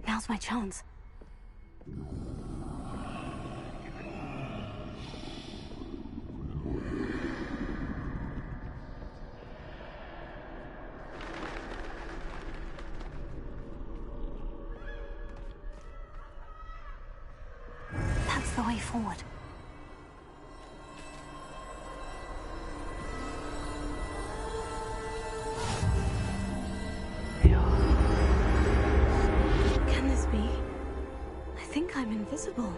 Now's my chance. That's the way forward. I think I'm invisible.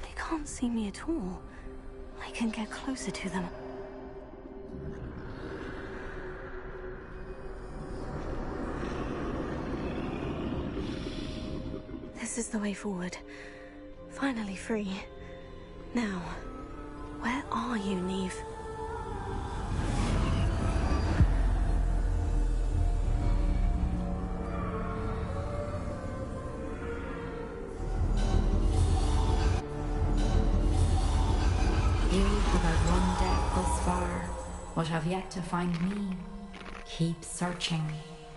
They can't see me at all. I can get closer to them. This is the way forward. Finally free. Now, where are you, Neve? You who have run death thus far, but have yet to find me. Keep searching,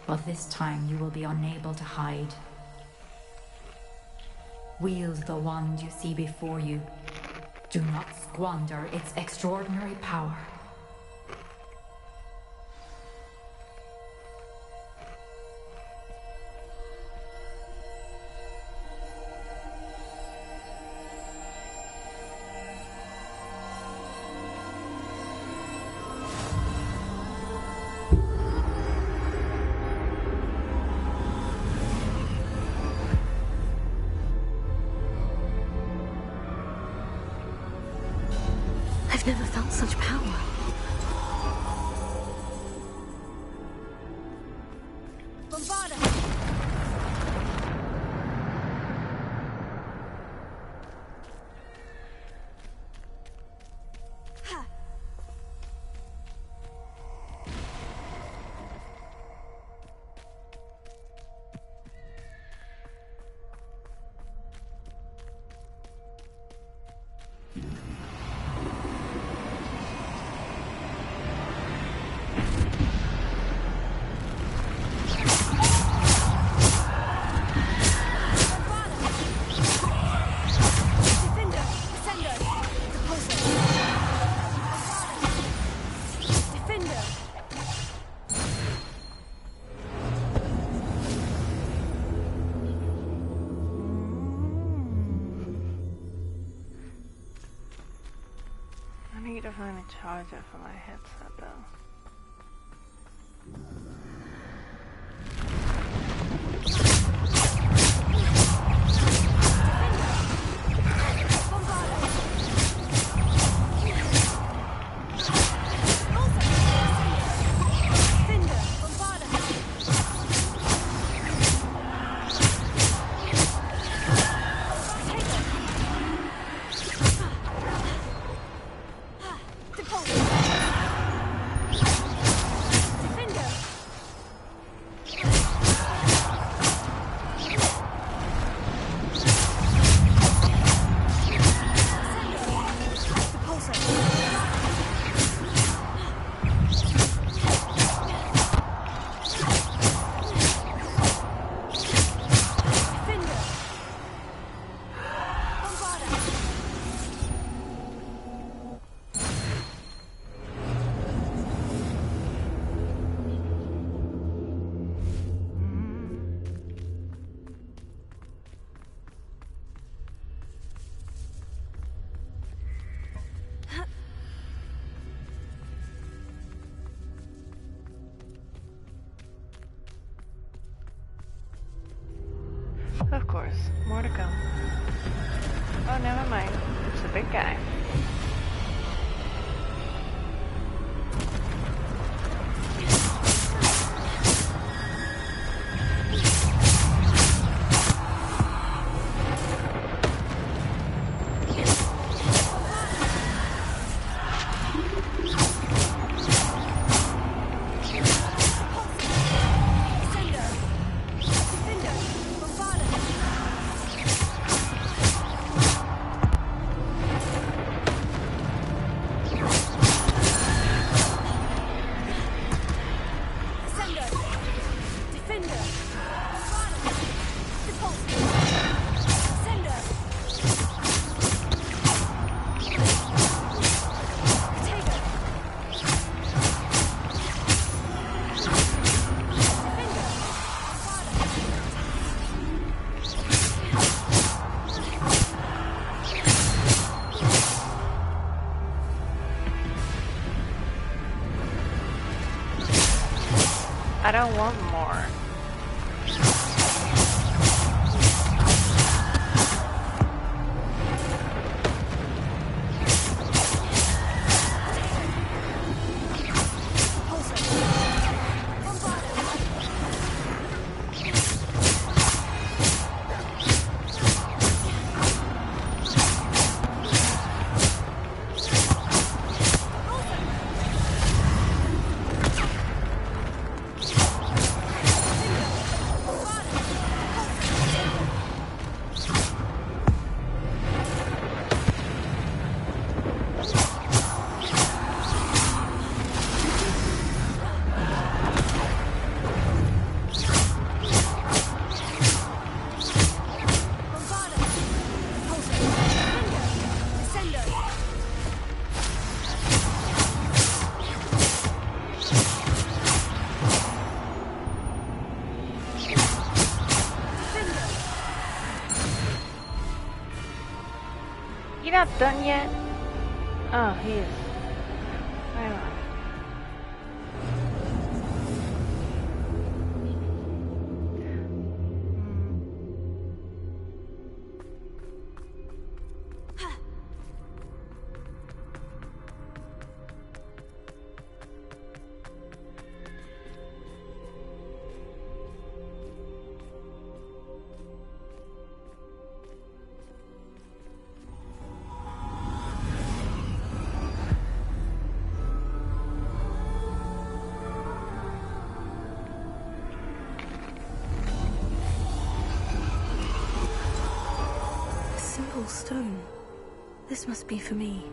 but this time you will be unable to hide. Wield the wand you see before you. Do not squander its extraordinary power. I've never felt such power. Let me charge it for my headset though. Of course, more to come. Oh, never mind. It's a big guy. I don't want more. You're not done yet? Oh, he is. Hang on. Stone. This must be for me.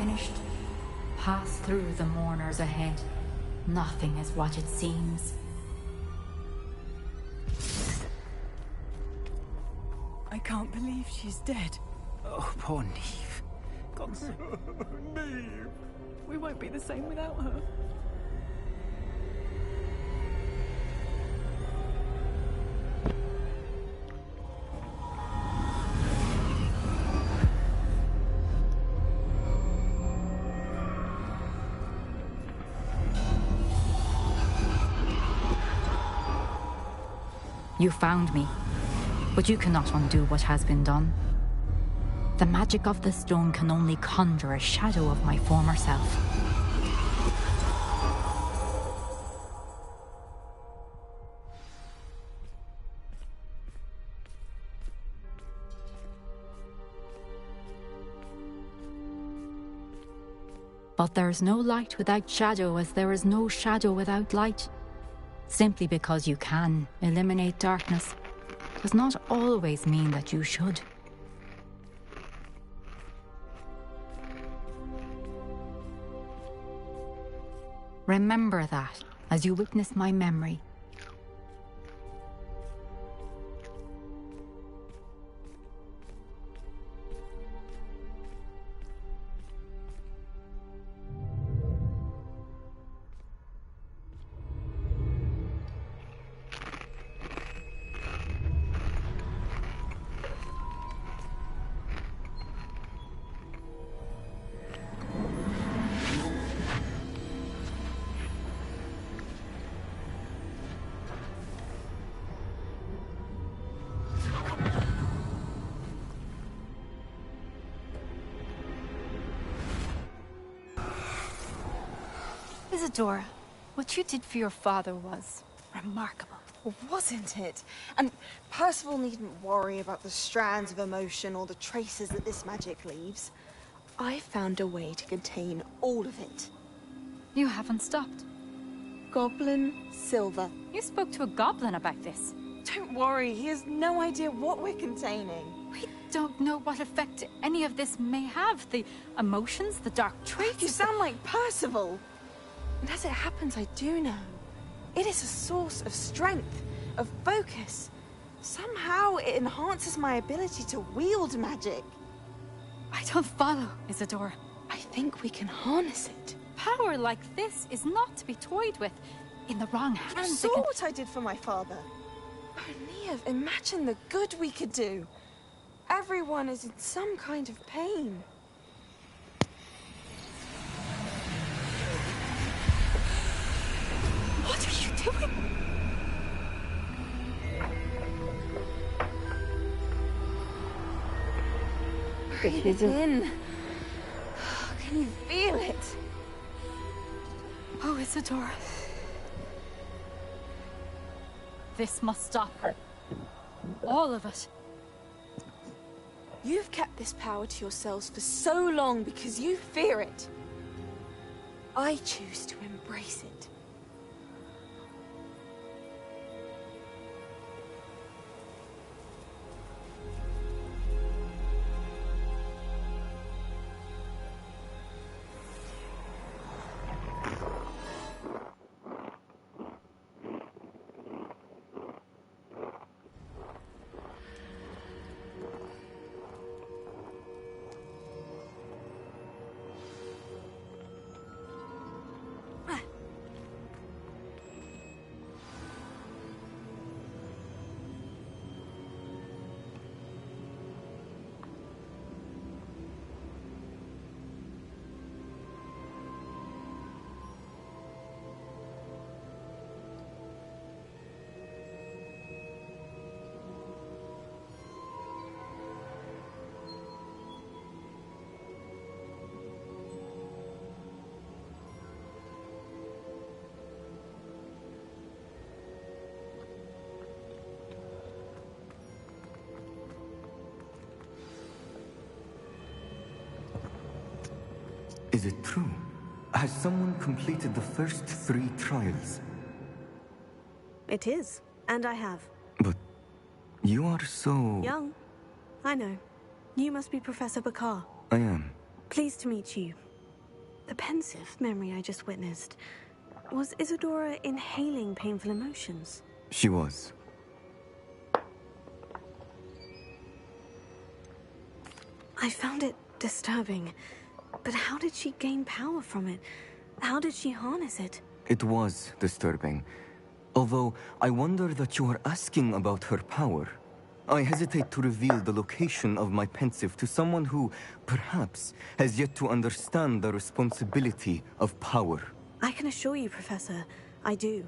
finished, pass through the mourners ahead. Nothing is what it seems. I can't believe she's dead. Oh, poor Neve. God's sake. Neve! We won't be the same without her. You found me, but you cannot undo what has been done. The magic of the stone can only conjure a shadow of my former self. But there is no light without shadow, as there is no shadow without light. Simply because you can eliminate darkness does not always mean that you should. Remember that as you witness my memory. Isadora, what you did for your father was remarkable. Well, wasn't it? And Percival needn't worry about the strands of emotion or the traces that this magic leaves. I found a way to contain all of it. You haven't stopped. Goblin Silver. You spoke to a goblin about this. Don't worry, he has no idea what we're containing. We don't know what effect any of this may have. The emotions, the dark traits. You sound like Percival. And as it happens, I do know. It is a source of strength, of focus. Somehow it enhances my ability to wield magic. I don't follow, Isadora. I think we can harness it. Power like this is not to be toyed with. In the wrong hands. You saw what I did for my father. Oh, Neve, imagine the good we could do. Everyone is in some kind of pain. What are you doing? Breathe it in. Can you feel it? Oh, Isadora. This must stop. All of it. You've kept this power to yourselves for so long because you fear it. I choose to embrace it. Is it true? Has someone completed the first 3 trials? It is, and I have. But you are so... Young. I know. You must be Professor Bakar. I am. Pleased to meet you. The pensive memory I just witnessed. Was Isadora inhaling painful emotions? She was. I found it disturbing. But how did she gain power from it? How did she harness it? It was disturbing. Although, I wonder that you are asking about her power. I hesitate to reveal the location of my pensive to someone who, perhaps, has yet to understand the responsibility of power. I can assure you, Professor, I do.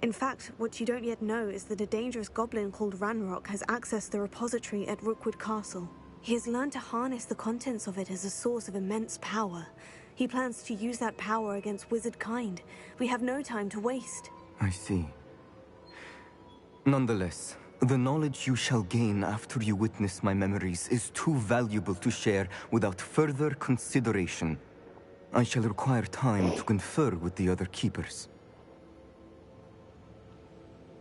In fact, what you don't yet know is that a dangerous goblin called Ranrock has accessed the repository at Rookwood Castle. He has learned to harness the contents of it as a source of immense power. He plans to use that power against wizard kind. We have no time to waste. I see. Nonetheless, the knowledge you shall gain after you witness my memories is too valuable to share without further consideration. I shall require time to confer with the other keepers.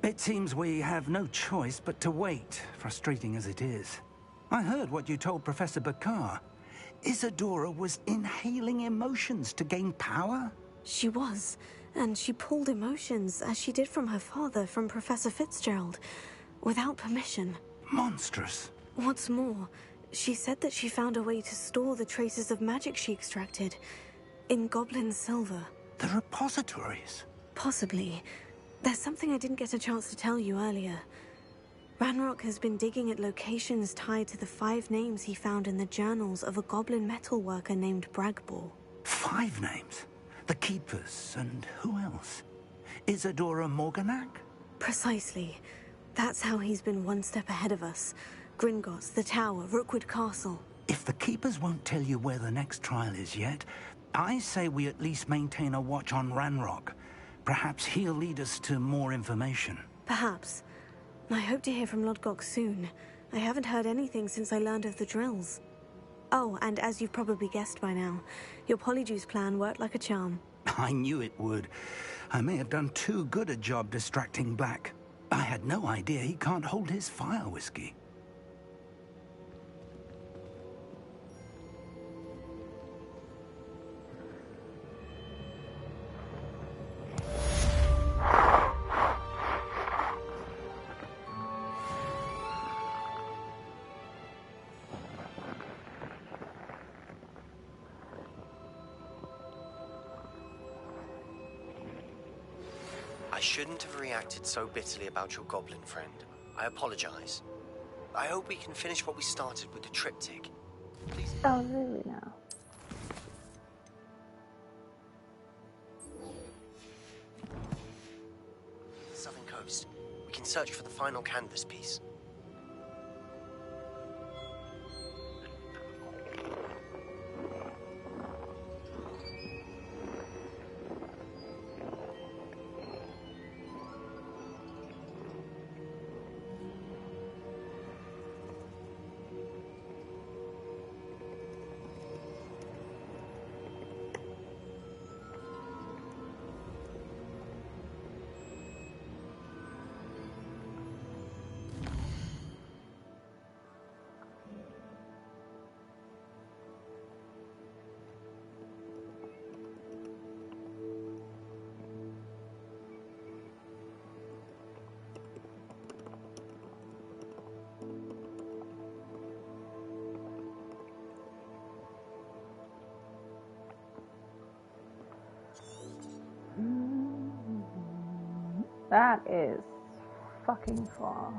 It seems we have no choice but to wait, frustrating as it is. I heard what you told Professor Bakar. Isadora was inhaling emotions to gain power? She was, and she pulled emotions, as she did from her father, from Professor Fitzgerald, without permission. Monstrous. What's more, she said that she found a way to store the traces of magic she extracted in goblin silver. The repositories? Possibly. There's something I didn't get a chance to tell you earlier. Ranrock has been digging at locations tied to the 5 names he found in the journals of a goblin metalworker named Bragbor. 5 names? The Keepers, and who else? Isadora Morganac? Precisely. That's how he's been one step ahead of us. Gringotts, the Tower, Rookwood Castle. If the Keepers won't tell you where the next trial is yet, I say we at least maintain a watch on Ranrock. Perhaps he'll lead us to more information. Perhaps. I hope to hear from Lodgok soon. I haven't heard anything since I learned of the drills. Oh, and as you've probably guessed by now, your Polyjuice plan worked like a charm. I knew it would. I may have done too good a job distracting Black. I had no idea he can't hold his fire whiskey. I shouldn't have reacted so bitterly about your goblin friend. I apologize. I hope we can finish what we started with the triptych. Please. Oh, really now? Southern Coast. We can search for the final canvas piece. That is fucking far.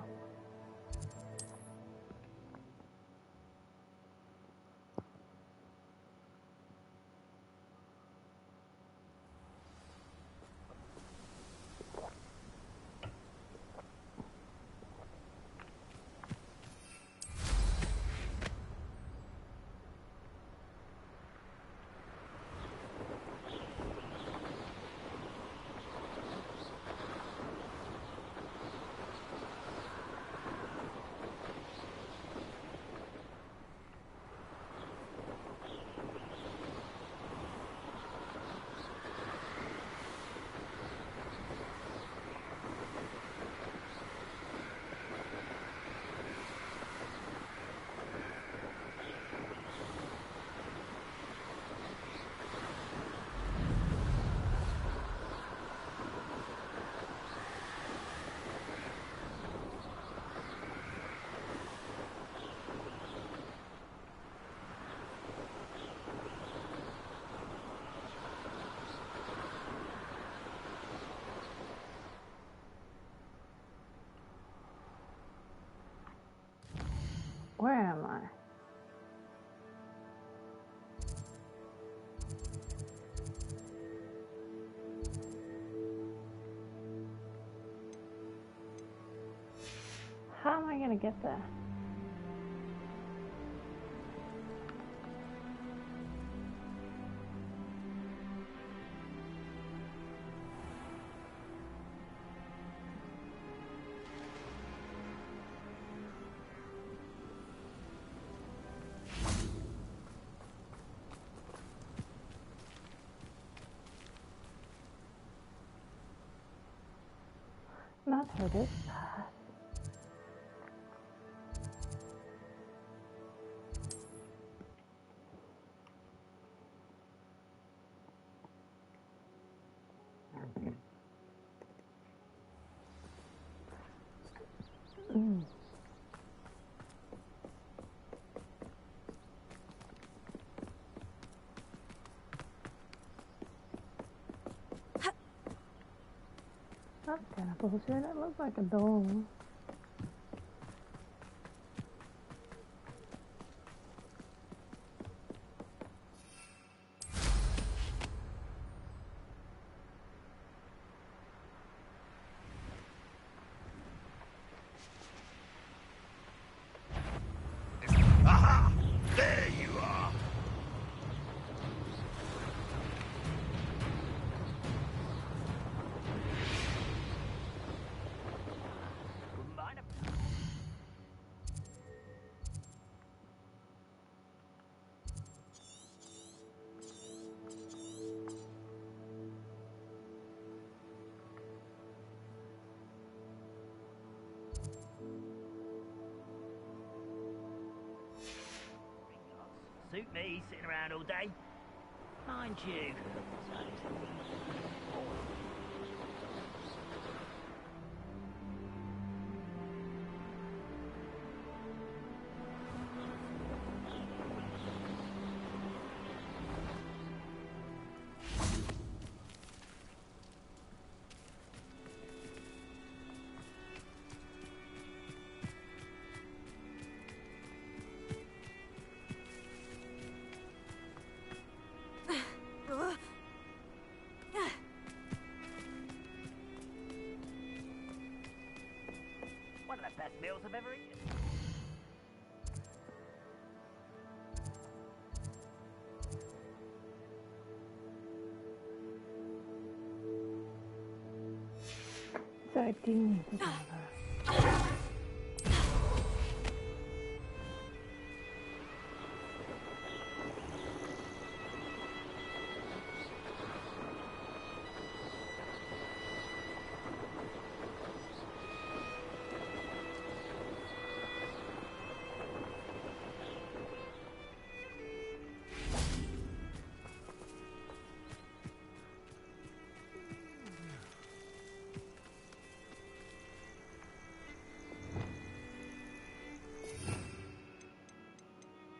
to get there. Not for this path. That's kind of bullshit. It looks like a door. Aha! There you are! Suit me, sitting around all day. Mind you. One of the best meals I've ever eaten. So I do need to go.